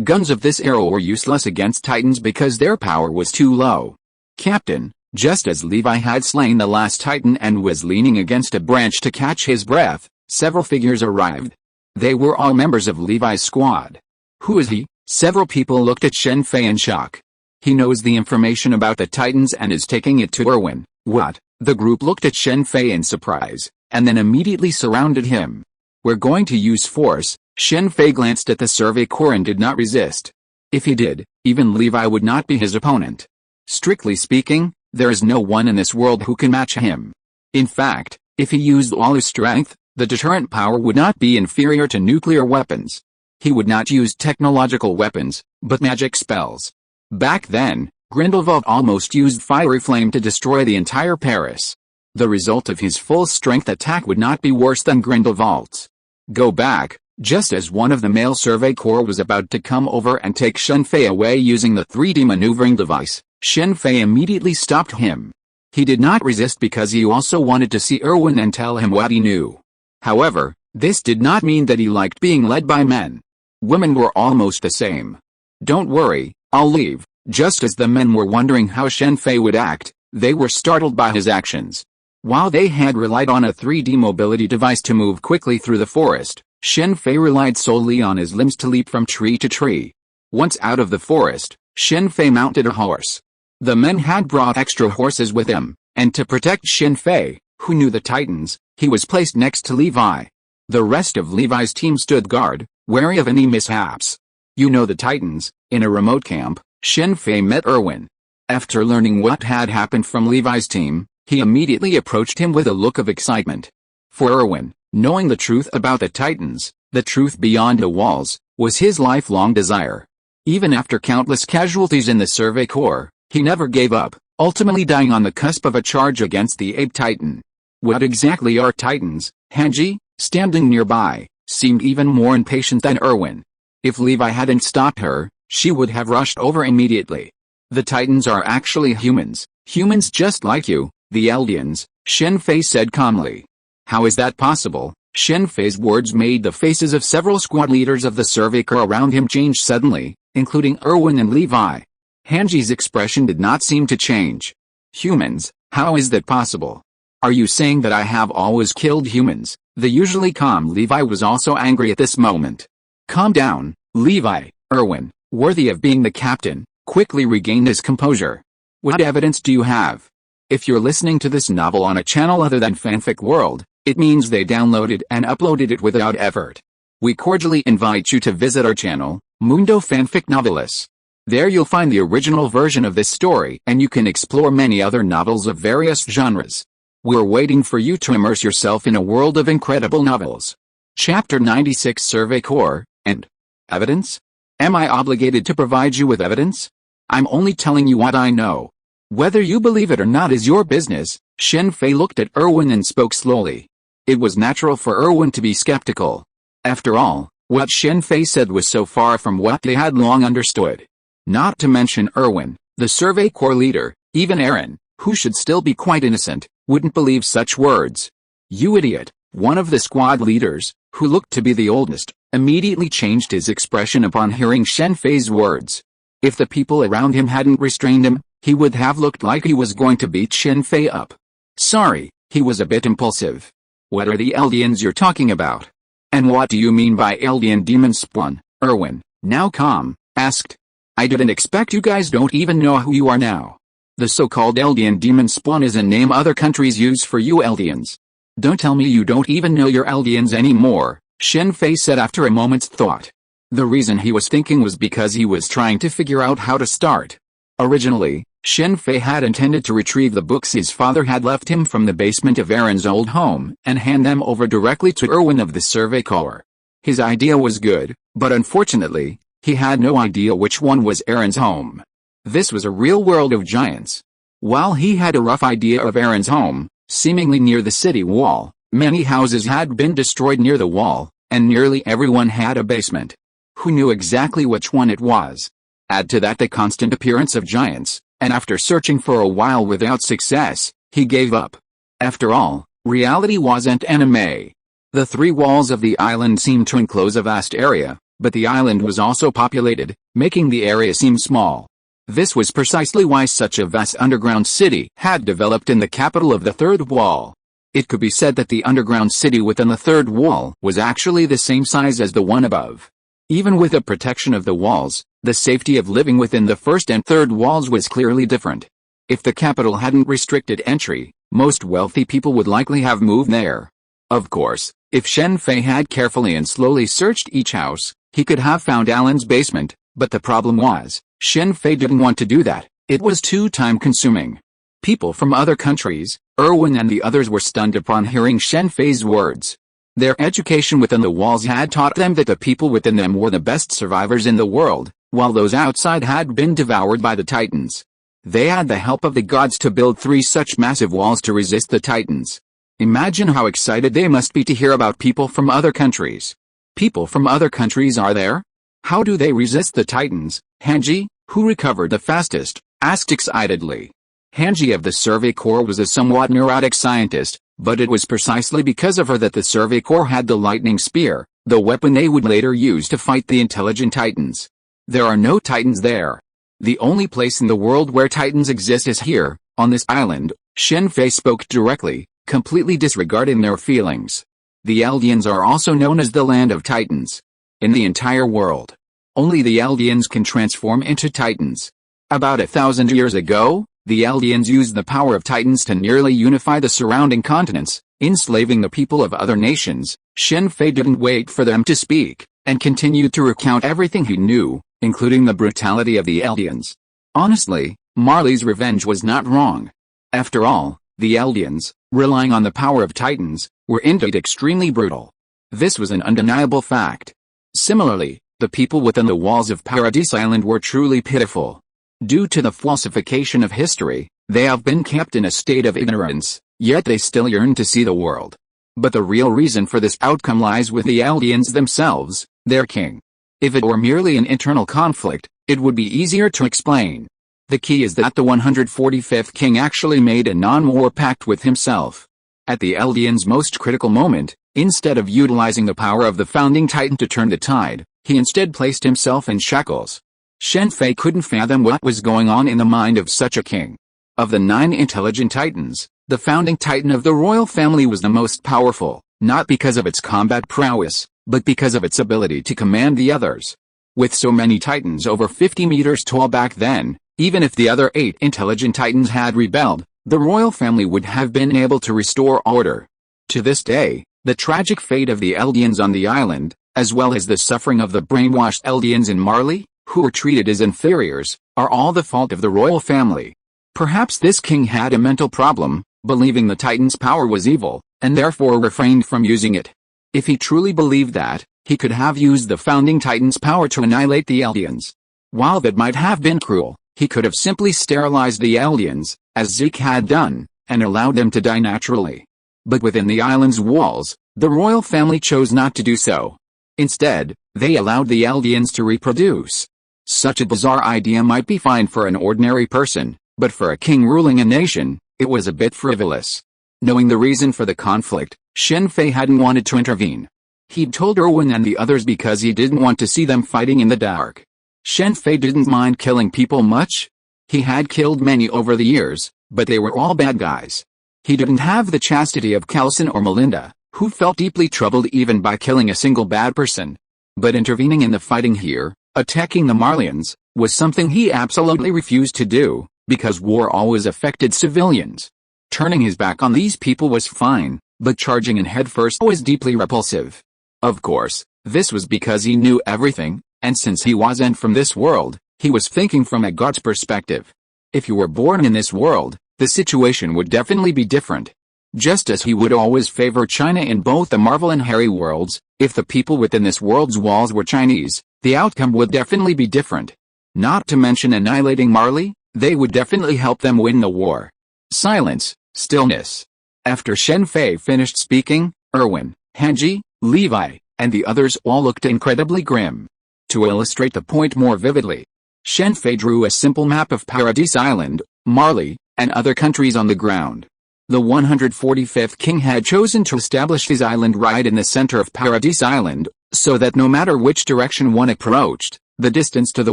Guns of this era were useless against Titans because their power was too low. "Captain," just as Levi had slain the last Titan and was leaning against a branch to catch his breath, several figures arrived. They were all members of Levi's squad. "Who is he?" Several people looked at Shen Fei in shock. "He knows the information about the Titans and is taking it to Erwin." "What?" The group looked at Shen Fei in surprise, and then immediately surrounded him. "We're going to use force." Shen Fei glanced at the Survey Corps and did not resist. If he did, even Levi would not be his opponent. Strictly speaking, there is no one in this world who can match him. In fact, if he used all his strength, the deterrent power would not be inferior to nuclear weapons. He would not use technological weapons, but magic spells. Back then, Grindelwald almost used Fiery Flame to destroy the entire Paris. The result of his full-strength attack would not be worse than Grindelwald's. "Go back." Just as one of the male Survey Corps was about to come over and take Shen Fei away using the 3D maneuvering device, Shen Fei immediately stopped him. He did not resist because he also wanted to see Erwin and tell him what he knew. However, this did not mean that he liked being led by men. Women were almost the same. "Don't worry, I'll leave." Just as the men were wondering how Shen Fei would act, they were startled by his actions. While they had relied on a 3D mobility device to move quickly through the forest, Shen Fei relied solely on his limbs to leap from tree to tree. Once out of the forest, Shen Fei mounted a horse. The men had brought extra horses with him, and to protect Shen Fei, who knew the Titans, he was placed next to Levi. The rest of Levi's team stood guard, wary of any mishaps. "You know the Titans." In a remote camp, Shen Fei met Erwin. After learning what had happened from Levi's team, he immediately approached him with a look of excitement. For Erwin, knowing the truth about the Titans, the truth beyond the walls, was his lifelong desire. Even after countless casualties in the Survey Corps, he never gave up, ultimately dying on the cusp of a charge against the Ape Titan. "What exactly are Titans?" Hanji, standing nearby, seemed even more impatient than Erwin. If Levi hadn't stopped her, she would have rushed over immediately. "The Titans are actually humans just like you," The Eldians, Shen Fei said calmly. How is that possible? Shen Fei's words made the faces of several squad leaders of the Survey Corps around him change suddenly, including Irwin and Levi. Hanji's expression did not seem to change. Humans, how is that possible? Are you saying that I have always killed humans? The usually calm Levi was also angry at this moment. Calm down, Levi. Irwin, worthy of being the captain, quickly regained his composure. What evidence do you have? If you're listening to this novel on a channel other than Fanfic World, it means they downloaded and uploaded it without effort. We cordially invite you to visit our channel, Mundo Fanfic Novelis. There you'll find the original version of this story and you can explore many other novels of various genres. We're waiting for you to immerse yourself in a world of incredible novels. Chapter 96 Survey Corps, and evidence? Am I obligated to provide you with evidence? I'm only telling you what I know. Whether you believe it or not is your business. Shen Fei looked at Irwin and spoke slowly. It was natural for Irwin to be skeptical. After all, what Shen Fei said was so far from what they had long understood. Not to mention Irwin, the Survey Corps leader, even Aaron, who should still be quite innocent, wouldn't believe such words. You idiot, one of the squad leaders, who looked to be the oldest, immediately changed his expression upon hearing Shen Fei's words. If the people around him hadn't restrained him, he would have looked like he was going to beat Shen Fei up. Sorry, he was a bit impulsive. What are the Eldians you're talking about? And what do you mean by Eldian demon spawn? Irwin, now calm, asked. I didn't expect you guys don't even know who you are now. The so-called Eldian demon spawn is a name other countries use for you Eldians. Don't tell me you don't even know your Eldians anymore, Shen Fei said after a moment's thought. The reason he was thinking was because he was trying to figure out how to start. Originally, Shen Fei had intended to retrieve the books his father had left him from the basement of Aaron's old home and hand them over directly to Irwin of the Survey Corps. His idea was good, but unfortunately, he had no idea which one was Aaron's home. This was a real world of giants. While he had a rough idea of Aaron's home, seemingly near the city wall, many houses had been destroyed near the wall, and nearly everyone had a basement. Who knew exactly which one it was? Add to that the constant appearance of giants, and after searching for a while without success, he gave up. After all, reality wasn't anime. The three walls of the island seemed to enclose a vast area, but the island was also populated, making the area seem small. This was precisely why such a vast underground city had developed in the capital of the third wall. It could be said that the underground city within the third wall was actually the same size as the one above. Even with the protection of the walls, the safety of living within the first and third walls was clearly different. If the capital hadn't restricted entry, most wealthy people would likely have moved there. Of course, if Shen Fei had carefully and slowly searched each house, he could have found Alan's basement, but the problem was, Shen Fei didn't want to do that. It was too time-consuming. People from other countries, Irwin and the others were stunned upon hearing Shen Fei's words. Their education within the walls had taught them that the people within them were the best survivors in the world, while those outside had been devoured by the Titans. They had the help of the gods to build 3 such massive walls to resist the Titans. Imagine how excited they must be to hear about people from other countries. People from other countries are there? How do they resist the Titans? Hanji, who recovered the fastest, asked excitedly. Hanji of the Survey Corps was a somewhat neurotic scientist, but it was precisely because of her that the Survey Corps had the lightning spear, the weapon they would later use to fight the intelligent Titans. There are no Titans there. The only place in the world where Titans exist is here, on this island. Shen Fei spoke directly, completely disregarding their feelings. The Eldians are also known as the Land of Titans. In the entire world, only the Eldians can transform into Titans. About 1,000 years ago, the Eldians used the power of Titans to nearly unify the surrounding continents, enslaving the people of other nations. Shen Fei didn't wait for them to speak, and continued to recount everything he knew, including the brutality of the Eldians. Honestly, Marley's revenge was not wrong. After all, the Eldians, relying on the power of Titans, were indeed extremely brutal. This was an undeniable fact. Similarly, the people within the walls of Paradise Island were truly pitiful. Due to the falsification of history, they have been kept in a state of ignorance, yet they still yearn to see the world. But the real reason for this outcome lies with the Eldians themselves, their king. If it were merely an internal conflict, it would be easier to explain. The key is that the 145th king actually made a non-war pact with himself. At the Eldians' most critical moment, instead of utilizing the power of the founding titan to turn the tide, he instead placed himself in shackles. Shen Fei couldn't fathom what was going on in the mind of such a king. Of the 9 intelligent titans, the founding titan of the royal family was the most powerful, not because of its combat prowess, but because of its ability to command the others. With so many titans over 50 meters tall back then, even if the other 8 intelligent titans had rebelled, the royal family would have been able to restore order. To this day, the tragic fate of the Eldians on the island, as well as the suffering of the brainwashed Eldians in Marley, who were treated as inferiors, are all the fault of the royal family. Perhaps this king had a mental problem, believing the Titan's power was evil, and therefore refrained from using it. If he truly believed that, he could have used the founding Titan's power to annihilate the Eldians. While that might have been cruel, he could have simply sterilized the Eldians, as Zeke had done, and allowed them to die naturally. But within the island's walls, the royal family chose not to do so. Instead, they allowed the Eldians to reproduce. Such a bizarre idea might be fine for an ordinary person, but for a king ruling a nation, it was a bit frivolous. Knowing the reason for the conflict, Shen Fei hadn't wanted to intervene. He'd told Erwin and the others because he didn't want to see them fighting in the dark. Shen Fei didn't mind killing people much. He had killed many over the years, but they were all bad guys. He didn't have the chastity of Kelson or Melinda, who felt deeply troubled even by killing a single bad person. But intervening in the fighting here, attacking the Marlians, was something he absolutely refused to do, because war always affected civilians. Turning his back on these people was fine, but charging in headfirst was deeply repulsive. Of course, this was because he knew everything, and since he wasn't from this world, he was thinking from a God's perspective. If you were born in this world, the situation would definitely be different. Just as he would always favor China in both the Marvel and Harry worlds, if the people within this world's walls were Chinese, the outcome would definitely be different. Not to mention annihilating Marley, they would definitely help them win the war. Silence, stillness. After Shen Fei finished speaking, Erwin, Hanji, Levi, and the others all looked incredibly grim. To illustrate the point more vividly, Shen Fei drew a simple map of Paradise Island, Marley, and other countries on the ground. The 145th king had chosen to establish his island right in the center of Paradise Island, so that no matter which direction one approached, the distance to the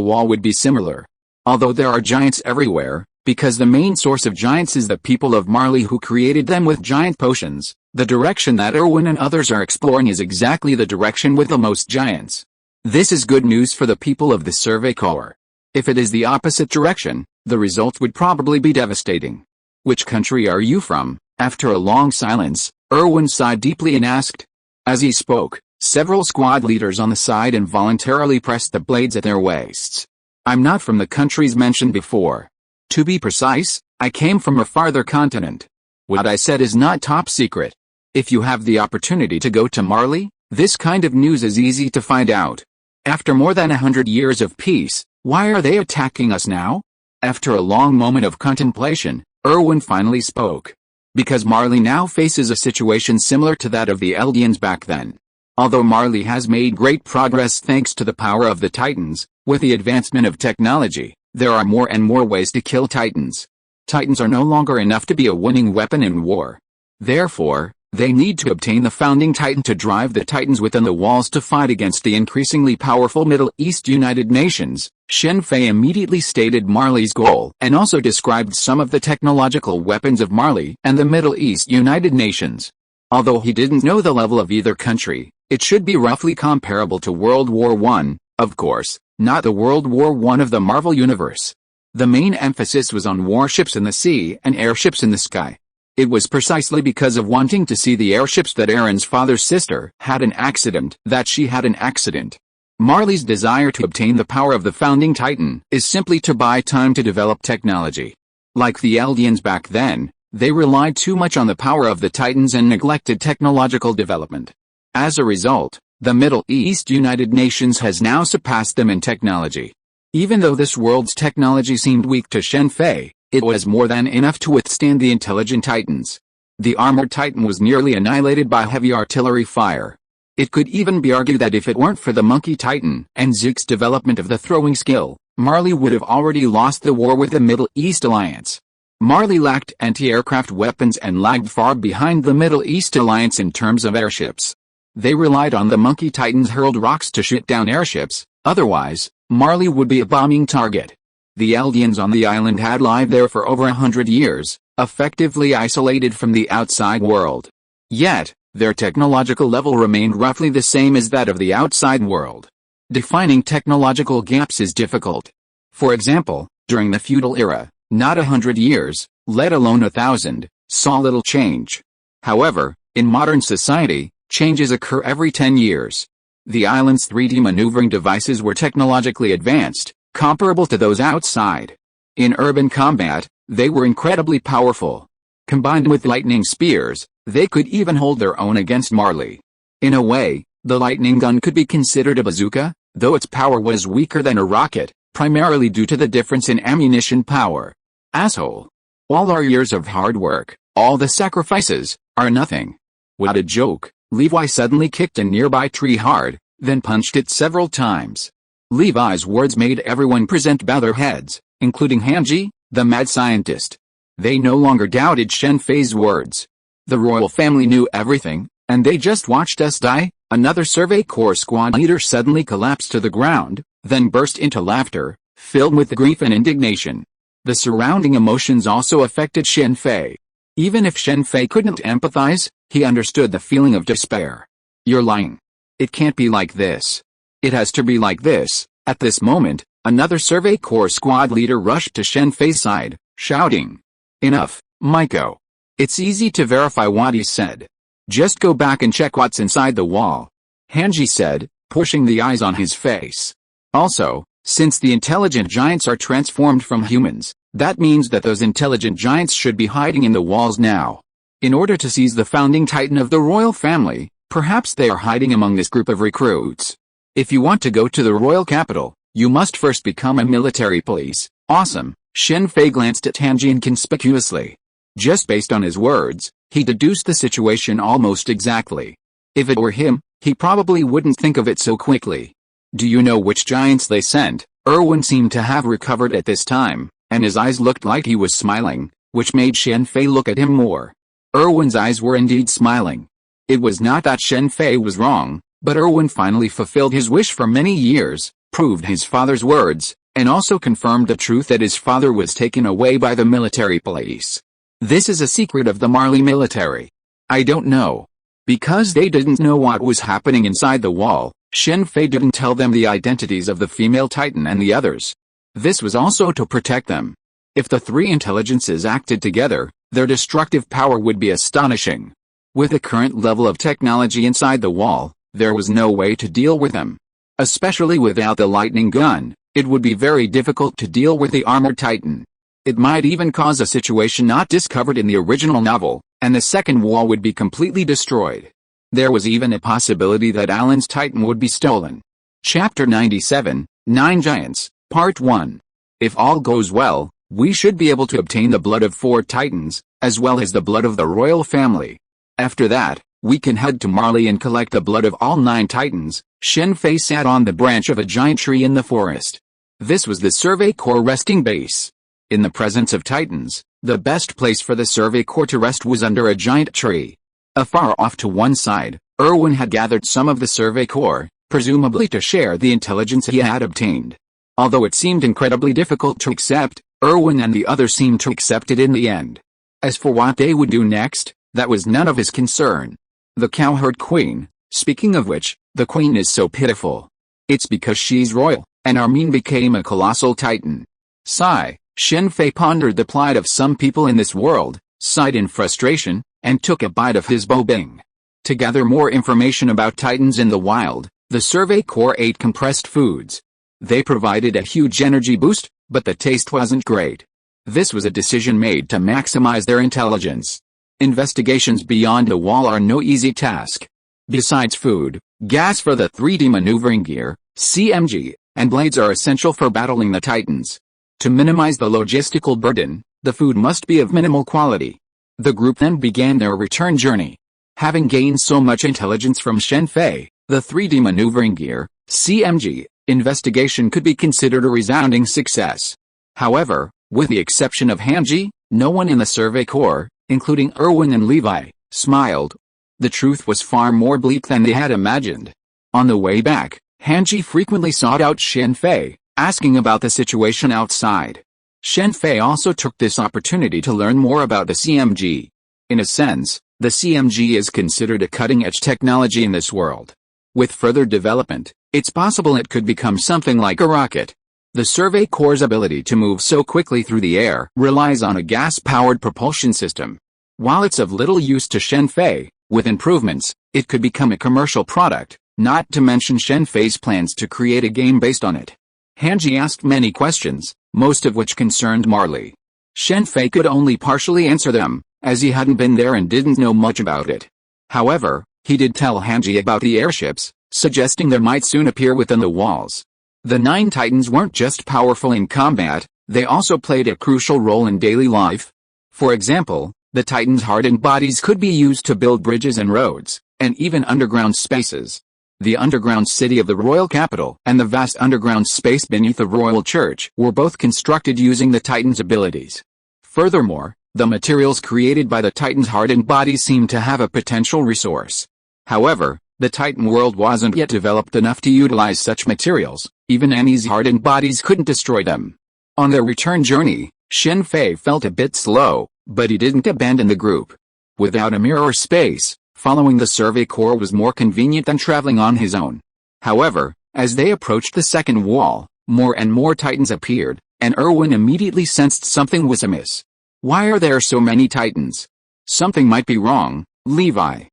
wall would be similar. Although there are giants everywhere, because the main source of giants is the people of Marley who created them with giant potions, the direction that Erwin and others are exploring is exactly the direction with the most giants. This is good news for the people of the Survey Corps. If it is the opposite direction, the results would probably be devastating. Which country are you from? After a long silence, Erwin sighed deeply and asked. As he spoke, several squad leaders on the side involuntarily pressed the blades at their waists. I'm not from the countries mentioned before. To be precise, I came from a farther continent. What I said is not top secret. If you have the opportunity to go to Marley, this kind of news is easy to find out. After more than 100 years of peace, why are they attacking us now? After a long moment of contemplation, Erwin finally spoke. Because Marley now faces a situation similar to that of the Eldians back then. Although Marley has made great progress thanks to the power of the Titans, with the advancement of technology, there are more and more ways to kill Titans. Titans are no longer enough to be a winning weapon in war. Therefore, they need to obtain the founding Titan to drive the Titans within the walls to fight against the increasingly powerful Middle East United Nations. Shen Fei immediately stated Marley's goal and also described some of the technological weapons of Marley and the Middle East United Nations. Although he didn't know the level of either country, it should be roughly comparable to World War I, of course, not the World War I of the Marvel Universe. The main emphasis was on warships in the sea and airships in the sky. It was precisely because of wanting to see the airships that Aaron's father's sister had an accident that she had an accident. Marley's desire to obtain the power of the founding Titan is simply to buy time to develop technology. Like the Eldians back then, they relied too much on the power of the Titans and neglected technological development. As a result, the Middle East United Nations has now surpassed them in technology. Even though this world's technology seemed weak to Shen Fei, it was more than enough to withstand the intelligent Titans. The armored Titan was nearly annihilated by heavy artillery fire. It could even be argued that if it weren't for the monkey Titan and Zeke's development of the throwing skill, Marley would have already lost the war with the Middle East Alliance. Marley lacked anti-aircraft weapons and lagged far behind the Middle East Alliance in terms of airships. They relied on the Monkey Titans hurled rocks to shoot down airships, otherwise, Marley would be a bombing target. The Eldians on the island had lived there for over 100 years, effectively isolated from the outside world. Yet, their technological level remained roughly the same as that of the outside world. Defining technological gaps is difficult. For example, during the feudal era, not 100 years, let alone 1,000, saw little change. However, in modern society, changes occur every 10 years. The island's 3D maneuvering devices were technologically advanced, comparable to those outside. In urban combat, they were incredibly powerful. Combined with lightning spears, they could even hold their own against Marley. In a way, the lightning gun could be considered a bazooka, though its power was weaker than a rocket, primarily due to the difference in ammunition power. Asshole. All our years of hard work, all the sacrifices, are nothing. What a joke. Levi suddenly kicked a nearby tree hard, then punched it several times. Levi's words made everyone present bow their heads, including Hanji, the mad scientist. They no longer doubted Shen Fei's words. The royal family knew everything, and they just watched us die. Another Survey Corps squad leader suddenly collapsed to the ground, then burst into laughter, filled with grief and indignation. The surrounding emotions also affected Shen Fei. Even if Shen Fei couldn't empathize, he understood the feeling of despair. You're lying. It can't be like this. It has to be like this. At this moment, another Survey Corps squad leader rushed to Shen Fei's side, shouting. Enough, Maiko. It's easy to verify what he said. Just go back and check what's inside the wall. Hanji said, pushing the eyes on his face. Also, since the intelligent giants are transformed from humans, that means that those intelligent giants should be hiding in the walls now. In order to seize the founding titan of the royal family, perhaps they are hiding among this group of recruits. If you want to go to the royal capital, you must first become a military police. Awesome. Shen Fei glanced at Hanji inconspicuously. Just based on his words, he deduced the situation almost exactly. If it were him, he probably wouldn't think of it so quickly. Do you know which giants they sent? Erwin seemed to have recovered at this time, and his eyes looked like he was smiling, which made Shen Fei look at him more. Erwin's eyes were indeed smiling. It was not that Shen Fei was wrong, but Erwin finally fulfilled his wish for many years, proved his father's words, and also confirmed the truth that his father was taken away by the military police. This is a secret of the Marley military. I don't know. Because they didn't know what was happening inside the wall, Shen Fei didn't tell them the identities of the female titan and the others. This was also to protect them. If the three intelligences acted together, their destructive power would be astonishing. With the current level of technology inside the wall, there was no way to deal with them. Especially without the lightning gun, it would be very difficult to deal with the armored titan. It might even cause a situation not discovered in the original novel, and the second wall would be completely destroyed. There was even a possibility that Alan's titan would be stolen. Chapter 97, 9 Giants, Part 1. If all goes well, we should be able to obtain the blood of 4 titans, as well as the blood of the royal family. After that, we can head to Marley and collect the blood of all 9 titans. Shen Fei sat on the branch of a giant tree in the forest. This was the Survey Corps resting base. In the presence of titans, the best place for the Survey Corps to rest was under a giant tree. Afar off to one side, Erwin had gathered some of the Survey Corps, presumably to share the intelligence he had obtained. Although it seemed incredibly difficult to accept, Erwin and the others seemed to accept it in the end. As for what they would do next, that was none of his concern. The cowherd queen, speaking of which, the queen is so pitiful. It's because she's royal, and Armin became a colossal titan. Sigh. Shen Fei pondered the plight of some people in this world, sighed in frustration, and took a bite of his bobing. To gather more information about titans in the wild, the Survey Corps ate compressed foods. They provided a huge energy boost, but the taste wasn't great. This was a decision made to maximize their intelligence. Investigations beyond the wall are no easy task. Besides food, gas for the 3D maneuvering gear, CMG, and blades are essential for battling the titans. To minimize the logistical burden, the food must be of minimal quality. The group then began their return journey. Having gained so much intelligence from Shen Fei, the 3D maneuvering gear, CMG, Investigation could be considered a resounding success. However, with the exception of Hanji, no one in the Survey Corps, including Erwin and Levi, smiled. The truth was far more bleak than they had imagined. On the way back, Hanji frequently sought out Shen Fei, asking about the situation outside. Shen Fei also took this opportunity to learn more about the CMG. In a sense, the CMG is considered a cutting-edge technology in this world. With further development, it's possible it could become something like a rocket. The Survey Corps' ability to move so quickly through the air relies on a gas-powered propulsion system. While it's of little use to Shen Fei, with improvements, it could become a commercial product, not to mention Shen Fei's plans to create a game based on it. Hanji asked many questions, most of which concerned Marley. Shen Fei could only partially answer them, as he hadn't been there and didn't know much about it. However, he did tell Hanji about the airships, suggesting there might soon appear within the walls. The 9 Titans weren't just powerful in combat, they also played a crucial role in daily life. For example, the Titans' hardened bodies could be used to build bridges and roads, and even underground spaces. The underground city of the royal capital and the vast underground space beneath the royal church were both constructed using the Titans' abilities. Furthermore, the materials created by the Titans' hardened bodies seemed to have a potential resource. However, the Titan world wasn't yet developed enough to utilize such materials, even Annie's hardened bodies couldn't destroy them. On their return journey, Shen Fei felt a bit slow, but he didn't abandon the group. Without a mirror space, following the Survey Corps was more convenient than traveling on his own. However, as they approached the second wall, more and more Titans appeared, and Erwin immediately sensed something was amiss. Why are there so many Titans? Something might be wrong, Levi.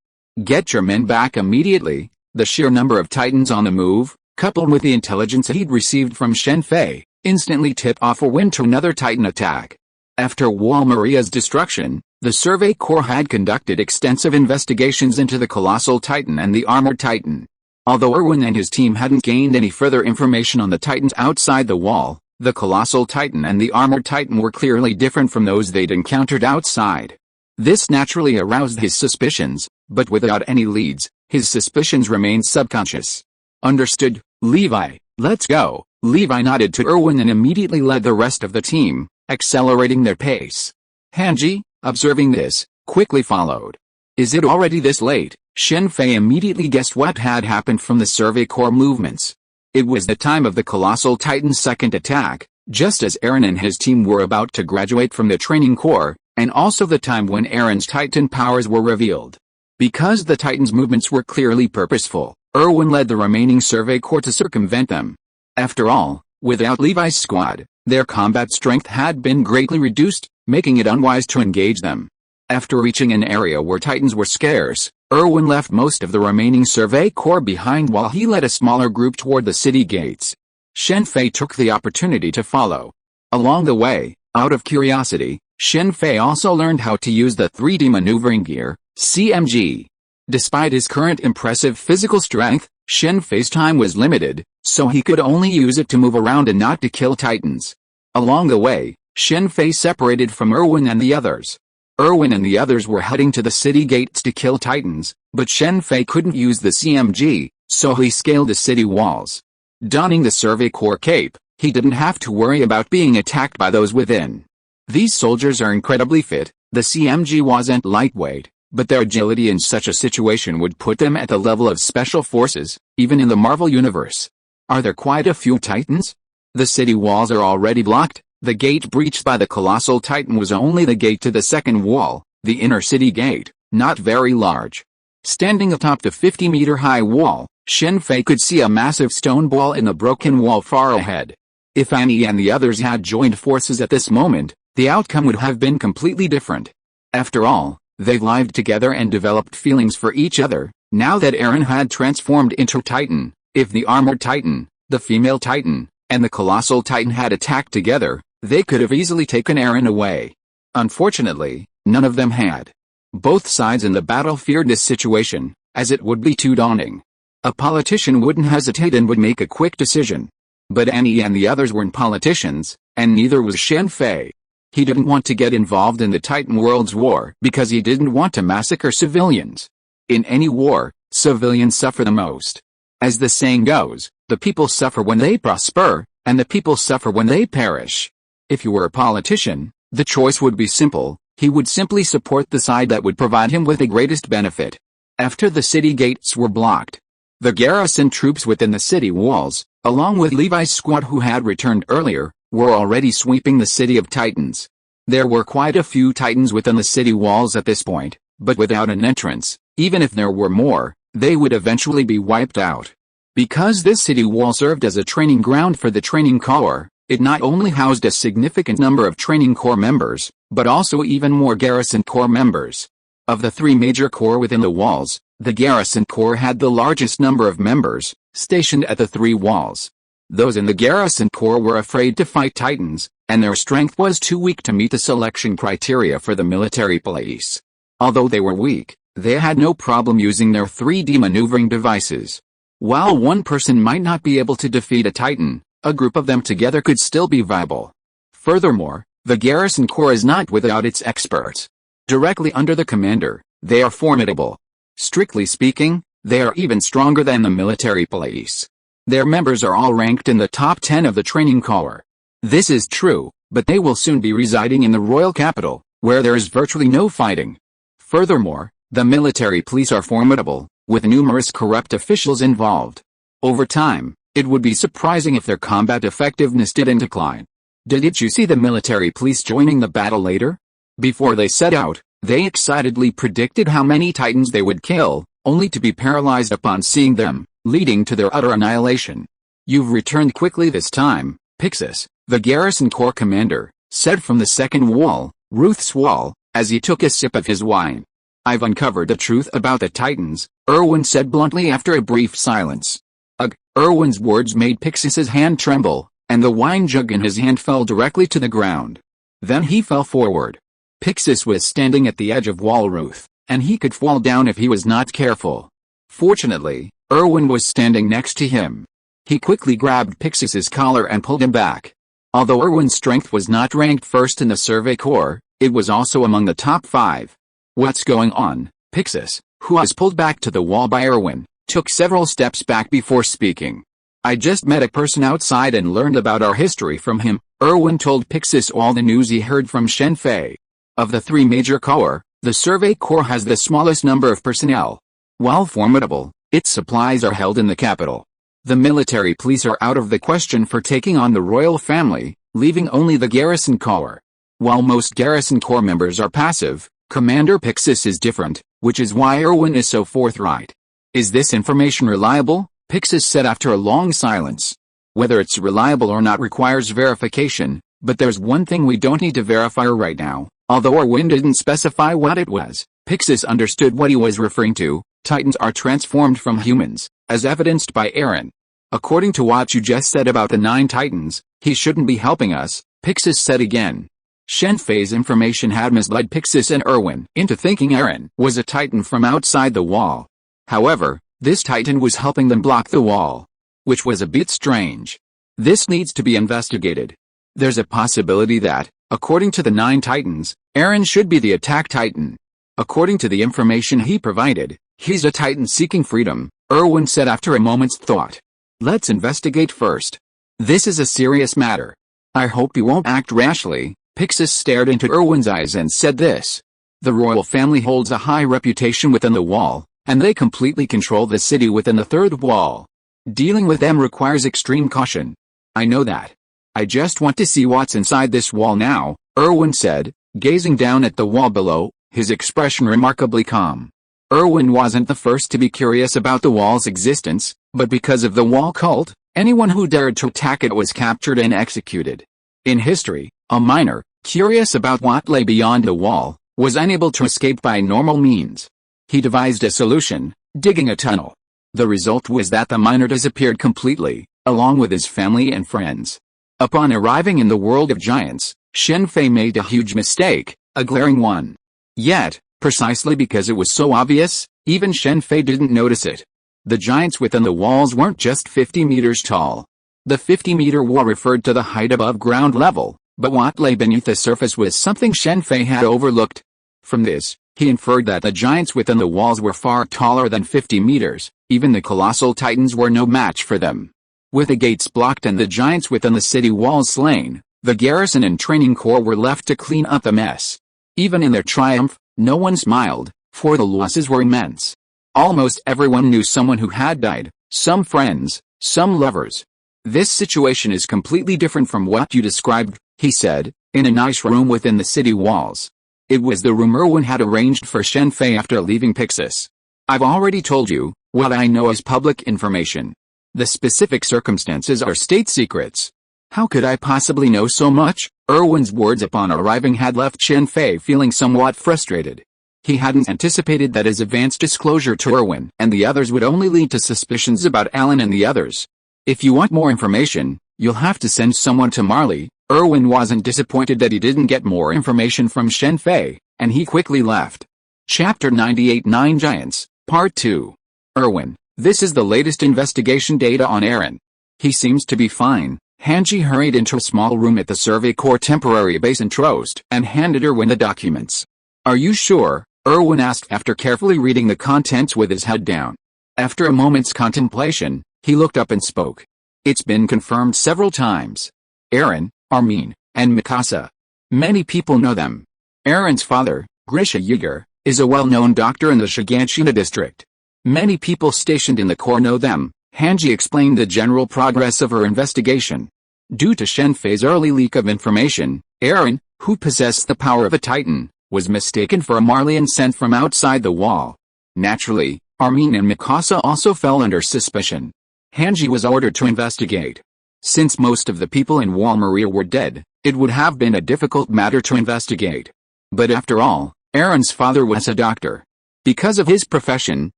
Get your men back immediately. The sheer number of Titans on the move, coupled with the intelligence he'd received from Shen Fei, instantly tipped off a wind to another Titan attack. After Wall Maria's destruction, the Survey Corps had conducted extensive investigations into the Colossal Titan and the Armored Titan. Although Erwin and his team hadn't gained any further information on the Titans outside the wall, the Colossal Titan and the Armored Titan were clearly different from those they'd encountered outside. This naturally aroused his suspicions, but without any leads, his suspicions remained subconscious. Understood, Levi, let's go. Levi nodded to Erwin and immediately led the rest of the team, accelerating their pace. Hanji, observing this, quickly followed. Is it already this late? Shen Fei immediately guessed what had happened from the Survey Corps movements. It was the time of the Colossal Titan's second attack, just as Eren and his team were about to graduate from the training corps, and also the time when Eren's Titan powers were revealed. Because the Titan's movements were clearly purposeful, Erwin led the remaining Survey Corps to circumvent them. After all, without Levi's squad, their combat strength had been greatly reduced, making it unwise to engage them. After reaching an area where Titans were scarce, Erwin left most of the remaining Survey Corps behind while he led a smaller group toward the city gates. Shen Fei took the opportunity to follow. Along the way, out of curiosity, Shen Fei also learned how to use the 3D maneuvering gear, CMG. Despite his current impressive physical strength, Shen Fei's time was limited, so he could only use it to move around and not to kill Titans. Along the way, Shen Fei separated from Erwin and the others. Erwin and the others were heading to the city gates to kill Titans, but Shen Fei couldn't use the CMG, so he scaled the city walls. Donning the Survey Corps cape, he didn't have to worry about being attacked by those within. These soldiers are incredibly fit. The CMG wasn't lightweight, but their agility in such a situation would put them at the level of special forces, even in the Marvel Universe. Are there quite a few Titans? The city walls are already blocked. The gate breached by the Colossal Titan was only the gate to the second wall, the inner city gate, not very large. Standing atop the 50-meter-high wall, Shen Fei could see a massive stone wall in the broken wall far ahead. If Annie and the others had joined forces at this moment, the outcome would have been completely different. After all, they lived together and developed feelings for each other. Now that Eren had transformed into Titan, if the Armored Titan, the female Titan, and the Colossal Titan had attacked together, they could have easily taken Eren away. Unfortunately, none of them had. Both sides in the battle feared this situation, as it would be too daunting. A politician wouldn't hesitate and would make a quick decision. But Annie and the others weren't politicians, and neither was Shen Fei. He didn't want to get involved in the Titan World's war because he didn't want to massacre civilians. In any war, civilians suffer the most. As the saying goes, the people suffer when they prosper, and the people suffer when they perish. If you were a politician, the choice would be simple. He would simply support the side that would provide him with the greatest benefit. After the city gates were blocked, the garrison troops within the city walls, along with Levi's squad who had returned earlier, were already sweeping the city of Titans. There were quite a few Titans within the city walls at this point, but without an entrance, even if there were more, they would eventually be wiped out. Because this city wall served as a training ground for the training corps, it not only housed a significant number of training corps members, but also even more garrison corps members. Of the three major corps within the walls, the garrison corps had the largest number of members, stationed at the three walls. Those in the garrison corps were afraid to fight Titans, and their strength was too weak to meet the selection criteria for the military police. Although they were weak, they had no problem using their 3D maneuvering devices. While one person might not be able to defeat a Titan, a group of them together could still be viable. Furthermore, the garrison corps is not without its experts. Directly under the commander, they are formidable. Strictly speaking, they are even stronger than the military police. Their members are all ranked in the top 10 of the training corps. This is true, but they will soon be residing in the royal capital, where there is virtually no fighting. Furthermore, the military police are formidable, with numerous corrupt officials involved. Over time, it would be surprising if their combat effectiveness didn't decline. Didn't you see the military police joining the battle later? Before they set out, they excitedly predicted how many Titans they would kill, only to be paralyzed upon seeing them, leading to their utter annihilation. You've returned quickly this time, Pixis, the garrison corps commander, said from the second wall, Ruth's wall, as he took a sip of his wine. I've uncovered the truth about the Titans, Erwin said bluntly after a brief silence. Ugh, Erwin's words made Pixis's hand tremble, and the wine jug in his hand fell directly to the ground. Then he fell forward. Pixis was standing at the edge of wall Ruth, and he could fall down if he was not careful. Fortunately, Erwin was standing next to him. He quickly grabbed Pixis's collar and pulled him back. Although Erwin's strength was not ranked first in the survey corps, it was also among the top 5. What's going on? Pixis, who was pulled back to the wall by Erwin, took several steps back before speaking. I just met a person outside and learned about our history from him. Erwin told Pixis all the news he heard from Shen Fei. Of the three major corps, the survey corps has the smallest number of personnel. While formidable, its supplies are held in the capital. The military police are out of the question for taking on the royal family, leaving only the garrison corps. While most garrison corps members are passive, Commander Pixis is different, which is why Erwin is so forthright. Is this information reliable? Pixis said after a long silence. Whether it's reliable or not requires verification, but there's one thing we don't need to verify right now. Although Erwin didn't specify what it was, Pixis understood what he was referring to. Titans are transformed from humans, as evidenced by Aaron. According to what you just said about the 9 Titans, he shouldn't be helping us, Pixis said again. Shen Fei's information had misled Pixis and Erwin into thinking Aaron was a Titan from outside the wall. However, this Titan was helping them block the wall, which was a bit strange. This needs to be investigated. There's a possibility that, according to the 9 Titans, Aaron should be the attack Titan. According to the information he provided, he's a Titan seeking freedom, Erwin said after a moment's thought. Let's investigate first. This is a serious matter. I hope you won't act rashly. Pixis stared into Erwin's eyes and said this. The royal family holds a high reputation within the wall, and they completely control the city within the third wall. Dealing with them requires extreme caution. I know that. I just want to see what's inside this wall now, Erwin said, gazing down at the wall below, his expression remarkably calm. Erwin wasn't the first to be curious about the wall's existence, but because of the wall cult, anyone who dared to attack it was captured and executed. In history, a miner, curious about what lay beyond the wall, was unable to escape by normal means. He devised a solution, digging a tunnel. The result was that the miner disappeared completely, along with his family and friends. Upon arriving in the world of giants, Shen Fei made a huge mistake, a glaring one. Yet, precisely because it was so obvious, even Shen Fei didn't notice it. The giants within the walls weren't just 50 meters tall. The 50-meter wall referred to the height above ground level, but what lay beneath the surface was something Shen Fei had overlooked. From this, he inferred that the giants within the walls were far taller than 50 meters, Even the colossal titans were no match for them. With the gates blocked and the giants within the city walls slain, the garrison and training corps were left to clean up the mess. Even in their triumph, no one smiled, for the losses were immense. Almost everyone knew someone who had died, some friends, some lovers. This situation is completely different from what you described, he said, in a nice room within the city walls. It was the room Erwin had arranged for Shen Fei after leaving Pixis. I've already told you, what I know is public information. The specific circumstances are state secrets. How could I possibly know so much? Erwin's words upon arriving had left Shen Fei feeling somewhat frustrated. He hadn't anticipated that his advanced disclosure to Erwin and the others would only lead to suspicions about Alan and the others. If you want more information, you'll have to send someone to Marley. Erwin wasn't disappointed that he didn't get more information from Shen Fei, and he quickly left. Chapter 98 9 Giants, Part 2. Erwin, this is the latest investigation data on Aaron. He seems to be fine. Hanji hurried into a small room at the Survey Corps temporary base in Trost and handed Erwin the documents. Are you sure? Erwin asked after carefully reading the contents with his head down. After a moment's contemplation, he looked up and spoke. It's been confirmed several times. Aaron, Armin, and Mikasa. Many people know them. Aaron's father, Grisha Yeager, is a well-known doctor in the Shiganshina district. Many people stationed in the Corps know them. Hanji explained the general progress of her investigation. Due to Shen Fei's early leak of information, Aaron, who possessed the power of a Titan, was mistaken for a Marley and sent from outside the wall. Naturally, Armin and Mikasa also fell under suspicion. Hanji was ordered to investigate. Since most of the people in Wall Maria were dead, it would have been a difficult matter to investigate. But after all, Aaron's father was a doctor. Because of his profession,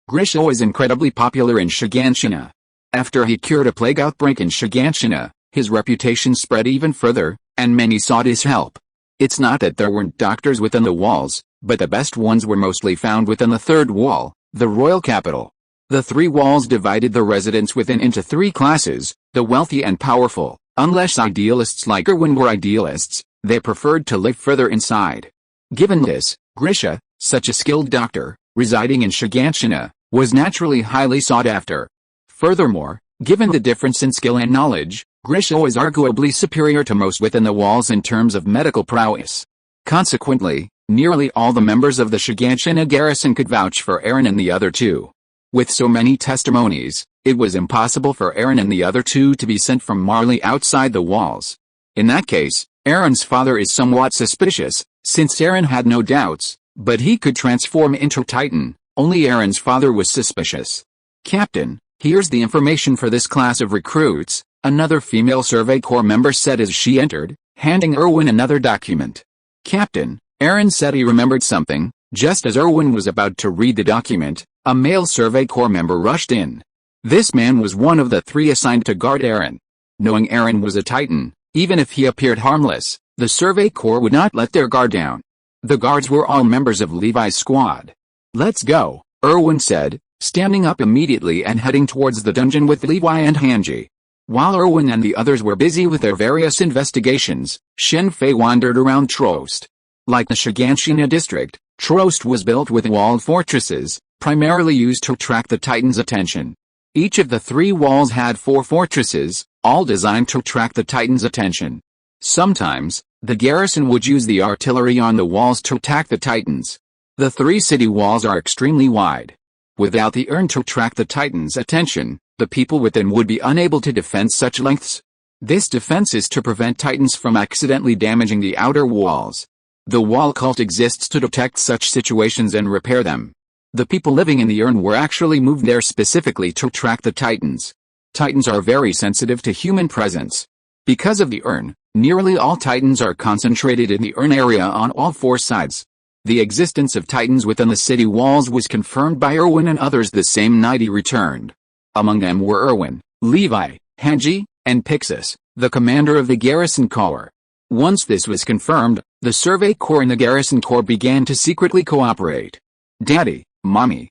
Grisha was incredibly popular in Shiganshina. After he cured a plague outbreak in Shiganshina, his reputation spread even further, and many sought his help. It's not that there weren't doctors within the walls, but the best ones were mostly found within the third wall, the royal capital. The three walls divided the residents within into three classes, the wealthy and powerful. Unless idealists like Erwin were idealists, they preferred to live further inside. Given this, Grisha, such a skilled doctor, residing in Shiganshina, was naturally highly sought after. Furthermore, given the difference in skill and knowledge, Grisha was arguably superior to most within the walls in terms of medical prowess. Consequently, nearly all the members of the Shiganshina garrison could vouch for Aaron and the other two. With so many testimonies, it was impossible for Aaron and the other two to be sent from Marley outside the walls. In that case, Aaron's father is somewhat suspicious, since Aaron had no doubts, but he could transform into Titan. Only Aaron's father was suspicious. Captain, here's the information for this class of recruits, another female Survey Corps member said as she entered, handing Erwin another document. Captain, Aaron said he remembered something. Just as Erwin was about to read the document, a male Survey Corps member rushed in. This man was one of the three assigned to guard Aaron. Knowing Aaron was a Titan, even if he appeared harmless, the Survey Corps would not let their guard down. The guards were all members of Levi's squad. Let's go, Erwin said, standing up immediately and heading towards the dungeon with Levi and Hanji. While Erwin and the others were busy with their various investigations, Shen Fei wandered around Trost. Like the Shiganshina district, Trost was built with walled fortresses, primarily used to attract the Titans' attention. Each of the three walls had 4 fortresses, all designed to attract the Titans' attention. Sometimes, the garrison would use the artillery on the walls to attack the Titans. The 3 city walls are extremely wide. Without the urn to attract the Titans' attention, the people within would be unable to defend such lengths. This defense is to prevent Titans from accidentally damaging the outer walls. The wall cult exists to detect such situations and repair them. The people living in the urn were actually moved there specifically to attract the Titans. Titans are very sensitive to human presence. Because of the urn, nearly all Titans are concentrated in the urn area on all 4 sides. The existence of Titans within the city walls was confirmed by Erwin and others the same night he returned. Among them were Erwin, Levi, Hanji, and Pixis, the commander of the garrison corps. Once this was confirmed, the Survey Corps and the Garrison Corps began to secretly cooperate. Daddy, Mommy,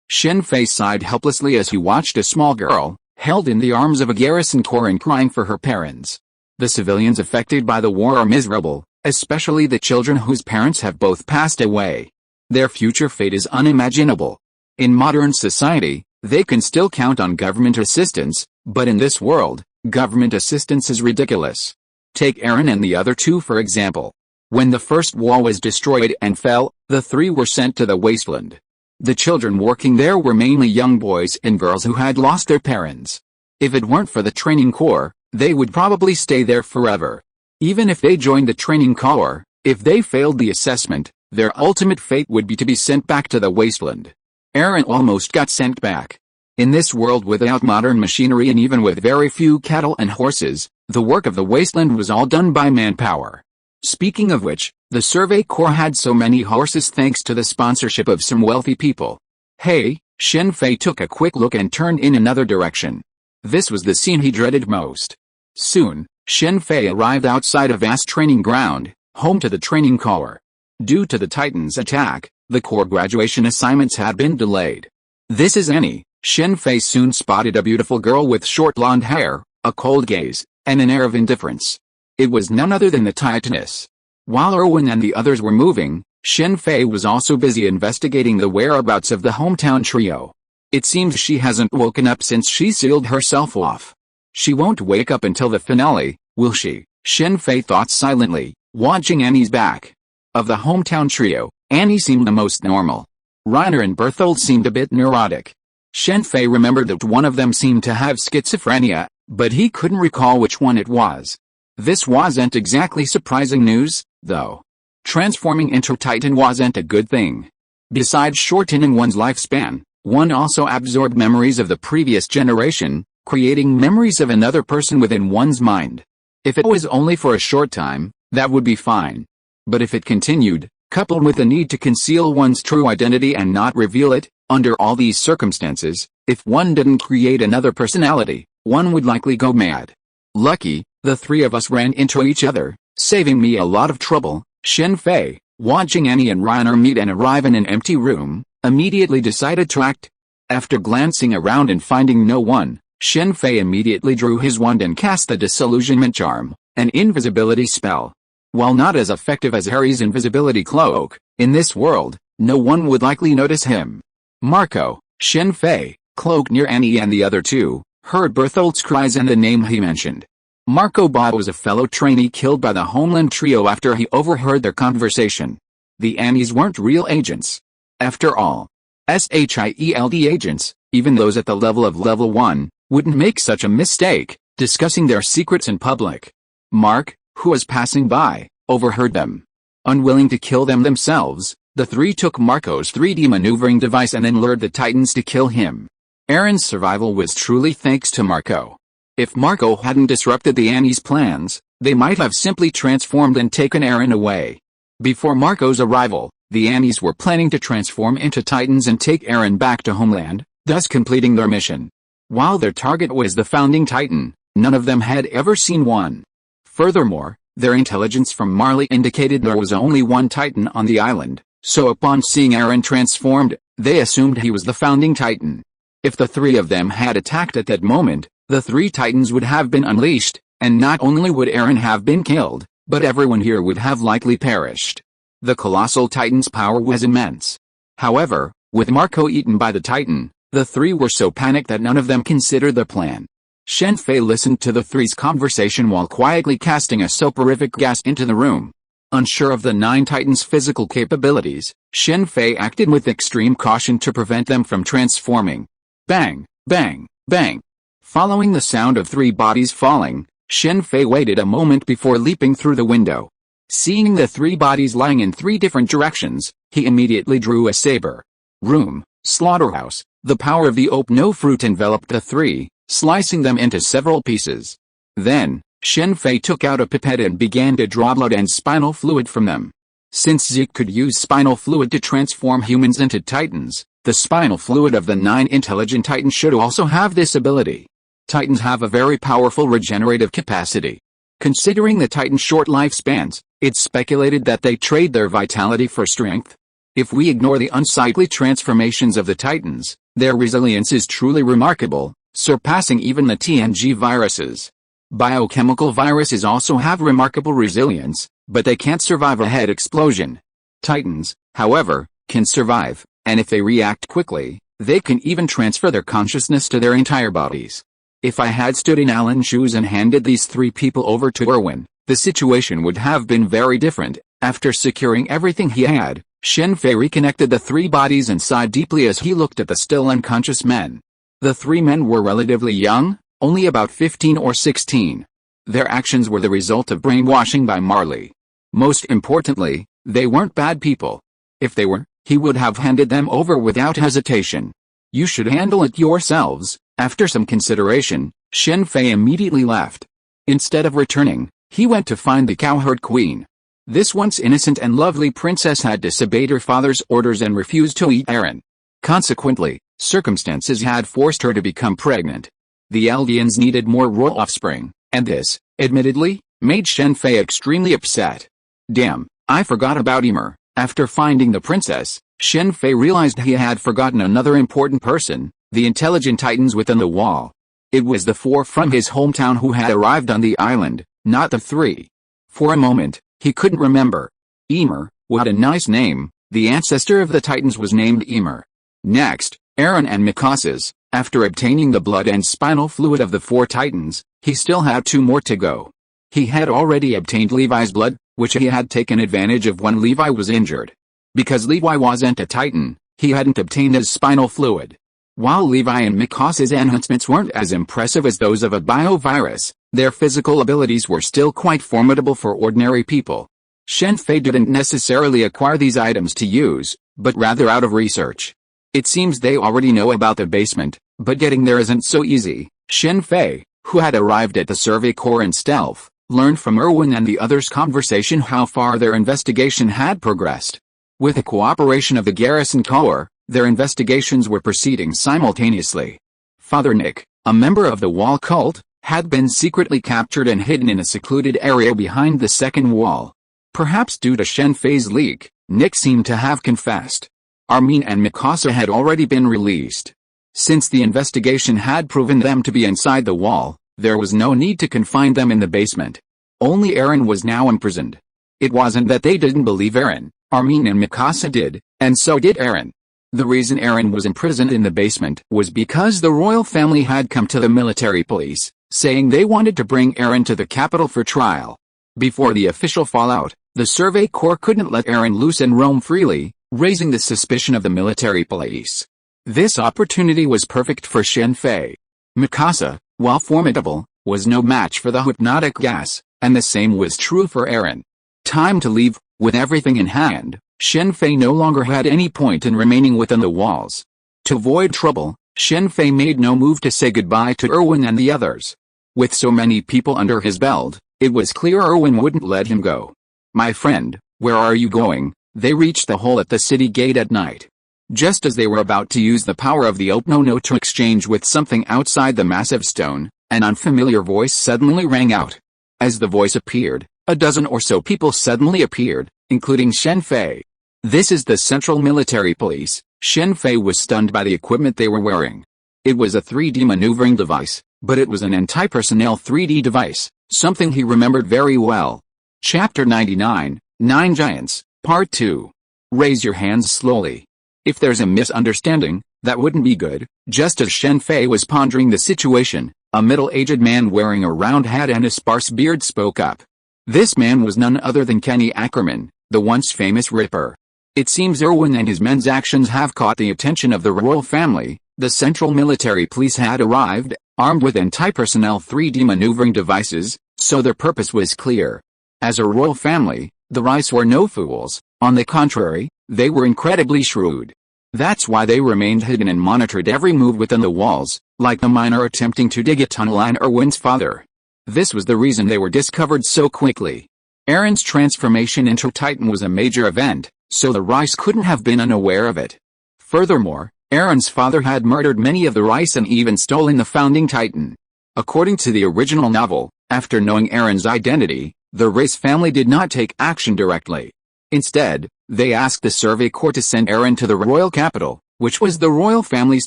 Shen Fei sighed helplessly as he watched a small girl, held in the arms of a Garrison Corps and crying for her parents. The civilians affected by the war are miserable, especially the children whose parents have both passed away. Their future fate is unimaginable. In modern society, They can still count on government assistance, but in this world, government assistance is ridiculous. Take Aaron and the other two for example. When the first wall was destroyed and fell, the three were sent to the wasteland. The children working there were mainly young boys and girls who had lost their parents. If it weren't for the training corps, they would probably stay there forever. Even if they joined the training corps, if they failed the assessment, their ultimate fate would be to be sent back to the wasteland. Aaron almost got sent back. In this world without modern machinery and even with very few cattle and horses, the work of the wasteland was all done by manpower. Speaking of which, the Survey Corps had so many horses thanks to the sponsorship of some wealthy people. Hey, Shen Fei took a quick look and turned in another direction. This was the scene he dreaded most. Soon, Shen Fei arrived outside a vast training ground, home to the training corps. Due to the Titans' attack, the corps graduation assignments had been delayed. This is Annie. Shen Fei soon spotted a beautiful girl with short blonde hair, a cold gaze, and an air of indifference. It was none other than the Titaness. While Erwin and the others were moving, Shen Fei was also busy investigating the whereabouts of the hometown trio. It seems she hasn't woken up since she sealed herself off. She won't wake up until the finale, will she? Shen Fei thought silently, watching Annie's back. Of the hometown trio, Annie seemed the most normal. Rainer and Berthold seemed a bit neurotic. Shen Fei remembered that one of them seemed to have schizophrenia, but he couldn't recall which one it was. This wasn't exactly surprising news, though. Transforming into Titan wasn't a good thing. Besides shortening one's lifespan, one also absorbed memories of the previous generation, creating memories of another person within one's mind. If it was only for a short time, that would be fine. But if it continued, coupled with the need to conceal one's true identity and not reveal it, under all these circumstances, if one didn't create another personality, one would likely go mad. Lucky, the three of us ran into each other, saving me a lot of trouble. Shen Fei, watching Annie and Rainer meet and arrive in an empty room, immediately decided to act. After glancing around and finding no one, Shen Fei immediately drew his wand and cast the disillusionment charm, an invisibility spell. While not as effective as Harry's invisibility cloak, in this world, no one would likely notice him. Marco, Shen Fei, cloaked near Annie and the other two, heard Berthold's cries and the name he mentioned. Marco Bot was a fellow trainee killed by the Homeland Trio after he overheard their conversation. The Annies weren't real agents. After all, S.H.I.E.L.D. agents, even those at the level of level 1, wouldn't make such a mistake, discussing their secrets in public. Mark, who was passing by, overheard them. Unwilling to kill them themselves, the three took Marco's 3D maneuvering device and then lured the Titans to kill him. Aaron's survival was truly thanks to Marco. If Marco hadn't disrupted the Annies' plans, they might have simply transformed and taken Aaron away. Before Marco's arrival, the Annies were planning to transform into Titans and take Aaron back to Homeland, thus completing their mission. While their target was the founding Titan, none of them had ever seen one. Furthermore, their intelligence from Marley indicated there was only one Titan on the island, so upon seeing Aaron transformed, they assumed he was the founding Titan. If the three of them had attacked at that moment, the three Titans would have been unleashed, and not only would Aaron have been killed, but everyone here would have likely perished. The colossal Titan's power was immense. However, with Marco eaten by the Titan, the three were so panicked that none of them considered the plan. Shen Fei listened to the three's conversation while quietly casting a soporific gas into the room. Unsure of the 9 Titans' physical capabilities, Shen Fei acted with extreme caution to prevent them from transforming. Bang, bang, bang. Following the sound of 3 bodies falling, Shen Fei waited a moment before leaping through the window. Seeing the 3 bodies lying in 3 different directions, he immediately drew a saber. Room, slaughterhouse. The power of the no fruit enveloped the 3, slicing them into several pieces. Then, Shen Fei took out a pipette and began to draw blood and spinal fluid from them. Since Zeke could use spinal fluid to transform humans into Titans, the spinal fluid of the 9 intelligent Titans should also have this ability. Titans have a very powerful regenerative capacity. Considering the Titans' short lifespans, it's speculated that they trade their vitality for strength. If we ignore the unsightly transformations of the Titans, their resilience is truly remarkable, surpassing even the TNG viruses. Biochemical viruses also have remarkable resilience, but they can't survive a head explosion. Titans, however, can survive, and if they react quickly, They can even transfer their consciousness to their entire bodies. If I had stood in Alan's shoes and handed these 3 people over to Erwin, the situation would have been very different. After securing everything he had, Shen Fei reconnected the 3 bodies and sighed deeply as he looked at the still unconscious men. The 3 men were relatively young, only about 15 or 16. Their actions were the result of brainwashing by Marley. Most importantly, they weren't bad people. If they were, he would have handed them over without hesitation. You should handle it yourselves. After some consideration, Shen Fei immediately left. Instead of returning, he went to find the cowherd queen. This once innocent and lovely princess had disobeyed her father's orders and refused to eat Aaron. Consequently, circumstances had forced her to become pregnant. The Eldians needed more royal offspring, and this, admittedly, made Shen Fei extremely upset. Damn, I forgot about Emer. After finding the princess, Shen Fei realized he had forgotten another important person, the intelligent titans within the wall. It was the 4 from his hometown who had arrived on the island, not the 3. For a moment, he couldn't remember. Emer, what a nice name. The ancestor of the titans was named Emer. Next, Aaron and Mikasa's. After obtaining the blood and spinal fluid of the 4 titans, he still had 2 more to go. He had already obtained Levi's blood, which he had taken advantage of when Levi was injured. Because Levi wasn't a titan, he hadn't obtained his spinal fluid. While Levi and Mikasa's enhancements weren't as impressive as those of a biovirus, their physical abilities were still quite formidable for ordinary people. Shen Fei didn't necessarily acquire these items to use, but rather out of research. It seems they already know about the basement, but getting there isn't so easy. Shen Fei, who had arrived at the Survey Corps in stealth, learned from Erwin and the others' conversation how far their investigation had progressed. With the cooperation of the Garrison Corps, their investigations were proceeding simultaneously. Father Nick, a member of the Wall cult, had been secretly captured and hidden in a secluded area behind the second wall. Perhaps due to Shen Fei's leak, Nick seemed to have confessed. Armin and Mikasa had already been released. Since the investigation had proven them to be inside the wall, there was no need to confine them in the basement. Only Aaron was now imprisoned. It wasn't that they didn't believe Aaron, Armin and Mikasa did, and so did Aaron. The reason Aaron was imprisoned in the basement was because the royal family had come to the military police, saying they wanted to bring Aaron to the capital for trial. Before the official fallout, the Survey Corps couldn't let Aaron loose and roam freely, raising the suspicion of the military police. This opportunity was perfect for Shen Fei. Mikasa, while formidable, was no match for the hypnotic gas, and the same was true for Aaron. Time to leave. With everything in hand, Shen Fei no longer had any point in remaining within the walls. To avoid trouble, Shen Fei made no move to say goodbye to Erwin and the others. With so many people under his belt, it was clear Erwin wouldn't let him go. "My friend, where are you going?" They reached the hole at the city gate at night. Just as they were about to use the power of the Opno to exchange with something outside the massive stone, an unfamiliar voice suddenly rang out. As the voice appeared, a dozen or so people suddenly appeared, including Shen Fei. "This is the Central Military Police." Shen Fei was stunned by the equipment they were wearing. It was a 3D maneuvering device, but it was an anti-personnel 3D device, something he remembered very well. Chapter 99, 9 Giants, Part 2. Raise your hands slowly. If there's a misunderstanding, that wouldn't be good. Just as Shen Fei was pondering the situation, a middle-aged man wearing a round hat and a sparse beard spoke up. This man was none other than Kenny Ackerman, the once famous Ripper. It seems Erwin and his men's actions have caught the attention of the royal family. The Central Military Police had arrived, armed with anti-personnel 3D maneuvering devices, so their purpose was clear. As a royal family, the Rice were no fools. On the contrary, they were incredibly shrewd. That's why they remained hidden and monitored every move within the walls, like the miner attempting to dig a tunnel on Erwin's father. This was the reason they were discovered so quickly. Aaron's transformation into Titan was a major event, so the Rice couldn't have been unaware of it. Furthermore, Aaron's father had murdered many of the Rice and even stolen the founding Titan. According to the original novel, after knowing Aaron's identity, the Rice family did not take action directly. Instead, they asked the Survey Corps to send Aaron to the royal capital, which was the royal family's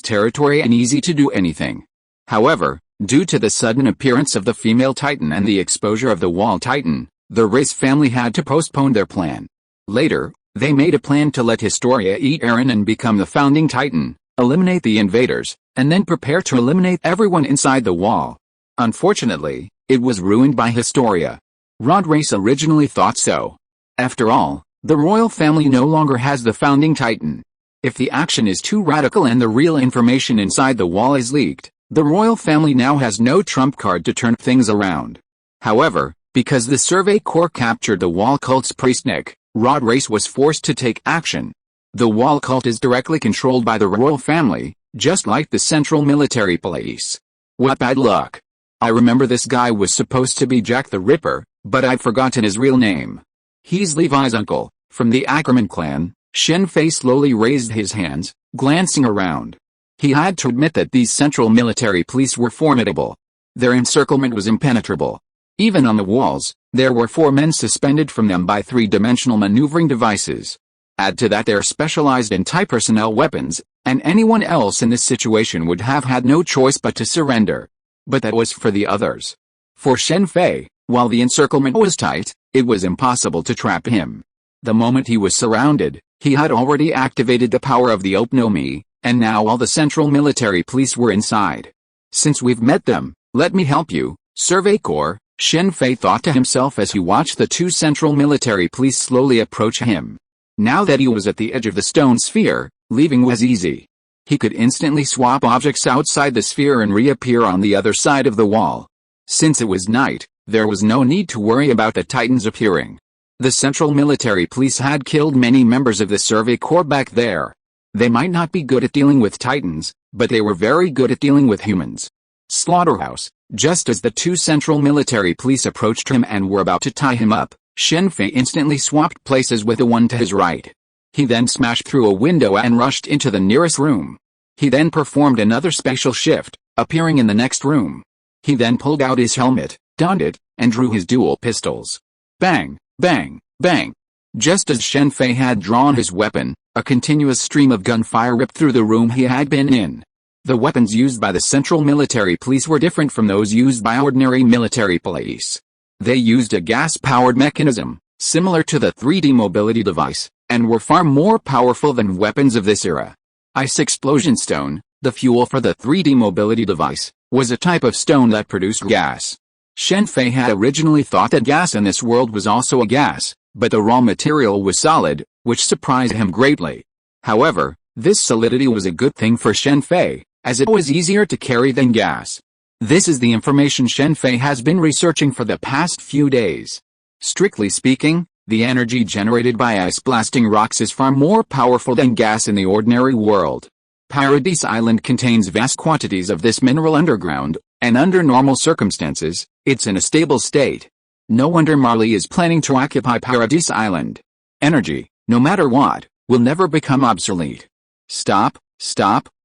territory and easy to do anything. However, due to the sudden appearance of the female Titan and the exposure of the Wall Titan, the Rice family had to postpone their plan. Later, they made a plan to let Historia eat Aaron and become the founding Titan, eliminate the invaders, and then prepare to eliminate everyone inside the wall. Unfortunately, it was ruined by Historia. Rod Race originally thought so. After all, the royal family no longer has the founding Titan. If the action is too radical and the real information inside the wall is leaked, the royal family now has no trump card to turn things around. However, because the Survey Corps captured the wall cult's priestnik, Rod Race was forced to take action. The wall cult is directly controlled by the royal family, just like the Central Military Police. What bad luck. I remember this guy was supposed to be Jack the Ripper, but I've forgotten his real name. He's Levi's uncle, from the Ackerman clan. Shen Fei slowly raised his hands, glancing around. He had to admit that these Central Military Police were formidable. Their encirclement was impenetrable. Even on the walls, there were 4 men suspended from them by 3-dimensional maneuvering devices. Add to that their specialized anti-personnel weapons, and anyone else in this situation would have had no choice but to surrender. But that was for the others. For Shen Fei, while the encirclement was tight, it was impossible to trap him. The moment he was surrounded, he had already activated the power of the Opnomi, and now all the Central Military Police were inside. Since we've met them, let me help you, Survey Corps, Shen Fei thought to himself as he watched the 2 Central Military Police slowly approach him. Now that he was at the edge of the stone sphere, leaving was easy. He could instantly swap objects outside the sphere and reappear on the other side of the wall. Since it was night, there was no need to worry about the Titans appearing. The Central Military Police had killed many members of the Survey Corps back there. They might not be good at dealing with Titans, but they were very good at dealing with humans. Slaughterhouse. Just as the 2 Central Military Police approached him and were about to tie him up, Shen Fei instantly swapped places with the one to his right. He then smashed through a window and rushed into the nearest room. He then performed another spatial shift, appearing in the next room. He then pulled out his helmet, donned it, and drew his dual pistols. Bang, bang, bang. Just as Shen Fei had drawn his weapon, a continuous stream of gunfire ripped through the room he had been in. The weapons used by the Central Military Police were different from those used by ordinary military police. They used a gas-powered mechanism, similar to the 3D mobility device, and were far more powerful than weapons of this era. Ice explosion stone, the fuel for the 3D mobility device, was a type of stone that produced gas. Shen Fei had originally thought that gas in this world was also a gas, but the raw material was solid, which surprised him greatly. However, this solidity was a good thing for Shen Fei, as it was easier to carry than gas. This is the information Shen Fei has been researching for the past few days. Strictly speaking, the energy generated by ice blasting rocks is far more powerful than gas in the ordinary world. Paradise Island contains vast quantities of this mineral underground, and under normal circumstances, it's in a stable state. No wonder Marley is planning to occupy Paradise Island. Energy, no matter what, will never become obsolete. Stop,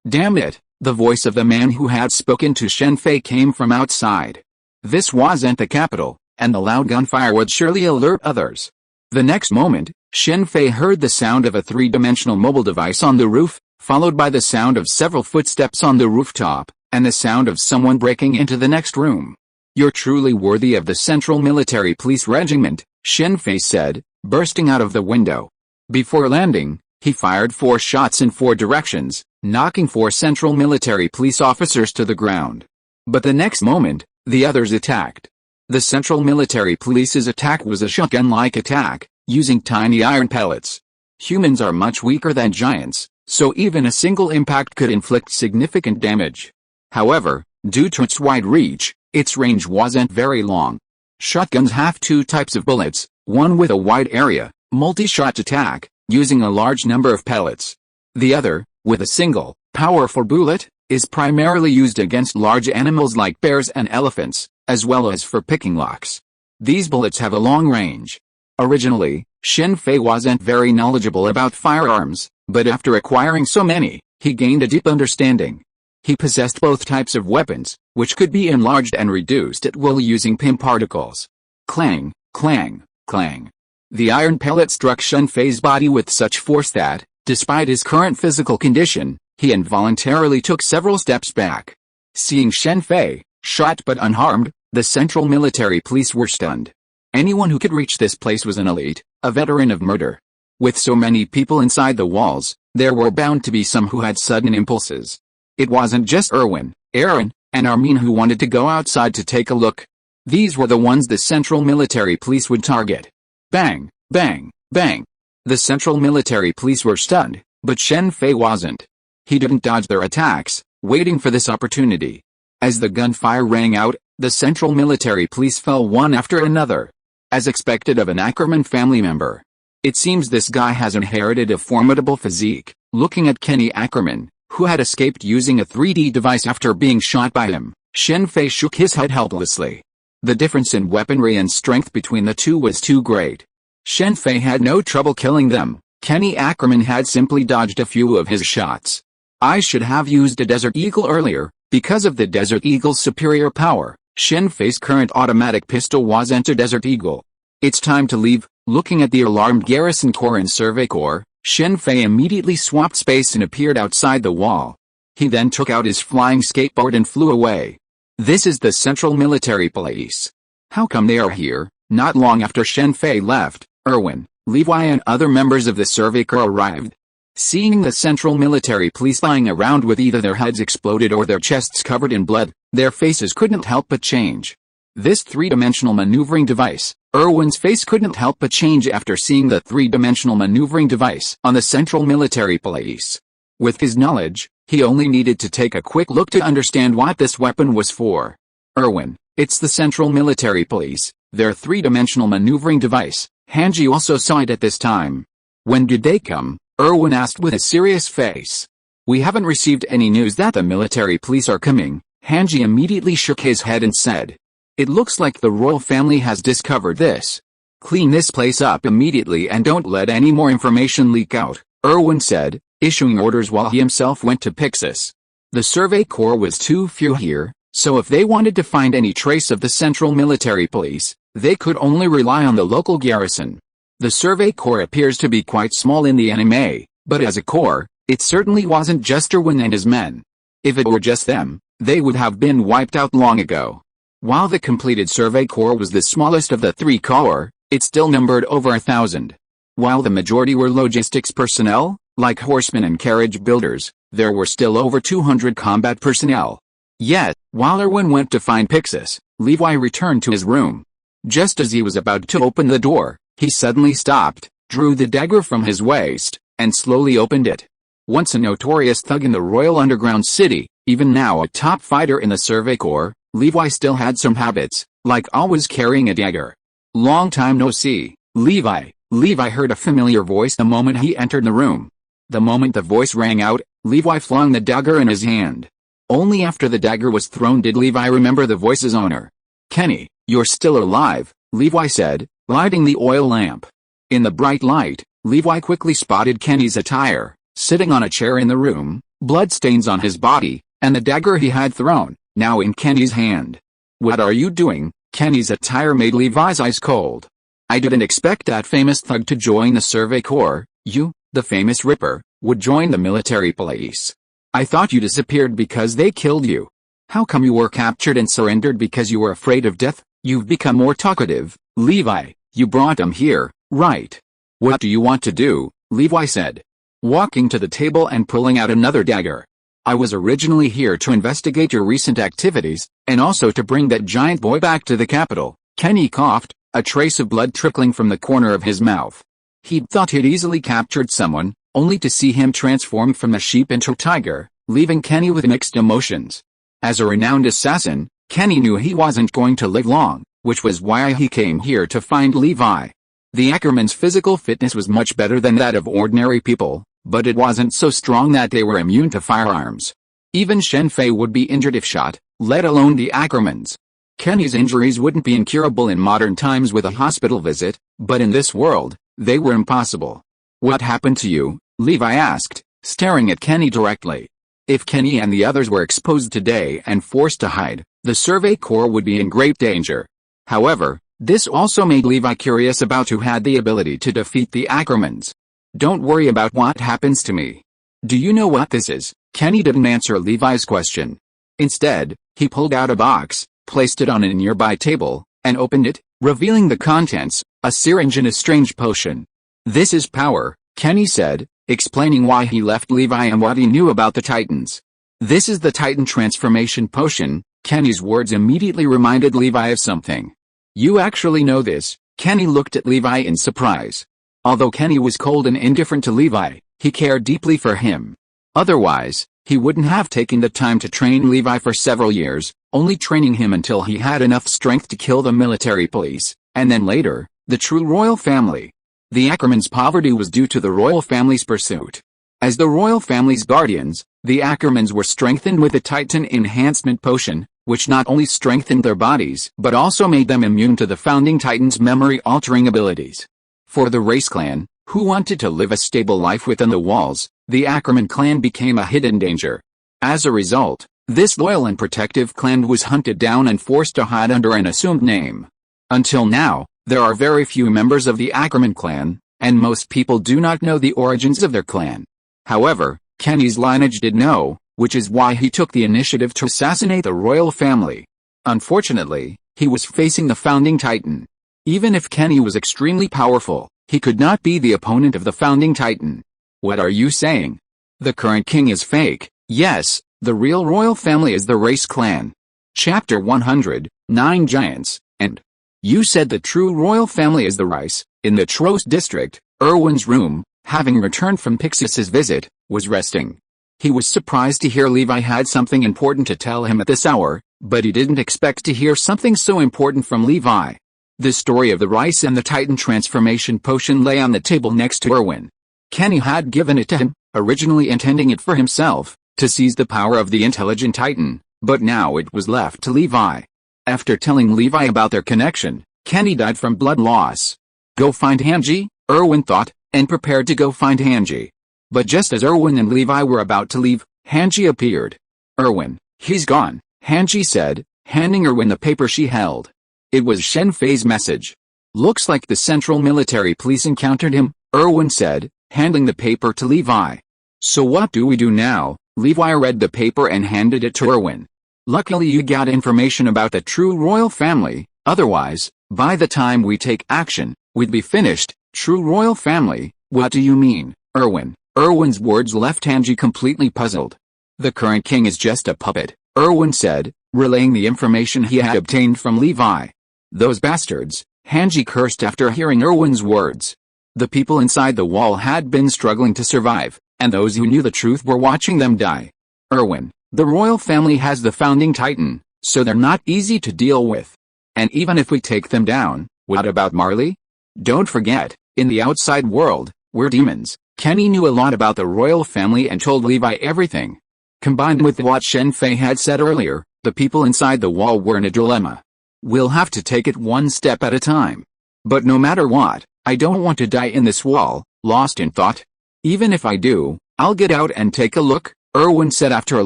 damn it. The voice of the man who had spoken to Shen Fei came from outside. This wasn't the capital, and the loud gunfire would surely alert others. The next moment, Shen Fei heard the sound of a 3-dimensional mobile device on the roof, followed by the sound of several footsteps on the rooftop, and the sound of someone breaking into the next room. You're truly worthy of the Central Military Police Regiment, Shen Fei said, bursting out of the window. Before landing, he fired 4 shots in 4 directions, knocking 4 Central Military Police officers to the ground. But the next moment, the others attacked. The Central Military Police's attack was a shotgun-like attack, using tiny iron pellets. Humans are much weaker than giants, so even a single impact could inflict significant damage. However, due to its wide reach, its range wasn't very long. Shotguns have 2 types of bullets, one with a wide area, multi-shot attack, using a large number of pellets. The other, with a single, powerful bullet, is primarily used against large animals like bears and elephants, as well as for picking locks. These bullets have a long range. Originally, Shen Fei wasn't very knowledgeable about firearms, but after acquiring so many, he gained a deep understanding. He possessed both types of weapons, which could be enlarged and reduced at will using PIM particles. Clang, clang, clang. The iron pellet struck Shen Fei's body with such force that, despite his current physical condition, he involuntarily took several steps back. Seeing Shen Fei, shot but unharmed, the Central Military Police were stunned. Anyone who could reach this place was an elite, a veteran of murder. With so many people inside the walls, There were bound to be some who had sudden impulses. It wasn't just Erwin, Aaron, and Armin who wanted to go outside to take a look. These were the ones the Central Military Police would target. Bang, bang, bang. The Central Military Police were stunned, but Shen Fei wasn't. He didn't dodge their attacks, waiting for this opportunity. As the gunfire rang out, the Central Military Police fell one after another. As expected of an Ackerman family member. It seems this guy has inherited a formidable physique. Looking at Kenny Ackerman, who had escaped using a 3D device after being shot by him, Shen Fei shook his head helplessly. The difference in weaponry and strength between the two was too great. Shen Fei had no trouble killing them. Kenny Ackerman had simply dodged a few of his shots. I should have used a Desert Eagle earlier. Because of the Desert Eagle's superior power, Shen Fei's current automatic pistol wasn't a Desert Eagle. It's time to leave. Looking at the alarmed Garrison Corps and Survey Corps, Shen Fei immediately swapped space and appeared outside the wall. He then took out his flying skateboard and flew away. This is the Central Military Police. How come they are here? Not long after Shen Fei left, Erwin, Levi and other members of the Survey Corps arrived. Seeing the Central Military Police lying around with either their heads exploded or their chests covered in blood, their faces couldn't help but change. This three-dimensional maneuvering device, Erwin's face couldn't help but change after seeing the three-dimensional maneuvering device on the Central Military Police. With his knowledge, he only needed to take a quick look to understand what this weapon was for. Erwin, it's the Central Military Police, their three-dimensional maneuvering device. Hanji also saw it at this time. When did they come? Erwin asked with a serious face. We haven't received any news that the military police are coming. Hanji immediately shook his head and said. It looks like the royal family has discovered this. Clean this place up immediately and don't let any more information leak out, Erwin said, issuing orders while he himself went to Pixis. The Survey Corps was too few here, so if they wanted to find any trace of the Central Military Police, they could only rely on the local garrison. The Survey Corps appears to be quite small in the anime, but as a corps, it certainly wasn't just Erwin and his men. If it were just them, they would have been wiped out long ago. While the completed Survey Corps was the smallest of the three corps, it still numbered over 1,000. While the majority were logistics personnel, like horsemen and carriage builders, there were still over 200 combat personnel. Yet, while Erwin went to find Pixis, Levi returned to his room. Just as he was about to open the door, he suddenly stopped, drew the dagger from his waist, and slowly opened it. Once a notorious thug in the Royal Underground City, even now a top fighter in the Survey Corps, Levi still had some habits, like always carrying a dagger. Long time no see, Levi. Levi heard a familiar voice the moment he entered the room. The moment the voice rang out, Levi flung the dagger in his hand. Only after the dagger was thrown did Levi remember the voice's owner. Kenny, you're still alive, Levi said, lighting the oil lamp. In the bright light, Levi quickly spotted Kenny's attire, sitting on a chair in the room, bloodstains on his body, and the dagger he had thrown, now in Kenny's hand. What are you doing? Kenny's attire made Levi's eyes cold. I didn't expect that famous thug to join the Survey Corps. You, the famous Ripper, would join the military police. I thought you disappeared because they killed you. How come you were captured and surrendered because you were afraid of death? You've become more talkative, Levi. You brought him here, right? What do you want to do? Levi said, walking to the table and pulling out another dagger. I was originally here to investigate your recent activities, and also to bring that giant boy back to the capital. Kenny coughed, a trace of blood trickling from the corner of his mouth. He'd thought he'd easily captured someone, only to see him transformed from a sheep into a tiger, leaving Kenny with mixed emotions. As a renowned assassin, Kenny knew he wasn't going to live long, which was why he came here to find Levi. The Ackerman's physical fitness was much better than that of ordinary people, but it wasn't so strong that they were immune to firearms. Even Shen Fei would be injured if shot, let alone the Ackermans. Kenny's injuries wouldn't be incurable in modern times with a hospital visit, but in this world, they were impossible. What happened to you? Levi asked, staring at Kenny directly. If Kenny and the others were exposed today and forced to hide, the Survey Corps would be in great danger. However, this also made Levi curious about who had the ability to defeat the Ackermans. Don't worry about what happens to me. Do you know what this is? Kenny didn't answer Levi's question. Instead, he pulled out a box, placed it on a nearby table, and opened it, revealing the contents, a syringe and a strange potion. This is power, Kenny said, explaining why he left Levi and what he knew about the Titans. "This is the Titan transformation potion." Kenny's words immediately reminded Levi of something. "You actually know this?" Kenny looked at Levi in surprise. Although Kenny was cold and indifferent to Levi, he cared deeply for him. Otherwise, he wouldn't have taken the time to train Levi for several years, only training him until he had enough strength to kill the military police, and then later, the true royal family. The Ackermans' poverty was due to the royal family's pursuit. As the royal family's guardians, the Ackermans were strengthened with the Titan Enhancement Potion, which not only strengthened their bodies but also made them immune to the founding Titan's memory-altering abilities. For the race clan, who wanted to live a stable life within the walls, the Ackerman clan became a hidden danger. As a result, this loyal and protective clan was hunted down and forced to hide under an assumed name. Until now, there are very few members of the Ackerman clan, and most people do not know the origins of their clan. However, Kenny's lineage did know, which is why he took the initiative to assassinate the royal family. Unfortunately, he was facing the founding Titan. Even if Kenny was extremely powerful, he could not be the opponent of the founding Titan. "What are you saying? The current king is fake?" "Yes, the real royal family is the Race clan." Chapter 100, 9 Giants, and "You said the true royal family is the Rice." In the Trost district, Erwin's room, having returned from Pixis's visit, was resting. He was surprised to hear Levi had something important to tell him at this hour, but he didn't expect to hear something so important from Levi. The story of the Rice and the Titan transformation potion lay on the table next to Erwin. Kenny had given it to him, originally intending it for himself, to seize the power of the intelligent Titan, but now it was left to Levi. After telling Levi about their connection, Kenny died from blood loss. Go find Hanji, Erwin thought, and prepared to go find Hanji. But just as Erwin and Levi were about to leave, Hanji appeared. "Erwin, he's gone," Hanji said, handing Erwin the paper she held. It was Shen Fei's message. "Looks like the Central Military Police encountered him," Erwin said, handing the paper to Levi. "So what do we do now?" Levi read the paper and handed it to Erwin. "Luckily you got information about the true royal family, otherwise, by the time we take action, we'd be finished." "True royal family, what do you mean, Erwin?" Erwin's words left Hanji completely puzzled. "The current king is just a puppet," Erwin said, relaying the information he had obtained from Levi. "Those bastards," Hanji cursed after hearing Erwin's words. The people inside the wall had been struggling to survive, and those who knew the truth were watching them die. "Erwin, the royal family has the founding Titan, so they're not easy to deal with. And even if we take them down, what about Marley? Don't forget, in the outside world, we're demons." Kenny knew a lot about the royal family and told Levi everything. Combined with what Shen Fei had said earlier, the people inside the wall were in a dilemma. "We'll have to take it one step at a time. But no matter what, I don't want to die in this wall," lost in thought. "Even if I do, I'll get out and take a look," Erwin said after a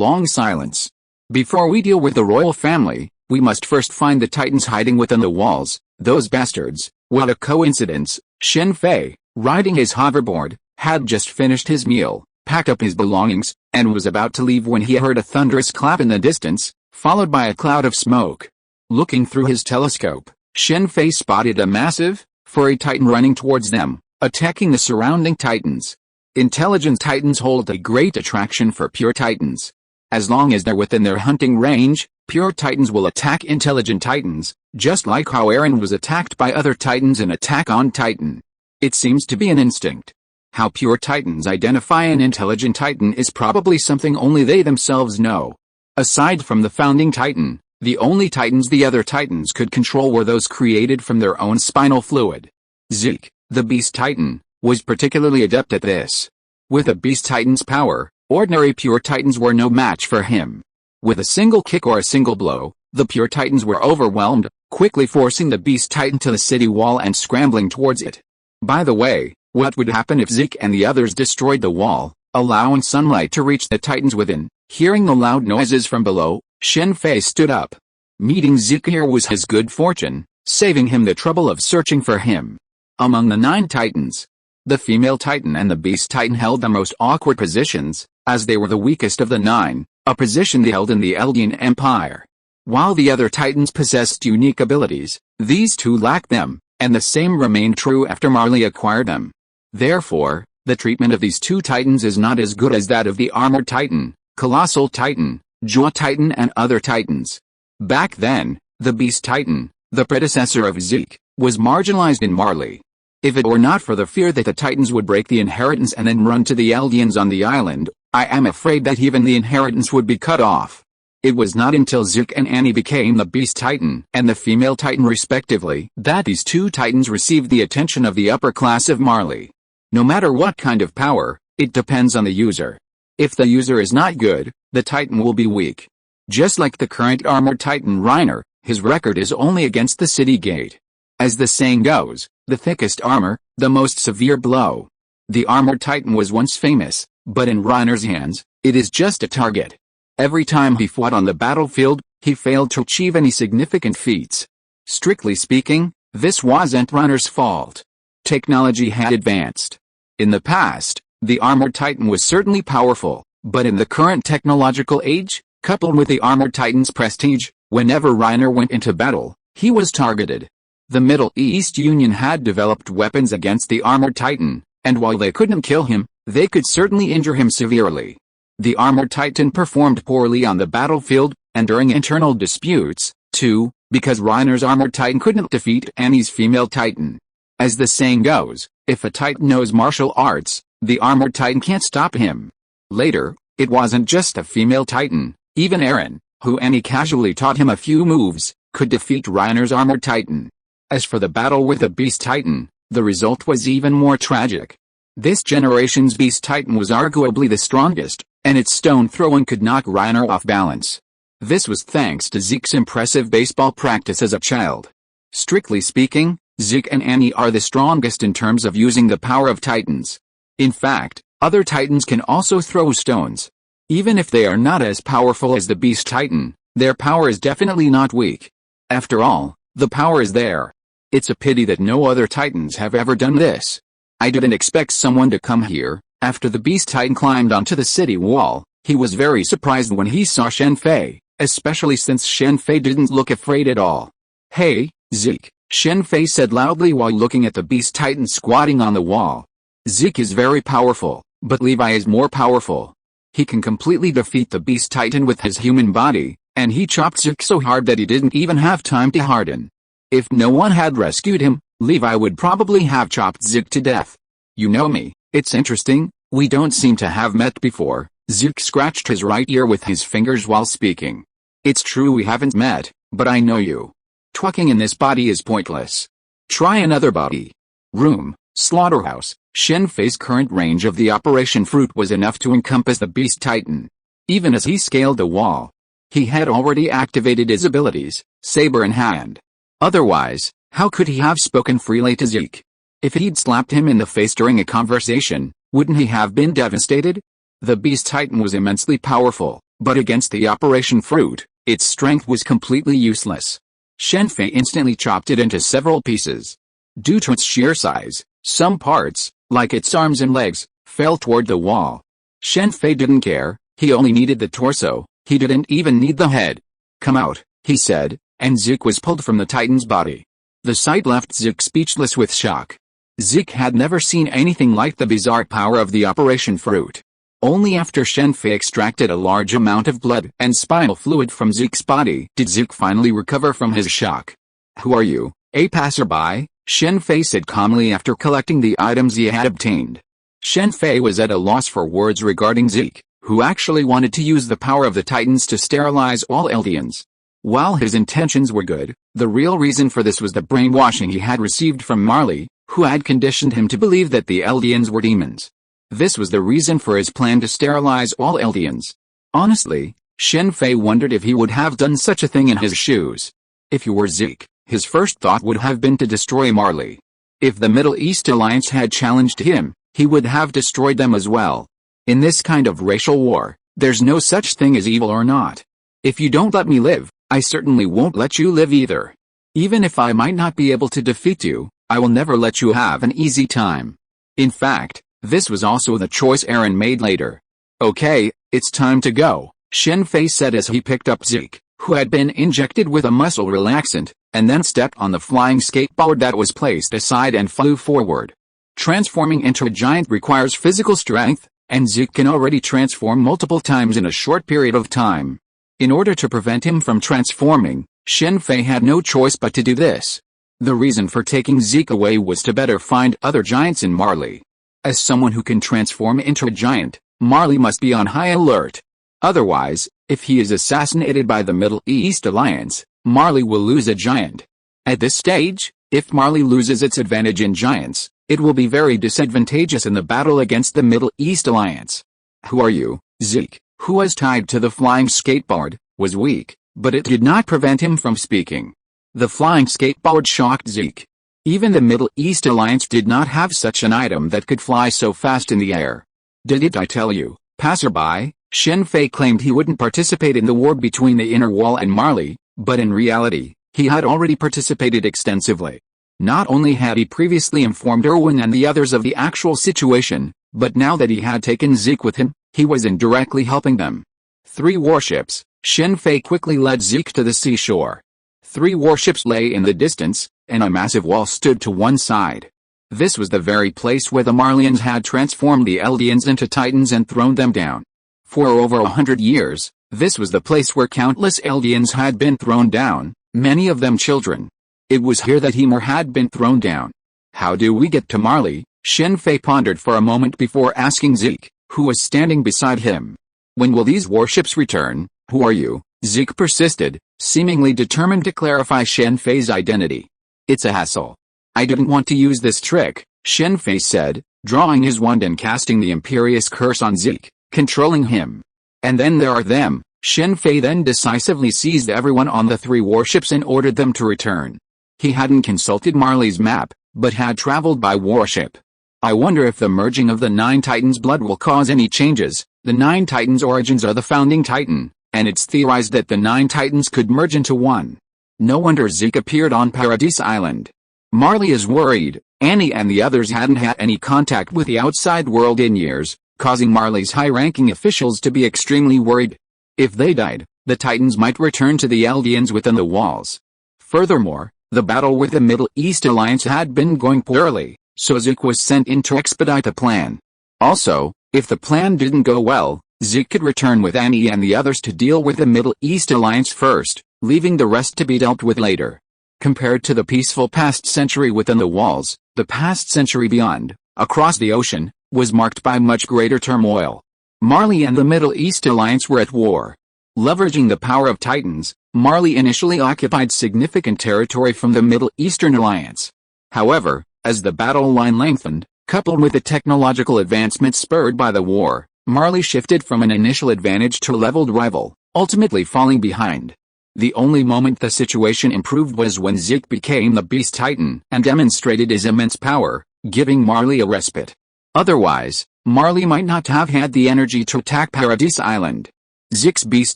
long silence. "Before we deal with the royal family, we must first find the Titans hiding within the walls. Those bastards, what a coincidence." Shen Fei, riding his hoverboard, had just finished his meal, packed up his belongings, and was about to leave when he heard a thunderous clap in the distance, followed by a cloud of smoke. Looking through his telescope, Shen Fei spotted a massive, furry Titan running towards them, attacking the surrounding Titans. Intelligent Titans hold a great attraction for pure Titans. As long as they're within their hunting range, pure Titans will attack intelligent Titans, just like how Eren was attacked by other Titans in Attack on Titan. It seems to be an instinct. How pure Titans identify an intelligent Titan is probably something only they themselves know. Aside from the founding Titan, the only Titans the other Titans could control were those created from their own spinal fluid. Zeke, the Beast Titan, was particularly adept at this. With a Beast Titan's power, ordinary pure Titans were no match for him. With a single kick or a single blow, the pure Titans were overwhelmed, quickly forcing the Beast Titan to the city wall and scrambling towards it. By the way, what would happen if Zeke and the others destroyed the wall, allowing sunlight to reach the Titans within? Hearing the loud noises from below, Shen Fei stood up. Meeting Zeke here was his good fortune, saving him the trouble of searching for him. Among the 9 Titans, the female Titan and the Beast Titan held the most awkward positions, as they were the weakest of the 9, a position they held in the Eldian Empire. While the other Titans possessed unique abilities, these two lacked them, and the same remained true after Marley acquired them. Therefore, The treatment of these two titans is not as good as that of the armored titan, colossal titan, jaw titan and other titans. Back then, the beast titan, the predecessor of Zeke, was marginalized in Marley. If it were not for the fear that the titans would break the inheritance and then run to the Eldians on the island, I am afraid that even the inheritance would be cut off. It was not until Zeke and Annie became the beast titan and the female titan respectively that these two titans received the attention of the upper class of Marley. No matter what kind of power, it depends on the user. If the user is not good, the titan will be weak. Just like the current armored titan Reiner, his record is only against the city gate. As the saying goes, the thickest armor, the most severe blow. The armored titan was once famous, but in Reiner's hands, it is just a target. Every time he fought on the battlefield, he failed to achieve any significant feats. Strictly speaking, this wasn't Reiner's fault. Technology had advanced. In the past, the armored titan was certainly powerful, but in the current technological age, coupled with the armored titan's prestige, whenever Reiner went into battle, he was targeted. The Middle East Union had developed weapons against the armored titan, and while they couldn't kill him, they could certainly injure him severely. The armored titan performed poorly on the battlefield, and during internal disputes, too, because Reiner's armored titan couldn't defeat Annie's female titan. As the saying goes, if a titan knows martial arts, the armored titan can't stop him. Later, it wasn't just a female titan, even Eren, who Annie casually taught him a few moves, could defeat Reiner's armored titan. As for the battle with the beast titan, the result was even more tragic. This generation's beast titan was arguably the strongest, and its stone throwing could knock Reiner off balance. This was thanks to Zeke's impressive baseball practice as a child. Strictly speaking, Zeke and Annie are the strongest in terms of using the power of titans. In fact, other titans can also throw stones. Even if they are not as powerful as the beast titan, their power is definitely not weak. After all, the power is there. It's a pity that no other titans have ever done this. I didn't expect someone to come here. After the beast titan climbed onto the city wall, he was very surprised when he saw Shen Fei, especially since Shen Fei didn't look afraid at all. "Hey, Zeke," Shen Fei said loudly while looking at the beast titan squatting on the wall. "Zeke is very powerful, but Levi is more powerful. He can completely defeat the beast titan with his human body, and he chopped Zeke so hard that he didn't even have time to harden. If no one had rescued him, Levi would probably have chopped Zeke to death. You know me, it's interesting, we don't seem to have met before." Zeke scratched his right ear with his fingers while speaking. "It's true we haven't met, but I know you. Talking in this body is pointless. Try another body." Room, slaughterhouse. Shen Fei's current range of the Operation Fruit was enough to encompass the beast titan. Even as he scaled the wall, he had already activated his abilities, saber in hand. Otherwise, how could he have spoken freely to Zeke? If he'd slapped him in the face during a conversation, wouldn't he have been devastated? The beast titan was immensely powerful, but against the Operation Fruit, its strength was completely useless. Shen Fei instantly chopped it into several pieces. Due to its sheer size, some parts, like its arms and legs, fell toward the wall. Shen Fei didn't care, he only needed the torso, he didn't even need the head. "Come out," he said, and Zeke was pulled from the titan's body. The sight left Zeke speechless with shock. Zeke had never seen anything like the bizarre power of the Operation Fruit. Only after Shen Fei extracted a large amount of blood and spinal fluid from Zeke's body did Zeke finally recover from his shock. "Who are you, a passerby?" Shen Fei said calmly after collecting the items he had obtained. Shen Fei was at a loss for words regarding Zeke, who actually wanted to use the power of the Titans to sterilize all Eldians. While his intentions were good, the real reason for this was the brainwashing he had received from Marley, who had conditioned him to believe that the Eldians were demons. This was the reason for his plan to sterilize all Eldians. Honestly, Shen Fei wondered if he would have done such a thing in his shoes. If he were Zeke, his first thought would have been to destroy Marley. If the Middle East Alliance had challenged him, he would have destroyed them as well. In this kind of racial war, there's no such thing as evil or not. If you don't let me live, I certainly won't let you live either. Even if I might not be able to defeat you, I will never let you have an easy time. In fact, this was also the choice Eren made later. "Okay, it's time to go," Shen Fei said as he picked up Zeke, who had been injected with a muscle relaxant, and then stepped on the flying skateboard that was placed aside and flew forward. Transforming into a giant requires physical strength, and Zeke can already transform multiple times in a short period of time. In order to prevent him from transforming, Shen Fei had no choice but to do this. The reason for taking Zeke away was to better find other giants in Marley. As someone who can transform into a giant, Marley must be on high alert. Otherwise, if he is assassinated by the Middle East Alliance, Marley will lose a giant. At this stage, if Marley loses its advantage in giants, it will be very disadvantageous in the battle against the Middle East Alliance. Who are you? Zeke, who was tied to the flying skateboard, was weak, but it did not prevent him from speaking. The flying skateboard shocked Zeke. Even the Middle East Alliance did not have such an item that could fly so fast in the air. Didn't I tell you, passerby? Shen Fei claimed he wouldn't participate in the war between the Inner Wall and Marley, but in reality, he had already participated extensively. Not only had he previously informed Erwin and the others of the actual situation, but now that he had taken Zeke with him, he was indirectly helping them. 3 warships. Shen Fei quickly led Zeke to the seashore. 3 warships lay in the distance, and a massive wall stood to one side. This was the very place where the Marlians had transformed the Eldians into Titans and thrown them down. For over 100 years, this was the place where countless Eldians had been thrown down, many of them children. It was here that Hemor had been thrown down. How do we get to Marley? Shen Fei pondered for a moment before asking Zeke, who was standing beside him. When will these warships return? Who are you? Zeke persisted, seemingly determined to clarify Shen Fei's identity. It's a hassle. I didn't want to use this trick, Shen Fei said, drawing his wand and casting the Imperious Curse on Zeke, controlling him. And then there are them. Shen Fei then decisively seized everyone on the 3 warships and ordered them to return. He hadn't consulted Marley's map, but had traveled by warship. I wonder if the merging of the 9 Titans' blood will cause any changes. The 9 Titans' origins are the founding Titan, and it's theorized that the 9 Titans could merge into one. No wonder Zeke appeared on Paradise Island. Marley is worried. Annie and the others hadn't had any contact with the outside world in years, causing Marley's high-ranking officials to be extremely worried. If they died, the Titans might return to the Eldians within the walls. Furthermore, the battle with the Middle East Alliance had been going poorly, so Zeke was sent in to expedite the plan. Also, if the plan didn't go well, Zeke could return with Annie and the others to deal with the Middle East Alliance first, leaving the rest to be dealt with later. Compared to the peaceful past century within the walls, the past century beyond, across the ocean, was marked by much greater turmoil. Marley and the Middle East Alliance were at war. Leveraging the power of Titans, Marley initially occupied significant territory from the Middle Eastern Alliance. However, as the battle line lengthened, coupled with the technological advancements spurred by the war, Marley shifted from an initial advantage to a leveled rival, ultimately falling behind. The only moment the situation improved was when Zeke became the Beast Titan and demonstrated his immense power, giving Marley a respite. Otherwise, Marley might not have had the energy to attack Paradise Island. Zeke's Beast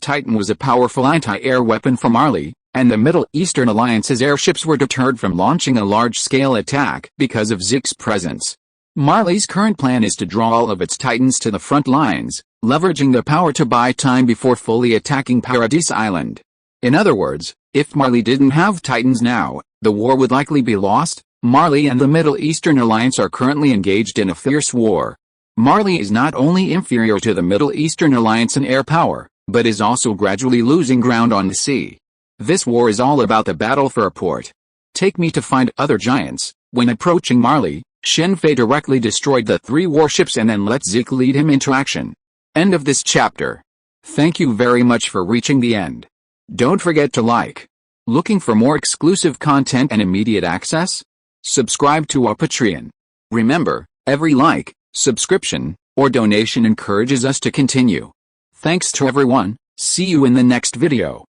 Titan was a powerful anti-air weapon for Marley, and the Middle Eastern Alliance's airships were deterred from launching a large-scale attack because of Zeke's presence. Marley's current plan is to draw all of its Titans to the front lines, leveraging the power to buy time before fully attacking Paradise Island. In other words, if Marley didn't have Titans now, the war would likely be lost. Marley and the Middle Eastern Alliance are currently engaged in a fierce war. Marley is not only inferior to the Middle Eastern Alliance in air power, but is also gradually losing ground on the sea. This war is all about the battle for a port. Take me to find other giants. When approaching Marley, Shen Fei directly destroyed the 3 warships and then let Zeke lead him into action. End of this chapter. Thank you very much for reaching the end. Don't forget to like. Looking for more exclusive content and immediate access? Subscribe to our Patreon. Remember, every like, subscription, or donation encourages us to continue. Thanks to everyone. See you in the next video.